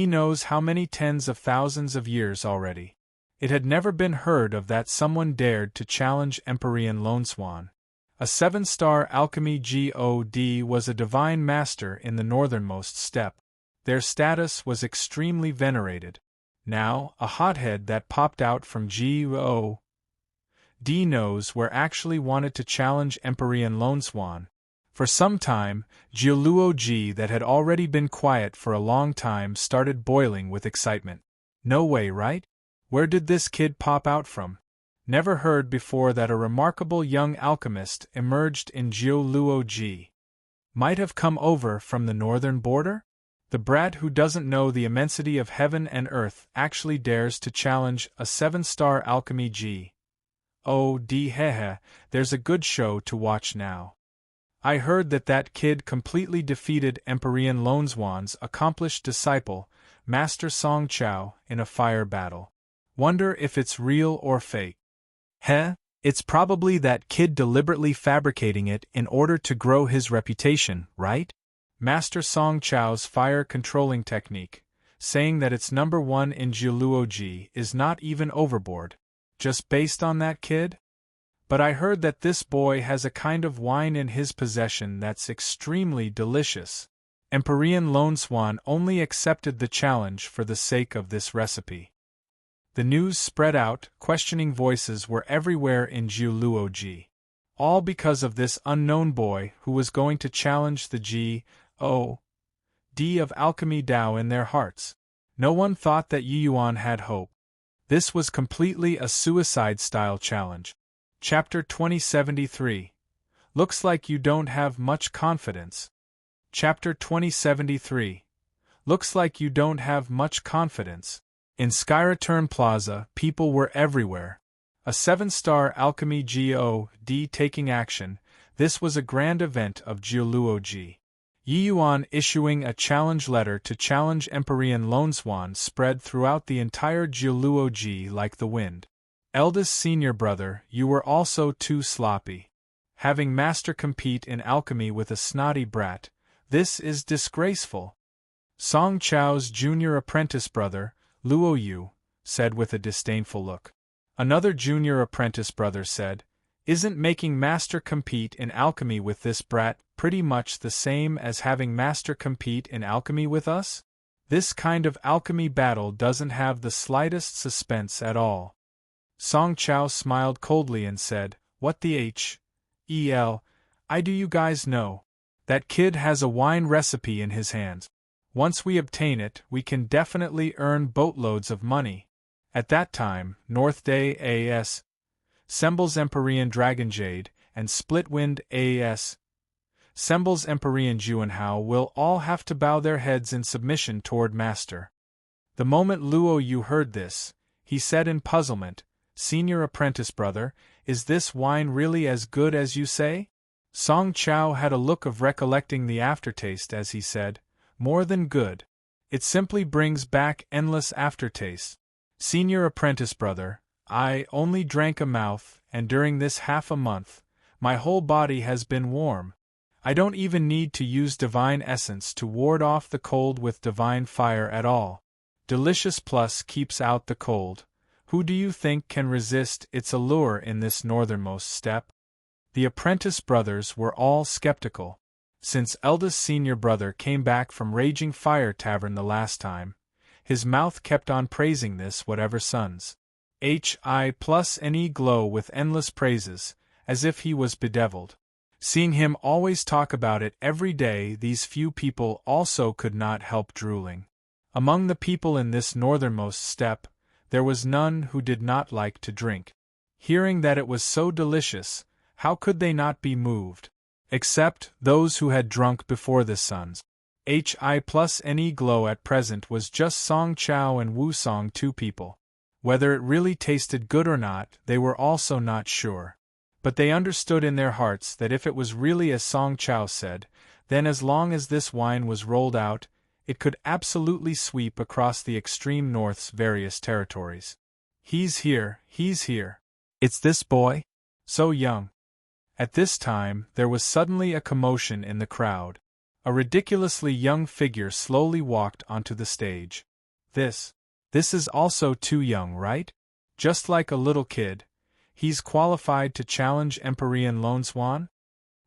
knows how many tens of thousands of years already. It had never been heard of that someone dared to challenge Empyrean Lone Swan. A 7-star alchemy God was a divine master in the northernmost steppe. Their status was extremely venerated. Now, a hothead that popped out from God knows where actually wanted to challenge Empyrean Lone Swan. For some time, Jiluo that had already been quiet for a long time started boiling with excitement. No way, right? Where did this kid pop out from? Never heard before that a remarkable young alchemist emerged in Jiluo. Might have come over from the northern border? The brat who doesn't know the immensity of heaven and earth actually dares to challenge a 7-star alchemy hehe, there's a good show to watch now. I heard that kid completely defeated Empyrean Lone Swan's accomplished disciple, Master Song Chao, in a fire battle. Wonder if it's real or fake. Heh, it's probably that kid deliberately fabricating it in order to grow his reputation, right? Master Song Chao's fire controlling technique, saying that it's number 1 in Jiluo is not even overboard. Just based on that kid? But I heard that this boy has a kind of wine in his possession that's extremely delicious. Empyrean Lone Swan only accepted the challenge for the sake of this recipe. The news spread out, questioning voices were everywhere in Jiluo. All because of this unknown boy who was going to challenge the God of Alchemy Dao in their hearts. No one thought that Yiyuan had hope. This was completely a suicide-style challenge. Chapter 2073. Looks like you don't have much confidence. Chapter 2073. Looks like you don't have much confidence. In Skyreturn Plaza, people were everywhere. A 7-star alchemy God taking action, this was a grand event of Jiluo. Yiyuan issuing a challenge letter to challenge Empyrean Lone Swan spread throughout the entire Jiluo like the wind. Eldest senior brother, you were also too sloppy. Having master compete in alchemy with a snotty brat, this is disgraceful. Song Chao's junior apprentice brother, Luo Yu, said with a disdainful look. Another junior apprentice brother said, "Isn't making master compete in alchemy with this brat pretty much the same as having master compete in alchemy with us? This kind of alchemy battle doesn't have the slightest suspense at all." Song Chao smiled coldly and said, "What the hell, I do you guys know? That kid has a wine recipe in his hands. Once we obtain it, we can definitely earn boatloads of money. At that time, North Day A.S. Sembles Empyrean Dragonjade, and Splitwind A.S. Sembles Empyrean Juanhao will all have to bow their heads in submission toward Master." The moment Luo Yu heard this, he said in puzzlement, "Senior apprentice brother, is this wine really as good as you say?" Song Chao had a look of recollecting the aftertaste as he said, "More than good. It simply brings back endless aftertaste. Senior apprentice brother, I only drank a mouth, and during this half a month, my whole body has been warm. I don't even need to use divine essence to ward off the cold with divine fire at all. Delicious Plus keeps out the cold. Who do you think can resist its allure in this northernmost steppe?" The apprentice brothers were all skeptical. Since eldest senior brother came back from Raging Fire Tavern the last time, his mouth kept on praising this whatever sons. Hi+Ne glow with endless praises, as if he was bedeviled. Seeing him always talk about it every day, these few people also could not help drooling. Among the people in this northernmost steppe, there was none who did not like to drink. Hearing that it was so delicious, how could they not be moved? Except those who had drunk before the sons. Hi+Ne glow at present was just Song Chao and Wu Song, two people. Whether it really tasted good or not, they were also not sure. But they understood in their hearts that if it was really as Song Chao said, Then as long as this wine was rolled out, it could absolutely sweep across the extreme north's various territories. He's here, he's here. It's this boy? So young. At this time, there was suddenly a commotion in the crowd. A ridiculously young figure slowly walked onto the stage. This is also too young, right? Just like a little kid. He's qualified to challenge Empyrean Lone Swan?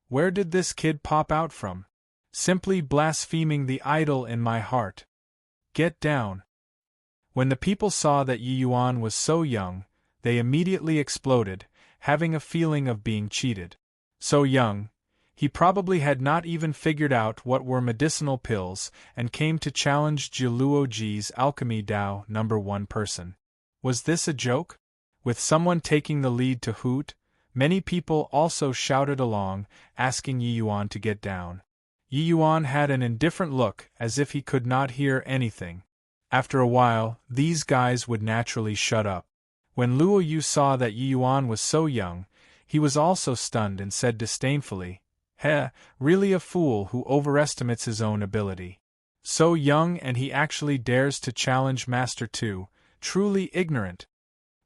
Where did this kid pop out from? Simply blaspheming the idol in my heart. Get down. When the people saw that Yi Yuan was so young, they immediately exploded, having a feeling of being cheated. So young, he probably had not even figured out what were medicinal pills and came to challenge Jiluo Ji's alchemy Dao #1 person. Was this a joke? With someone taking the lead to hoot, many people also shouted along, asking Yi Yuan to get down. Yi Yuan had an indifferent look, as if he could not hear anything. After a while, these guys would naturally shut up. When Luo Yu saw that Yi Yuan was so young, he was also stunned and said disdainfully, "Heh, really a fool who overestimates his own ability. So young and he actually dares to challenge Master 2, truly ignorant."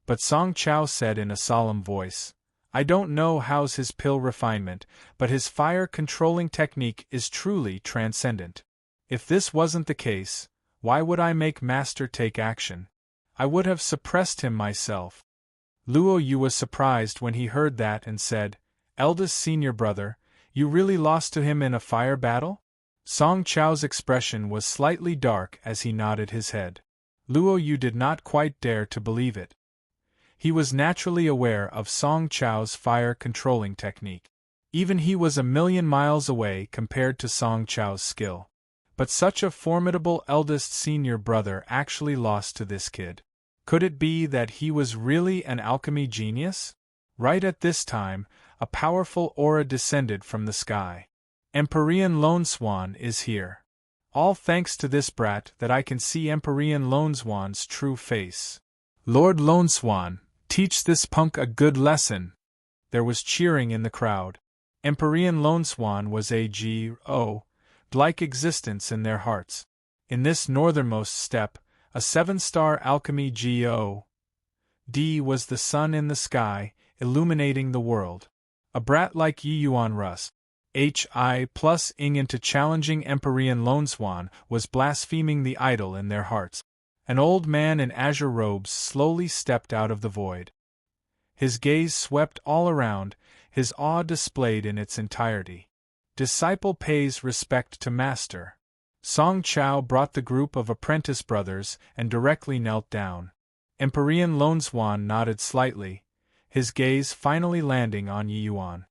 But Song Chao said in a solemn voice, "I don't know how's his pill refinement, but his fire-controlling technique is truly transcendent. If this wasn't the case, why would I make Master take action? I would have suppressed him myself." Luo Yu was surprised when he heard that and said, "Eldest senior brother, you really lost to him in a fire battle?" Song Chao's expression was slightly dark as he nodded his head. Luo Yu did not quite dare to believe it. He was naturally aware of Song Chao's fire-controlling technique. Even he was a million miles away compared to Song Chao's skill. But such a formidable eldest senior brother actually lost to this kid. Could it be that he was really an alchemy genius? Right at this time, a powerful aura descended from the sky. Empyrean Lone Swan is here. All thanks to this brat that I can see Empyrean Lone Swan's true face. Lord Lone Swan, teach this punk a good lesson. There was cheering in the crowd. Empyrean Lone Swan was a like existence in their hearts. In this northernmost step, a 7-star alchemy God was the sun in the sky, illuminating the world. A brat like Yi Yuan Rus, ing into challenging Empyrean Lone Swan was blaspheming the idol in their hearts. An old man in azure robes slowly stepped out of the void. His gaze swept all around, his awe displayed in its entirety. Disciple pays respect to master. Song Chao brought the group of apprentice brothers and directly knelt down. Empyrean Lone Swan nodded slightly, his gaze finally landing on Yi Yuan.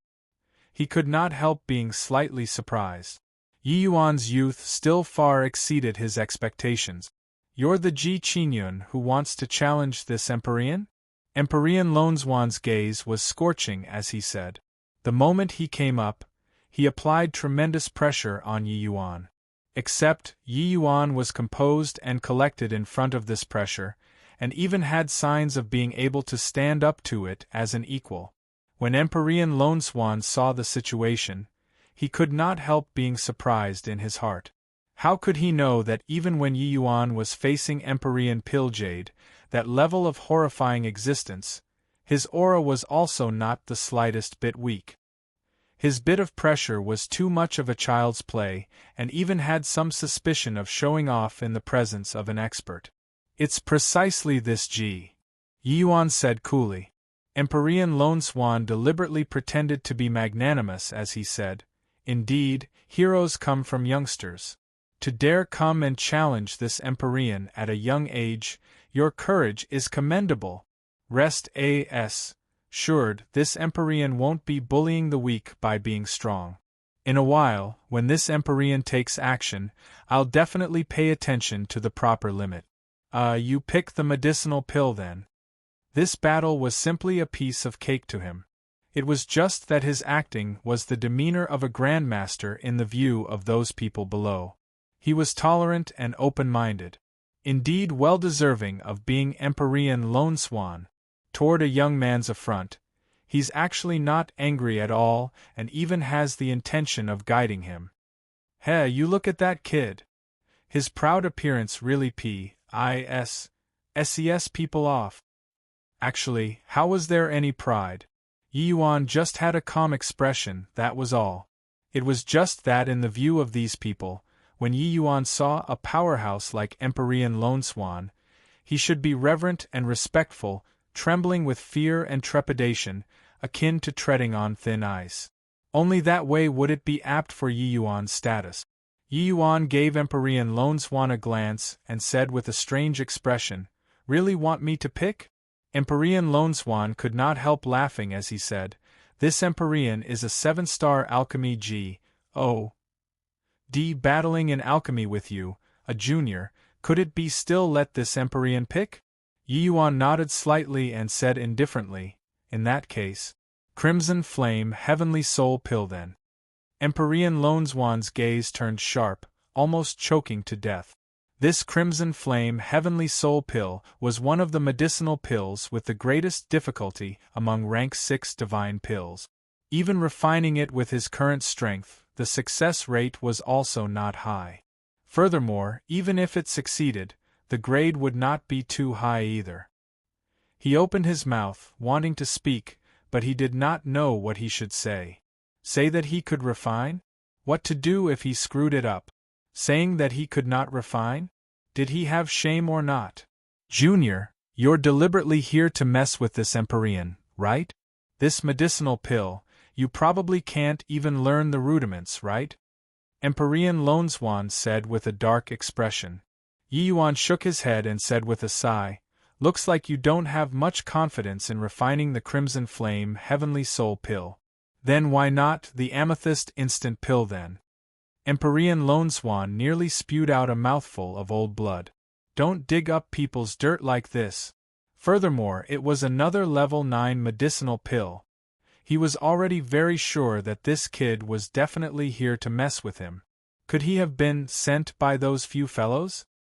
He could not help being slightly surprised. Yi Yuan's youth still far exceeded his expectations. "You're the Ji Qinyun who wants to challenge this Empyrean?" Empyrean Lone Swan's gaze was scorching as he said. The moment he came up, he applied tremendous pressure on Yi Yuan. Except, Yi Yuan was composed and collected in front of this pressure, and even had signs of being able to stand up to it as an equal. When Empyrean Lone Swan saw the situation, he could not help being surprised in his heart. How could he know that even when Yi Yuan was facing Empyrean Pilljade, that level of horrifying existence, his aura was also not the slightest bit weak. His bit of pressure was too much of a child's play, and even had some suspicion of showing off in the presence of an expert. "It's precisely this Yi Yuan said coolly. Empyrean Lone Swan deliberately pretended to be magnanimous as he said, "Indeed, heroes come from youngsters. To dare come and challenge this Empyrean at a young age, your courage is commendable. Rest assured, this Empyrean won't be bullying the weak by being strong. In a while, when this Empyrean takes action, I'll definitely pay attention to the proper limit." You pick the medicinal pill then. This battle was simply a piece of cake to him. It was just that his acting was the demeanor of a grandmaster in the view of those people below. He was tolerant and open-minded. Indeed, well deserving of being Empyrean Lone Swan. Toward a young man's affront, he's actually not angry at all and even has the intention of guiding him. Hey, you look at that kid. His proud appearance really ses people off. Actually, how was there any pride? Yi Yuan just had a calm expression, that was all. It was just that in the view of these people, when Yi Yuan saw a powerhouse like Empyrean Lone Swan, he should be reverent and respectful, trembling with fear and trepidation, akin to treading on thin ice. Only that way would it be apt for Yi Yuan's status. Yi Yuan gave Empyrean Lone Swan a glance and said with a strange expression, "Really want me to pick?" Empyrean Lone Swan could not help laughing as he said, "This Empyrean is a 7-star alchemy G.O.D. battling in alchemy with you, a junior, could it be still let this Empyrean pick?" Yi Yuan nodded slightly and said indifferently, "In that case, Crimson Flame Heavenly Soul Pill then." Empyrean Lone Swan's gaze turned sharp, almost choking to death. This Crimson Flame Heavenly Soul Pill was one of the medicinal pills with the greatest difficulty among rank 6 divine pills. Even refining it with his current strength, the success rate was also not high. Furthermore, even if it succeeded, the grade would not be too high either. He opened his mouth, wanting to speak, but he did not know what he should say. Say that he could refine? What to do if he screwed it up? Saying that he could not refine? Did he have shame or not? "Junior, you're deliberately here to mess with this Empyrean, right? This medicinal pill, you probably can't even learn the rudiments, right?" Empyrean Lone Swan said with a dark expression. Yi Yuan shook his head and said with a sigh, "Looks like you don't have much confidence in refining the Crimson Flame Heavenly Soul Pill. Then why not the Amethyst Instant Pill then?" Empyrean Lone Swan nearly spewed out a mouthful of old blood. Don't dig up people's dirt like this. Furthermore, it was another level 9 medicinal pill. He was already very sure that this kid was definitely here to mess with him. Could he have been sent by those few fellows?